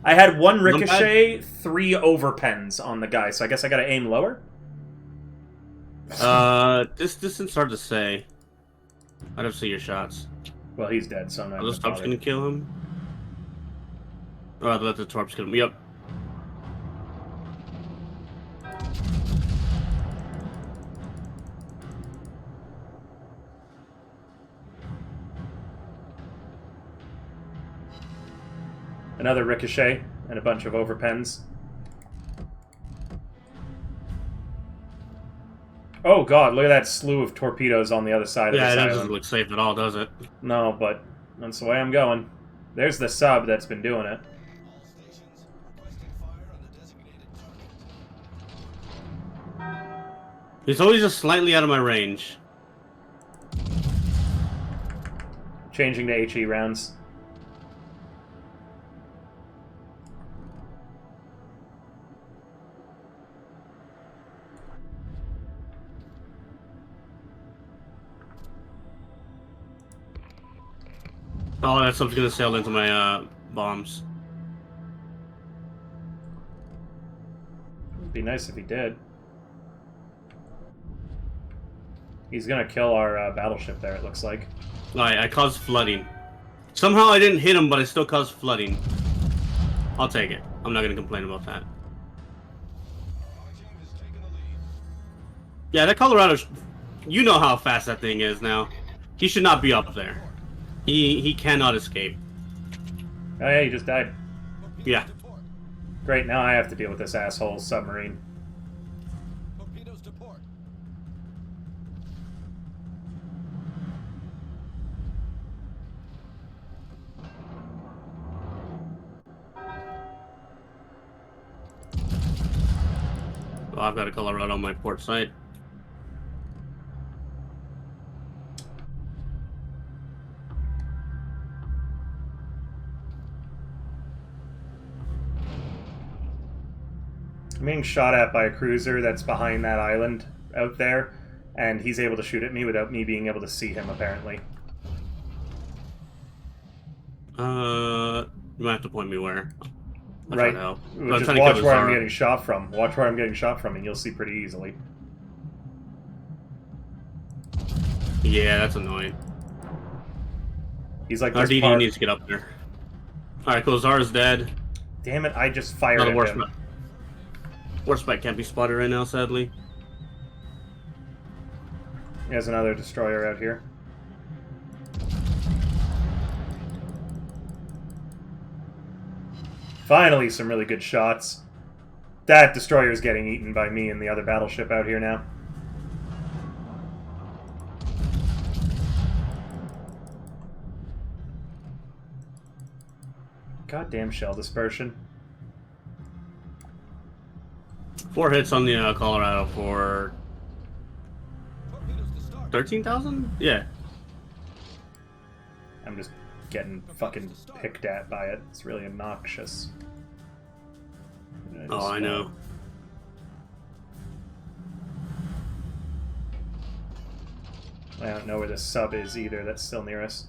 S1: I had one ricochet, 3 overpens on the guy, so I guess I gotta aim lower?
S12: This distance hard to say. I don't see your shots.
S1: Well, he's dead, so I'm not
S12: Are those torps gonna kill him? Oh, I let the torps kill him. Yep.
S1: Another ricochet and a bunch of overpens. Oh god, look at that slew of torpedoes on the other side of
S12: Yeah,
S1: this
S12: that
S1: island.
S12: doesn't look safe at all, does it?
S1: No, but that's the way I'm going. There's the sub that's been doing it.
S13: All stations requesting fire on the designated target.
S12: He's always just slightly out of my range.
S1: Changing to HE rounds.
S12: Oh, that stuff's gonna sail into my bombs.
S1: It'd be nice if he did. He's gonna kill our battleship there, it looks like.
S12: I caused flooding. Somehow I didn't hit him, but I still caused flooding. I'll take it. I'm not gonna complain about that. Yeah, that Colorado, you know how fast that thing is now. He should not be up there. He cannot escape.
S1: Oh yeah, he just died.
S12: Yeah.
S1: Great, now I have to deal with this asshole submarine.
S13: Torpedoes to port.
S12: Well, I've got a Colorado on my port side.
S1: I'm being shot at by a cruiser that's behind that island out there, and he's able to shoot at me without me being able to see him, apparently.
S12: You might have to point me where. I'll try
S1: Right.
S12: to help.
S1: Just watch where I'm getting shot from. Watch where I'm getting shot from, and you'll see pretty easily.
S12: Yeah, that's annoying.
S1: He's like
S12: Our
S1: this
S12: DD
S1: part-
S12: needs to get up there. Alright, cool. Zara's dead.
S1: Damn it, I just fired
S12: Not a
S1: at
S12: worse
S1: him.
S12: spot. Worst spot can't be spotted right now, sadly.
S1: There's another destroyer out here. Finally, some really good shots. That destroyer's getting eaten by me and the other battleship out here now. Goddamn shell dispersion.
S12: 4 hits on the Colorado for 13,000? Yeah.
S1: I'm just getting fucking picked at by it. It's really obnoxious.
S12: Oh, I know.
S1: I don't know where the sub is either. That's still near us.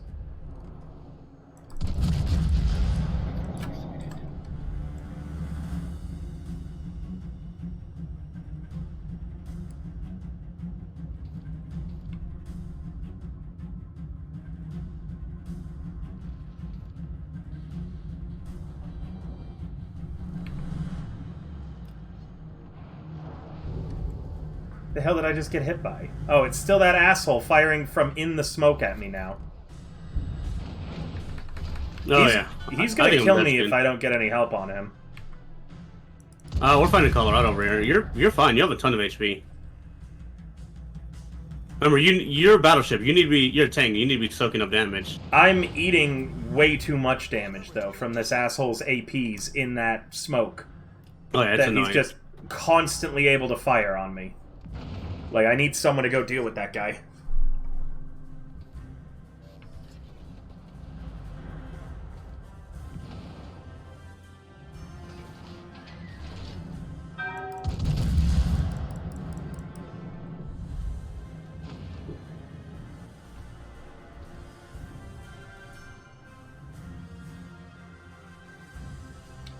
S1: The hell did I just get hit by? Oh, it's still that asshole firing from in the smoke at me now.
S12: Oh,
S1: he's,
S12: yeah.
S1: He's
S12: I
S1: gonna
S12: think
S1: kill
S12: I'm
S1: me
S12: dead
S1: if I don't get any help on him.
S12: We're finding Colorado over here. You're fine. You have a ton of HP. Remember, you're a battleship. You need to be. You're a tank. You need to be soaking up damage.
S1: I'm eating way too much damage though from this asshole's APs in that smoke.
S12: Oh yeah, it's
S1: that
S12: annoying.
S1: he's just constantly able to fire on me. Like, I need someone to go deal with that guy.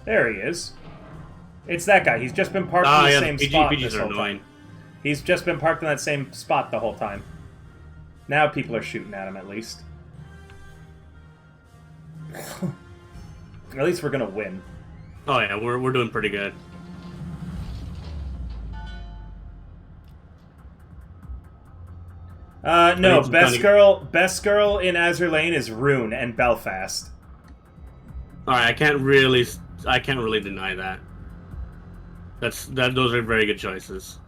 S1: There he is. It's that guy. He's just been parked in the same spot
S12: PGs
S1: this
S12: are
S1: whole
S12: annoying.
S1: time. He's just been parked in that same spot the whole time. Now people are shooting at him, at least. At least we're gonna win.
S12: Oh yeah, we're doing pretty good.
S1: No, best girl in Azure Lane is Rune and Belfast.
S12: All right, I can't really deny that. Those are very good choices.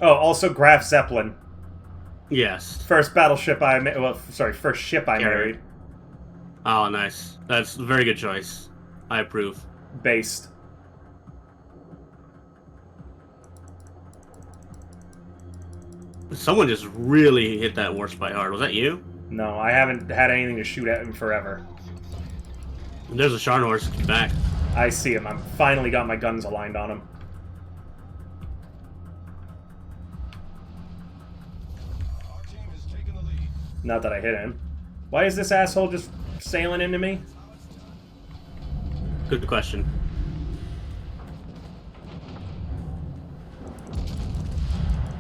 S1: Oh, also Graf Zeppelin.
S12: Yes.
S1: First battleship I first ship I married.
S12: Oh, nice. That's a very good choice. I approve.
S1: Based.
S12: Someone just really hit that war spy hard. Was that you?
S1: No, I haven't had anything to shoot at him forever.
S12: There's a Sharnhorse back.
S1: I see him. I'm finally got my guns aligned on him. Not that I hit him. Why is this asshole just sailing into me?
S12: Good question.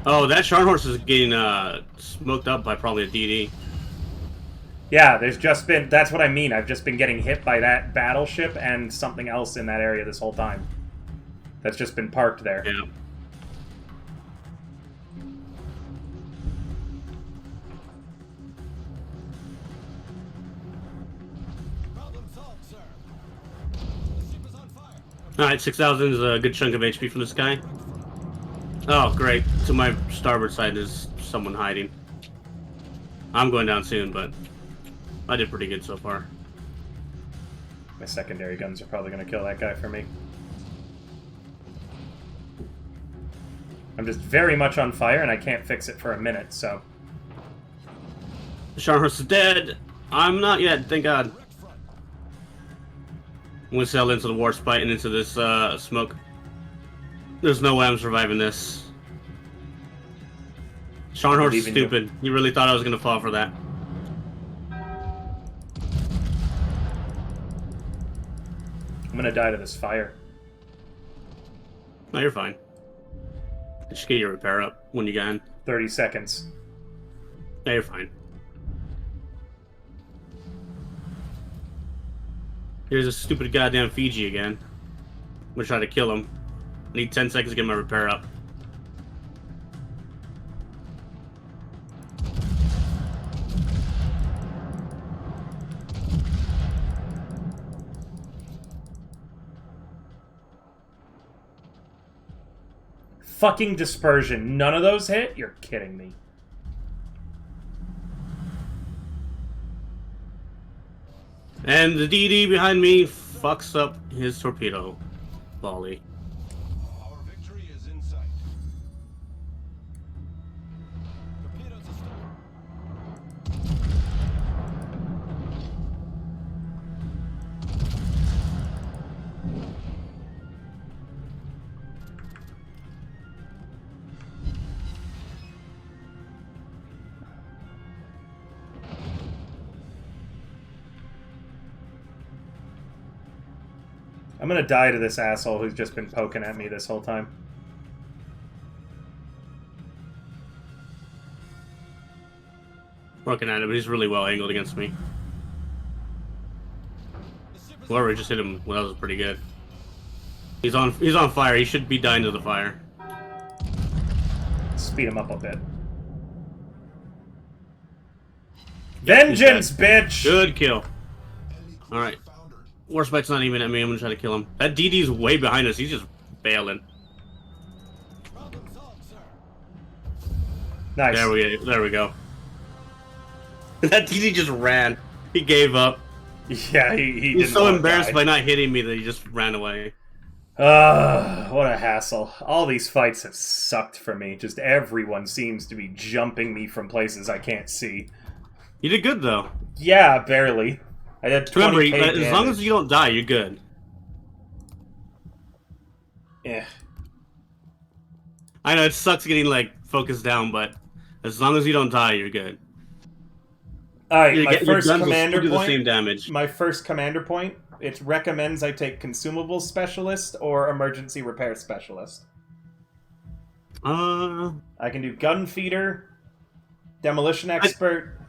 S12: Oh, that Sharn horse is getting smoked up by probably a DD.
S1: Yeah, there's just been... That's what I mean. I've just been getting hit by that battleship and something else in that area this whole time. That's just been parked there.
S12: Yeah.
S13: Problem solved, sir. The ship is on fire.
S12: Alright, 6,000 is a good chunk of HP from this guy. Oh, great. To my starboard side is someone hiding. I'm going down soon, but I did pretty good so far.
S1: My secondary guns are probably going to kill that guy for me. I'm just very much on fire, and I can't fix it for a minute, so...
S12: The Sharn horse is dead. I'm not yet, thank God. I'm gonna sail into the war spite and into this smoke. There's no way I'm surviving this. Sharn horse is stupid. You really thought I was gonna fall for that.
S1: I'm gonna die to this fire.
S12: No, you're fine. Just get your repair up when you can.
S1: 30 seconds.
S12: No, you're fine. Here's a stupid goddamn Fiji again. I'm gonna try to kill him. I need 10 seconds to get my repair up.
S1: Fucking dispersion. None of those hit? You're kidding me.
S12: And the DD behind me fucks up his torpedo volley.
S13: Our victory is in sight. Torpedoes astern.
S1: I'm gonna die to this asshole who's just been poking at me this whole time.
S12: Working at him, but he's really well angled against me. Whoever just hit him, well, that was pretty good. He's on fire. He should be dying to the fire.
S1: Speed him up a bit. Vengeance, bitch!
S12: Good kill. Alright. Warspite's not even at me. I'm gonna try to kill him. That DD's way behind us. He's just bailing.
S13: Problem solved, sir.
S1: Nice.
S12: There we go. That DD just ran. He gave up.
S1: Yeah, he
S12: He's
S1: didn't
S12: so
S1: wanna
S12: embarrassed
S1: die.
S12: by not hitting me that he just ran away.
S1: What a hassle. All these fights have sucked for me. Just everyone seems to be jumping me from places I can't see.
S12: You did good though.
S1: Yeah, barely. I did 20K
S12: Remember,
S1: damage.
S12: as long as you don't die, you're good.
S1: Yeah.
S12: I know it sucks getting like focused down, but as long as you don't die, you're good.
S1: Alright,
S12: Your
S1: my
S12: guns
S1: first
S12: will
S1: commander
S12: still do the
S1: point.
S12: same damage.
S1: My first commander point. It recommends I take consumable specialist or emergency repair specialist. I can do gun feeder, demolition expert,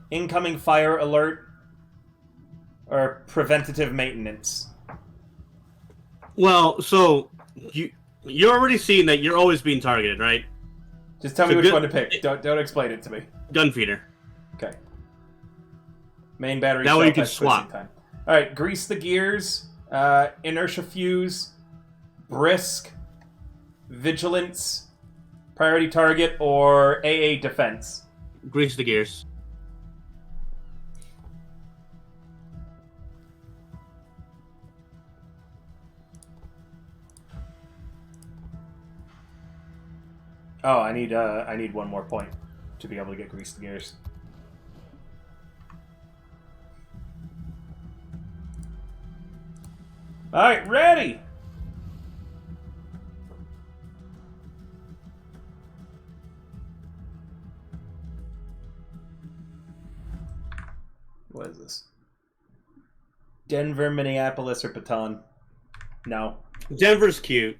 S1: incoming fire alert, or preventative maintenance.
S12: Well, so you're already seeing that you're always being targeted, right?
S1: Just tell me which one to pick. Don't explain it to me.
S12: Gun feeder.
S1: Okay. Main battery.
S12: That way you can
S1: self-test
S12: swap.
S1: time. All right, grease the gears, inertia fuse, brisk, vigilance, priority target, or AA defense.
S12: Grease the gears.
S1: Oh, I need one more point to be able to get grease the gears. All right, ready. What is this? Denver, Minneapolis, or Baton? No.
S12: Denver's cute.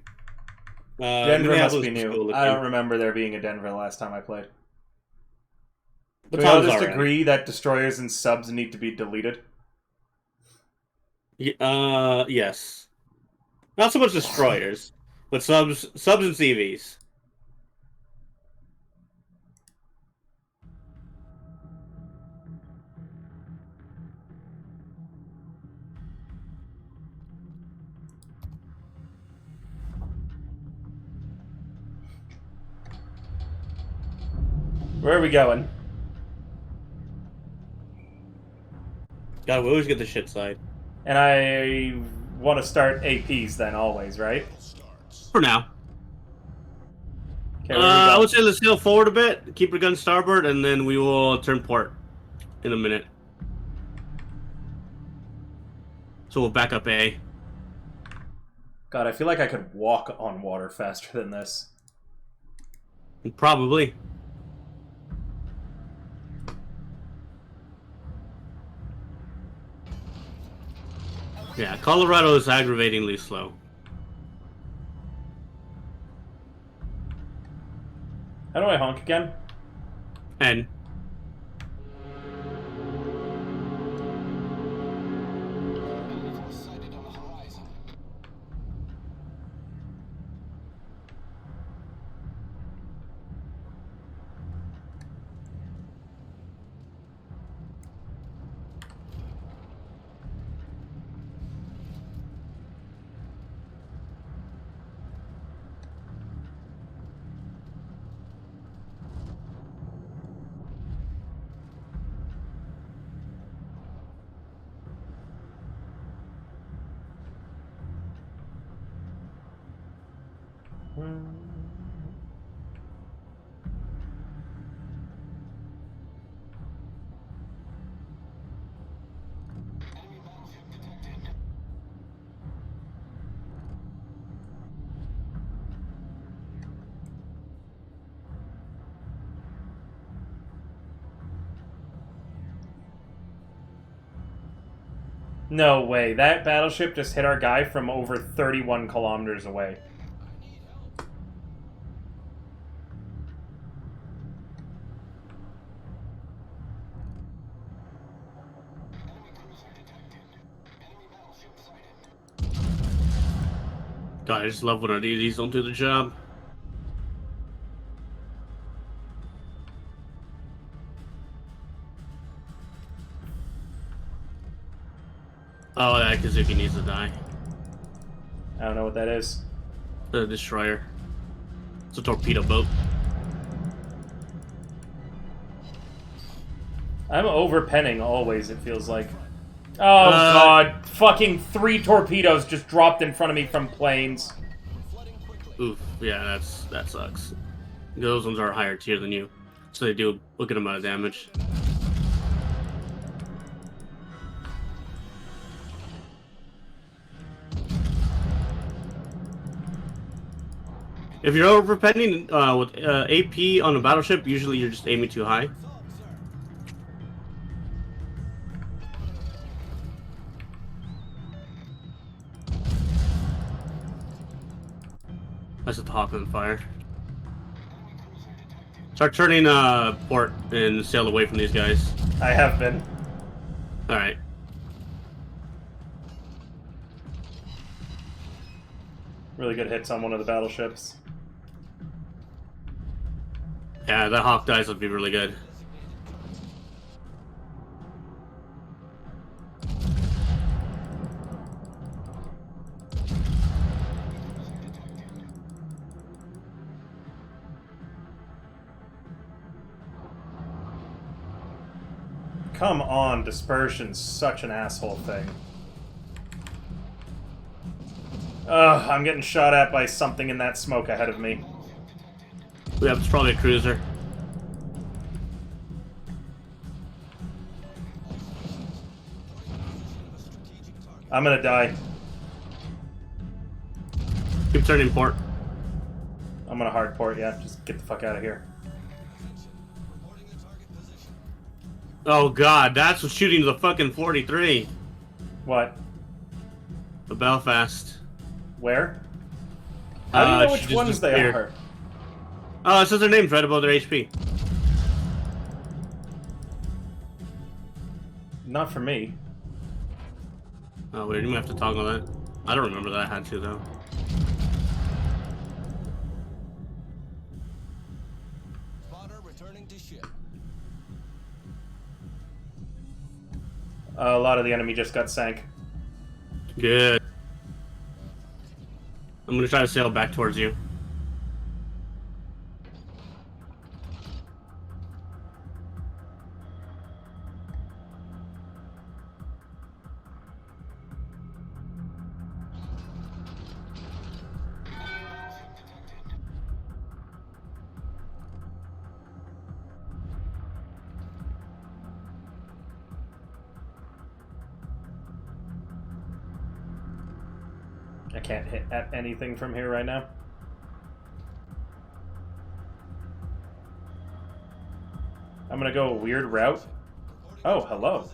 S1: Denver must
S12: Minneapolis
S1: be
S12: is
S1: new.
S12: cool
S1: I don't
S12: looking.
S1: remember there being a Denver the last time I played. Can we
S12: Baton's
S1: all just
S12: alright.
S1: agree that destroyers and subs need to be deleted?
S12: Yes. Not so much destroyers, but subs and CVs.
S1: Where are we going?
S12: God, we always get the shit side.
S1: And I want to start APs then, always, right?
S12: For now.
S1: Okay, where are we
S12: I
S1: going?
S12: would say let's sail forward a bit, keep your gun starboard, and then we will turn port in a minute. So we'll back up A.
S1: God, I feel like I could walk on water faster than this.
S12: Probably. Yeah, Colorado is aggravatingly slow.
S1: How do I honk again?
S12: And
S1: No way. That battleship just hit our guy from over 31 kilometers away.
S12: God, I just love when our DDs don't do the job. Oh, that Kazuki needs to die.
S1: I don't know what that is.
S12: The destroyer. It's a torpedo boat.
S1: I'm over-penning always, it feels like. Oh, God. Fucking 3 torpedoes just dropped in front of me from planes.
S12: Oof, yeah, that sucks. Those ones are a higher tier than you, so they do a good amount of damage. If you're overpending with AP on a battleship, usually you're just aiming too high. I set the Hawk on fire. Start turning port and sail away from these guys.
S1: I have been.
S12: Alright.
S1: Really good hits on one of the battleships.
S12: Yeah, that Hawk dice would be really good.
S1: Come on, dispersion's such an asshole thing. Ugh, I'm getting shot at by something in that smoke ahead of me.
S12: Yeah, it's probably a cruiser.
S1: I'm gonna die.
S12: Keep turning port.
S1: I'm gonna hard port, yeah. Just get the fuck out of here.
S12: Oh god, that's what's shooting the fucking 43.
S1: What?
S12: The Belfast.
S1: Where? How do you know
S12: she
S1: which
S12: just
S1: ones they
S12: disappeared.
S1: are?
S12: Oh, it says their names right above their HP.
S1: Not for me.
S12: Oh, weird. You might have to toggle that. I don't remember that I had to, though.
S13: Spotter returning to ship.
S1: A lot of the enemy just got sank.
S12: Good. I'm gonna try to sail back towards you.
S1: I can't hit at anything from here right now. I'm gonna go a weird route. Oh, hello.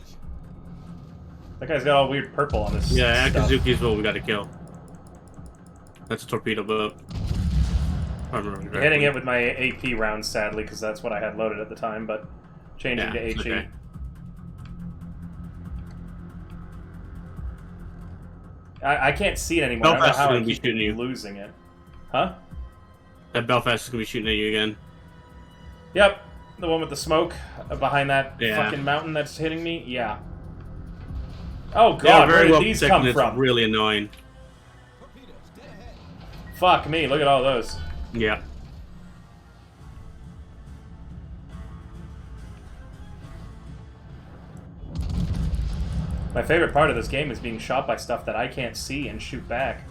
S1: That guy's got all weird purple on his
S12: Yeah,
S1: stuff.
S12: Akazuki's what we gotta kill. That's a torpedo boat. I remember
S1: Hitting
S12: correctly.
S1: it with my AP rounds, sadly, because that's what I had loaded at the time, but changing to
S12: it's
S1: HE.
S12: okay.
S1: I can't see it anymore. I don't
S12: Belfast
S1: know
S12: is
S1: how I
S12: gonna be
S1: keep
S12: shooting you.
S1: losing it. Huh?
S12: That Belfast is gonna be shooting at you again.
S1: Yep. The one with the smoke behind that
S12: Yeah.
S1: fucking mountain that's hitting me? Yeah. Oh
S12: They are
S1: god, where
S12: very
S1: did
S12: well
S1: these
S12: protected,
S1: come
S12: it's
S1: from?
S12: really annoying.
S13: Torpedoes, dead ahead.
S1: Fuck me, look at all those.
S12: Yeah.
S1: My favorite part of this game is being shot by stuff that I can't see and shoot back.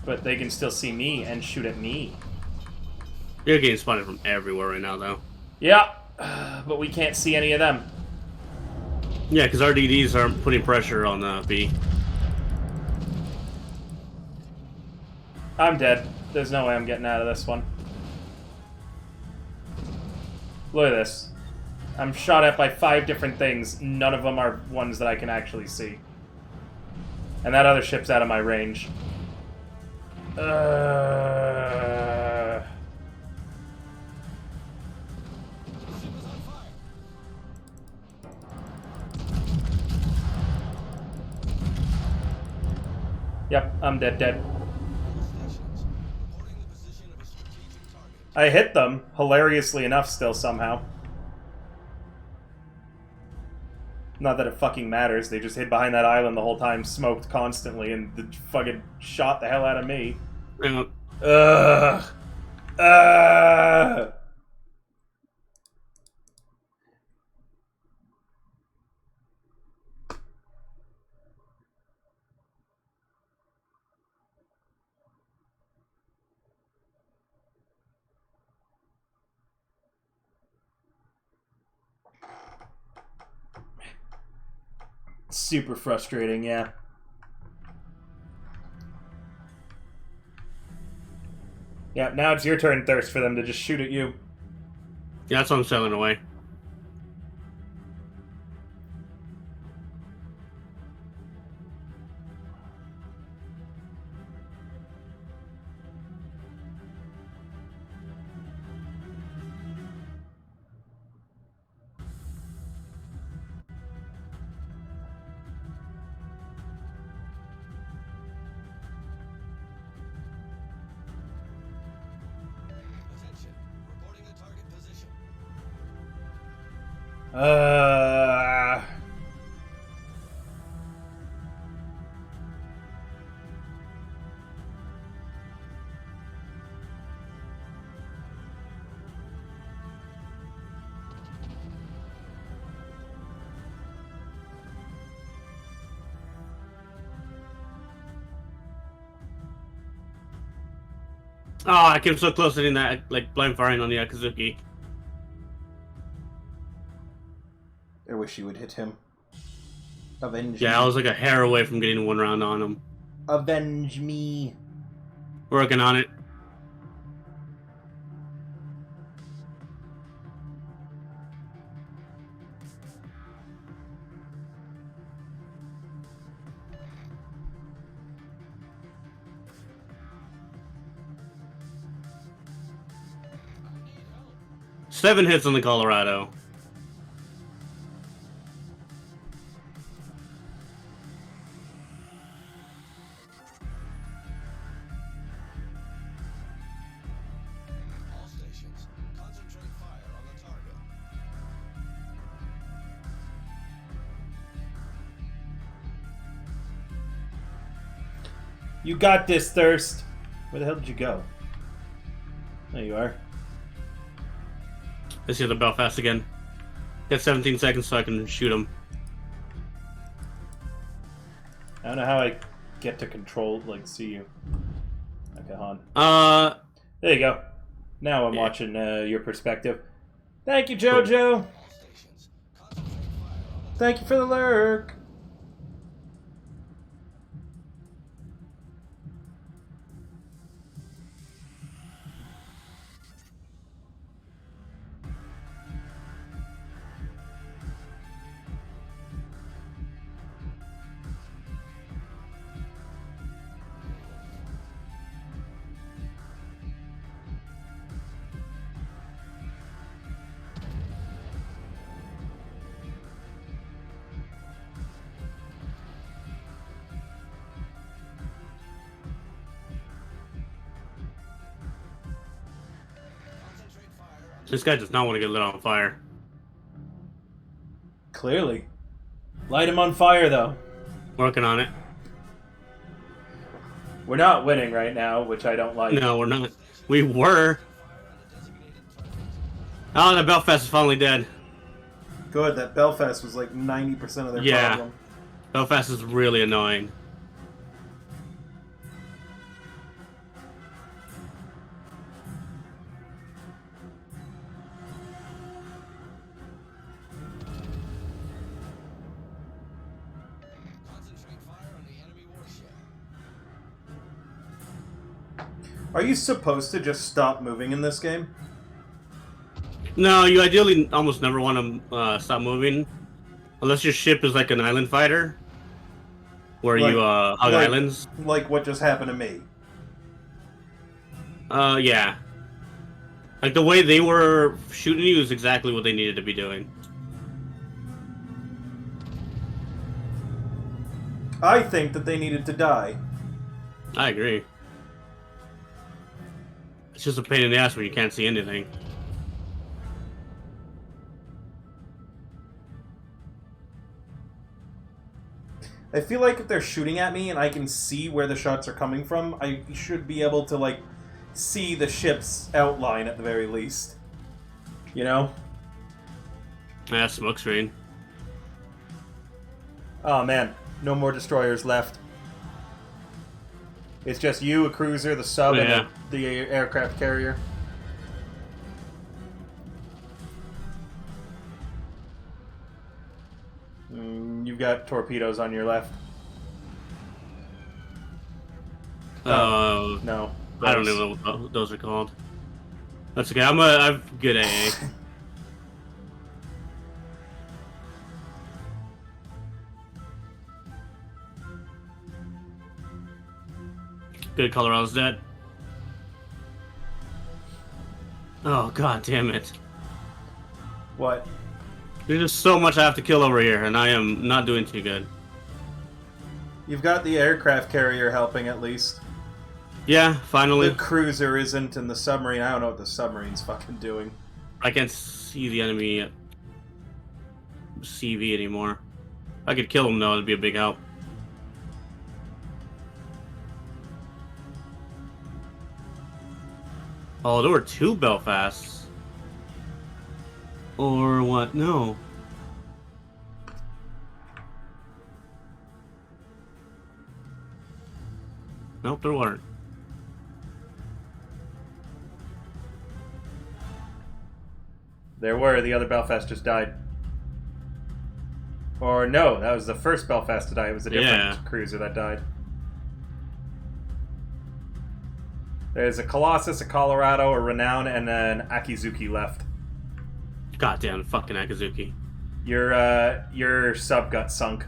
S1: But they can still see me and shoot at me.
S12: You're getting spotted from everywhere right now, though.
S1: Yeah, but we can't see any of them.
S12: Yeah, because RDDs are putting pressure on B.
S1: I'm dead. There's no way I'm getting out of this one. Look at this. I'm shot at by 5 different things. None of them are ones that I can actually see. And that other ship's out of my range.
S13: Ship is on fire.
S1: Yep, I'm dead.
S13: Stations. Reporting the position of a strategic target.
S1: I hit them, hilariously enough, still somehow. Not that it fucking matters, they just hid behind that island the whole time, smoked constantly, and fucking shot the hell out of me.
S12: Hang on.
S1: Ugh. Ugh. Super frustrating, yeah. Yeah, now it's your turn, Thirst, for them to just shoot at you.
S12: Yeah, that's why I'm sailing away.
S13: Attention. Reporting the target position.
S12: Oh, I came so close to hitting that, like, blind firing on the Akazuki.
S1: I wish you would hit him. Avenge
S12: Yeah, I was like a hair away from getting one round on him.
S1: Avenge me.
S12: Working on it. 7 hits on the Colorado.
S13: All stations, concentrate fire on the target.
S1: You got this, Thirst. Where the hell did you go? There you are.
S12: Let's see the Belfast again. Get 17 seconds so I can shoot him.
S1: I don't know how I get to control, like, see you. Okay, Han. There you go. Now I'm watching your perspective. Thank you, Jojo. Thank you for the lurk.
S12: This guy does not want to get lit on fire.
S1: Clearly. Light him on fire, though.
S12: Working on it.
S1: We're not winning right now, which I don't like.
S12: No, we're not. We were. Oh, the Belfast is finally dead.
S1: Good, that Belfast was like 90% of their problem.
S12: Belfast is really annoying.
S1: Are you supposed to just stop moving in this game?
S12: No, you ideally almost never want to stop moving. Unless your ship is like an island fighter. Where you hug islands.
S1: Like what just happened to me.
S12: Yeah. Like the way they were shooting you is exactly what they needed to be doing.
S1: I think that they needed to die.
S12: I agree. It's just a pain in the ass when you can't see anything.
S1: I feel like if they're shooting at me and I can see where the shots are coming from, I should be able to, like, see the ship's outline at the very least. You know?
S12: Yeah, smoke screen.
S1: Oh man, no more destroyers left. It's just you, a cruiser, the sub, and the aircraft carrier. You've got torpedoes on your left. No.
S12: I don't know what those are called. That's okay. I'm good AA. Good, Colorado's dead. Oh, god damn it.
S1: What?
S12: There's just so much I have to kill over here, and I am not doing too good.
S1: You've got the aircraft carrier helping at least.
S12: Yeah, finally.
S1: The cruiser isn't, and the submarine, I don't know what the submarine's fucking doing.
S12: I can't see the enemy at CV anymore. If I could kill him, though, it'd be a big help. Oh, there were 2 Belfasts. Or what? No. Nope, there weren't.
S1: There were. The other Belfast just died. Or no, that was the first Belfast to die. It was a different cruiser that died. There's a Colossus, a Colorado, a Renown, and then Akizuki left.
S12: Goddamn fucking Akizuki.
S1: Your sub got sunk.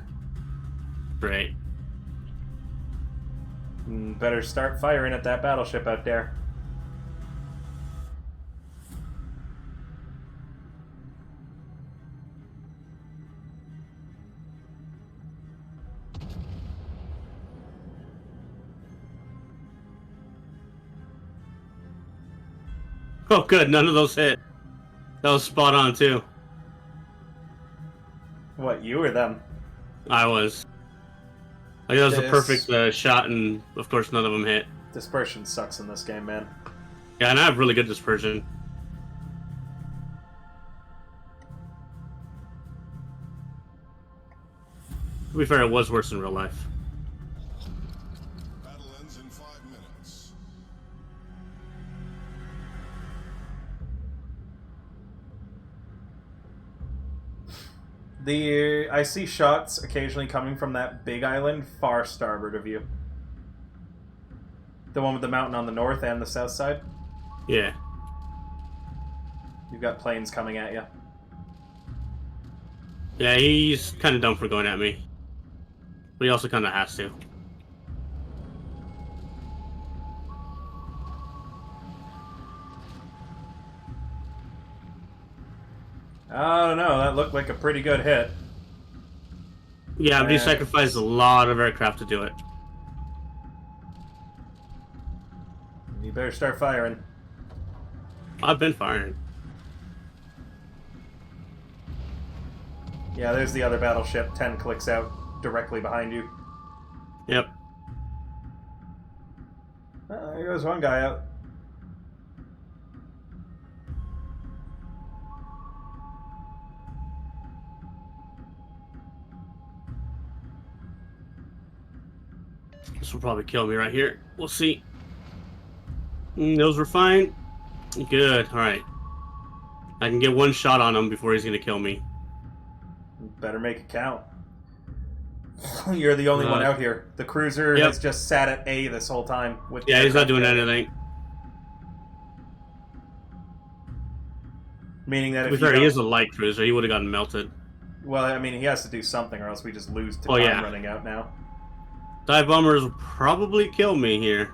S12: Right.
S1: Better start firing at that battleship out there.
S12: Oh, good. None of those hit. That was spot on, too.
S1: What, you or them?
S12: I was. Like, that was a perfect shot, and of course, none of them hit.
S1: Dispersion sucks in this game, man.
S12: Yeah, and I have really good dispersion. To be fair, it was worse in real life.
S13: Battle ends in 5 minutes.
S1: I see shots occasionally coming from that big island far starboard of you. The one with the mountain on the north and the south side.
S12: Yeah.
S1: You've got planes coming at you.
S12: Yeah, he's kind of dumb for going at me. But he also kind of has to.
S1: I don't know, that looked like a pretty good hit.
S12: Yeah, but he sacrificed a lot of aircraft to do it.
S1: You better start firing.
S12: I've been firing.
S1: Yeah, there's the other battleship. 10 clicks out directly behind you.
S12: Yep.
S1: There goes one guy out.
S12: This will probably kill me right here. We'll see. Those were fine. Good. Alright. I can get one shot on him before he's going to kill me.
S1: Better make it count. You're the only one out here. The cruiser has just sat at A this whole time. With
S12: Yeah, he's not doing anything.
S1: Meaning that
S12: To be
S1: if
S12: fair, he is a light cruiser. He would have gotten melted.
S1: Well, I mean, he has to do something or else we just lose to
S12: Oh,
S1: time
S12: yeah.
S1: running out now.
S12: Dive bombers will probably kill me here.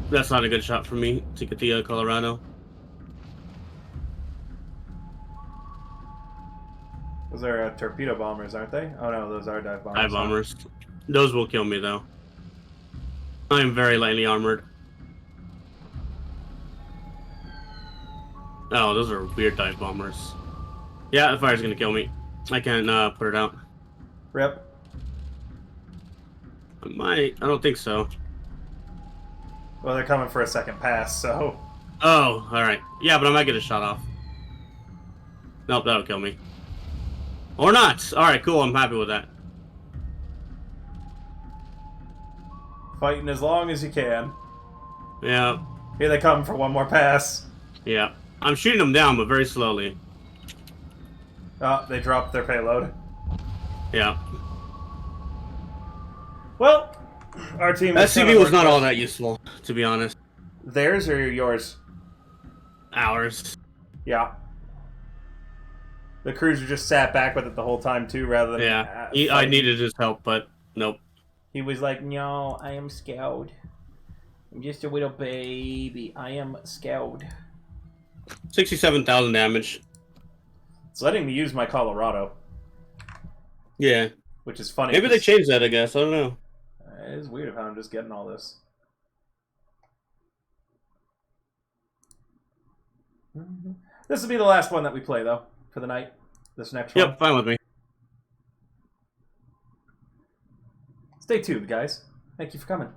S12: That's not a good shot for me to get the Colorado.
S1: Those are torpedo bombers, aren't they? Oh no, those are dive bombers.
S12: Dive bombers. Those will kill me, though. I am very lightly armored. Oh, those are weird dive bombers. Yeah, the fire's gonna kill me. I can't put it out.
S1: Rip.
S12: I might. I don't think so.
S1: Well, they're coming for a second pass, so...
S12: Oh, alright. Yeah, but I might get a shot off. Nope, that'll kill me. Or not! Alright, cool, I'm happy with that.
S1: Fighting as long as you can.
S12: Yeah.
S1: Here they come for one more pass.
S12: Yeah. I'm shooting them down, but very slowly.
S1: Oh, they dropped their payload.
S12: Yeah.
S1: Well, our team...
S12: SCV was not all that useful, to be honest.
S1: Theirs or yours?
S12: Ours.
S1: Yeah. The cruiser just sat back with it the whole time, too, rather than...
S12: Yeah. I needed his help, but nope.
S1: He was like, no, I am scared. I'm just a little baby. I am scared.
S12: 67,000 damage.
S1: It's letting me use my Colorado.
S12: Yeah.
S1: Which is funny.
S12: Maybe they changed that, I guess. I don't know.
S1: It is weird how I'm just getting all this. This will be the last one that we play, though, for the night. This next one.
S12: Yep, fine with me.
S1: Stay tuned, guys. Thank you for coming.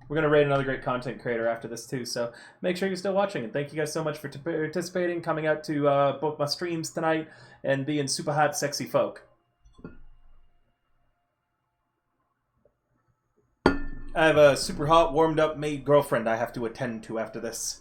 S1: We're going to raid another great content creator after this, too, so make sure you're still watching. And thank you guys so much for participating, coming out to both my streams tonight, and being super hot, sexy folk. I have a super hot, warmed-up maid girlfriend I have to attend to after this.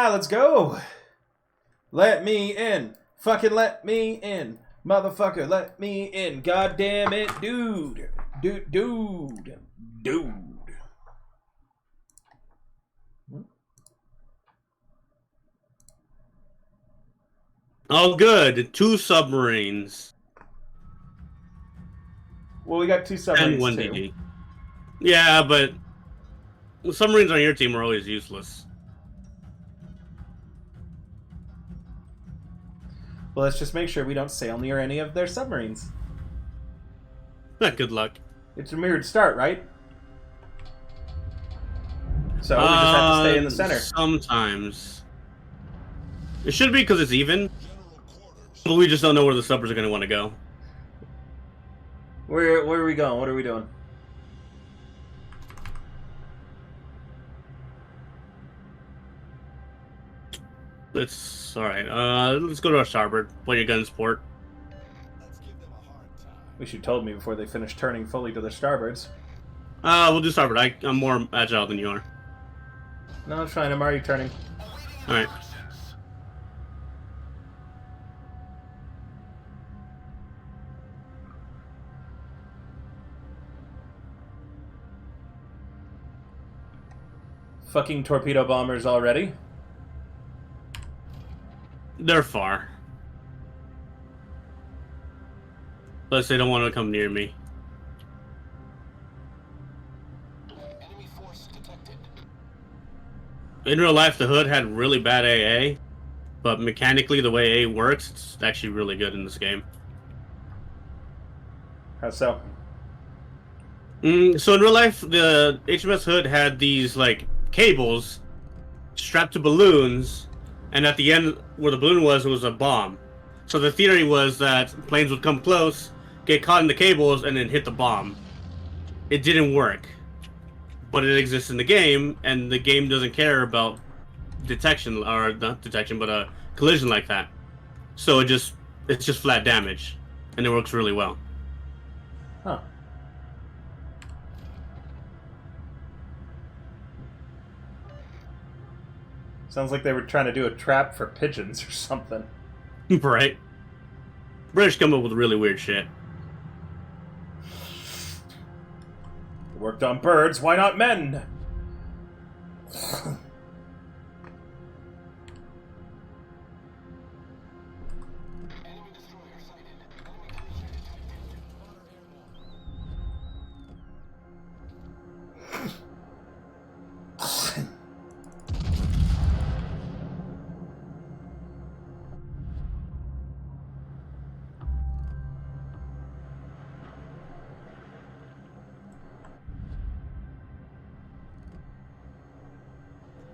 S1: Let's go. Let me in. Fucking let me in. Motherfucker, let me in. God damn it, dude. Dude.
S12: Oh, good. 2 submarines.
S1: Well, we got 2
S12: And
S1: submarines
S12: 1
S1: too.
S12: DD. Yeah, but submarines on your team are always useless.
S1: Well, let's just make sure we don't sail near any of their submarines.
S12: Good luck.
S1: It's a mirrored start, right? So we just have to stay in the center.
S12: Sometimes. It should be because it's even. But we just don't know where the subbers are going to want to go.
S1: Where are we going? What are we doing?
S12: Let's alright. Let's go to our starboard. Point your guns port.
S1: Wish you told me before they finished turning fully to their starboards.
S12: We'll do starboard. I'm more agile than you are.
S1: No, it's fine. I'm already turning.
S12: Alright.
S1: Fucking torpedo bombers already.
S12: They're far. Plus, they don't want to come near me. In real life, the Hood had really bad AA, but mechanically, the way AA works, it's actually really good in this game.
S1: How so?
S12: So in real life, the HMS Hood had these like cables strapped to balloons, and at the end where the balloon was, it was a bomb. So the theory was that planes would come close, get caught in the cables, and then hit the bomb. It didn't work, but it exists in the game, and the game doesn't care about detection, or not detection, but a collision like that. So it's just flat damage, and it works really well.
S1: Huh. Sounds like they were trying to do a trap for pigeons or something.
S12: Right. British come up with really weird shit.
S1: Worked on birds, why not men?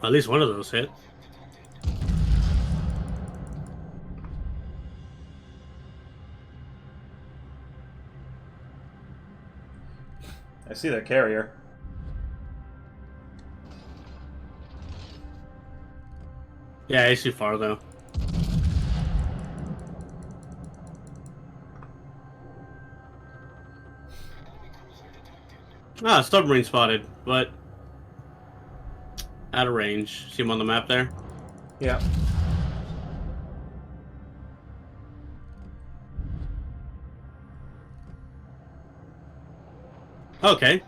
S12: At least one of those hit.
S1: I see their carrier.
S12: Yeah, he's too far though. Ah, submarine spotted, but out of range. See him on the map there?
S1: Yeah.
S12: Okay.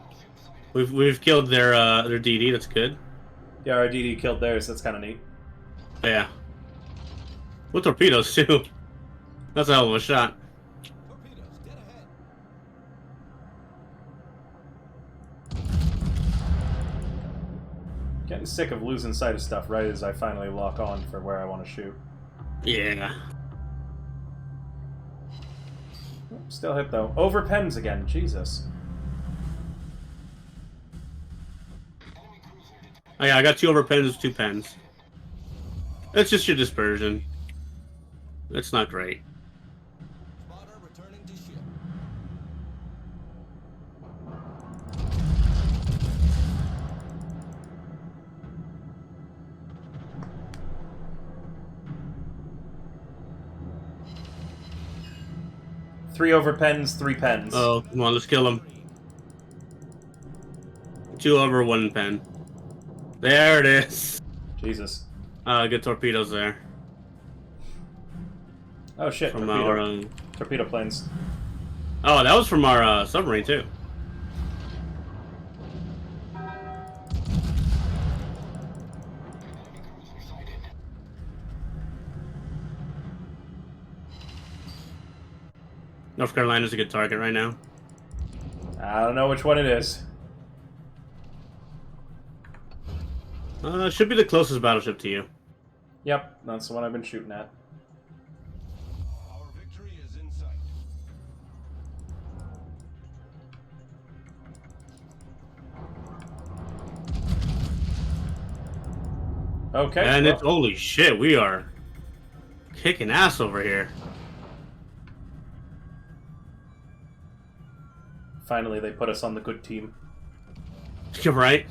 S12: We've killed their DD, that's good.
S1: Yeah, our DD killed theirs, that's kind of neat.
S12: Yeah. With torpedoes too. That's a hell of a shot.
S1: Getting sick of losing sight of stuff right as I finally lock on for where I want to shoot.
S12: Yeah.
S1: Still hit though. Over pens again, Jesus.
S12: Oh yeah, I got 2 over pens, 2 pens. It's just your dispersion. It's not great.
S13: Spotter returning to ship.
S1: Three over pens, 3 pens.
S12: Oh, come on, let's kill him. 2 over 1 pen. There it is.
S1: Jesus.
S12: Good torpedoes there.
S1: Oh shit,
S12: From
S1: torpedo.
S12: our
S1: Torpedo planes.
S12: Oh, that was from our submarine too. North Carolina's a good target right now.
S1: I don't know which one it is.
S12: Should be the closest battleship to you.
S1: Yep, that's the one I've been shooting at.
S13: Our victory is in sight.
S1: Okay.
S12: And
S1: well,
S12: it's holy shit, we are kicking ass over here.
S1: finally, they put us on the good team.
S12: You're right.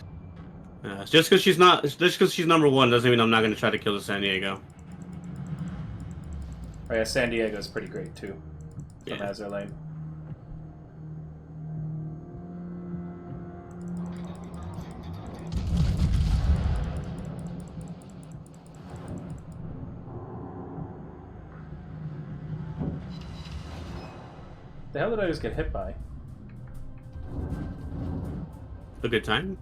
S12: Just because she's number one doesn't mean I'm not going to try to kill the San Diego.
S1: Oh yeah, San Diego's pretty great too. From
S12: Yeah.
S1: Azure Lane. The hell did I just get hit by?
S12: A good time.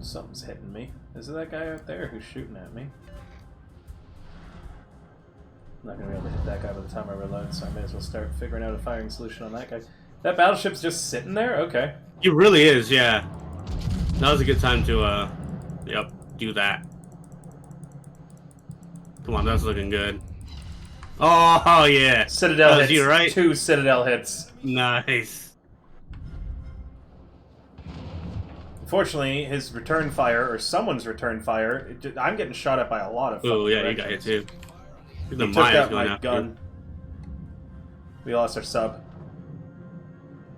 S1: Something's hitting me. Is it that guy out there who's shooting at me? I'm not gonna be able to hit that guy by the time I reload, so I may as well start figuring out a firing solution on that guy. That battleship's just sitting there? Okay.
S12: He really is, yeah. That was a good time to, yep, do that. Come on, that's looking good. Oh, yeah.
S1: Citadel
S12: That was
S1: hits.
S12: you, right?
S1: 2 Citadel hits.
S12: Nice.
S1: Unfortunately, his return fire, or someone's return fire, I'm getting shot at by a lot of fucking
S12: Oh, yeah, you got hit
S1: directions.
S12: too.
S1: He
S12: The
S1: took
S12: mine's
S1: out
S12: going
S1: my
S12: after
S1: gun.
S12: you.
S1: We lost our sub.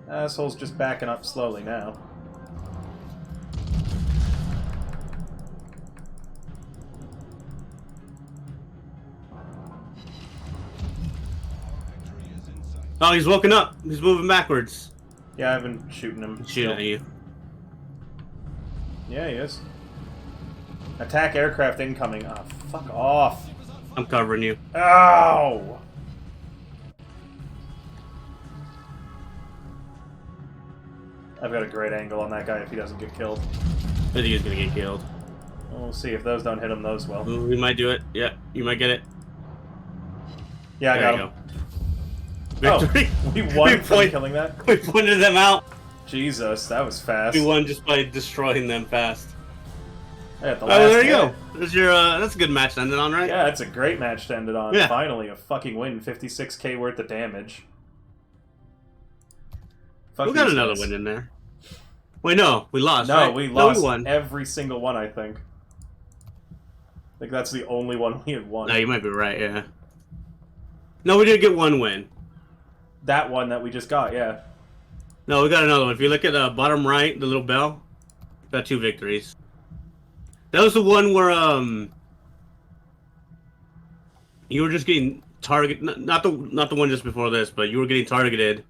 S1: Asshole's just backing up slowly now.
S12: Oh, he's woken up. He's moving backwards.
S1: Yeah, I've been shooting him.
S12: Shooting at you.
S1: Yeah, he is. Attack aircraft incoming. Oh, fuck off.
S12: I'm covering you.
S1: Ow! I've got a great angle on that guy if he doesn't get killed.
S12: I think he's gonna get killed.
S1: We'll see if those don't hit him, those will.
S12: Ooh, we might do it. Yeah, you might get it.
S1: Yeah, I
S12: There
S1: got
S12: you
S1: him.
S12: go. Victory.
S1: Oh, we won from killing that?
S12: We pointed them out.
S1: Jesus, that was fast.
S12: We won just by destroying them fast.
S1: Yeah, the
S12: Oh,
S1: last
S12: there you
S1: hit.
S12: go. There's your, that's a good match to end it on, right?
S1: Yeah, it's a great match to end it on.
S12: Yeah.
S1: Finally, a fucking win. 56k worth of damage. Fuck
S12: We got
S1: these
S12: another
S1: guys.
S12: win in there. Wait, no, we lost.
S1: No,
S12: right?
S1: we lost
S12: won.
S1: every single one, I think. I think that's the only one we had won.
S12: No, you might be right. Yeah. No, we did get one win.
S1: That one that we just got, yeah.
S12: No, we got another one. If you look at the bottom right, the little bell, got 2 victories. That was the one where you were just getting targeted. Not the one just before this, but you were getting targeted,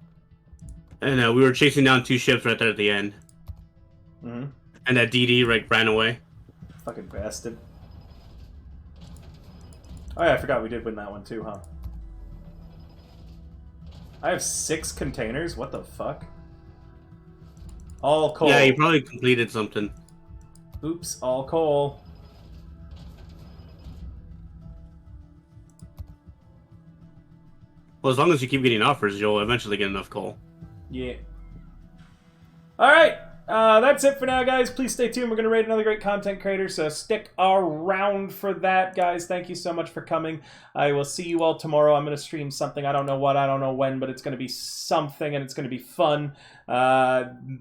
S12: and we were chasing down 2 ships right there at the end.
S1: Mm-hmm.
S12: And that DD ran away.
S1: Fucking bastard. Oh yeah, I forgot we did win that one too, huh? I have 6 containers? What the fuck? All coal.
S12: Yeah, you probably completed something.
S1: Oops, all coal.
S12: Well, as long as you keep getting offers, you'll eventually get enough coal.
S1: Yeah. Alright, that's it for now, guys. Please stay tuned. We're going to raid another great content creator, so stick around for that, guys. Thank you so much for coming. I will see you all tomorrow. I'm going to stream something. I don't know what, I don't know when, but it's going to be something, and it's going to be fun.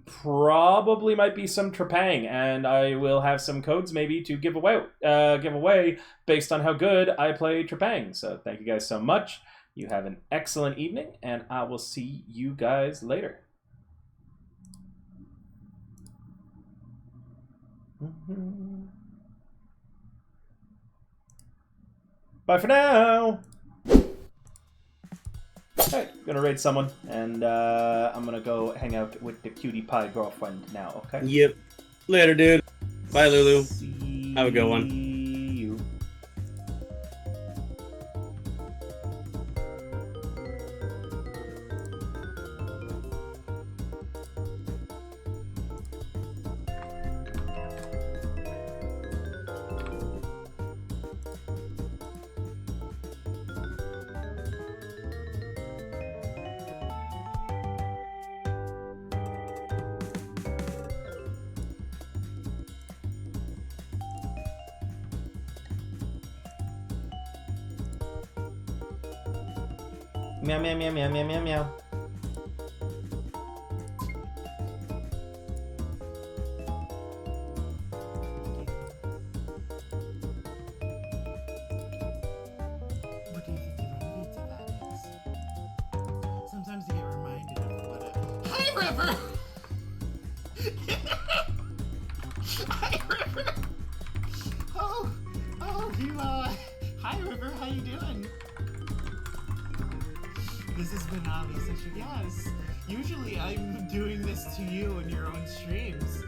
S1: Probably might be some Trepang, and I will have some codes maybe to give away based on how good I play Trepang. So thank you guys so much. You have an excellent evening, and I will see you guys later. Bye for now! Alright, gonna raid someone, and I'm gonna go hang out with the cutie pie girlfriend now, okay?
S12: Yep. Later, dude. Bye, Lulu. Have a good one.
S1: See you. Meow, meow, meow, meow, meow, meow, meow.
S14: What do you think the remedy to that is? Sometimes you get reminded of what a... Hi, River! Hi, River! Oh, you, Hi, River, how you doing? This has been such a... Yes. Usually I'm doing this to you in your own streams.